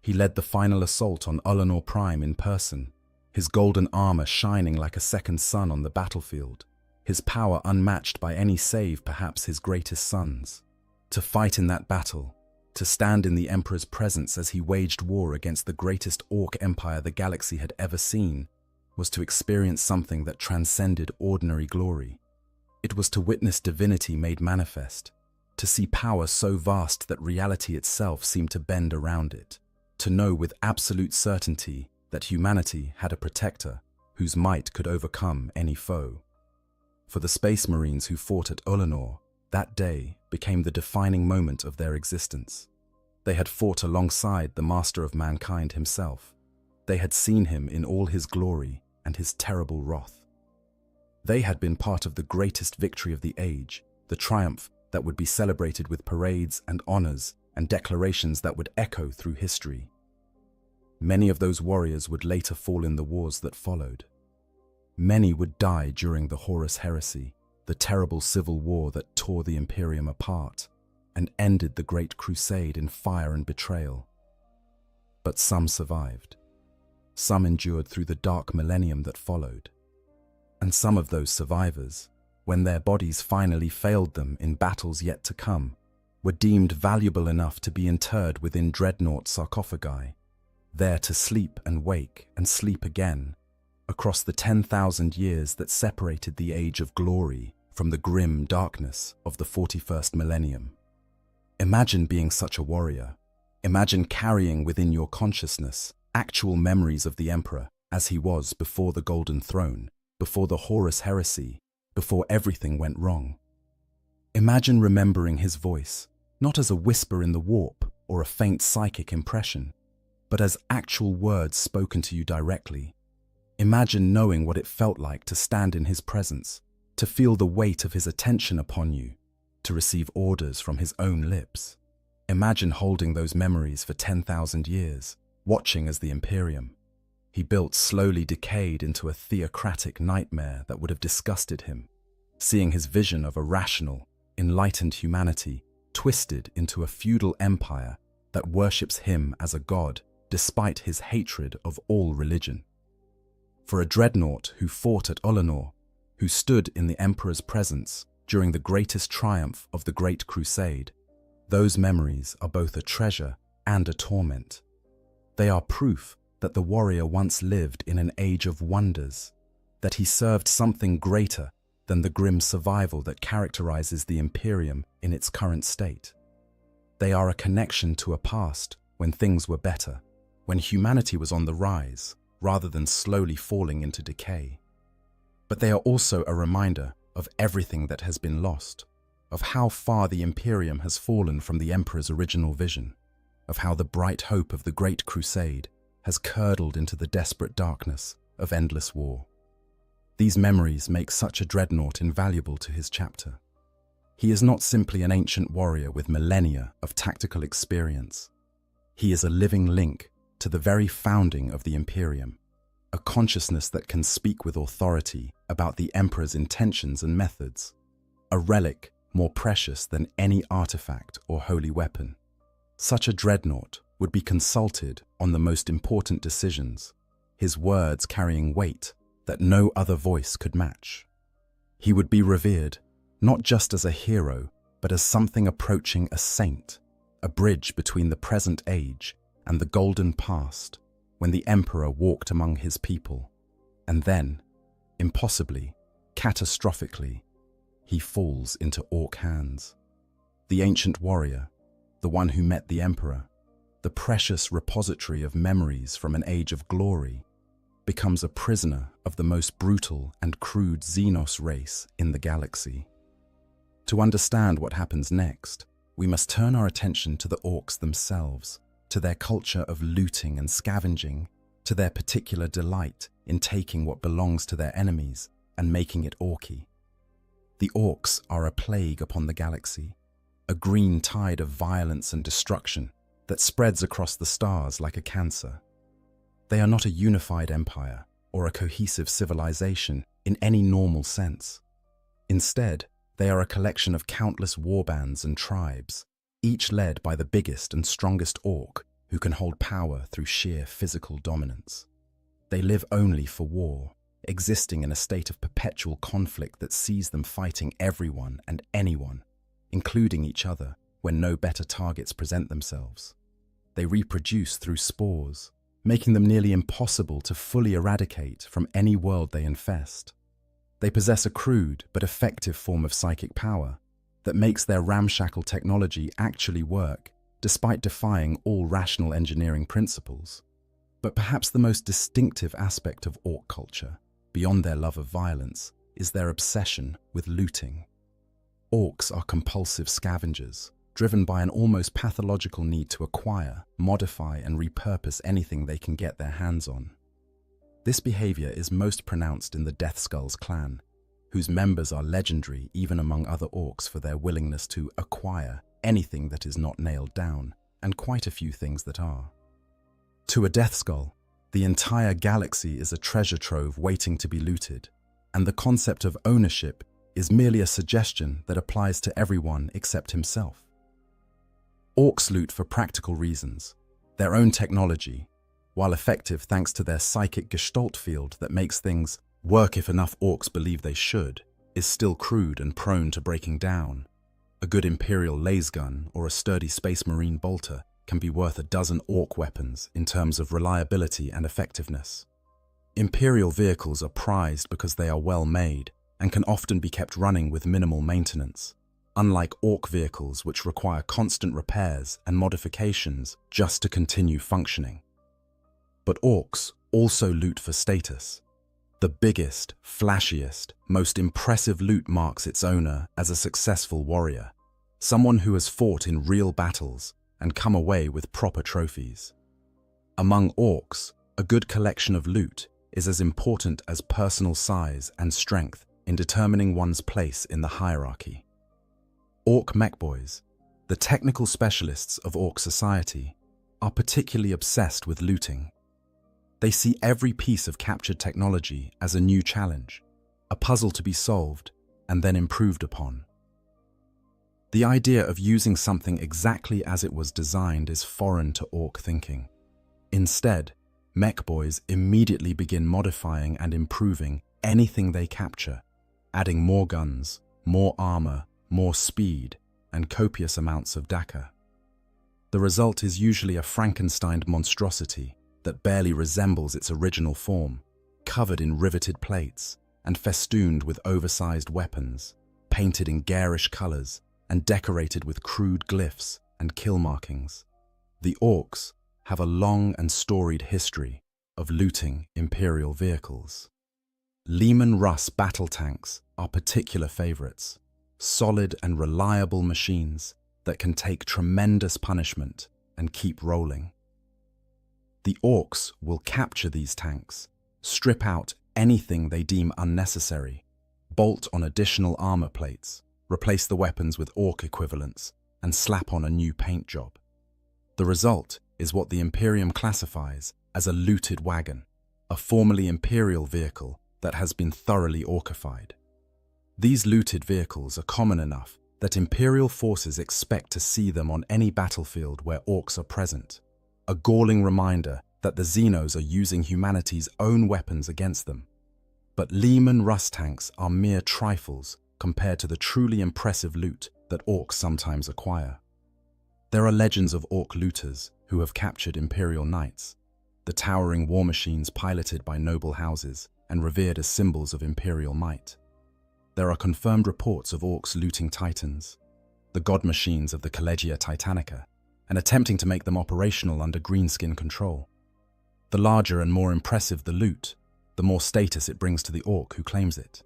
He led the final assault on Ullanor Prime in person, his golden armor shining like a second sun on the battlefield, his power unmatched by any save perhaps his greatest sons. To fight in that battle, to stand in the Emperor's presence as he waged war against the greatest Orc empire the galaxy had ever seen, was to experience something that transcended ordinary glory. It was to witness divinity made manifest, to see power so vast that reality itself seemed to bend around it, to know with absolute certainty that humanity had a protector whose might could overcome any foe. For the Space Marines who fought at Ullanor, that day became the defining moment of their existence. They had fought alongside the Master of Mankind himself. They had seen him in all his glory and his terrible wrath. They had been part of the greatest victory of the age, the triumph that would be celebrated with parades and honors and declarations that would echo through history. Many of those warriors would later fall in the wars that followed. Many would die during the Horus Heresy, the terrible civil war that tore the Imperium apart and ended the Great Crusade in fire and betrayal. But some survived. Some endured through the dark millennium that followed. And some of those survivors, when their bodies finally failed them in battles yet to come, were deemed valuable enough to be interred within dreadnought sarcophagi, there to sleep and wake and sleep again, across the 10,000 years that separated the age of glory from the grim darkness of the 41st millennium. Imagine being such a warrior. Imagine carrying within your consciousness actual memories of the Emperor as he was before the Golden Throne, before the Horus Heresy, before everything went wrong. Imagine remembering his voice, not as a whisper in the warp or a faint psychic impression, but as actual words spoken to you directly. Imagine knowing what it felt like to stand in his presence, to feel the weight of his attention upon you, to receive orders from his own lips. Imagine holding those memories for 10,000 years, watching as the Imperium he built slowly decayed into a theocratic nightmare that would have disgusted him, seeing his vision of a rational, enlightened humanity twisted into a feudal empire that worships him as a god despite his hatred of all religion. For a dreadnought who fought at Olenor, who stood in the Emperor's presence during the greatest triumph of the Great Crusade, those memories are both a treasure and a torment. They are proof that the warrior once lived in an age of wonders, that he served something greater than the grim survival that characterizes the Imperium in its current state. They are a connection to a past when things were better, when humanity was on the rise rather than slowly falling into decay. But they are also a reminder of everything that has been lost, of how far the Imperium has fallen from the Emperor's original vision, of how the bright hope of the Great Crusade has curdled into the desperate darkness of endless war. These memories make such a dreadnought invaluable to his chapter. He is not simply an ancient warrior with millennia of tactical experience. He is a living link to the very founding of the Imperium, a consciousness that can speak with authority about the Emperor's intentions and methods, a relic more precious than any artifact or holy weapon. Such a dreadnought would be consulted on the most important decisions, his words carrying weight that no other voice could match. He would be revered not just as a hero, but as something approaching a saint, a bridge between the present age and the golden past when the Emperor walked among his people. And then, impossibly, catastrophically, he falls into Orc hands. The ancient warrior, the one who met the Emperor, the precious repository of memories from an age of glory, becomes a prisoner of the most brutal and crude Xenos race in the galaxy. To understand what happens next, we must turn our attention to the Orcs themselves, to their culture of looting and scavenging, to their particular delight in taking what belongs to their enemies and making it Orcy. The Orcs are a plague upon the galaxy, a green tide of violence and destruction that spreads across the stars like a cancer. They are not a unified empire or a cohesive civilization in any normal sense. Instead, they are a collection of countless warbands and tribes, each led by the biggest and strongest Orc who can hold power through sheer physical dominance. They live only for war, existing in a state of perpetual conflict that sees them fighting everyone and anyone, including each other, when no better targets present themselves. They reproduce through spores, making them nearly impossible to fully eradicate from any world they infest. They possess a crude but effective form of psychic power that makes their ramshackle technology actually work, despite defying all rational engineering principles. But perhaps the most distinctive aspect of Orc culture, beyond their love of violence, is their obsession with looting. Orcs are compulsive scavengers, driven by an almost pathological need to acquire, modify, and repurpose anything they can get their hands on. This behavior is most pronounced in the Death Skulls clan, whose members are legendary even among other Orcs for their willingness to acquire anything that is not nailed down, and quite a few things that are. To a Death Skull, the entire galaxy is a treasure trove waiting to be looted, and the concept of ownership is merely a suggestion that applies to everyone except himself. Orcs loot for practical reasons, their own technology, while effective thanks to their psychic gestalt field that makes things work if enough orcs believe they should, is still crude and prone to breaking down. A good Imperial lasgun or a sturdy Space Marine bolter can be worth a dozen orc weapons in terms of reliability and effectiveness. Imperial vehicles are prized because they are well made and can often be kept running with minimal maintenance, unlike orc vehicles which require constant repairs and modifications just to continue functioning. But orcs also loot for status. The biggest, flashiest, most impressive loot marks its owner as a successful warrior, someone who has fought in real battles and come away with proper trophies. Among orcs, a good collection of loot is as important as personal size and strength in determining one's place in the hierarchy. Orc mechboys, the technical specialists of orc society, are particularly obsessed with looting. They see every piece of captured technology as a new challenge, a puzzle to be solved and then improved upon. The idea of using something exactly as it was designed is foreign to orc thinking. Instead, mechboys immediately begin modifying and improving anything they capture, adding more guns, more armor, more speed, and copious amounts of dakka. The result is usually a Frankensteined monstrosity that barely resembles its original form, covered in riveted plates and festooned with oversized weapons, painted in garish colors and decorated with crude glyphs and kill markings. The orcs have a long and storied history of looting Imperial vehicles. Leman Russ battle tanks are particular favorites, solid and reliable machines that can take tremendous punishment and keep rolling. The orcs will capture these tanks, strip out anything they deem unnecessary, bolt on additional armor plates, replace the weapons with orc equivalents, and slap on a new paint job. The result is what the Imperium classifies as a looted wagon, a formerly Imperial vehicle that has been thoroughly orcified. These looted vehicles are common enough that Imperial forces expect to see them on any battlefield where orcs are present, a galling reminder that the Xenos are using humanity's own weapons against them. But Leman Russ tanks are mere trifles compared to the truly impressive loot that orcs sometimes acquire. There are legends of orc looters who have captured Imperial knights, the towering war machines piloted by noble houses and revered as symbols of Imperial might. There are confirmed reports of orcs looting titans, the god machines of the Collegia Titanica, and attempting to make them operational under greenskin control. The larger and more impressive the loot, the more status it brings to the orc who claims it.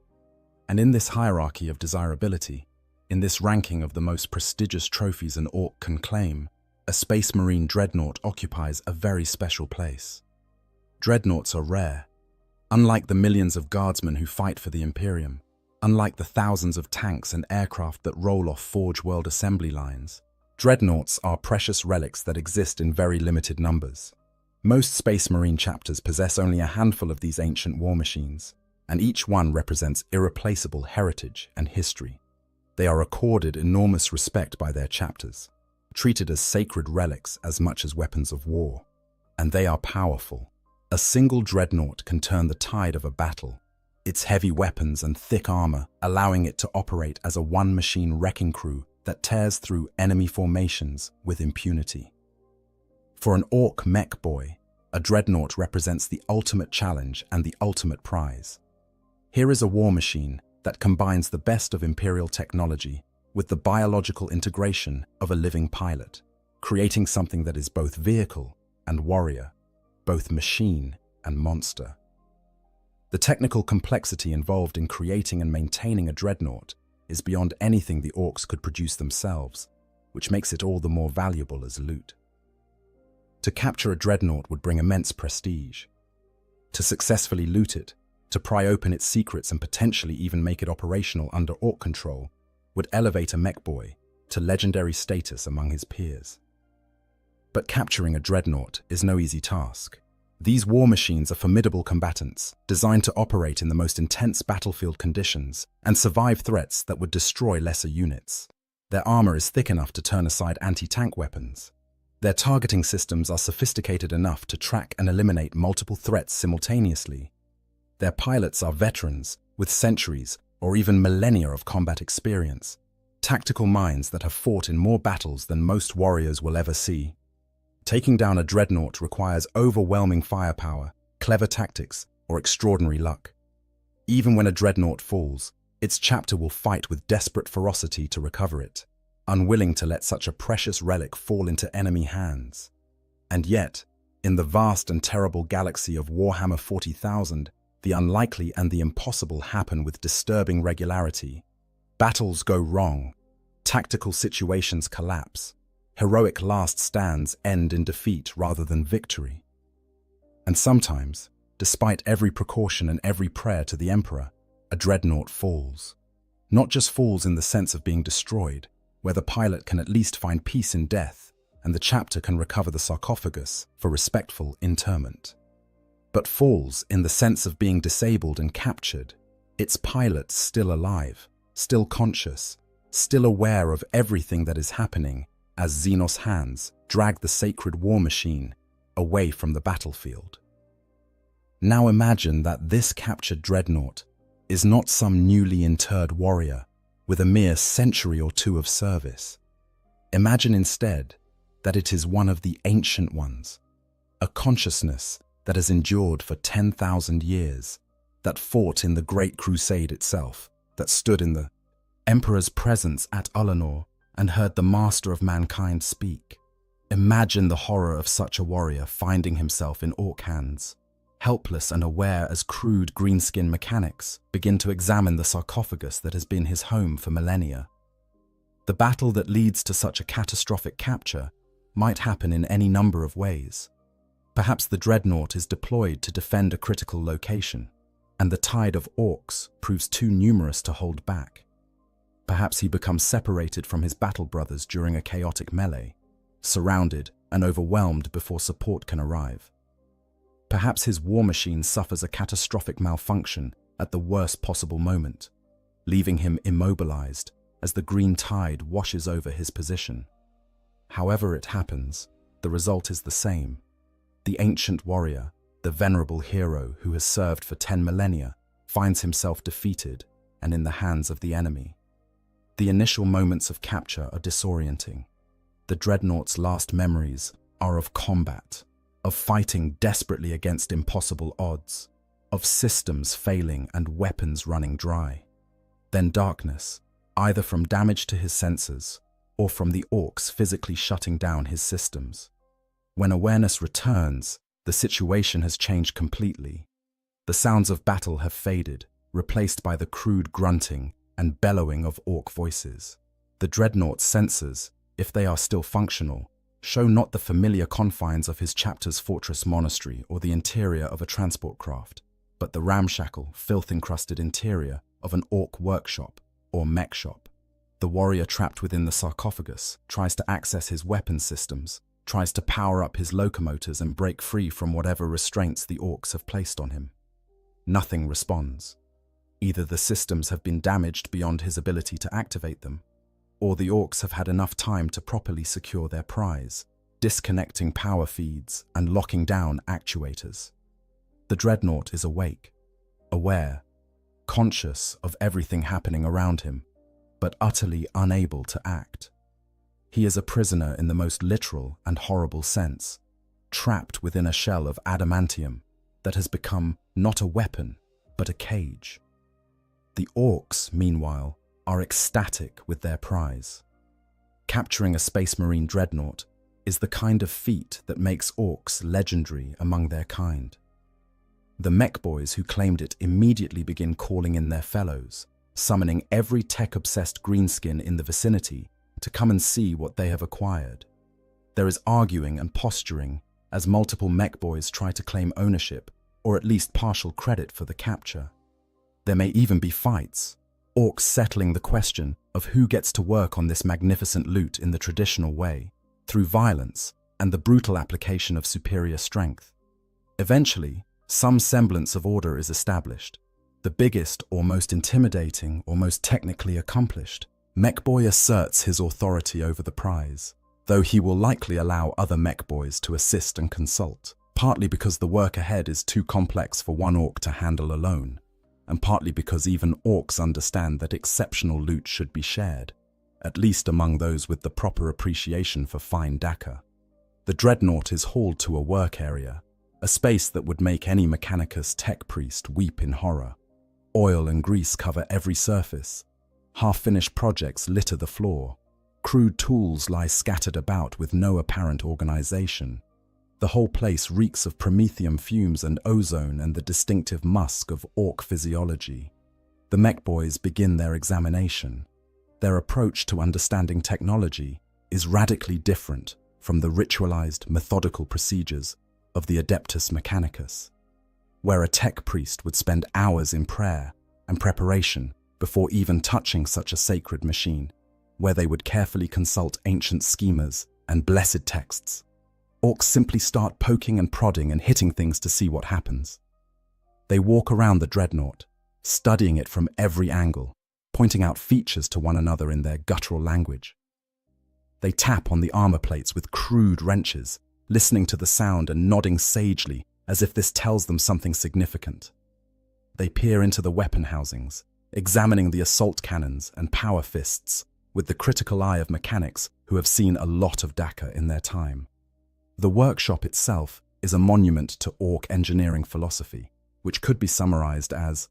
And in this hierarchy of desirability, in this ranking of the most prestigious trophies an orc can claim, a Space Marine dreadnought occupies a very special place. Dreadnoughts are rare. Unlike the millions of guardsmen who fight for the Imperium, unlike the thousands of tanks and aircraft that roll off Forge World assembly lines, dreadnoughts are precious relics that exist in very limited numbers. Most Space Marine chapters possess only a handful of these ancient war machines, and each one represents irreplaceable heritage and history. They are accorded enormous respect by their chapters, treated as sacred relics as much as weapons of war. And they are powerful. A single dreadnought can turn the tide of a battle, its heavy weapons and thick armor allowing it to operate as a one-machine wrecking crew that tears through enemy formations with impunity. For an orc mech boy, a dreadnought represents the ultimate challenge and the ultimate prize. Here is a war machine that combines the best of Imperial technology with the biological integration of a living pilot, creating something that is both vehicle and warrior, both machine and monster. The technical complexity involved in creating and maintaining a dreadnought is beyond anything the orcs could produce themselves, which makes it all the more valuable as loot. To capture a dreadnought would bring immense prestige. To successfully loot it, to pry open its secrets and potentially even make it operational under orc control, would elevate a mech boy to legendary status among his peers. But capturing a dreadnought is no easy task. These war machines are formidable combatants, designed to operate in the most intense battlefield conditions and survive threats that would destroy lesser units. Their armor is thick enough to turn aside anti-tank weapons. Their targeting systems are sophisticated enough to track and eliminate multiple threats simultaneously. Their pilots are veterans with centuries or even millennia of combat experience, tactical minds that have fought in more battles than most warriors will ever see. Taking down a dreadnought requires overwhelming firepower, clever tactics, or extraordinary luck. Even when a dreadnought falls, its chapter will fight with desperate ferocity to recover it, unwilling to let such a precious relic fall into enemy hands. And yet, in the vast and terrible galaxy of Warhammer 40,000, the unlikely and the impossible happen with disturbing regularity. Battles go wrong, tactical situations collapse, heroic last stands end in defeat rather than victory. And sometimes, despite every precaution and every prayer to the Emperor, a dreadnought falls. Not just falls in the sense of being destroyed, where the pilot can at least find peace in death and the chapter can recover the sarcophagus for respectful interment, but falls in the sense of being disabled and captured, its pilot still alive, still conscious, still aware of everything that is happening as Xenos hands drag the sacred war machine away from the battlefield. Now imagine that this captured dreadnought is not some newly interred warrior with a mere century or two of service. Imagine instead that it is one of the ancient ones, a consciousness that has endured for 10,000 years, that fought in the Great Crusade itself, that stood in the Emperor's presence at Ullanor and heard the master of mankind speak. Imagine the horror of such a warrior finding himself in orc hands, helpless and aware as crude greenskin mechanics begin to examine the sarcophagus that has been his home for millennia. The battle that leads to such a catastrophic capture might happen in any number of ways. Perhaps the dreadnought is deployed to defend a critical location, and the tide of orcs proves too numerous to hold back. Perhaps he becomes separated from his battle brothers during a chaotic melee, surrounded and overwhelmed before support can arrive. Perhaps his war machine suffers a catastrophic malfunction at the worst possible moment, leaving him immobilized as the green tide washes over his position. However it happens, the result is the same. The ancient warrior, the venerable hero who has served for 10 millennia, finds himself defeated and in the hands of the enemy. The initial moments of capture are disorienting. The dreadnought's last memories are of combat, of fighting desperately against impossible odds, of systems failing and weapons running dry. Then darkness, either from damage to his senses or from the orcs physically shutting down his systems. When awareness returns, the situation has changed completely. The sounds of battle have faded, replaced by the crude grunting and bellowing of orc voices. The dreadnought's sensors, if they are still functional, show not the familiar confines of his chapter's fortress monastery or the interior of a transport craft, but the ramshackle, filth-encrusted interior of an orc workshop or mech shop. The warrior trapped within the sarcophagus tries to access his weapon systems, tries to power up his locomotors and break free from whatever restraints the orcs have placed on him. Nothing responds. Either the systems have been damaged beyond his ability to activate them, or the orcs have had enough time to properly secure their prize, disconnecting power feeds and locking down actuators. The dreadnought is awake, aware, conscious of everything happening around him, but utterly unable to act. He is a prisoner in the most literal and horrible sense, trapped within a shell of adamantium that has become not a weapon, but a cage. The orcs, meanwhile, are ecstatic with their prize. Capturing a Space Marine dreadnought is the kind of feat that makes orcs legendary among their kind. The mech boys who claimed it immediately begin calling in their fellows, summoning every tech-obsessed greenskin in the vicinity to come and see what they have acquired. There is arguing and posturing as multiple mech boys try to claim ownership or at least partial credit for the capture. There may even be fights. orcs settling the question of who gets to work on this magnificent loot in the traditional way, through violence and the brutal application of superior strength. Eventually, some semblance of order is established. The biggest or most intimidating or most technically accomplished, Mechboy asserts his authority over the prize, though he will likely allow other Mechboys to assist and consult, partly because the work ahead is too complex for one orc to handle alone, and partly because even orcs understand that exceptional loot should be shared, at least among those with the proper appreciation for fine dakka. The dreadnought is hauled to a work area, a space that would make any Mechanicus tech priest weep in horror. Oil and grease cover every surface. Half-finished projects litter the floor. Crude tools lie scattered about with no apparent organization. The whole place reeks of promethium fumes and ozone and the distinctive musk of orc physiology. The Mechboys begin their examination. Their approach to understanding technology is radically different from the ritualized, methodical procedures of the Adeptus Mechanicus, where a tech priest would spend hours in prayer and preparation before even touching such a sacred machine, where they would carefully consult ancient schemas and blessed texts. Orcs simply start poking and prodding and hitting things to see what happens. They walk around the dreadnought, studying it from every angle, pointing out features to one another in their guttural language. They tap on the armor plates with crude wrenches, listening to the sound and nodding sagely as if this tells them something significant. They peer into the weapon housings, examining the assault cannons and power fists with the critical eye of mechanics who have seen a lot of dakka in their time. The workshop itself is a monument to orc engineering philosophy, which could be summarized as,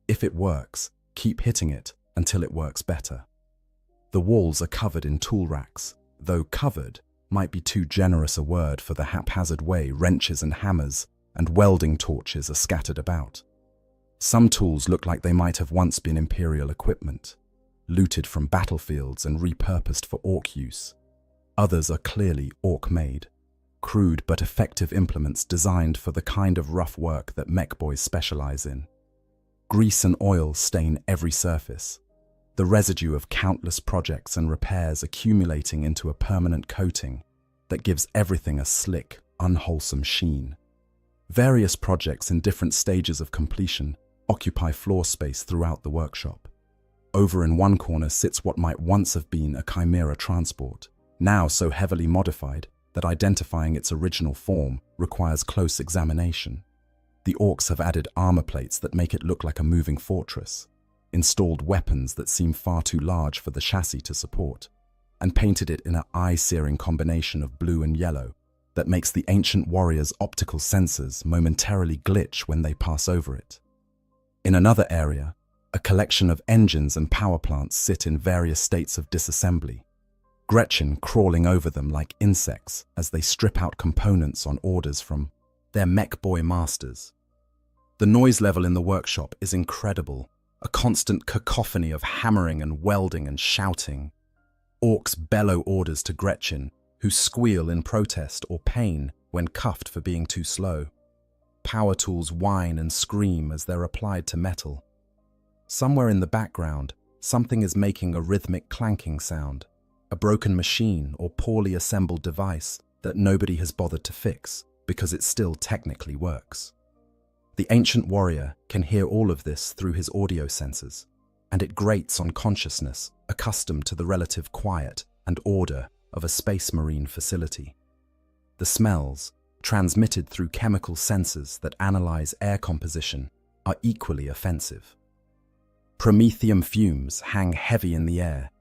if it works, keep hitting it until it works better. The walls are covered in tool racks, though covered might be too generous a word for the haphazard way wrenches and hammers and welding torches are scattered about. Some tools look like they might have once been Imperial equipment, looted from battlefields and repurposed for orc use. Others are clearly orc-made, crude but effective implements designed for the kind of rough work that Mechboys specialize in. Grease and oil stain every surface, the residue of countless projects and repairs accumulating into a permanent coating that gives everything a slick, unwholesome sheen. Various projects in different stages of completion occupy floor space throughout the workshop. Over in one corner sits what might once have been a chimera transport, now so heavily modified that identifying its original form requires close examination. The orcs have added armor plates that make it look like a moving fortress, installed weapons that seem far too large for the chassis to support, and painted it in an eye-searing combination of blue and yellow that makes the ancient warrior's optical sensors momentarily glitch when they pass over it. In another area, a collection of engines and power plants sit in various states of disassembly, Gretchen crawling over them like insects as they strip out components on orders from their Mechboy masters. The noise level in the workshop is incredible, a constant cacophony of hammering and welding and shouting. Orcs bellow orders to Gretchen, who squeal in protest or pain when cuffed for being too slow. Power tools whine and scream as they're applied to metal. Somewhere in the background, something is making a rhythmic clanking sound, a broken machine or poorly assembled device that nobody has bothered to fix because it still technically works. The ancient warrior can hear all of this through his audio sensors, and it grates on consciousness accustomed to the relative quiet and order of a space marine facility. The smells, transmitted through chemical sensors that analyze air composition, are equally offensive. Promethium fumes hang heavy in the air,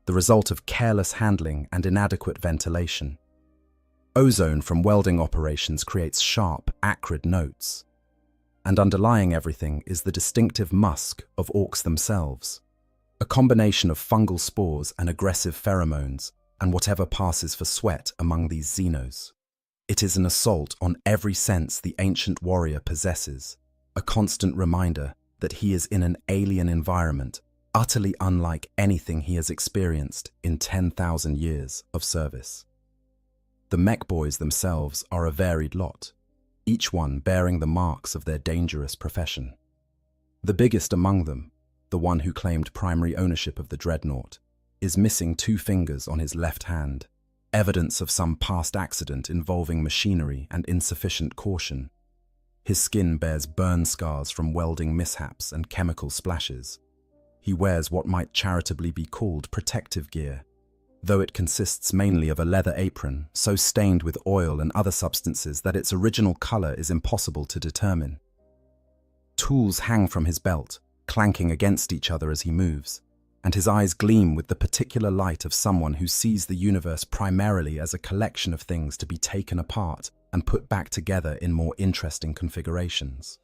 the result of careless handling and inadequate ventilation. Ozone from welding operations creates sharp, acrid notes. And underlying everything is the distinctive musk of orcs themselves, a combination of fungal spores and aggressive pheromones and whatever passes for sweat among these xenos. It is an assault on every sense the ancient warrior possesses, a constant reminder that he is in an alien environment utterly unlike anything he has experienced in 10,000 years of service. The Mechboys themselves are a varied lot, each one bearing the marks of their dangerous profession. The biggest among them, the one who claimed primary ownership of the dreadnought, is missing 2 fingers on his left hand, evidence of some past accident involving machinery and insufficient caution. His skin bears burn scars from welding mishaps and chemical splashes. He wears what might charitably be called protective gear, though it consists mainly of a leather apron so stained with oil and other substances that its original color is impossible to determine. Tools hang from his belt, clanking against each other as he moves, and his eyes gleam with the particular light of someone who sees the universe primarily as a collection of things to be taken apart and put back together in more interesting configurations.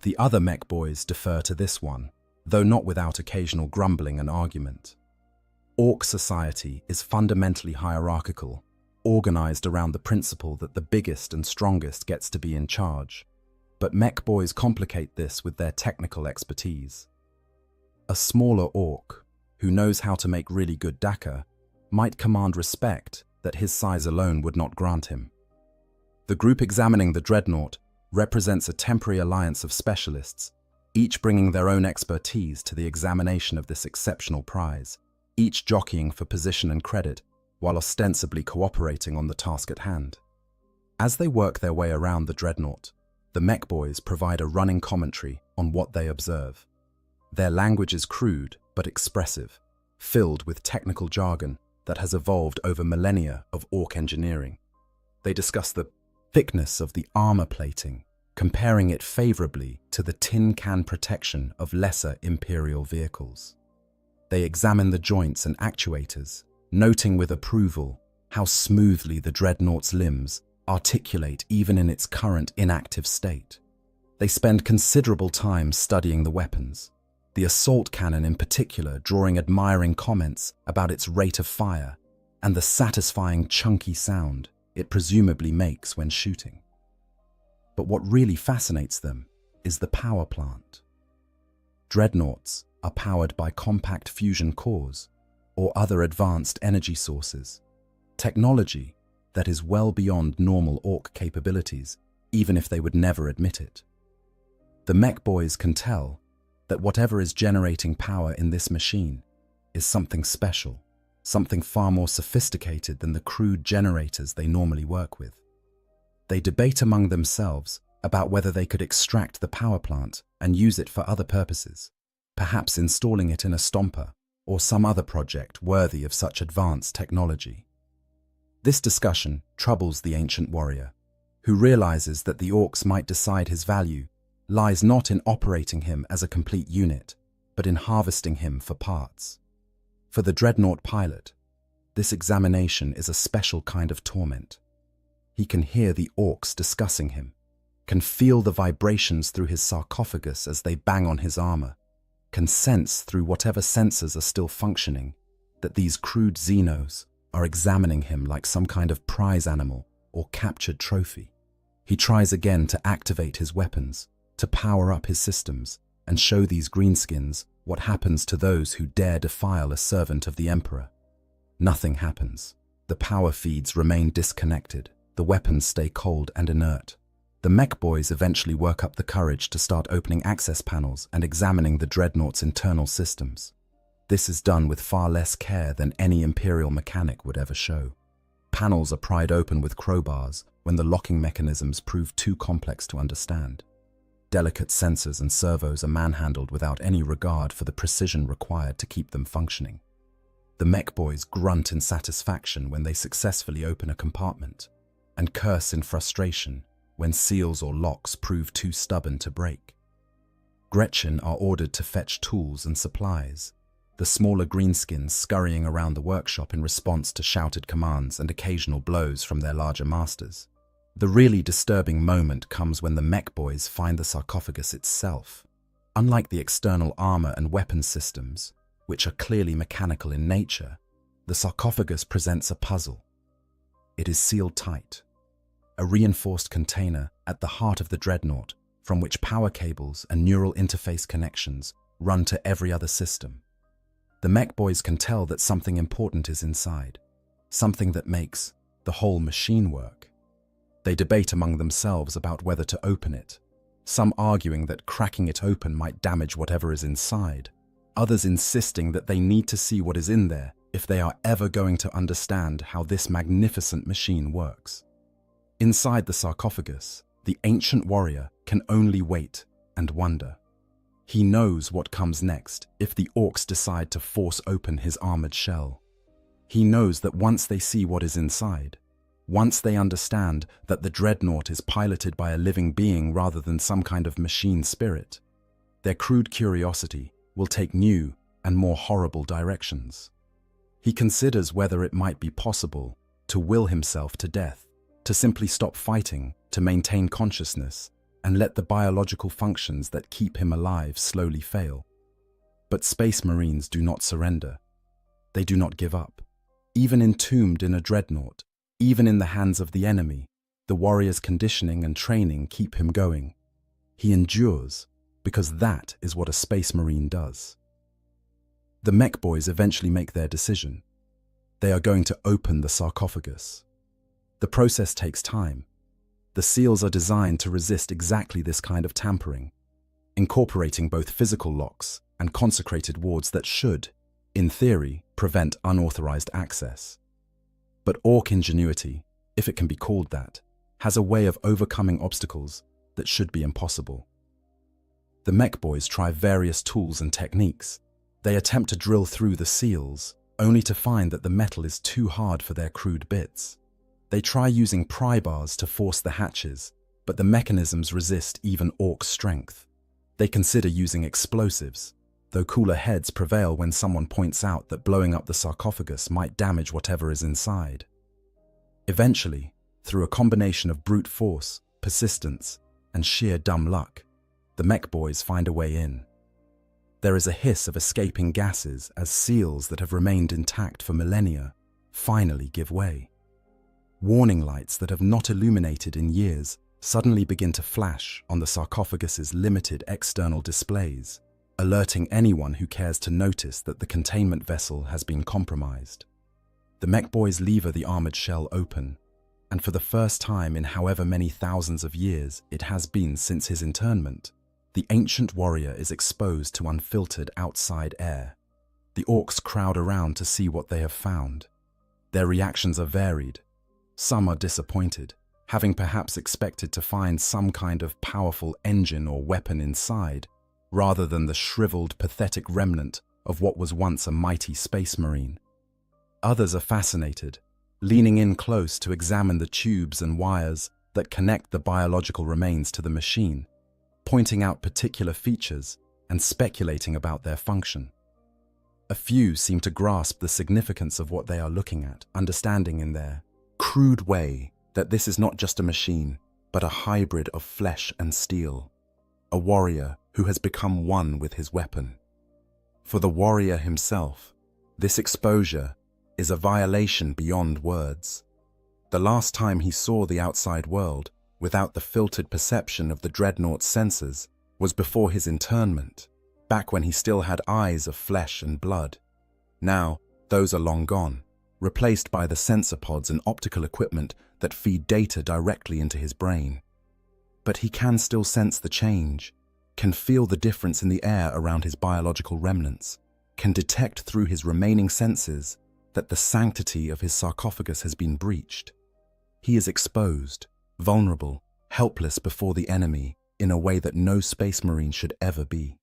The other mech boys defer to this one, though not without occasional grumbling and argument. Orc society is fundamentally hierarchical, organized around the principle that the biggest and strongest gets to be in charge. But mech boys complicate this with their technical expertise. A smaller orc, who knows how to make really good dakka, might command respect that his size alone would not grant him. The group examining the dreadnought represents a temporary alliance of specialists, each bringing their own expertise to the examination of this exceptional prize, each jockeying for position and credit, while ostensibly cooperating on the task at hand. As they work their way around the dreadnought, the mech boys provide a running commentary on what they observe. Their language is crude but expressive, filled with technical jargon that has evolved over millennia of orc engineering. They discuss the thickness of the armor plating, comparing it favorably to the tin can protection of lesser Imperial vehicles. They examine the joints and actuators, noting with approval how smoothly the dreadnought's limbs articulate even in its current inactive state. They spend considerable time studying the weapons, the assault cannon in particular drawing admiring comments about its rate of fire and the satisfying chunky sound it presumably makes when shooting. But what really fascinates them is the power plant. Dreadnoughts are powered by compact fusion cores or other advanced energy sources, technology that is well beyond normal orc capabilities, even if they would never admit it. The mech boys can tell that whatever is generating power in this machine is something special, something far more sophisticated than the crude generators they normally work with. They debate among themselves about whether they could extract the power plant and use it for other purposes, perhaps installing it in a stomper or some other project worthy of such advanced technology. This discussion troubles the ancient warrior, who realizes that the orcs might decide his value lies not in operating him as a complete unit, but in harvesting him for parts. For the dreadnought pilot, this examination is a special kind of torment. He can hear the orcs discussing him, can feel the vibrations through his sarcophagus as they bang on his armor, can sense through whatever sensors are still functioning that these crude xenos are examining him like some kind of prize animal or captured trophy. He tries again to activate his weapons, to power up his systems, and show these greenskins what happens to those who dare defile a servant of the Emperor. Nothing happens. The power feeds remain disconnected. The weapons stay cold and inert. The mech boys eventually work up the courage to start opening access panels and examining the dreadnought's internal systems. This is done with far less care than any Imperial mechanic would ever show. Panels are pried open with crowbars when the locking mechanisms prove too complex to understand. Delicate sensors and servos are manhandled without any regard for the precision required to keep them functioning. The mech boys grunt in satisfaction when they successfully open a compartment, and curse in frustration when seals or locks prove too stubborn to break. Gretchen are ordered to fetch tools and supplies, the smaller greenskins scurrying around the workshop in response to shouted commands and occasional blows from their larger masters. The really disturbing moment comes when the mech boys find the sarcophagus itself. Unlike the external armor and weapons systems, which are clearly mechanical in nature, the sarcophagus presents a puzzle. It is sealed tight, a reinforced container at the heart of the dreadnought from which power cables and neural interface connections run to every other system. The mech boys can tell that something important is inside, something that makes the whole machine work. They debate among themselves about whether to open it, some arguing that cracking it open might damage whatever is inside, others insisting that they need to see what is in there if they are ever going to understand how this magnificent machine works. Inside the sarcophagus, the ancient warrior can only wait and wonder. He knows what comes next if the orcs decide to force open his armored shell. He knows that once they see what is inside, once they understand that the dreadnought is piloted by a living being rather than some kind of machine spirit, their crude curiosity will take new and more horrible directions. He considers whether it might be possible to will himself to death, to simply stop fighting, to maintain consciousness, and let the biological functions that keep him alive slowly fail. But Space Marines do not surrender. They do not give up. Even entombed in a dreadnought, even in the hands of the enemy, the warrior's conditioning and training keep him going. He endures, because that is what a Space Marine does. The mech boys eventually make their decision. They are going to open the sarcophagus. The process takes time. The seals are designed to resist exactly this kind of tampering, incorporating both physical locks and consecrated wards that should, in theory, prevent unauthorized access. But orc ingenuity, if it can be called that, has a way of overcoming obstacles that should be impossible. The mech boys try various tools and techniques. They attempt to drill through the seals, only to find that the metal is too hard for their crude bits. They try using pry bars to force the hatches, but the mechanisms resist even orc strength. They consider using explosives, though cooler heads prevail when someone points out that blowing up the sarcophagus might damage whatever is inside. Eventually, through a combination of brute force, persistence, and sheer dumb luck, the mech boys find a way in. There is a hiss of escaping gases as seals that have remained intact for millennia finally give way. Warning lights that have not illuminated in years suddenly begin to flash on the sarcophagus's limited external displays, alerting anyone who cares to notice that the containment vessel has been compromised. The mech boys lever the armored shell open, and for the first time in however many thousands of years it has been since his internment, the ancient warrior is exposed to unfiltered outside air. The orcs crowd around to see what they have found. Their reactions are varied. Some are disappointed, having perhaps expected to find some kind of powerful engine or weapon inside, rather than the shriveled, pathetic remnant of what was once a mighty space marine. Others are fascinated, leaning in close to examine the tubes and wires that connect the biological remains to the machine, pointing out particular features and speculating about their function. A few seem to grasp the significance of what they are looking at, understanding in their crude way that this is not just a machine, but a hybrid of flesh and steel, a warrior who has become one with his weapon. For the warrior himself, this exposure is a violation beyond words. The last time he saw the outside world, without the filtered perception of the dreadnaught's senses, was before his internment, back when he still had eyes of flesh and blood. Now, those are long gone, replaced by the sensor pods and optical equipment that feed data directly into his brain. But he can still sense the change, can feel the difference in the air around his biological remnants, can detect through his remaining senses that the sanctity of his sarcophagus has been breached. He is exposed, vulnerable, helpless before the enemy in a way that no space marine should ever be.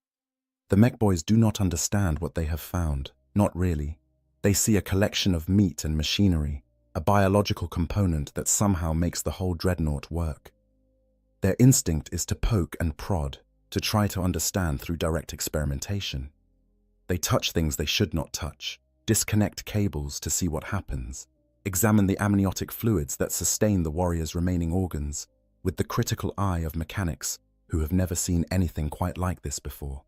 The mech boys do not understand what they have found, not really. They see a collection of meat and machinery, a biological component that somehow makes the whole dreadnought work. Their instinct is to poke and prod, to try to understand through direct experimentation. They touch things they should not touch, disconnect cables to see what happens, examine the amniotic fluids that sustain the warrior's remaining organs, with the critical eye of mechanics who have never seen anything quite like this before.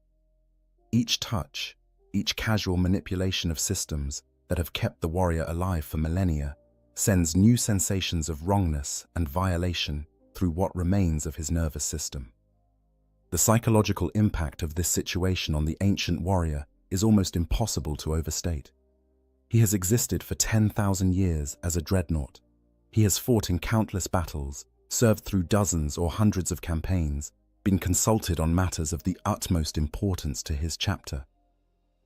Each touch, each casual manipulation of systems that have kept the warrior alive for millennia, sends new sensations of wrongness and violation through what remains of his nervous system. The psychological impact of this situation on the ancient warrior is almost impossible to overstate. He has existed for 10,000 years as a dreadnought. He has fought in countless battles, served through dozens or hundreds of campaigns, been consulted on matters of the utmost importance to his chapter.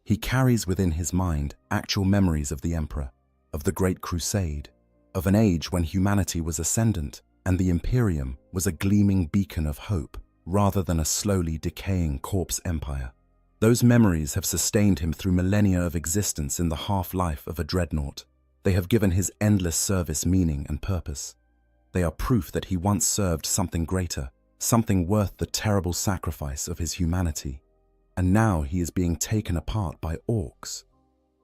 He carries within his mind actual memories of the Emperor, of the Great Crusade, of an age when humanity was ascendant and the Imperium was a gleaming beacon of hope rather than a slowly decaying corpse empire. Those memories have sustained him through millennia of existence in the half-life of a dreadnought. They have given his endless service meaning and purpose. They are proof that he once served something greater, something worth the terrible sacrifice of his humanity. And now he is being taken apart by orcs.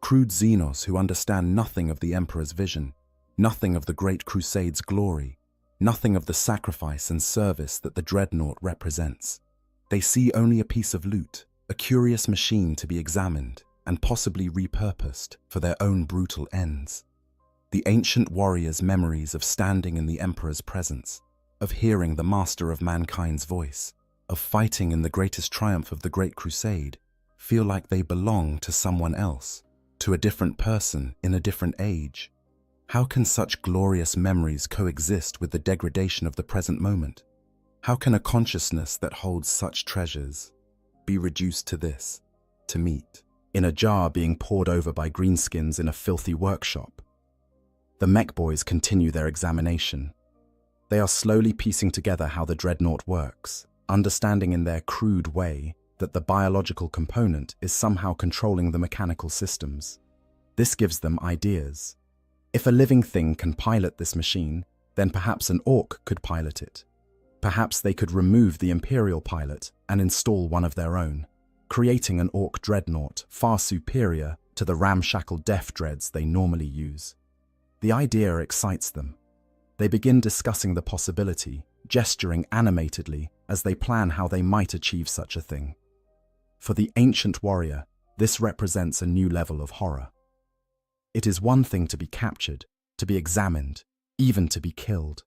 Crude Xenos who understand nothing of the Emperor's vision, nothing of the Great Crusade's glory, nothing of the sacrifice and service that the dreadnought represents. They see only a piece of loot, a curious machine to be examined and possibly repurposed for their own brutal ends. The ancient warrior's memories of standing in the Emperor's presence, of hearing the master of mankind's voice, of fighting in the greatest triumph of the Great Crusade, feel like they belong to someone else, to a different person in a different age. How can such glorious memories coexist with the degradation of the present moment? How can a consciousness that holds such treasures be reduced to this, to meat, in a jar being poured over by greenskins in a filthy workshop? The mech boys continue their examination. They are slowly piecing together how the dreadnought works, understanding in their crude way that the biological component is somehow controlling the mechanical systems. This gives them ideas. If a living thing can pilot this machine, then perhaps an orc could pilot it. Perhaps they could remove the Imperial pilot and install one of their own, creating an orc dreadnought far superior to the ramshackle death dreads they normally use. The idea excites them. They begin discussing the possibility, gesturing animatedly as they plan how they might achieve such a thing. For the ancient warrior, this represents a new level of horror. It is one thing to be captured, to be examined, even to be killed.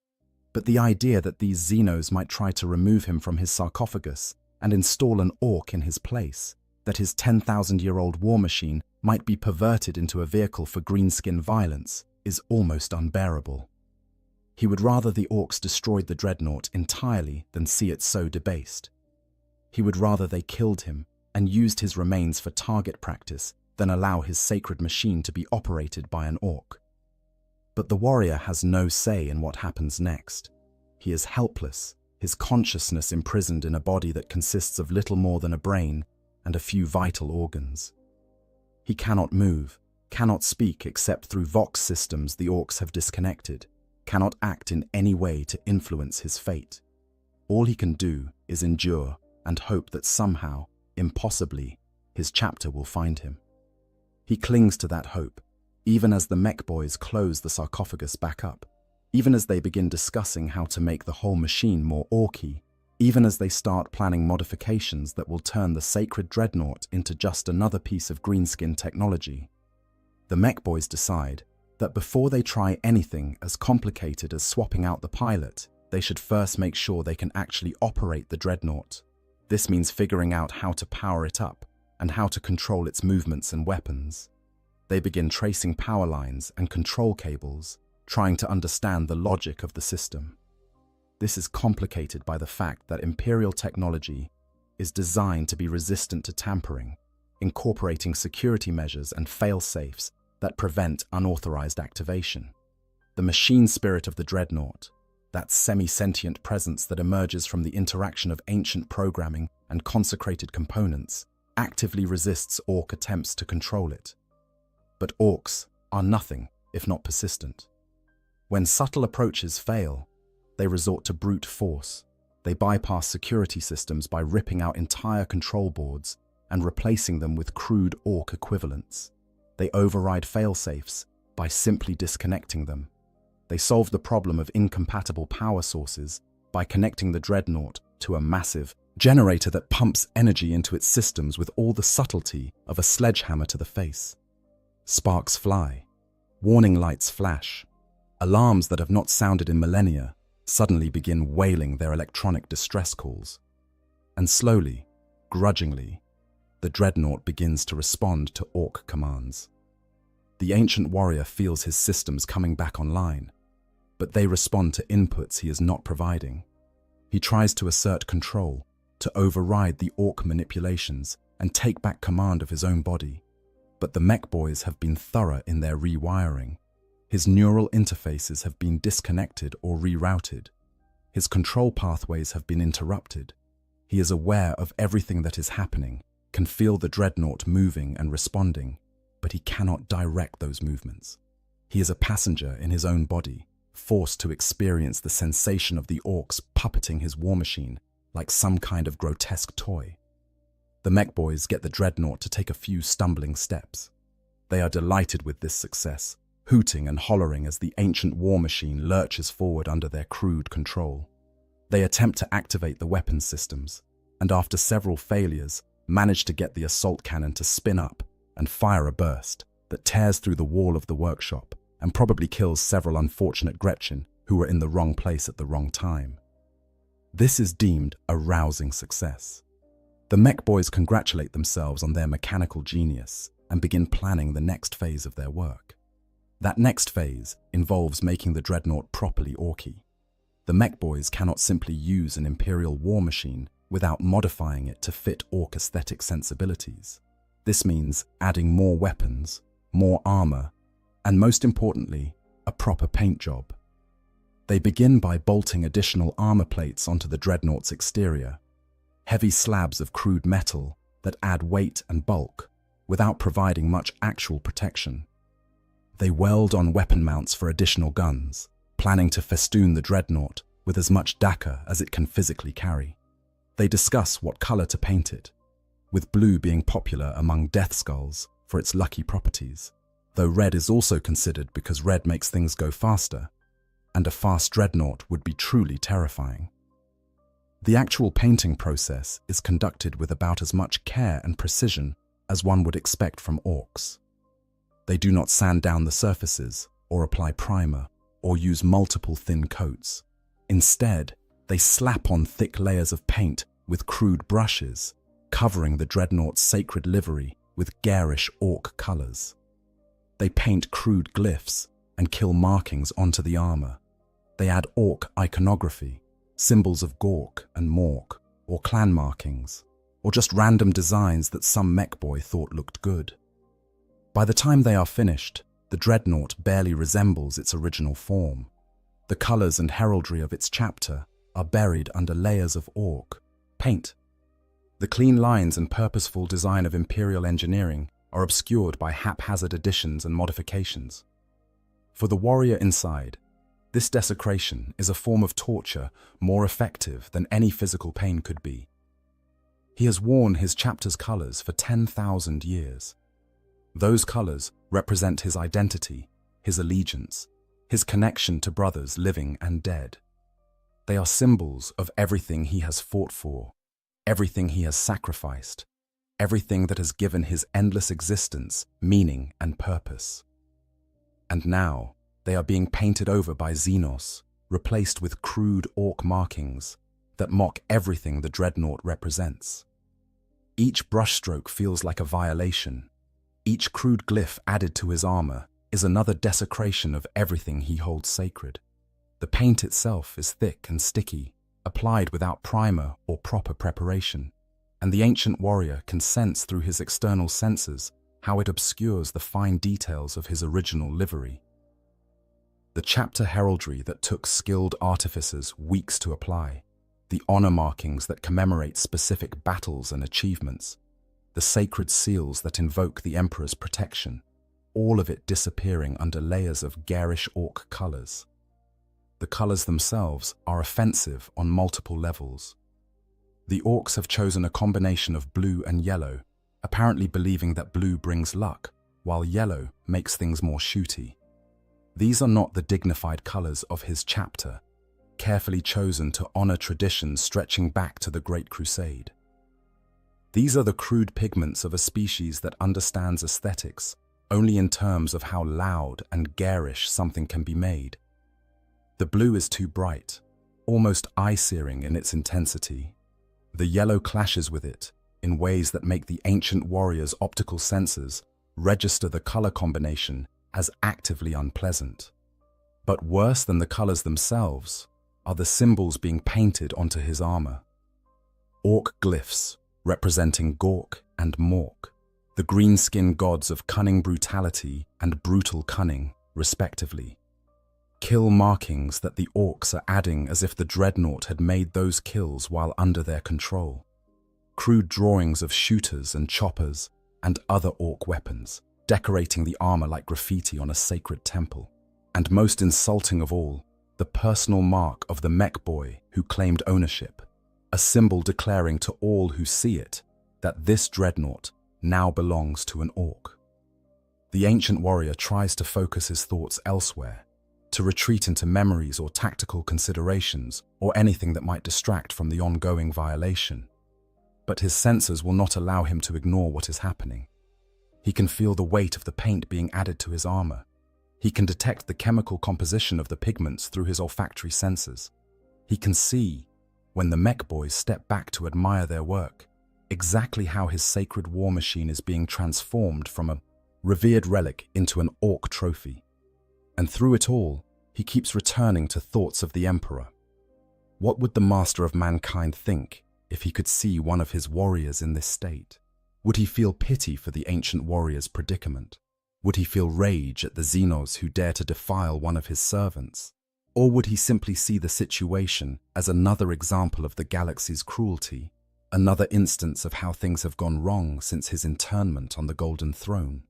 But the idea that these Xenos might try to remove him from his sarcophagus and install an orc in his place, that his 10,000-year-old war machine might be perverted into a vehicle for greenskin violence, is almost unbearable. He would rather the orcs destroyed the dreadnought entirely than see it so debased. He would rather they killed him and used his remains for target practice than allow his sacred machine to be operated by an orc. But the warrior has no say in what happens next. He is helpless, his consciousness imprisoned in a body that consists of little more than a brain and a few vital organs. He cannot move, cannot speak except through vox systems the orcs have disconnected, cannot act in any way to influence his fate. All he can do is endure and hope that somehow, impossibly, his chapter will find him. He clings to that hope, even as the mech boys close the sarcophagus back up, even as they begin discussing how to make the whole machine more orky, even as they start planning modifications that will turn the sacred dreadnought into just another piece of greenskin technology. The mech boys decide that before they try anything as complicated as swapping out the pilot, they should first make sure they can actually operate the dreadnought. This means figuring out how to power it up and how to control its movements and weapons. They begin tracing power lines and control cables, trying to understand the logic of the system. This is complicated by the fact that Imperial technology is designed to be resistant to tampering, incorporating security measures and fail-safes that prevent unauthorized activation. The machine spirit of the dreadnought, that semi-sentient presence that emerges from the interaction of ancient programming and consecrated components, actively resists orc attempts to control it. But orcs are nothing if not persistent. When subtle approaches fail, they resort to brute force. They bypass security systems by ripping out entire control boards and replacing them with crude orc equivalents. They override failsafes by simply disconnecting them. They solve the problem of incompatible power sources by connecting the dreadnought to a massive generator that pumps energy into its systems with all the subtlety of a sledgehammer to the face. Sparks fly, warning lights flash, alarms that have not sounded in millennia suddenly begin wailing their electronic distress calls. And slowly, grudgingly, the dreadnought begins to respond to orc commands. The ancient warrior feels his systems coming back online, but they respond to inputs he is not providing. He tries to assert control, to override the Orc manipulations and take back command of his own body. But the mech boys have been thorough in their rewiring. His neural interfaces have been disconnected or rerouted. His control pathways have been interrupted. He is aware of everything that is happening, can feel the dreadnought moving and responding, but he cannot direct those movements. He is a passenger in his own body, forced to experience the sensation of the Orcs puppeting his war machine like some kind of grotesque toy. The mech boys get the dreadnought to take a few stumbling steps. They are delighted with this success, hooting and hollering as the ancient war machine lurches forward under their crude control. They attempt to activate the weapons systems, and after several failures, manage to get the assault cannon to spin up and fire a burst that tears through the wall of the workshop and probably kills several unfortunate Gretchen who were in the wrong place at the wrong time. This is deemed a rousing success. The mech boys congratulate themselves on their mechanical genius and begin planning the next phase of their work. That next phase involves making the dreadnought properly Orky. The mech boys cannot simply use an Imperial war machine without modifying it to fit Orc aesthetic sensibilities. This means adding more weapons, more armor, and most importantly, a proper paint job. They begin by bolting additional armor plates onto the dreadnought's exterior, heavy slabs of crude metal that add weight and bulk without providing much actual protection. They weld on weapon mounts for additional guns, planning to festoon the dreadnought with as much dakka as it can physically carry. They discuss what color to paint it, with blue being popular among Death Skulls for its lucky properties, though red is also considered because red makes things go faster, and a fast dreadnought would be truly terrifying. The actual painting process is conducted with about as much care and precision as one would expect from Orcs. They do not sand down the surfaces or apply primer or use multiple thin coats. Instead, they slap on thick layers of paint with crude brushes, covering the dreadnought's sacred livery with garish Orc colors. They paint crude glyphs and kill markings onto the armor. They add Orc iconography, symbols of Gork and Mork, or clan markings, or just random designs that some mech boy thought looked good. By the time they are finished, the dreadnought barely resembles its original form. The colors and heraldry of its chapter are buried under layers of Orc paint. The clean lines and purposeful design of Imperial engineering are obscured by haphazard additions and modifications. For the warrior inside, this desecration is a form of torture more effective than any physical pain could be. He has worn his chapter's colors for 10,000 years. Those colors represent his identity, his allegiance, his connection to brothers living and dead. They are symbols of everything he has fought for, everything he has sacrificed, everything that has given his endless existence meaning and purpose. And now, they are being painted over by Xenos, replaced with crude Orc markings that mock everything the dreadnought represents. Each brushstroke feels like a violation. Each crude glyph added to his armor is another desecration of everything he holds sacred. The paint itself is thick and sticky, applied without primer or proper preparation, and the ancient warrior can sense through his external senses how it obscures the fine details of his original livery. The chapter heraldry that took skilled artificers weeks to apply, the honor markings that commemorate specific battles and achievements, the sacred seals that invoke the Emperor's protection, all of it disappearing under layers of garish Orc colors. The colors themselves are offensive on multiple levels. The Orcs have chosen a combination of blue and yellow, apparently believing that blue brings luck, while yellow makes things more shooty. These are not the dignified colors of his chapter, carefully chosen to honor traditions stretching back to the Great Crusade. These are the crude pigments of a species that understands aesthetics only in terms of how loud and garish something can be made. The blue is too bright, almost eye-searing in its intensity. The yellow clashes with it in ways that make the ancient warrior's optical sensors register the color combination as actively unpleasant. But worse than the colors themselves are the symbols being painted onto his armor. orc glyphs representing Gork and Mork, the green-skinned gods of cunning brutality and brutal cunning, respectively. Kill markings that the orcs are adding as if the dreadnought had made those kills while under their control. Crude drawings of shooters and choppers and other orc weapons, decorating the armor like graffiti on a sacred temple. And most insulting of all, the personal mark of the mech boy who claimed ownership, a symbol declaring to all who see it that this dreadnought now belongs to an orc. The ancient warrior tries to focus his thoughts elsewhere, to retreat into memories or tactical considerations or anything that might distract from the ongoing violation. But his senses will not allow him to ignore what is happening. He can feel the weight of the paint being added to his armor. He can detect the chemical composition of the pigments through his olfactory senses. He can see, when the mech boys step back to admire their work, exactly how his sacred war machine is being transformed from a revered relic into an orc trophy. And through it all, he keeps returning to thoughts of the Emperor. What would the master of mankind think if he could see one of his warriors in this state? Would he feel pity for the ancient warrior's predicament? Would he feel rage at the Xenos who dare to defile one of his servants? Or would he simply see the situation as another example of the galaxy's cruelty, another instance of how things have gone wrong since his internment on the Golden Throne?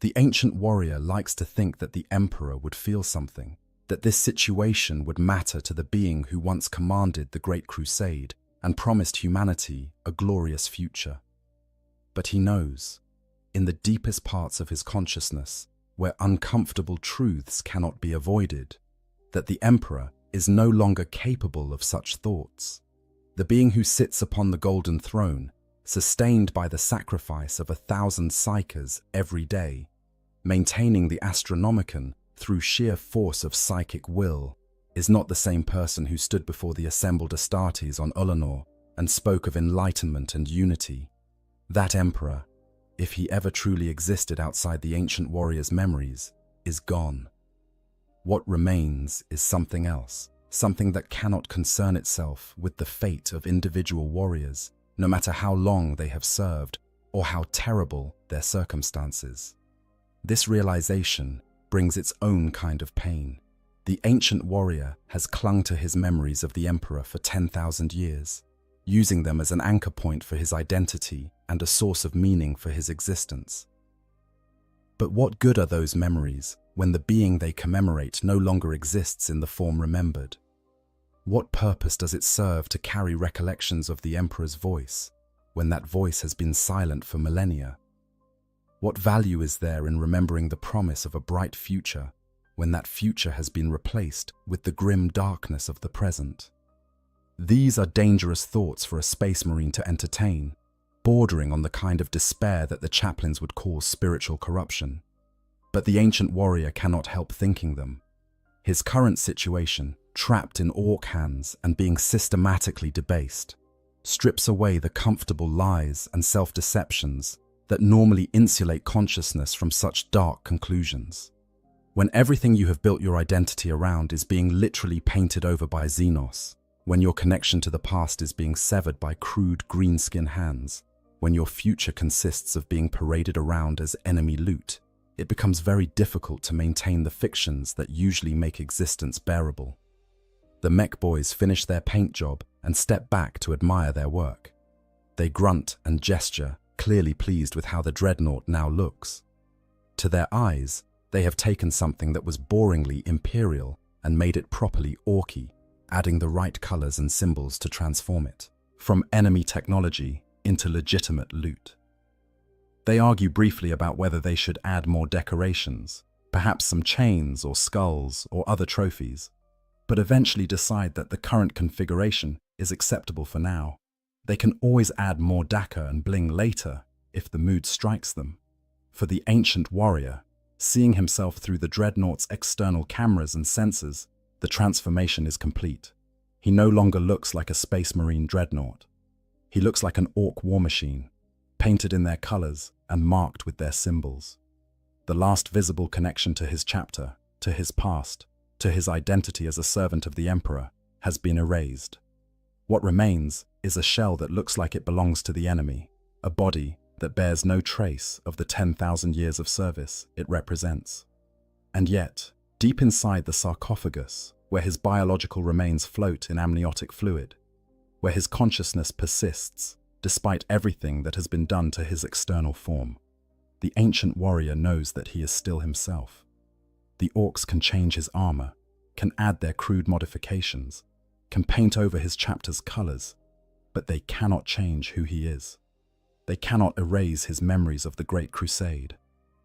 The ancient warrior likes to think that the Emperor would feel something, that this situation would matter to the being who once commanded the Great Crusade and promised humanity a glorious future. But he knows, in the deepest parts of his consciousness, where uncomfortable truths cannot be avoided, that the Emperor is no longer capable of such thoughts. The being who sits upon the Golden Throne, sustained by the sacrifice of 1,000 psykers every day, maintaining the Astronomicon through sheer force of psychic will, is not the same person who stood before the assembled Astartes on Ulanor and spoke of enlightenment and unity. That Emperor, if he ever truly existed outside the ancient warrior's memories, is gone. What remains is something else, something that cannot concern itself with the fate of individual warriors, no matter how long they have served or how terrible their circumstances. This realization brings its own kind of pain. The ancient warrior has clung to his memories of the Emperor for 10,000 years, using them as an anchor point for his identity and a source of meaning for his existence. But what good are those memories when the being they commemorate no longer exists in the form remembered? What purpose does it serve to carry recollections of the Emperor's voice when that voice has been silent for millennia? What value is there in remembering the promise of a bright future when that future has been replaced with the grim darkness of the present? These are dangerous thoughts for a space marine to entertain, bordering on the kind of despair that the chaplains would call spiritual corruption. But the ancient warrior cannot help thinking them. His current situation, trapped in orc hands and being systematically debased, strips away the comfortable lies and self-deceptions that normally insulate consciousness from such dark conclusions. When everything you have built your identity around is being literally painted over by Xenos, when your connection to the past is being severed by crude greenskin hands, when your future consists of being paraded around as enemy loot, it becomes very difficult to maintain the fictions that usually make existence bearable. The mech boys finish their paint job and step back to admire their work. They grunt and gesture, clearly pleased with how the dreadnought now looks. To their eyes, they have taken something that was boringly imperial and made it properly orky, adding the right colors and symbols to transform it from enemy technology into legitimate loot. They argue briefly about whether they should add more decorations, perhaps some chains or skulls or other trophies, but eventually decide that the current configuration is acceptable for now. They can always add more dakka and bling later if the mood strikes them. For the ancient warrior, seeing himself through the dreadnought's external cameras and sensors, the transformation is complete. He no longer looks like a space marine dreadnought. He looks like an orc war machine, painted in their colors and marked with their symbols. The last visible connection to his chapter, to his past, to his identity as a servant of the Emperor, has been erased. What remains is a shell that looks like it belongs to the enemy, a body that bears no trace of the 10,000 years of service it represents. And yet, deep inside the sarcophagus, where his biological remains float in amniotic fluid, where his consciousness persists despite everything that has been done to his external form, the ancient warrior knows that he is still himself. The orcs can change his armor, can add their crude modifications, can paint over his chapter's colors, but they cannot change who he is. They cannot erase his memories of the Great Crusade.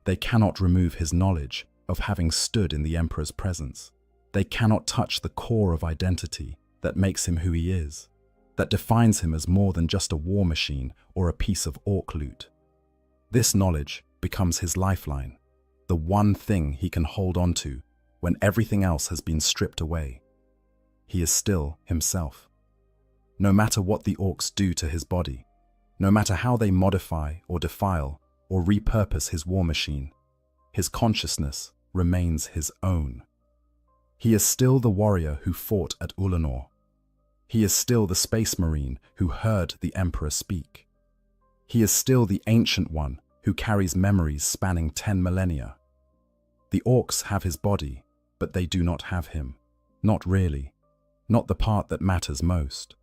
They cannot remove his knowledge of having stood in the Emperor's presence. They cannot touch the core of identity that makes him who he is, that defines him as more than just a war machine or a piece of orc loot. This knowledge becomes his lifeline, the one thing he can hold on to when everything else has been stripped away. He is still himself. No matter what the orcs do to his body, no matter how they modify or defile or repurpose his war machine, his consciousness remains his own. He is still the warrior who fought at Ulanor. He is still the space marine who heard the Emperor speak. He is still the ancient one who carries memories spanning 10 millennia. The orcs have his body, but they do not have him. Not really. Not the part that matters most.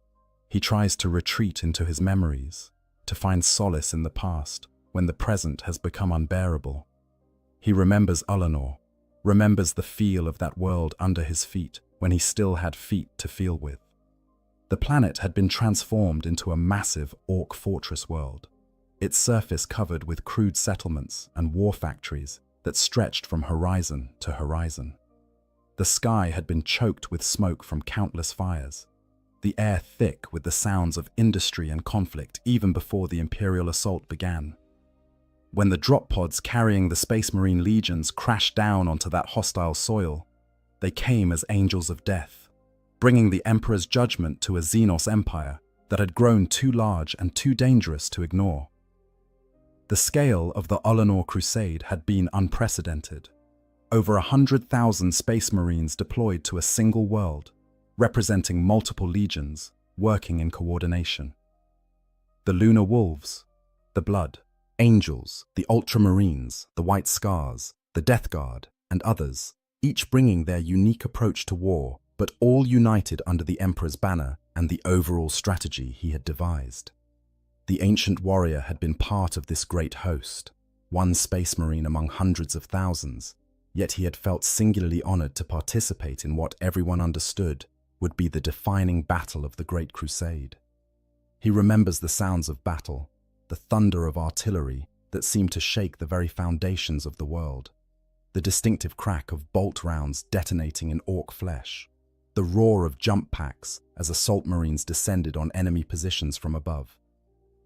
He tries to retreat into his memories, to find solace in the past when the present has become unbearable. He remembers Ulanor, remembers the feel of that world under his feet when he still had feet to feel with. The planet had been transformed into a massive orc fortress world, its surface covered with crude settlements and war factories that stretched from horizon to horizon. The sky had been choked with smoke from countless fires, the air thick with the sounds of industry and conflict even before the Imperial assault began. When the drop pods carrying the Space Marine legions crashed down onto that hostile soil, they came as angels of death, bringing the Emperor's judgment to a Xenos empire that had grown too large and too dangerous to ignore. The scale of the Ulanor Crusade had been unprecedented. Over 100,000 Space Marines deployed to a single world, representing multiple legions, working in coordination. The Lunar Wolves, the Blood, Angels, the Ultramarines, the White Scars, the Death Guard, and others, each bringing their unique approach to war, but all united under the Emperor's banner and the overall strategy he had devised. The ancient warrior had been part of this great host, one Space Marine among hundreds of thousands, yet he had felt singularly honored to participate in what everyone understood would be the defining battle of the Great Crusade. He remembers the sounds of battle, the thunder of artillery that seemed to shake the very foundations of the world, the distinctive crack of bolt rounds detonating in orc flesh, the roar of jump packs as assault marines descended on enemy positions from above.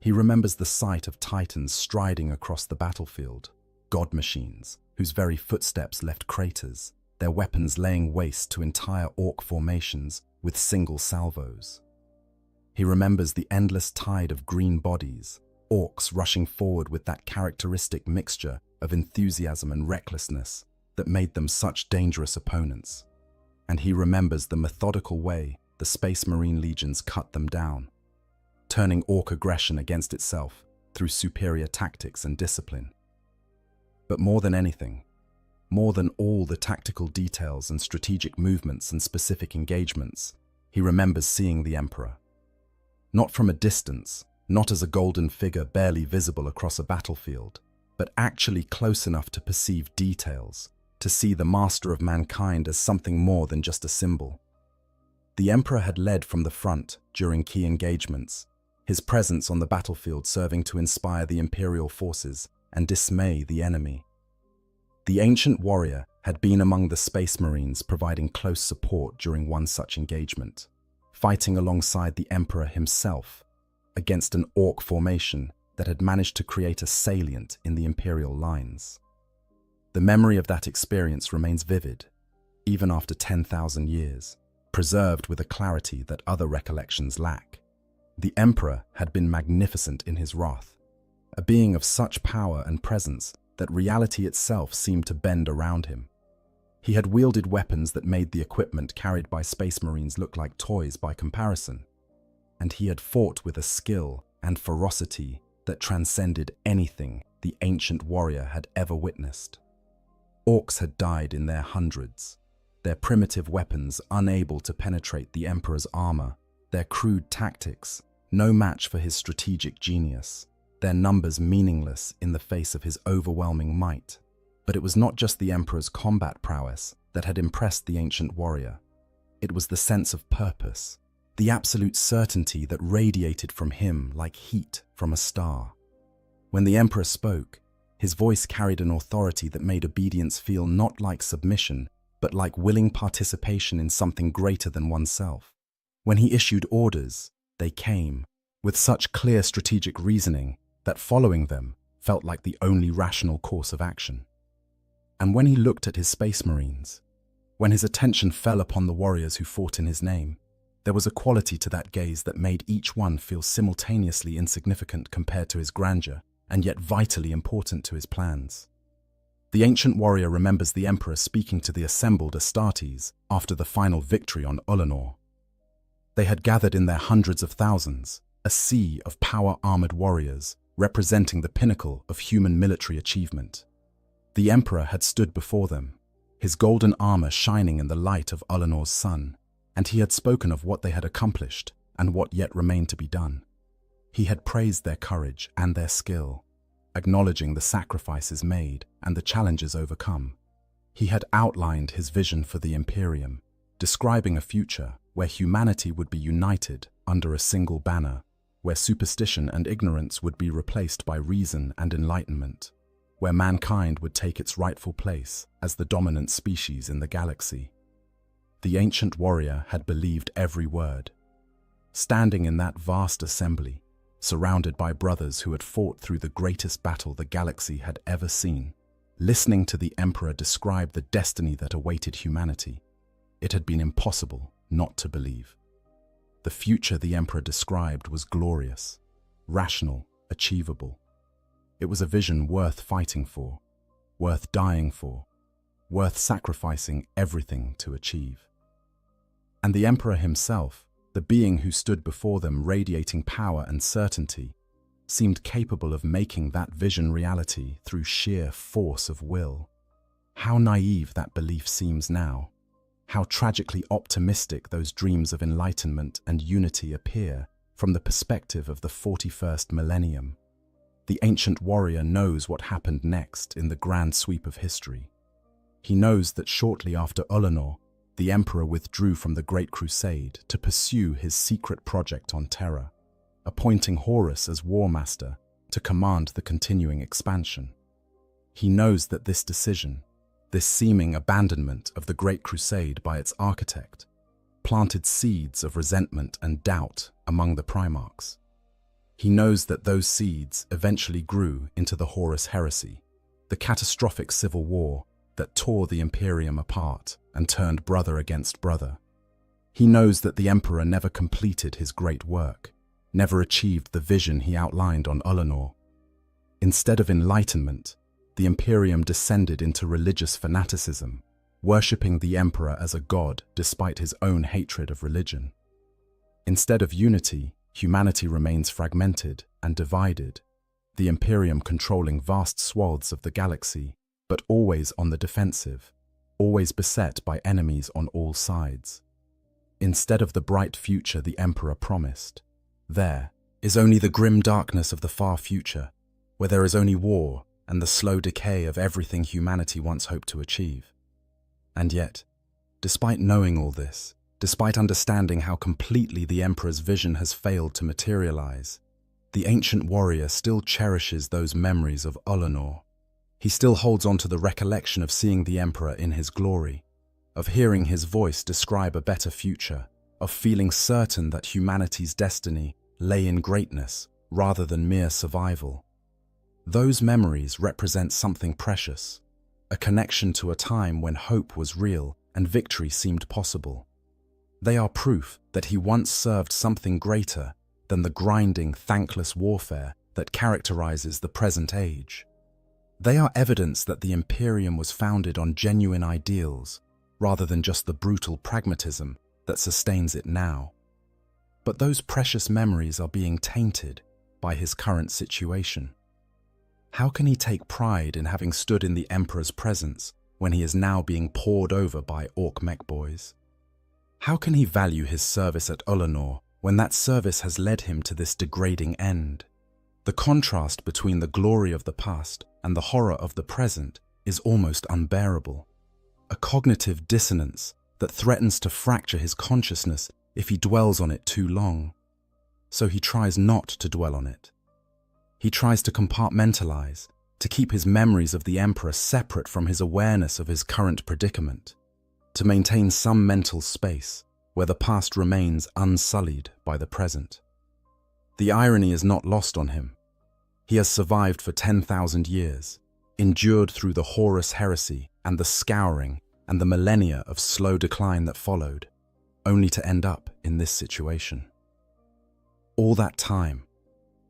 He remembers the sight of titans striding across the battlefield, god machines whose very footsteps left craters, their weapons laying waste to entire orc formations with single salvos. He remembers the endless tide of green bodies, orcs rushing forward with that characteristic mixture of enthusiasm and recklessness that made them such dangerous opponents. And he remembers the methodical way the Space Marine legions cut them down, turning orc aggression against itself through superior tactics and discipline. But more than anything, more than all the tactical details and strategic movements and specific engagements, he remembers seeing the Emperor. Not from a distance, not as a golden figure barely visible across a battlefield, but actually close enough to perceive details, to see the master of mankind as something more than just a symbol. The Emperor had led from the front during key engagements, his presence on the battlefield serving to inspire the Imperial forces and dismay the enemy. The ancient warrior had been among the Space Marines providing close support during one such engagement, fighting alongside the Emperor himself against an orc formation that had managed to create a salient in the Imperial lines. The memory of that experience remains vivid, even after 10,000 years, preserved with a clarity that other recollections lack. The Emperor had been magnificent in his wrath, a being of such power and presence that reality itself seemed to bend around him. He had wielded weapons that made the equipment carried by Space Marines look like toys by comparison. and he had fought with a skill and ferocity that transcended anything the ancient warrior had ever witnessed. Orcs had died in their hundreds, their primitive weapons unable to penetrate the Emperor's armor, their crude tactics no match for his strategic genius, their numbers meaningless in the face of his overwhelming might. But it was not just the Emperor's combat prowess that had impressed the ancient warrior. It was the sense of purpose, the absolute certainty that radiated from him like heat from a star. When the Emperor spoke, his voice carried an authority that made obedience feel not like submission, but like willing participation in something greater than oneself. When he issued orders, they came, with such clear strategic reasoning that following them felt like the only rational course of action. And when he looked at his Space Marines, when his attention fell upon the warriors who fought in his name, there was a quality to that gaze that made each one feel simultaneously insignificant compared to his grandeur, and yet vitally important to his plans. The ancient warrior remembers the Emperor speaking to the assembled Astartes after the final victory on Ulanor. They had gathered in their hundreds of thousands, a sea of power-armored warriors representing the pinnacle of human military achievement. The Emperor had stood before them, his golden armor shining in the light of Ulanor's sun, and he had spoken of what they had accomplished and what yet remained to be done. He had praised their courage and their skill, acknowledging the sacrifices made and the challenges overcome. He had outlined his vision for the Imperium, describing a future where humanity would be united under a single banner, where superstition and ignorance would be replaced by reason and enlightenment, where mankind would take its rightful place as the dominant species in the galaxy. The ancient warrior had believed every word. Standing in that vast assembly, surrounded by brothers who had fought through the greatest battle the galaxy had ever seen, listening to the Emperor describe the destiny that awaited humanity, it had been impossible not to believe. The future the Emperor described was glorious, rational, achievable. It was a vision worth fighting for, worth dying for, worth sacrificing everything to achieve. And the Emperor himself, the being who stood before them radiating power and certainty, seemed capable of making that vision reality through sheer force of will. How naive that belief seems now. How tragically optimistic those dreams of enlightenment and unity appear from the perspective of the 41st millennium. The ancient warrior knows what happened next in the grand sweep of history. He knows that shortly after Ulanor, the Emperor withdrew from the Great Crusade to pursue his secret project on Terra, appointing Horus as War Master to command the continuing expansion. He knows that this decision, this seeming abandonment of the Great Crusade by its architect, planted seeds of resentment and doubt among the Primarchs. He knows that those seeds eventually grew into the Horus heresy, the catastrophic civil war that tore the Imperium apart and turned brother against brother. He knows that the Emperor never completed his great work, never achieved the vision he outlined on Ulanor. Instead of enlightenment, the Imperium descended into religious fanaticism, worshipping the Emperor as a god despite his own hatred of religion. Instead of unity, humanity remains fragmented and divided, the Imperium controlling vast swaths of the galaxy, but always on the defensive, always beset by enemies on all sides. Instead of the bright future the Emperor promised, there is only the grim darkness of the far future, where there is only war and the slow decay of everything humanity once hoped to achieve. And yet, despite knowing all this, despite understanding how completely the Emperor's vision has failed to materialize, the ancient warrior still cherishes those memories of Ulanor. He still holds on to the recollection of seeing the Emperor in his glory, of hearing his voice describe a better future, of feeling certain that humanity's destiny lay in greatness rather than mere survival. Those memories represent something precious, a connection to a time when hope was real and victory seemed possible. They are proof that he once served something greater than the grinding, thankless warfare that characterizes the present age. They are evidence that the Imperium was founded on genuine ideals, rather than just the brutal pragmatism that sustains it now. But those precious memories are being tainted by his current situation. How can he take pride in having stood in the Emperor's presence when he is now being pawed over by orc mech boys? How can he value his service at Ulanor when that service has led him to this degrading end? The contrast between the glory of the past and the horror of the present is almost unbearable. A cognitive dissonance that threatens to fracture his consciousness if he dwells on it too long. So he tries not to dwell on it. He tries to compartmentalize, to keep his memories of the Emperor separate from his awareness of his current predicament, to maintain some mental space where the past remains unsullied by the present. The irony is not lost on him. He has survived for 10,000 years, endured through the Horus heresy and the scouring and the millennia of slow decline that followed, only to end up in this situation. All that time,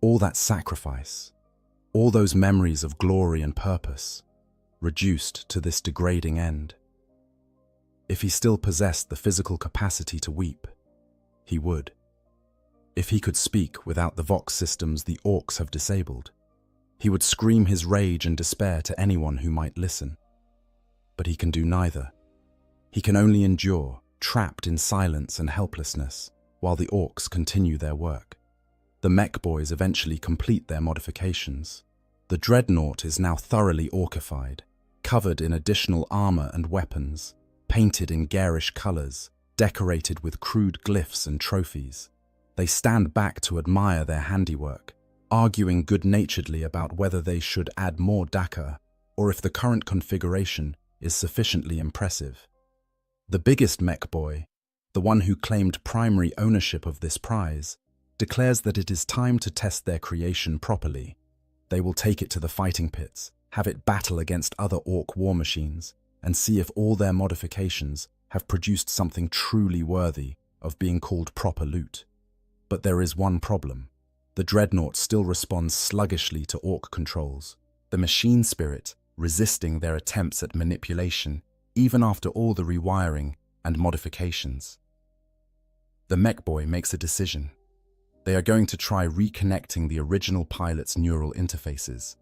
all that sacrifice, all those memories of glory and purpose, reduced to this degrading end. If he still possessed the physical capacity to weep, he would. If he could speak without the vox systems the orcs have disabled, he would scream his rage and despair to anyone who might listen. But he can do neither. He can only endure, trapped in silence and helplessness, while the orcs continue their work. The mech boys eventually complete their modifications. The dreadnought is now thoroughly orcified, covered in additional armor and weapons, painted in garish colors, decorated with crude glyphs and trophies. They stand back to admire their handiwork, arguing good-naturedly about whether they should add more Dakar or if the current configuration is sufficiently impressive. The biggest mech boy, the one who claimed primary ownership of this prize, declares that it is time to test their creation properly. They will take it to the fighting pits, have it battle against other orc war machines, and see if all their modifications have produced something truly worthy of being called proper loot. But there is one problem. The dreadnought still responds sluggishly to orc controls, the machine spirit resisting their attempts at manipulation even after all the rewiring and modifications. The mech boy makes a decision. They are going to try reconnecting the original pilot's neural interfaces,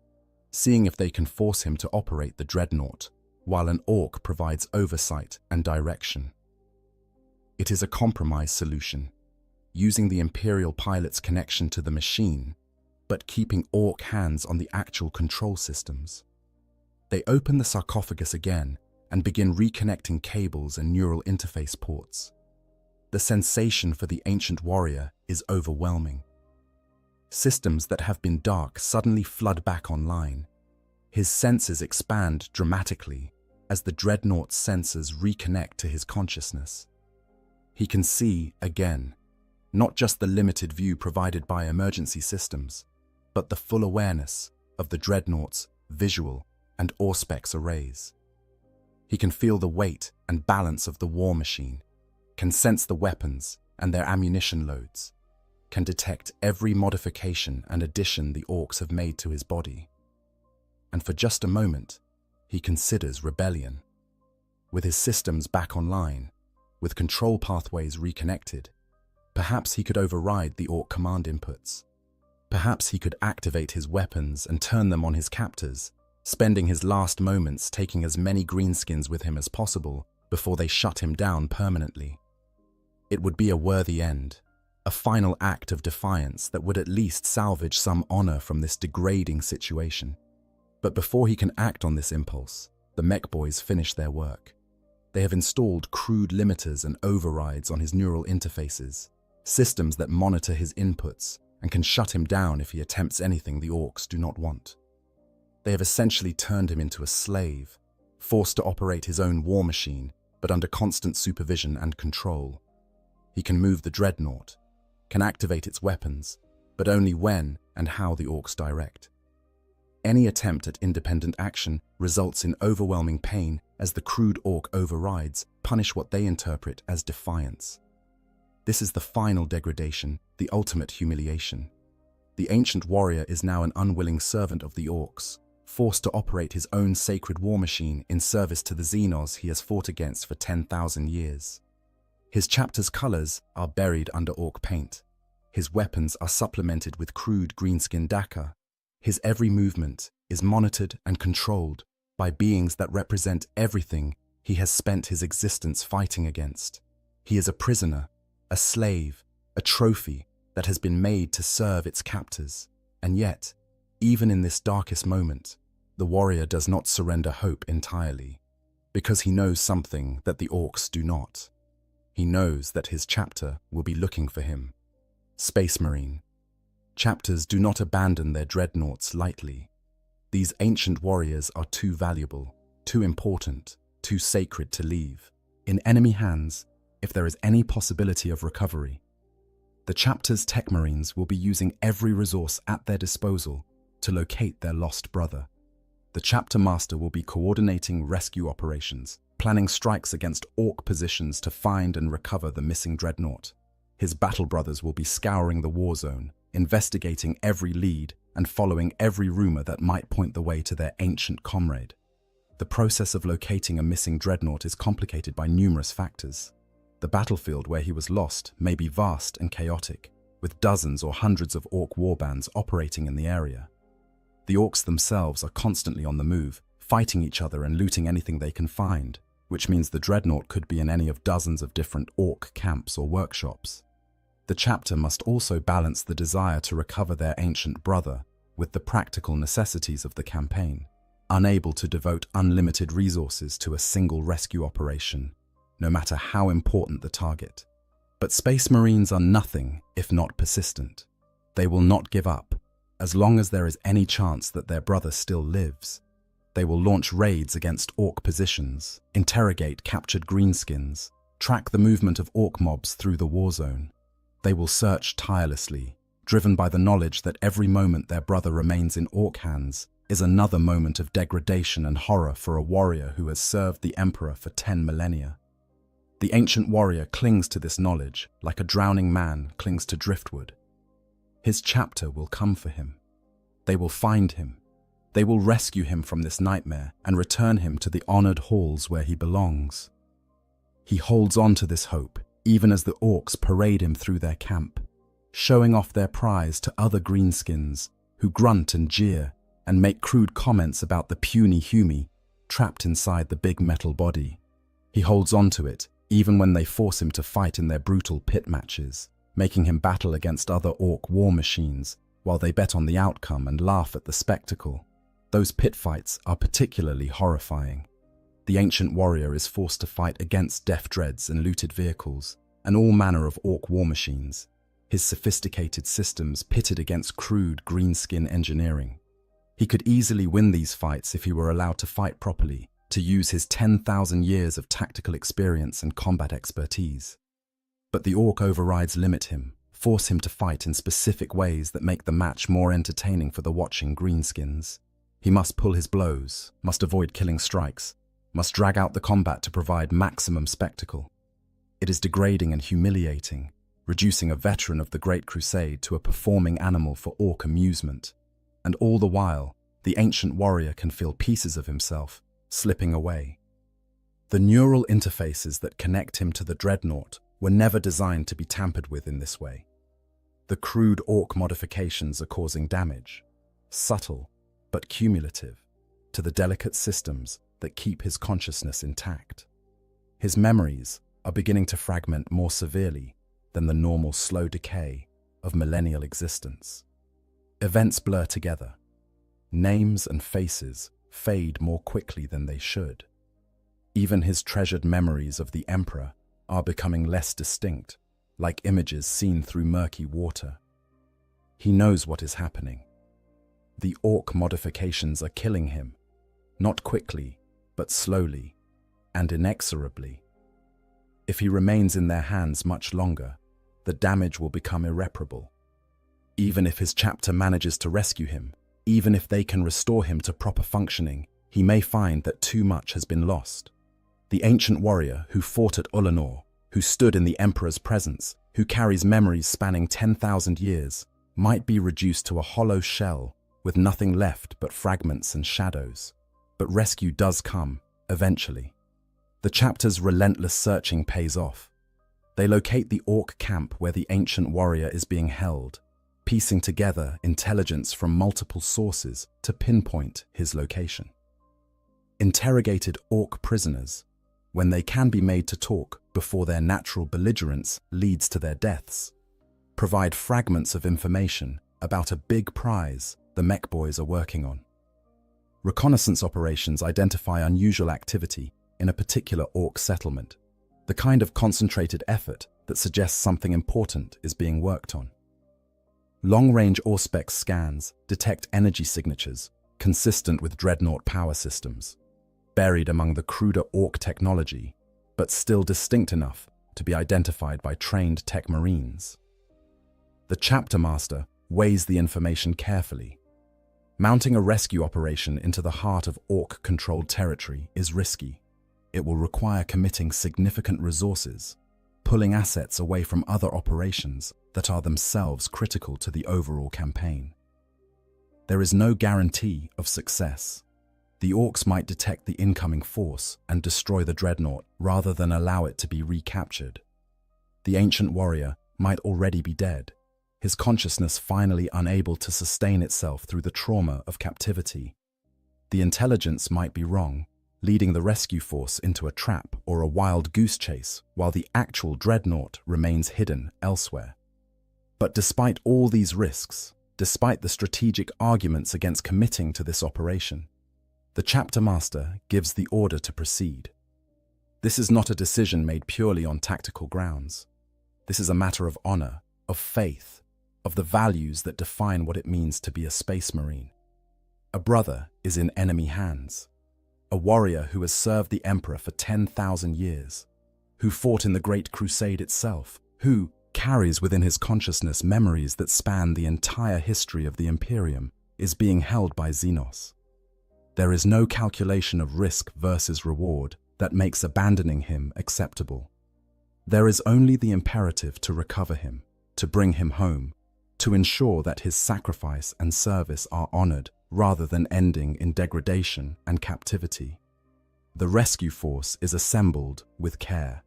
seeing if they can force him to operate the dreadnought, while an orc provides oversight and direction. It is a compromise solution, using the Imperial pilot's connection to the machine, but keeping orc hands on the actual control systems. They open the sarcophagus again and begin reconnecting cables and neural interface ports. The sensation for the ancient warrior is overwhelming. Systems that have been dark suddenly flood back online. His senses expand dramatically as the dreadnaught's sensors reconnect to his consciousness. He can see again, not just the limited view provided by emergency systems, but the full awareness of the dreadnaught's visual and auspex arrays. He can feel the weight and balance of the war machine, can sense the weapons and their ammunition loads, can detect every modification and addition the orcs have made to his body. And for just a moment, he considers rebellion. With his systems back online, with control pathways reconnected, perhaps he could override the orc command inputs. Perhaps he could activate his weapons and turn them on his captors, spending his last moments taking as many greenskins with him as possible before they shut him down permanently. It would be a worthy end, a final act of defiance that would at least salvage some honor from this degrading situation. But before he can act on this impulse, the mech boys finish their work. They have installed crude limiters and overrides on his neural interfaces, systems that monitor his inputs and can shut him down if he attempts anything the orcs do not want. They have essentially turned him into a slave, forced to operate his own war machine, but under constant supervision and control. He can move the dreadnought, can activate its weapons, but only when and how the orcs direct. Any attempt at independent action results in overwhelming pain as the crude orc overrides punish what they interpret as defiance. This is the final degradation, the ultimate humiliation. The ancient warrior is now an unwilling servant of the orcs, forced to operate his own sacred war machine in service to the Xenos he has fought against for 10,000 years. His chapter's colors are buried under orc paint. His weapons are supplemented with crude greenskin dakka. His every movement is monitored and controlled by beings that represent everything he has spent his existence fighting against. He is a prisoner, a slave, a trophy that has been made to serve its captors. And yet, even in this darkest moment, the warrior does not surrender hope entirely, because he knows something that the orcs do not. He knows that his chapter will be looking for him. Space Marine. Chapters do not abandon their dreadnoughts lightly. These ancient warriors are too valuable, too important, too sacred to leave in enemy hands if there is any possibility of recovery. The chapter's tech marines will be using every resource at their disposal to locate their lost brother. The chapter master will be coordinating rescue operations, planning strikes against orc positions to find and recover the missing dreadnought. His battle brothers will be scouring the war zone, investigating every lead and following every rumor that might point the way to their ancient comrade. The process of locating a missing dreadnought is complicated by numerous factors. The battlefield where he was lost may be vast and chaotic, with dozens or hundreds of orc warbands operating in the area. The orcs themselves are constantly on the move, fighting each other and looting anything they can find, which means the dreadnought could be in any of dozens of different orc camps or workshops. The chapter must also balance the desire to recover their ancient brother with the practical necessities of the campaign, unable to devote unlimited resources to a single rescue operation, no matter how important the target. But Space Marines are nothing if not persistent. They will not give up. As long as there is any chance that their brother still lives, they will launch raids against orc positions, interrogate captured greenskins, track the movement of orc mobs through the war zone. They will search tirelessly, driven by the knowledge that every moment their brother remains in orc hands is another moment of degradation and horror for a warrior who has served the Emperor for 10 millennia. The ancient warrior clings to this knowledge like a drowning man clings to driftwood. His chapter will come for him. They will find him. They will rescue him from this nightmare and return him to the honored halls where he belongs. He holds on to this hope, even as the orcs parade him through their camp, showing off their prize to other greenskins who grunt and jeer and make crude comments about the puny Humie trapped inside the big metal body. He holds on to it, even when they force him to fight in their brutal pit matches, making him battle against other orc war machines while they bet on the outcome and laugh at the spectacle. Those pit fights are particularly horrifying. The ancient warrior is forced to fight against death dreads and looted vehicles, and all manner of orc war machines, his sophisticated systems pitted against crude greenskin engineering. He could easily win these fights if he were allowed to fight properly, to use his 10,000 years of tactical experience and combat expertise. But the orc overrides limit him, force him to fight in specific ways that make the match more entertaining for the watching greenskins. He must pull his blows, must avoid killing strikes, must drag out the combat to provide maximum spectacle. It is degrading and humiliating, reducing a veteran of the Great Crusade to a performing animal for orc amusement. And all the while, the ancient warrior can feel pieces of himself slipping away. The neural interfaces that connect him to the dreadnought were never designed to be tampered with in this way. The crude orc modifications are causing damage, subtle but cumulative, to the delicate systems that keep his consciousness intact. His memories are beginning to fragment more severely than the normal slow decay of millennial existence. Events blur together. Names and faces fade more quickly than they should. Even his treasured memories of the Emperor are becoming less distinct, like images seen through murky water. He knows what is happening. The orc modifications are killing him, not quickly, but slowly and inexorably. If he remains in their hands much longer, the damage will become irreparable. Even if his chapter manages to rescue him, even if they can restore him to proper functioning, he may find that too much has been lost. The ancient warrior who fought at Ulanor, who stood in the Emperor's presence, who carries memories spanning 10,000 years, might be reduced to a hollow shell with nothing left but fragments and shadows. But rescue does come, eventually. The chapter's relentless searching pays off. They locate the Orc camp where the ancient warrior is being held, piecing together intelligence from multiple sources to pinpoint his location. Interrogated Orc prisoners, when they can be made to talk before their natural belligerence leads to their deaths, provide fragments of information about a big prize the mech boys are working on. Reconnaissance operations identify unusual activity in a particular Orc settlement, the kind of concentrated effort that suggests something important is being worked on. Long-range Auspex scans detect energy signatures consistent with dreadnought power systems, buried among the cruder Orc technology, but still distinct enough to be identified by trained tech marines. The chapter master weighs the information carefully. Mounting a rescue operation into the heart of Orc-controlled territory is risky. It will require committing significant resources, pulling assets away from other operations that are themselves critical to the overall campaign. There is no guarantee of success. The Orcs might detect the incoming force and destroy the dreadnought rather than allow it to be recaptured. The ancient warrior might already be dead, his consciousness finally unable to sustain itself through the trauma of captivity. The intelligence might be wrong, leading the rescue force into a trap or a wild goose chase while the actual dreadnought remains hidden elsewhere. But despite all these risks, despite the strategic arguments against committing to this operation, the chapter master gives the order to proceed. This is not a decision made purely on tactical grounds. This is a matter of honor, of faith, of the values that define what it means to be a Space Marine. A brother is in enemy hands. A warrior who has served the Emperor for 10,000 years, who fought in the Great Crusade itself, who carries within his consciousness memories that span the entire history of the Imperium, is being held by Xenos. There is no calculation of risk versus reward that makes abandoning him acceptable. There is only the imperative to recover him, to bring him home, to ensure that his sacrifice and service are honored rather than ending in degradation and captivity. The rescue force is assembled with care.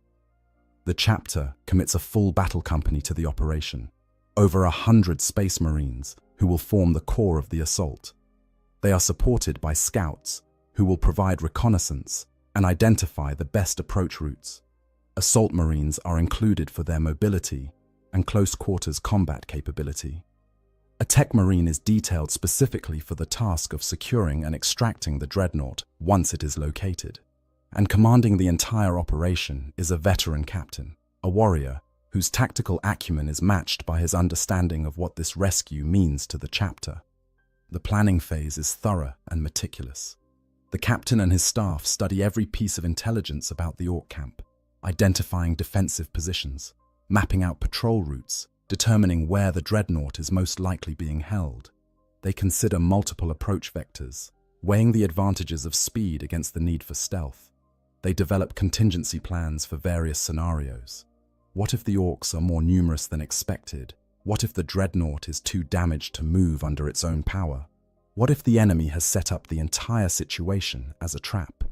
The chapter commits a full battle company to the operation, over 100 Space Marines who will form the core of the assault. They are supported by scouts who will provide reconnaissance and identify the best approach routes. Assault Marines are included for their mobility and close-quarters combat capability. A Tech Marine is detailed specifically for the task of securing and extracting the dreadnought once it is located. And commanding the entire operation is a veteran captain, a warrior whose tactical acumen is matched by his understanding of what this rescue means to the chapter. The planning phase is thorough and meticulous. The captain and his staff study every piece of intelligence about the Orc camp, identifying defensive positions, mapping out patrol routes, determining where the dreadnought is most likely being held. They consider multiple approach vectors, weighing the advantages of speed against the need for stealth. They develop contingency plans for various scenarios. What if the Orcs are more numerous than expected? What if the dreadnought is too damaged to move under its own power? What if the enemy has set up the entire situation as a trap?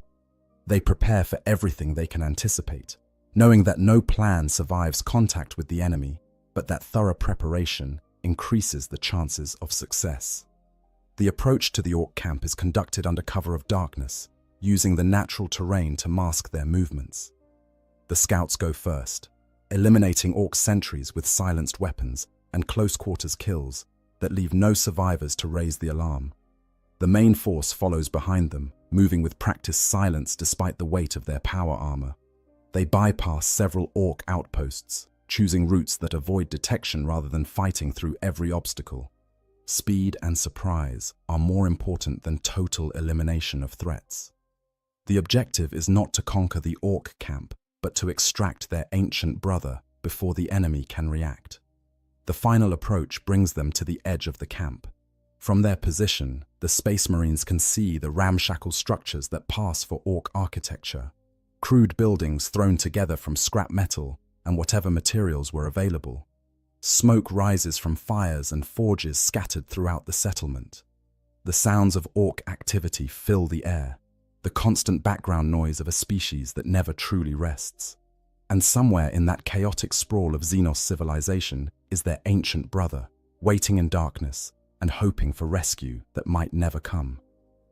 They prepare for everything they can anticipate, knowing that no plan survives contact with the enemy, but that thorough preparation increases the chances of success. The approach to the Orc camp is conducted under cover of darkness, using the natural terrain to mask their movements. The scouts go first, eliminating Orc sentries with silenced weapons and close-quarters kills that leave no survivors to raise the alarm. The main force follows behind them, moving with practiced silence despite the weight of their power armor. They bypass several Orc outposts, choosing routes that avoid detection rather than fighting through every obstacle. Speed and surprise are more important than total elimination of threats. The objective is not to conquer the Orc camp, but to extract their ancient brother before the enemy can react. The final approach brings them to the edge of the camp. From their position, the Space Marines can see the ramshackle structures that pass for Orc architecture. Crude buildings thrown together from scrap metal and whatever materials were available. Smoke rises from fires and forges scattered throughout the settlement. The sounds of Orc activity fill the air, the constant background noise of a species that never truly rests. And somewhere in that chaotic sprawl of Xenos civilization is their ancient brother, waiting in darkness and hoping for rescue that might never come.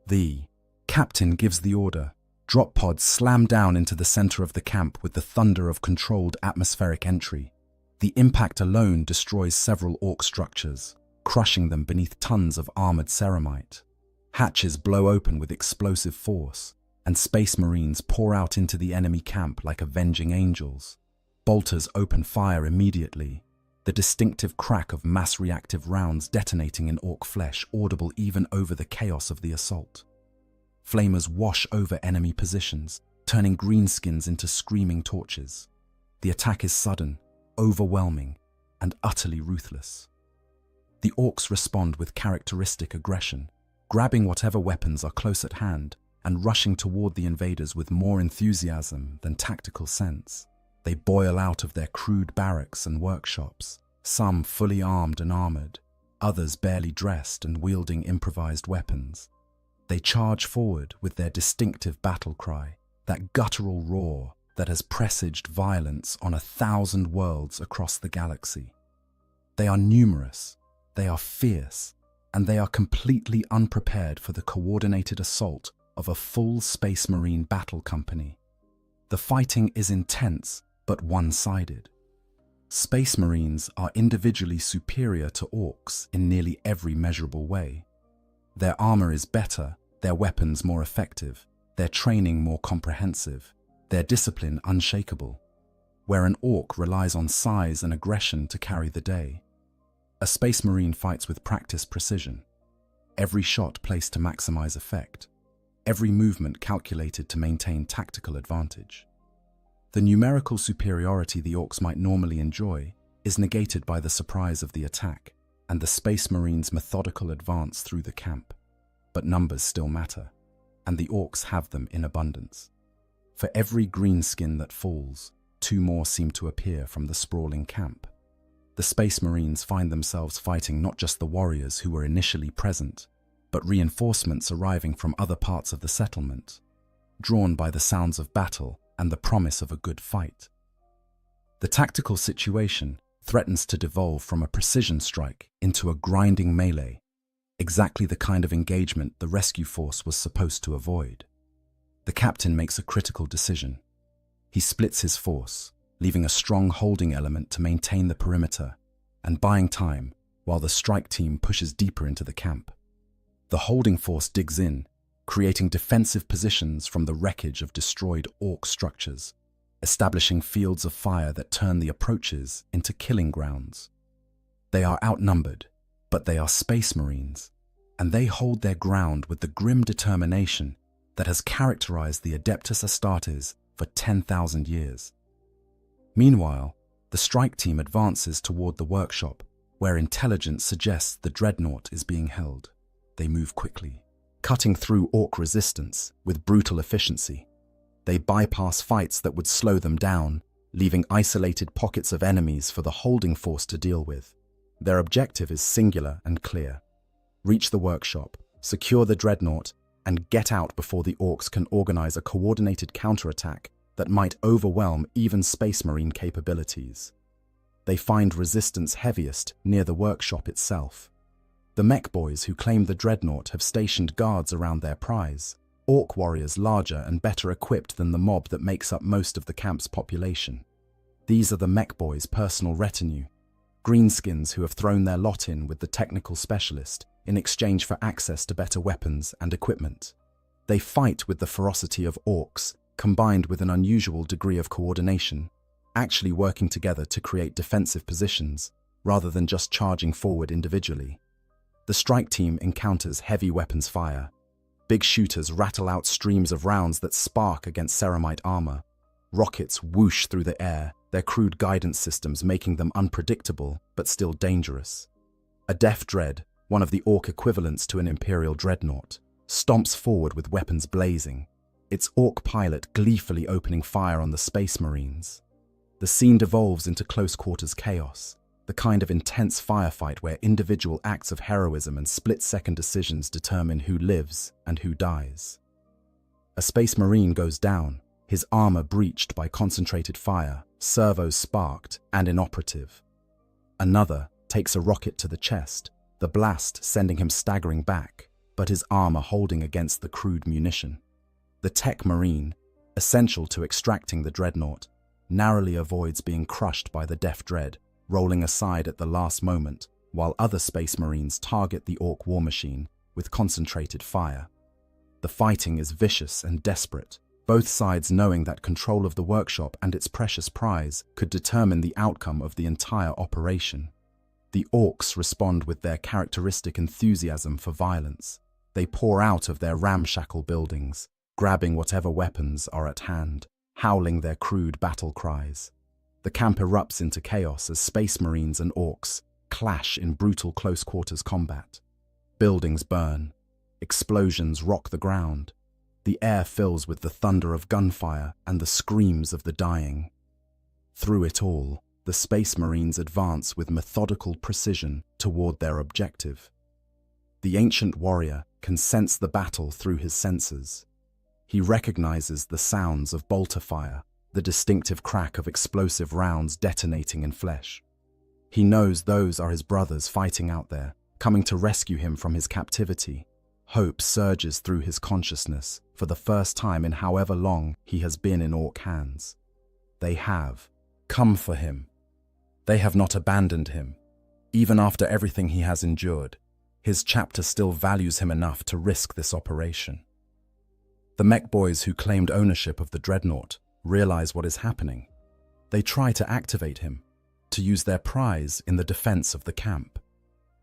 The captain gives the order. Drop pods slam down into the center of the camp with the thunder of controlled atmospheric entry. The impact alone destroys several Orc structures, crushing them beneath tons of armored ceramite. Hatches blow open with explosive force, and Space Marines pour out into the enemy camp like avenging angels. Bolters open fire immediately, the distinctive crack of mass-reactive rounds detonating in Orc flesh audible even over the chaos of the assault. Flamers wash over enemy positions, turning greenskins into screaming torches. The attack is sudden, overwhelming, and utterly ruthless. The Orcs respond with characteristic aggression, grabbing whatever weapons are close at hand and rushing toward the invaders with more enthusiasm than tactical sense. They boil out of their crude barracks and workshops, some fully armed and armored, others barely dressed and wielding improvised weapons. They charge forward with their distinctive battle cry, that guttural roar that has presaged violence on 1,000 worlds across the galaxy. They are numerous, they are fierce, and they are completely unprepared for the coordinated assault of a full Space Marine battle company. The fighting is intense, but one-sided. Space Marines are individually superior to Orcs in nearly every measurable way. Their armor is better, their weapons more effective, their training more comprehensive, their discipline unshakable, where an Orc relies on size and aggression to carry the day. A Space Marine fights with practiced precision, every shot placed to maximize effect, every movement calculated to maintain tactical advantage. The numerical superiority the Orcs might normally enjoy is negated by the surprise of the attack and the Space Marines' methodical advance through the camp. But numbers still matter, and the Orcs have them in abundance. For every greenskin that falls, 2 more seem to appear from the sprawling camp. The Space Marines find themselves fighting not just the warriors who were initially present, but reinforcements arriving from other parts of the settlement, drawn by the sounds of battle and the promise of a good fight. The tactical situation threatens to devolve from a precision strike into a grinding melee, exactly the kind of engagement the rescue force was supposed to avoid. The captain makes a critical decision. He splits his force, leaving a strong holding element to maintain the perimeter and buying time while the strike team pushes deeper into the camp. The holding force digs in, creating defensive positions from the wreckage of destroyed Orc structures, establishing fields of fire that turn the approaches into killing grounds. They are outnumbered, but they are Space Marines, and they hold their ground with the grim determination that has characterized the Adeptus Astartes for 10,000 years. Meanwhile, the strike team advances toward the workshop, where intelligence suggests the dreadnought is being held. They move quickly, cutting through Orc resistance with brutal efficiency. They bypass fights that would slow them down, leaving isolated pockets of enemies for the holding force to deal with. Their objective is singular and clear. Reach the workshop, secure the dreadnought, and get out before the Orcs can organize a coordinated counterattack that might overwhelm even Space Marine capabilities. They find resistance heaviest near the workshop itself. The mech boys who claim the dreadnought have stationed guards around their prize, Orc warriors larger and better equipped than the mob that makes up most of the camp's population. These are the mech boys' personal retinue, greenskins who have thrown their lot in with the technical specialist in exchange for access to better weapons and equipment. They fight with the ferocity of Orcs, combined with an unusual degree of coordination, actually working together to create defensive positions, rather than just charging forward individually. The strike team encounters heavy weapons fire. Big shooters rattle out streams of rounds that spark against ceramite armor. Rockets whoosh through the air, their crude guidance systems making them unpredictable but still dangerous. A Death Dread, one of the Orc equivalents to an Imperial dreadnought, stomps forward with weapons blazing, its Orc pilot gleefully opening fire on the Space Marines. The scene devolves into close-quarters chaos, the kind of intense firefight where individual acts of heroism and split-second decisions determine who lives and who dies. A Space Marine goes down, his armor breached by concentrated fire, servos sparked and inoperative. Another takes a rocket to the chest, the blast sending him staggering back, but his armor holding against the crude munition. The tech marine, essential to extracting the dreadnought, narrowly avoids being crushed by the Def Dread, rolling aside at the last moment, while other space marines target the Orc war machine with concentrated fire. The fighting is vicious and desperate, both sides knowing that control of the workshop and its precious prize could determine the outcome of the entire operation. The Orcs respond with their characteristic enthusiasm for violence. They pour out of their ramshackle buildings, grabbing whatever weapons are at hand, howling their crude battle cries. The camp erupts into chaos as Space Marines and Orcs clash in brutal close-quarters combat. Buildings burn. Explosions rock the ground. The air fills with the thunder of gunfire and the screams of the dying. Through it all, the Space Marines advance with methodical precision toward their objective. The ancient warrior can sense the battle through his senses. He recognizes the sounds of bolter fire, the distinctive crack of explosive rounds detonating in flesh. He knows those are his brothers fighting out there, coming to rescue him from his captivity. Hope surges through his consciousness for the first time in however long he has been in Orc hands. They have come for him. They have not abandoned him. Even after everything he has endured, his chapter still values him enough to risk this operation. The mech boys who claimed ownership of the dreadnought realize what is happening. They try to activate him, to use their prize in the defense of the camp.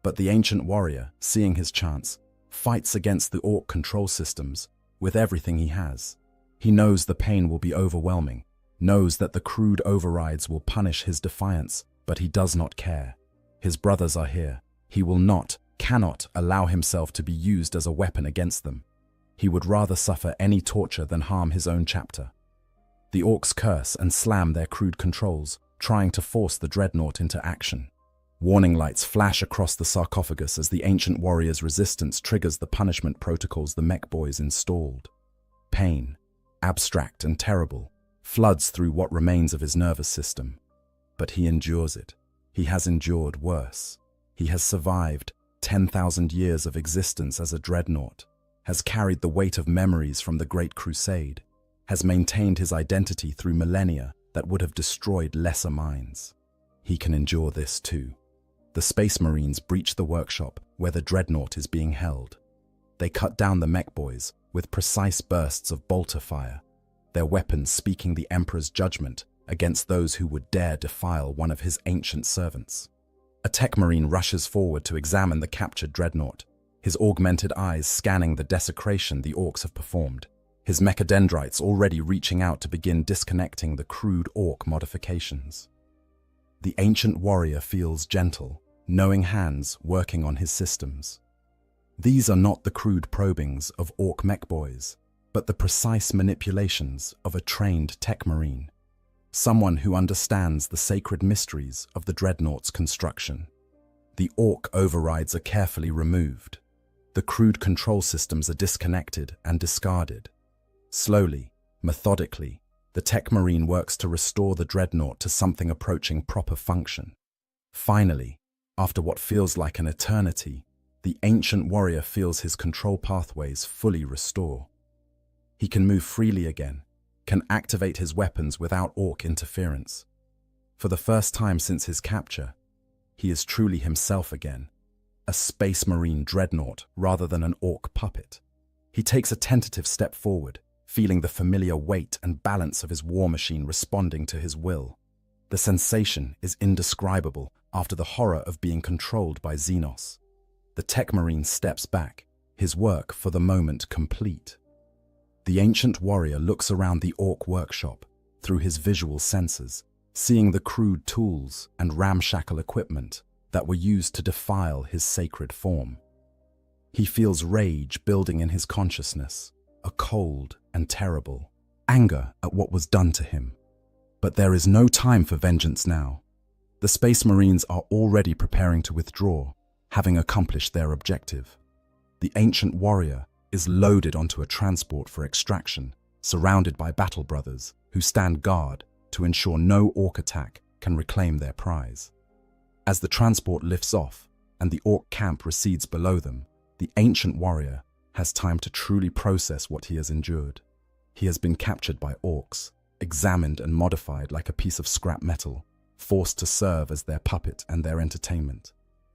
But the ancient warrior, seeing his chance, fights against the Orc control systems with everything he has. He knows the pain will be overwhelming, knows that the crude overrides will punish his defiance, but he does not care. His brothers are here. He will not, cannot allow himself to be used as a weapon against them. He would rather suffer any torture than harm his own chapter. The Orcs curse and slam their crude controls, trying to force the dreadnought into action. Warning lights flash across the sarcophagus as the ancient warrior's resistance triggers the punishment protocols the mech boys installed. Pain, abstract and terrible, floods through what remains of his nervous system. But he endures it. He has endured worse. He has survived 10,000 years of existence as a dreadnought, has carried the weight of memories from the Great Crusade, has maintained his identity through millennia that would have destroyed lesser minds. He can endure this too. The Space Marines breach the workshop where the dreadnought is being held. They cut down the mech boys with precise bursts of bolter fire, their weapons speaking the Emperor's judgment against those who would dare defile one of his ancient servants. A tech marine rushes forward to examine the captured dreadnought, his augmented eyes scanning the desecration the Orcs have performed, his mechadendrites already reaching out to begin disconnecting the crude Orc modifications. The ancient warrior feels gentle, knowing hands working on his systems. These are not the crude probings of Orc mech boys, but the precise manipulations of a trained tech marine, someone who understands the sacred mysteries of the dreadnought's construction. The Orc overrides are carefully removed. The crude control systems are disconnected and discarded. Slowly, methodically, the tech marine works to restore the dreadnought to something approaching proper function. Finally, after what feels like an eternity, the ancient warrior feels his control pathways fully restore. He can move freely again, can activate his weapons without Orc interference. For the first time since his capture, he is truly himself again, a Space Marine dreadnought rather than an Orc puppet. He takes a tentative step forward, feeling the familiar weight and balance of his war machine responding to his will. The sensation is indescribable after the horror of being controlled by Xenos. The tech marine steps back, his work for the moment complete. The ancient warrior looks around the Orc workshop through his visual senses, seeing the crude tools and ramshackle equipment that were used to defile his sacred form. He feels rage building in his consciousness, a cold and terrible anger at what was done to him. But there is no time for vengeance now. The Space Marines are already preparing to withdraw, having accomplished their objective. The ancient warrior is loaded onto a transport for extraction, surrounded by battle brothers who stand guard to ensure no orc attack can reclaim their prize. As the transport lifts off and the orc camp recedes below them, the ancient warrior has time to truly process what he has endured. He has been captured by orcs, examined and modified like a piece of scrap metal, forced to serve as their puppet and their entertainment.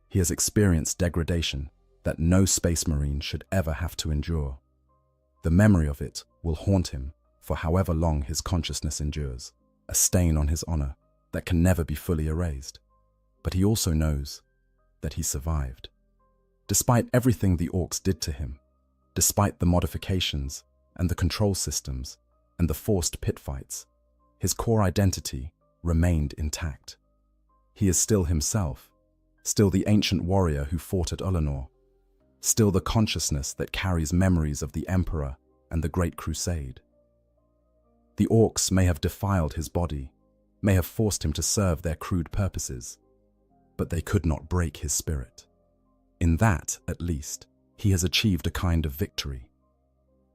He has experienced degradation that no space marine should ever have to endure. The memory of it will haunt him for however long his consciousness endures, a stain on his honor that can never be fully erased. But he also knows that he survived. Despite everything the orcs did to him, despite the modifications and the control systems and the forced pit fights, his core identity remained intact. He is still himself, still the ancient warrior who fought at Ulanor, still the consciousness that carries memories of the Emperor and the Great Crusade. The orcs may have defiled his body, may have forced him to serve their crude purposes, but they could not break his spirit. In that, at least, he has achieved a kind of victory.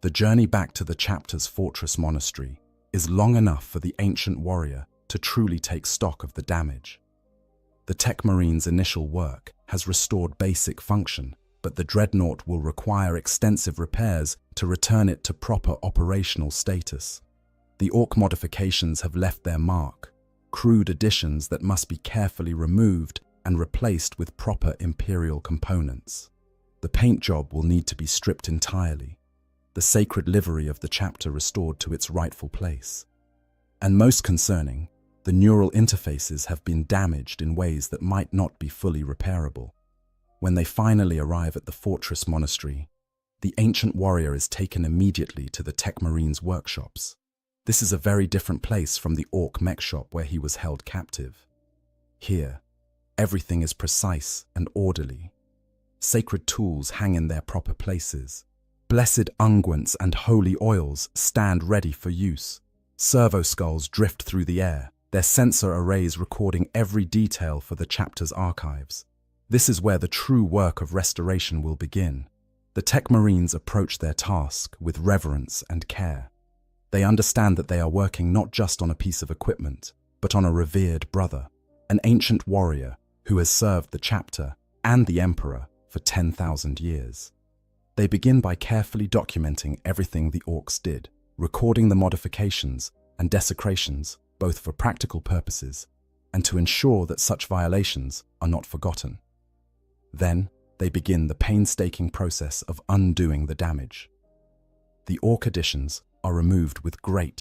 The journey back to the chapter's fortress monastery is long enough for the ancient warrior to truly take stock of the damage. The Tech Marine's initial work has restored basic function, but the dreadnought will require extensive repairs to return it to proper operational status. The orc modifications have left their mark, crude additions that must be carefully removed and replaced with proper Imperial components. The paint job will need to be stripped entirely, the sacred livery of the chapter restored to its rightful place. And most concerning, the neural interfaces have been damaged in ways that might not be fully repairable. When they finally arrive at the fortress monastery, the ancient warrior is taken immediately to the Tech Marine's workshops. This is a very different place from the orc mech shop where he was held captive. Here, everything is precise and orderly. Sacred tools hang in their proper places. Blessed unguents and holy oils stand ready for use. Servo skulls drift through the air, their sensor arrays recording every detail for the chapter's archives. This is where the true work of restoration will begin. The Tech Marines approach their task with reverence and care. They understand that they are working not just on a piece of equipment, but on a revered brother, an ancient warrior who has served the chapter and the Emperor for 10,000 years. They begin by carefully documenting everything the orcs did, recording the modifications and desecrations, both for practical purposes and to ensure that such violations are not forgotten. Then, they begin the painstaking process of undoing the damage. The orc additions are removed with great